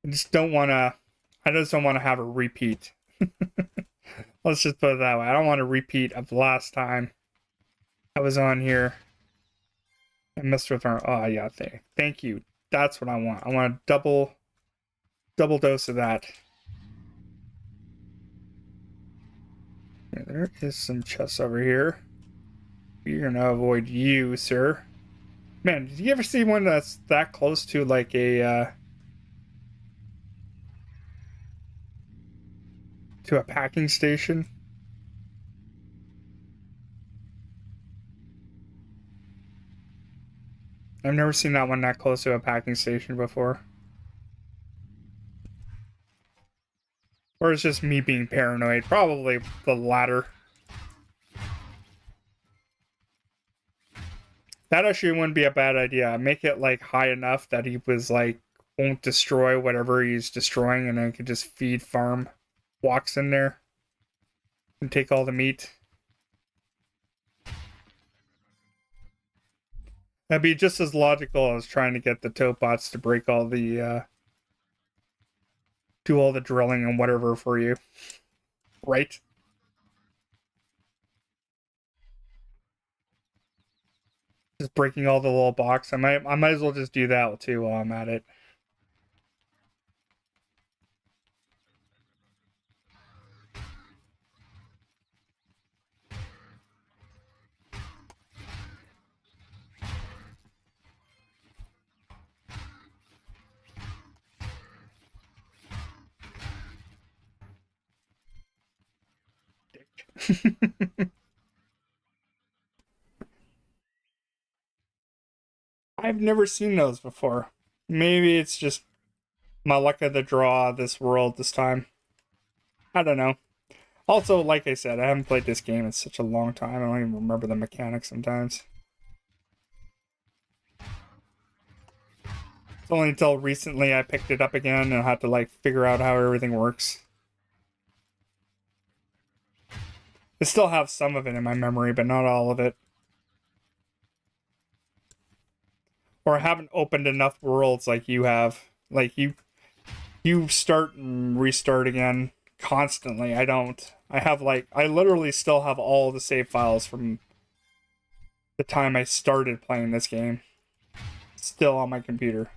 I just don't want to have a repeat. Let's just put it that way. I don't want a repeat of the last time I was on here and messed with our. Oh yeah, thank you. That's what I want. I want a double dose of that. Yeah, there is some chests over here. We're gonna avoid you, sir. Man, did you ever see one that's that close to like a packing station? I've never seen that one that close to a packing station before. Or it's just me being paranoid. Probably the latter. That actually wouldn't be a bad idea. Make it like high enough that he was like won't destroy whatever he's destroying, and then could just feed farm walks in there and take all the meat. That'd be just as logical as trying to get the tote bots to break all the do all the drilling and whatever for you. Right? Just breaking all the little box. I might as well just do that too while I'm at it. I've never seen those before. Maybe it's just my luck of the draw this world this time. I don't know. Also, like I said, I haven't played this game in such a long time. I don't even remember the mechanics sometimes. It's only until recently I picked it up again and had to like figure out how everything works. I still have some of it in my memory, but not all of it. Or I haven't opened enough worlds like you have. Like you start and restart again constantly. I don't. I literally still have all the save files from the time I started playing this game still on my computer.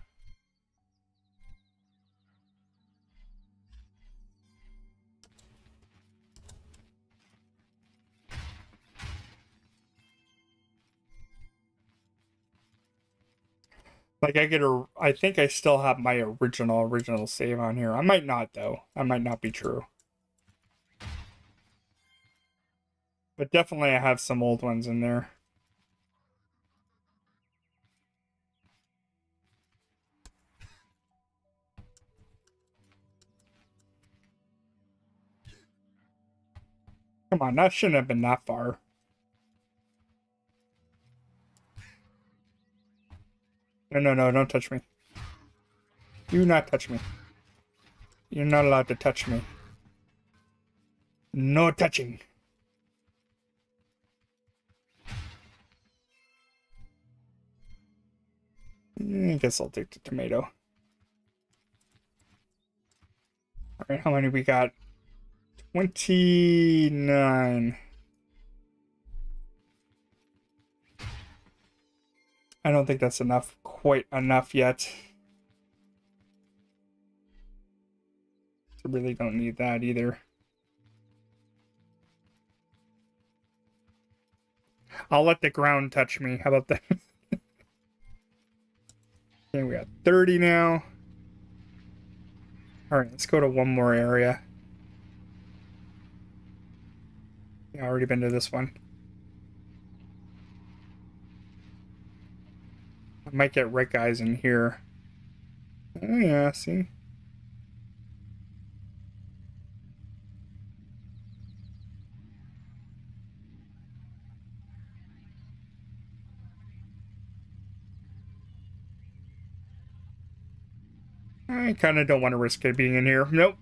Like I think I still have my original save on here. I might not though. That might not be true. But definitely I have some old ones in there. Come on, that shouldn't have been that far. No, don't touch me. Do not touch me. You're not allowed to touch me. No touching. I guess I'll take the tomato. Alright, how many we got? 29. I don't think that's enough. Quite enough yet. I really don't need that either. I'll let the ground touch me. How about that? Okay, we got 30 now. Alright, let's go to one more area. Yeah, already been to this one. I might get red guys in here. Oh yeah, see? I kind of don't want to risk it being in here. Nope.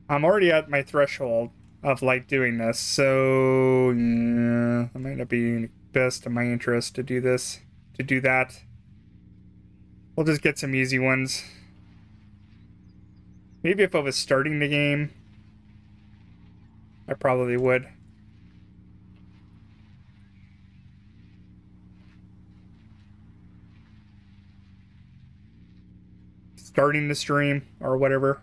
I'm already at my threshold of like doing this, so yeah, it might not be best in my interest to do this, to do that. We'll just get some easy ones. Maybe if I was starting the game, I probably would. Starting the stream or whatever.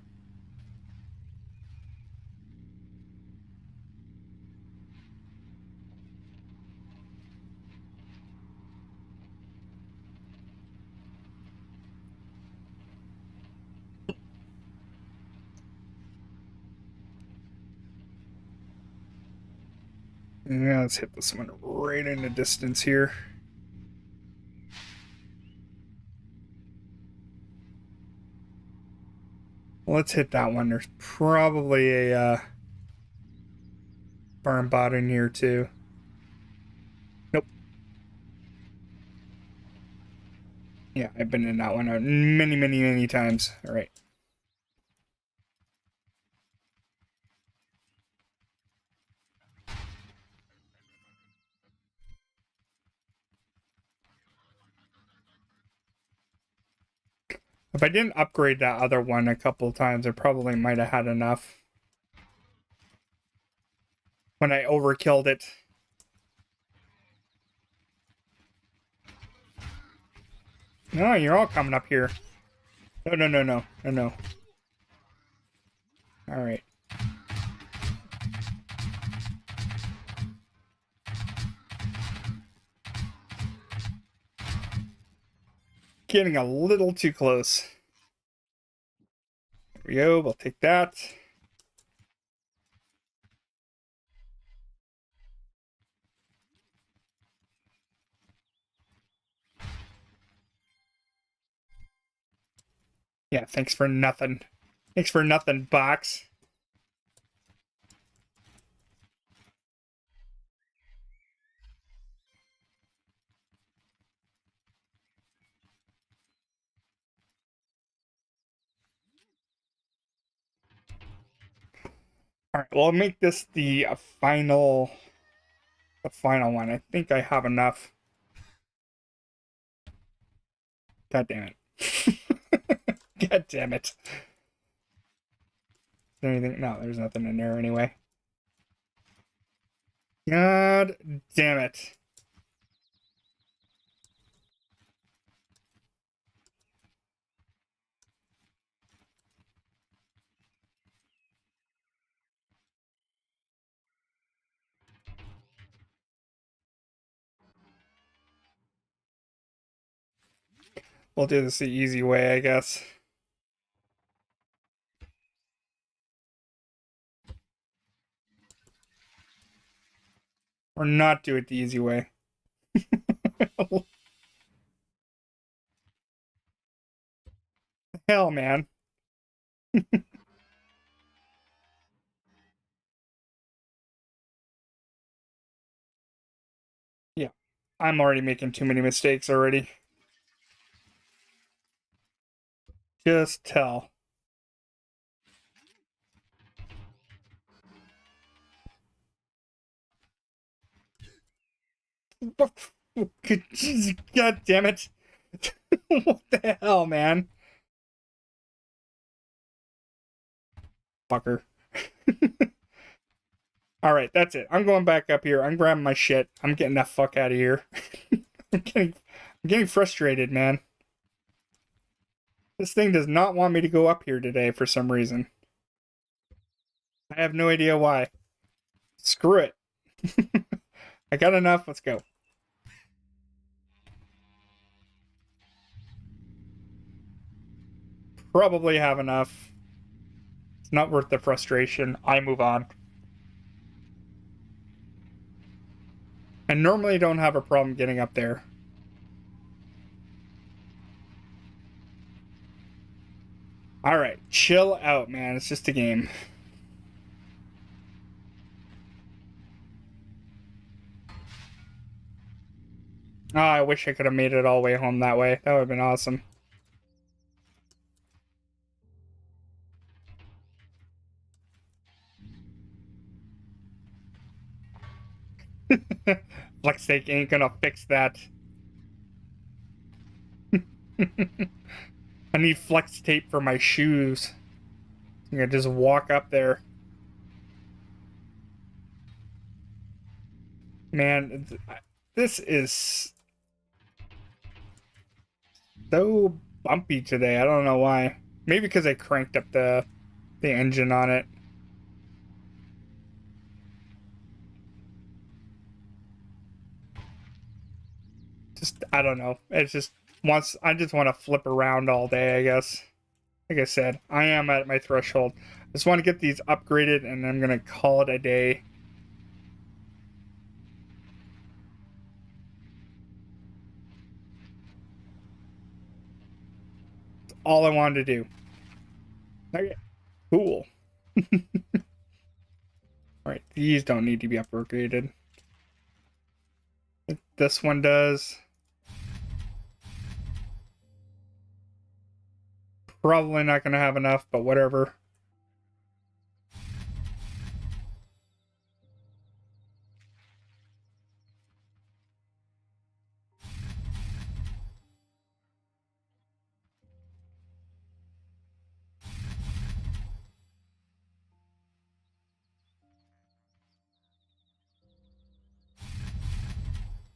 Yeah, let's hit this one right in the distance here. Let's hit that one. There's probably a barn bot in here too. Nope. Yeah, I've been in that one many times. All right. If I didn't upgrade that other one a couple times, I probably might have had enough. When I overkilled it. No, you're all coming up here. No. All right. Getting a little too close. There we go. We'll take that. Yeah, thanks for nothing. Thanks for nothing, box. All right, well, I'll make this the final one. I think I have enough. God damn it. God damn it. Is there anything? No, there's nothing in there anyway. God damn it. We'll do this the easy way, I guess. Or not do it the easy way. Hell, man. Yeah. I'm already making too many mistakes already. Just tell. God damn it. What the hell, man? Fucker. Alright, that's it. I'm going back up here. I'm grabbing my shit. I'm getting the fuck out of here. I'm getting frustrated, man. This thing does not want me to go up here today for some reason. I have no idea why. Screw it. I got enough. Let's go. Probably have enough. It's not worth the frustration. I move on. I normally don't have a problem getting up there. Alright, chill out, man. It's just a game. Oh, I wish I could have made it all the way home that way. That would have been awesome. flex tape ain't gonna fix that. I need flex tape for my shoes. I can just walk up there. Man, this is so bumpy today. I don't know why. Maybe because I cranked up the engine on it. Just I don't know. It's just I just want to flip around all day, I guess. Like I said, I am at my threshold. I just want to get these upgraded and I'm gonna call it a day. That's all I wanted to do. Okay, cool. Alright, these don't need to be upgraded. This one does. Probably not gonna have enough, but whatever.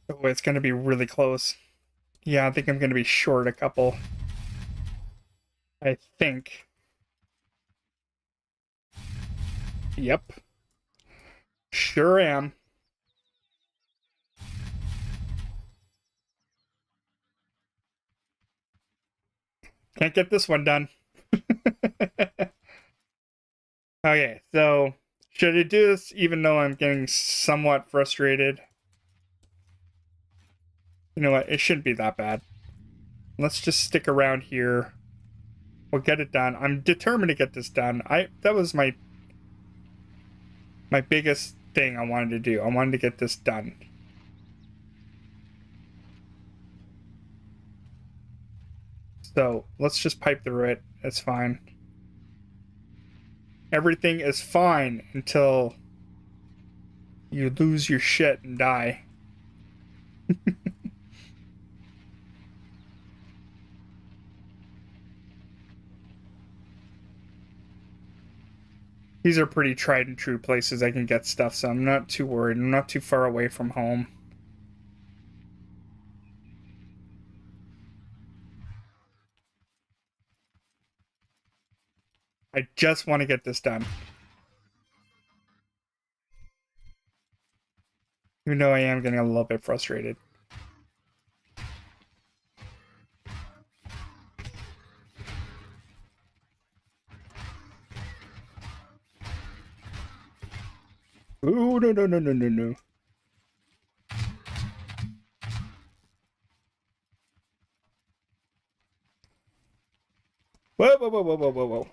Oh, it's gonna be really close. Yeah, I think I'm gonna be short a couple. I think. Yep. Sure am. Can't get this one done. Okay, so should I do this even though I'm getting somewhat frustrated? You know what? It shouldn't be that bad. Let's just stick around here. We'll get it done. I'm determined to get this done. That was my biggest thing I wanted to do. I wanted to get this done. So let's just pipe through it. It's fine. Everything is fine until you lose your shit and die. These are pretty tried and true places I can get stuff, so I'm not too worried. I'm not too far away from home. I just want to get this done. Even though I am getting a little bit frustrated. Ooh, no, no, no, no, no, no. Whoa, whoa, whoa, whoa, whoa, whoa, whoa.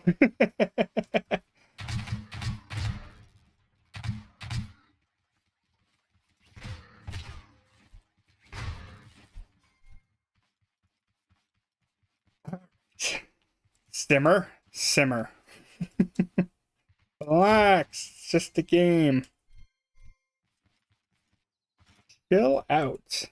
Simmer, simmer. Relax. It's just a game. Chill out.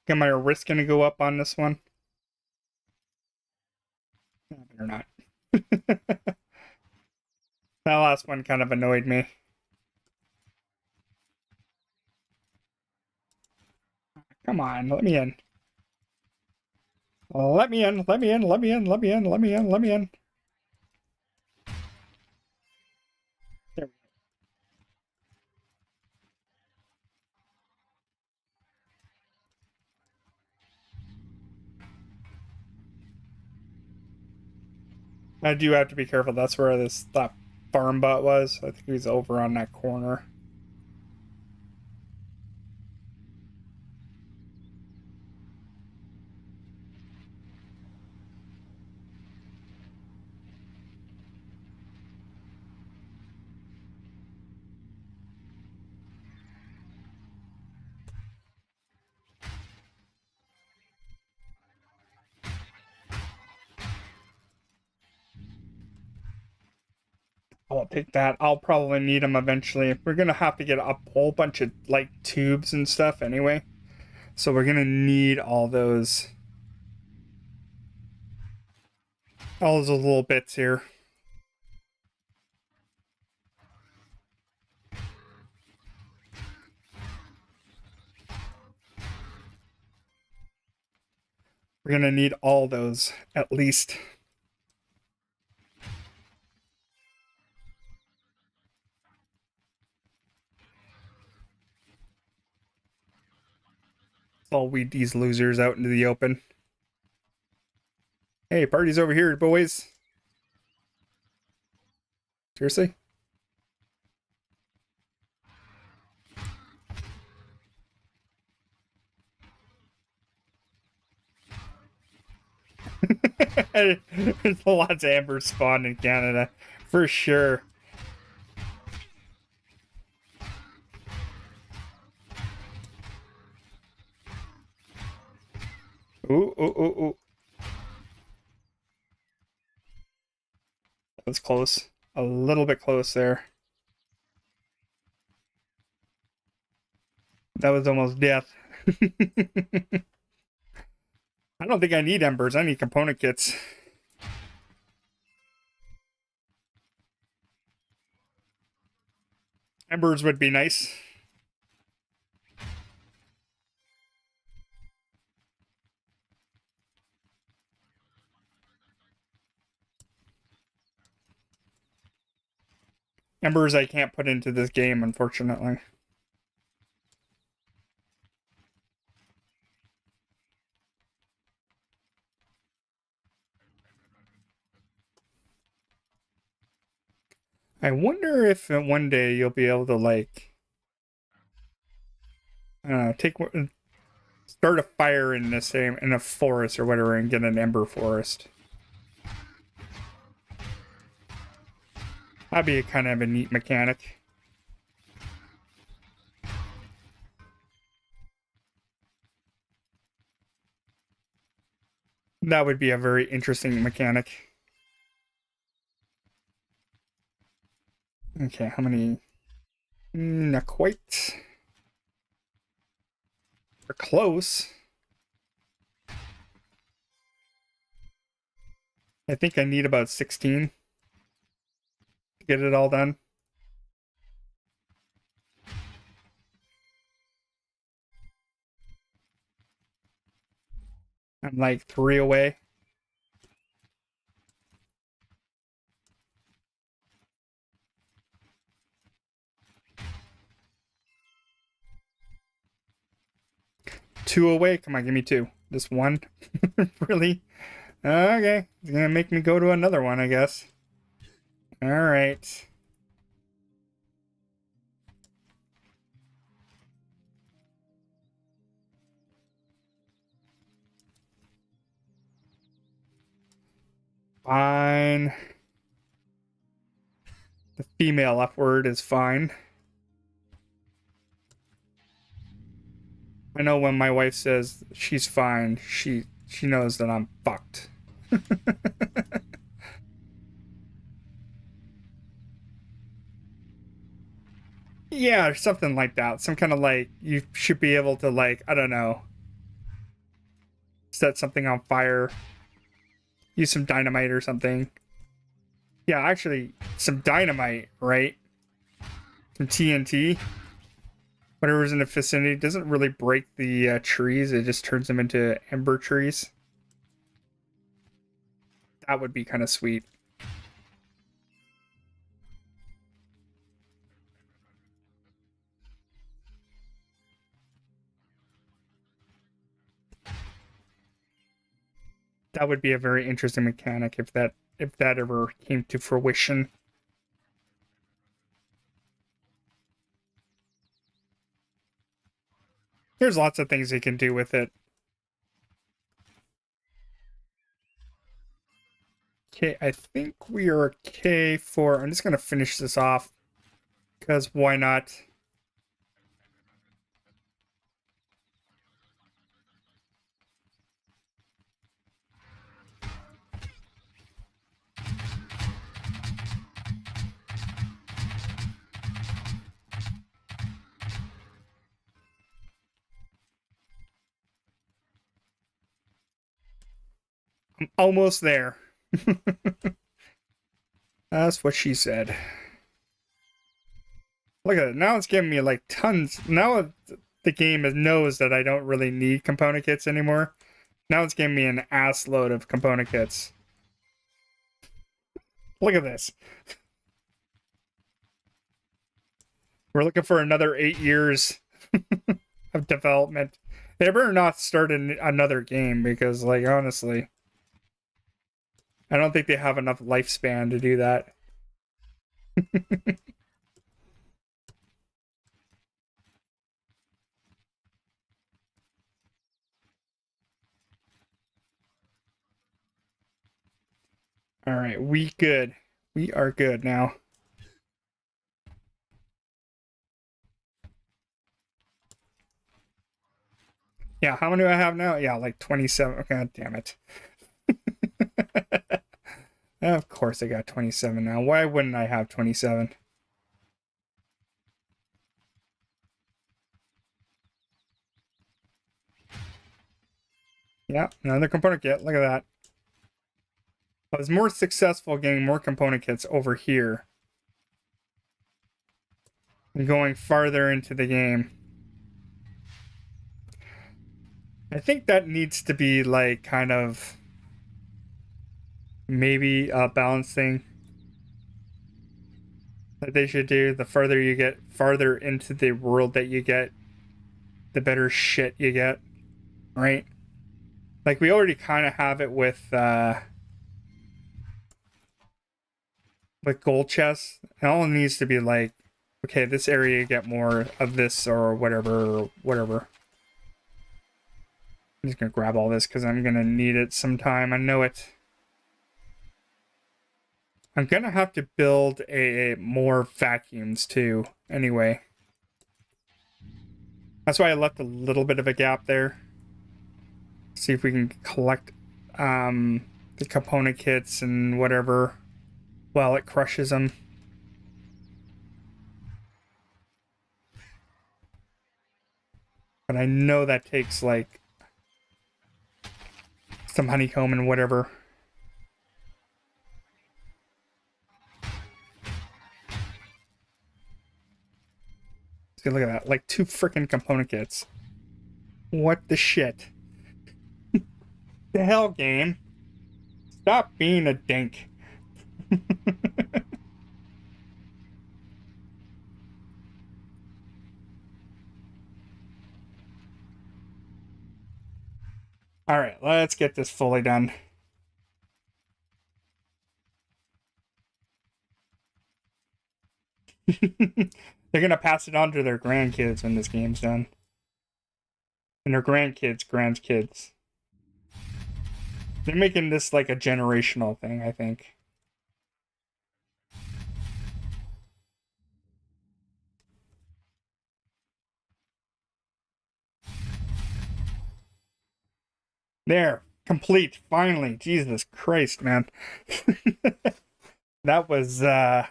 Am my risk gonna go up on this one? Or not? That last one kind of annoyed me. Come on, let me in. Let me in, let me in, let me in, let me in, let me in, let me in. There. I do have to be careful. That's where that farm bot was. I think he was over on that corner. I'll take that. I'll probably need them eventually. We're gonna have to get a whole bunch of like tubes and stuff anyway. So we're gonna need all those little bits here. We're gonna need all those at least. So I'll weed these losers out into the open. Hey, party's over here, boys. Seriously? There's lots of amber spawned in Canada, for sure. Ooh, ooh, ooh, ooh. That was close. A little bit close there. That was almost death. I don't think I need embers. I need component kits. Embers would be nice. Embers I can't put into this game, unfortunately. I wonder if one day you'll be able to, like, I don't know, start a fire in in a forest or whatever and get an ember forest. That'd be kind of a neat mechanic. That would be a very interesting mechanic. Okay, how many? Not quite. We're close. I think I need about 16 to get it all done. I'm like 3 away. Two away? Come on, give me 2. Just 1? Really? Okay. It's gonna make me go to another one, I guess. Alright. Fine. The female upward is fine. I know when my wife says she's fine, she knows that I'm fucked. Yeah, or something like that. Some kind of like, you should be able to, like, I don't know, set something on fire, use some dynamite or something. Yeah, actually, some dynamite, right? Some TNT. Whatever's in the vicinity doesn't really break the trees. It just turns them into ember trees. That would be kind of sweet. That would be a very interesting mechanic if that ever came to fruition. There's lots of things you can do with it. Okay, I think we are okay for... I'm just going to finish this off, because why not? Almost there. That's what she said. Look at it. Now it's giving me like tons. Now the game knows that I don't really need component kits anymore. Now it's giving me an ass load of component kits. Look at this. We're looking for another 8 years of development. They better not start another game because, like, honestly, I don't think they have enough lifespan to do that. All right, we good. We are good now. Yeah, how many do I have now? Yeah, like 27. God damn it. Of course I got 27 now. Why wouldn't I have 27? Yeah, another component kit. Look at that. I was more successful getting more component kits over here and going farther into the game. I think that needs to be like kind of maybe a balancing that they should do. The further you get farther into the world that you get, the better shit you get, right? Like we already kind of have it with gold chests. And all it needs to be like, okay, this area you get more of this or whatever, whatever. I'm just gonna grab all this because I'm gonna need it sometime. I know it. I'm gonna have to build more vacuums too. Anyway, that's why I left a little bit of a gap there. See if we can collect the component kits and whatever while it crushes them. But I know that takes like some honeycomb and whatever. See, look at that. Like 2 freaking component kits. What the shit? The hell, game? Stop being a dink. All right, let's get this fully done. They're gonna pass it on to their grandkids when this game's done. And their grandkids. They're making this like a generational thing, I think. There, complete, finally. Jesus Christ, man. That was a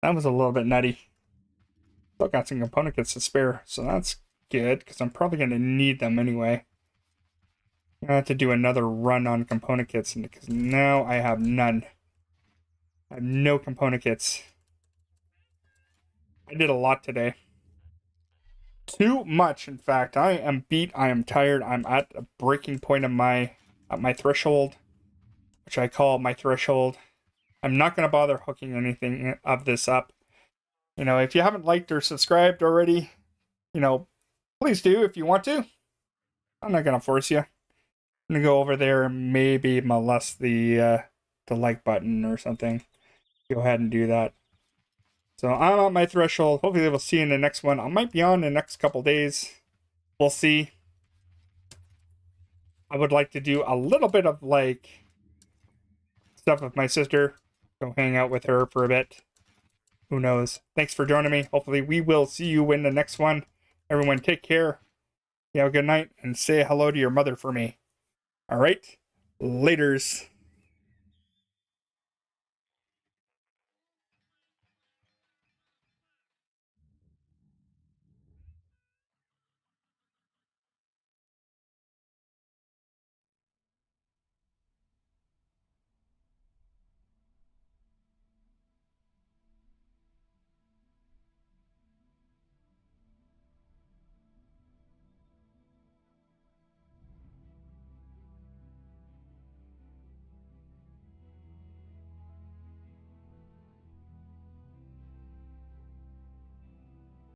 little bit nutty. Still got some component kits to spare, so that's good, because I'm probably going to need them anyway. I'm going to have to do another run on component kits, because now I have none. I have no component kits. I did a lot today. Too much, in fact. I am beat, I am tired, I'm at a breaking point of my threshold, which I call my threshold. I'm not going to bother hooking anything of this up. You know, if you haven't liked or subscribed already, you know, please do if you want to. I'm not going to force you. I'm going to go over there and maybe molest the like button or something. Go ahead and do that. So I'm at my threshold. Hopefully we'll see you in the next one. I might be on in the next couple days. We'll see. I would like to do a little bit of like stuff with my sister. Go hang out with her for a bit. Who knows? Thanks for joining me. Hopefully we will see you in the next one. Everyone take care. You have a good night and say hello to your mother for me. All right. Laters.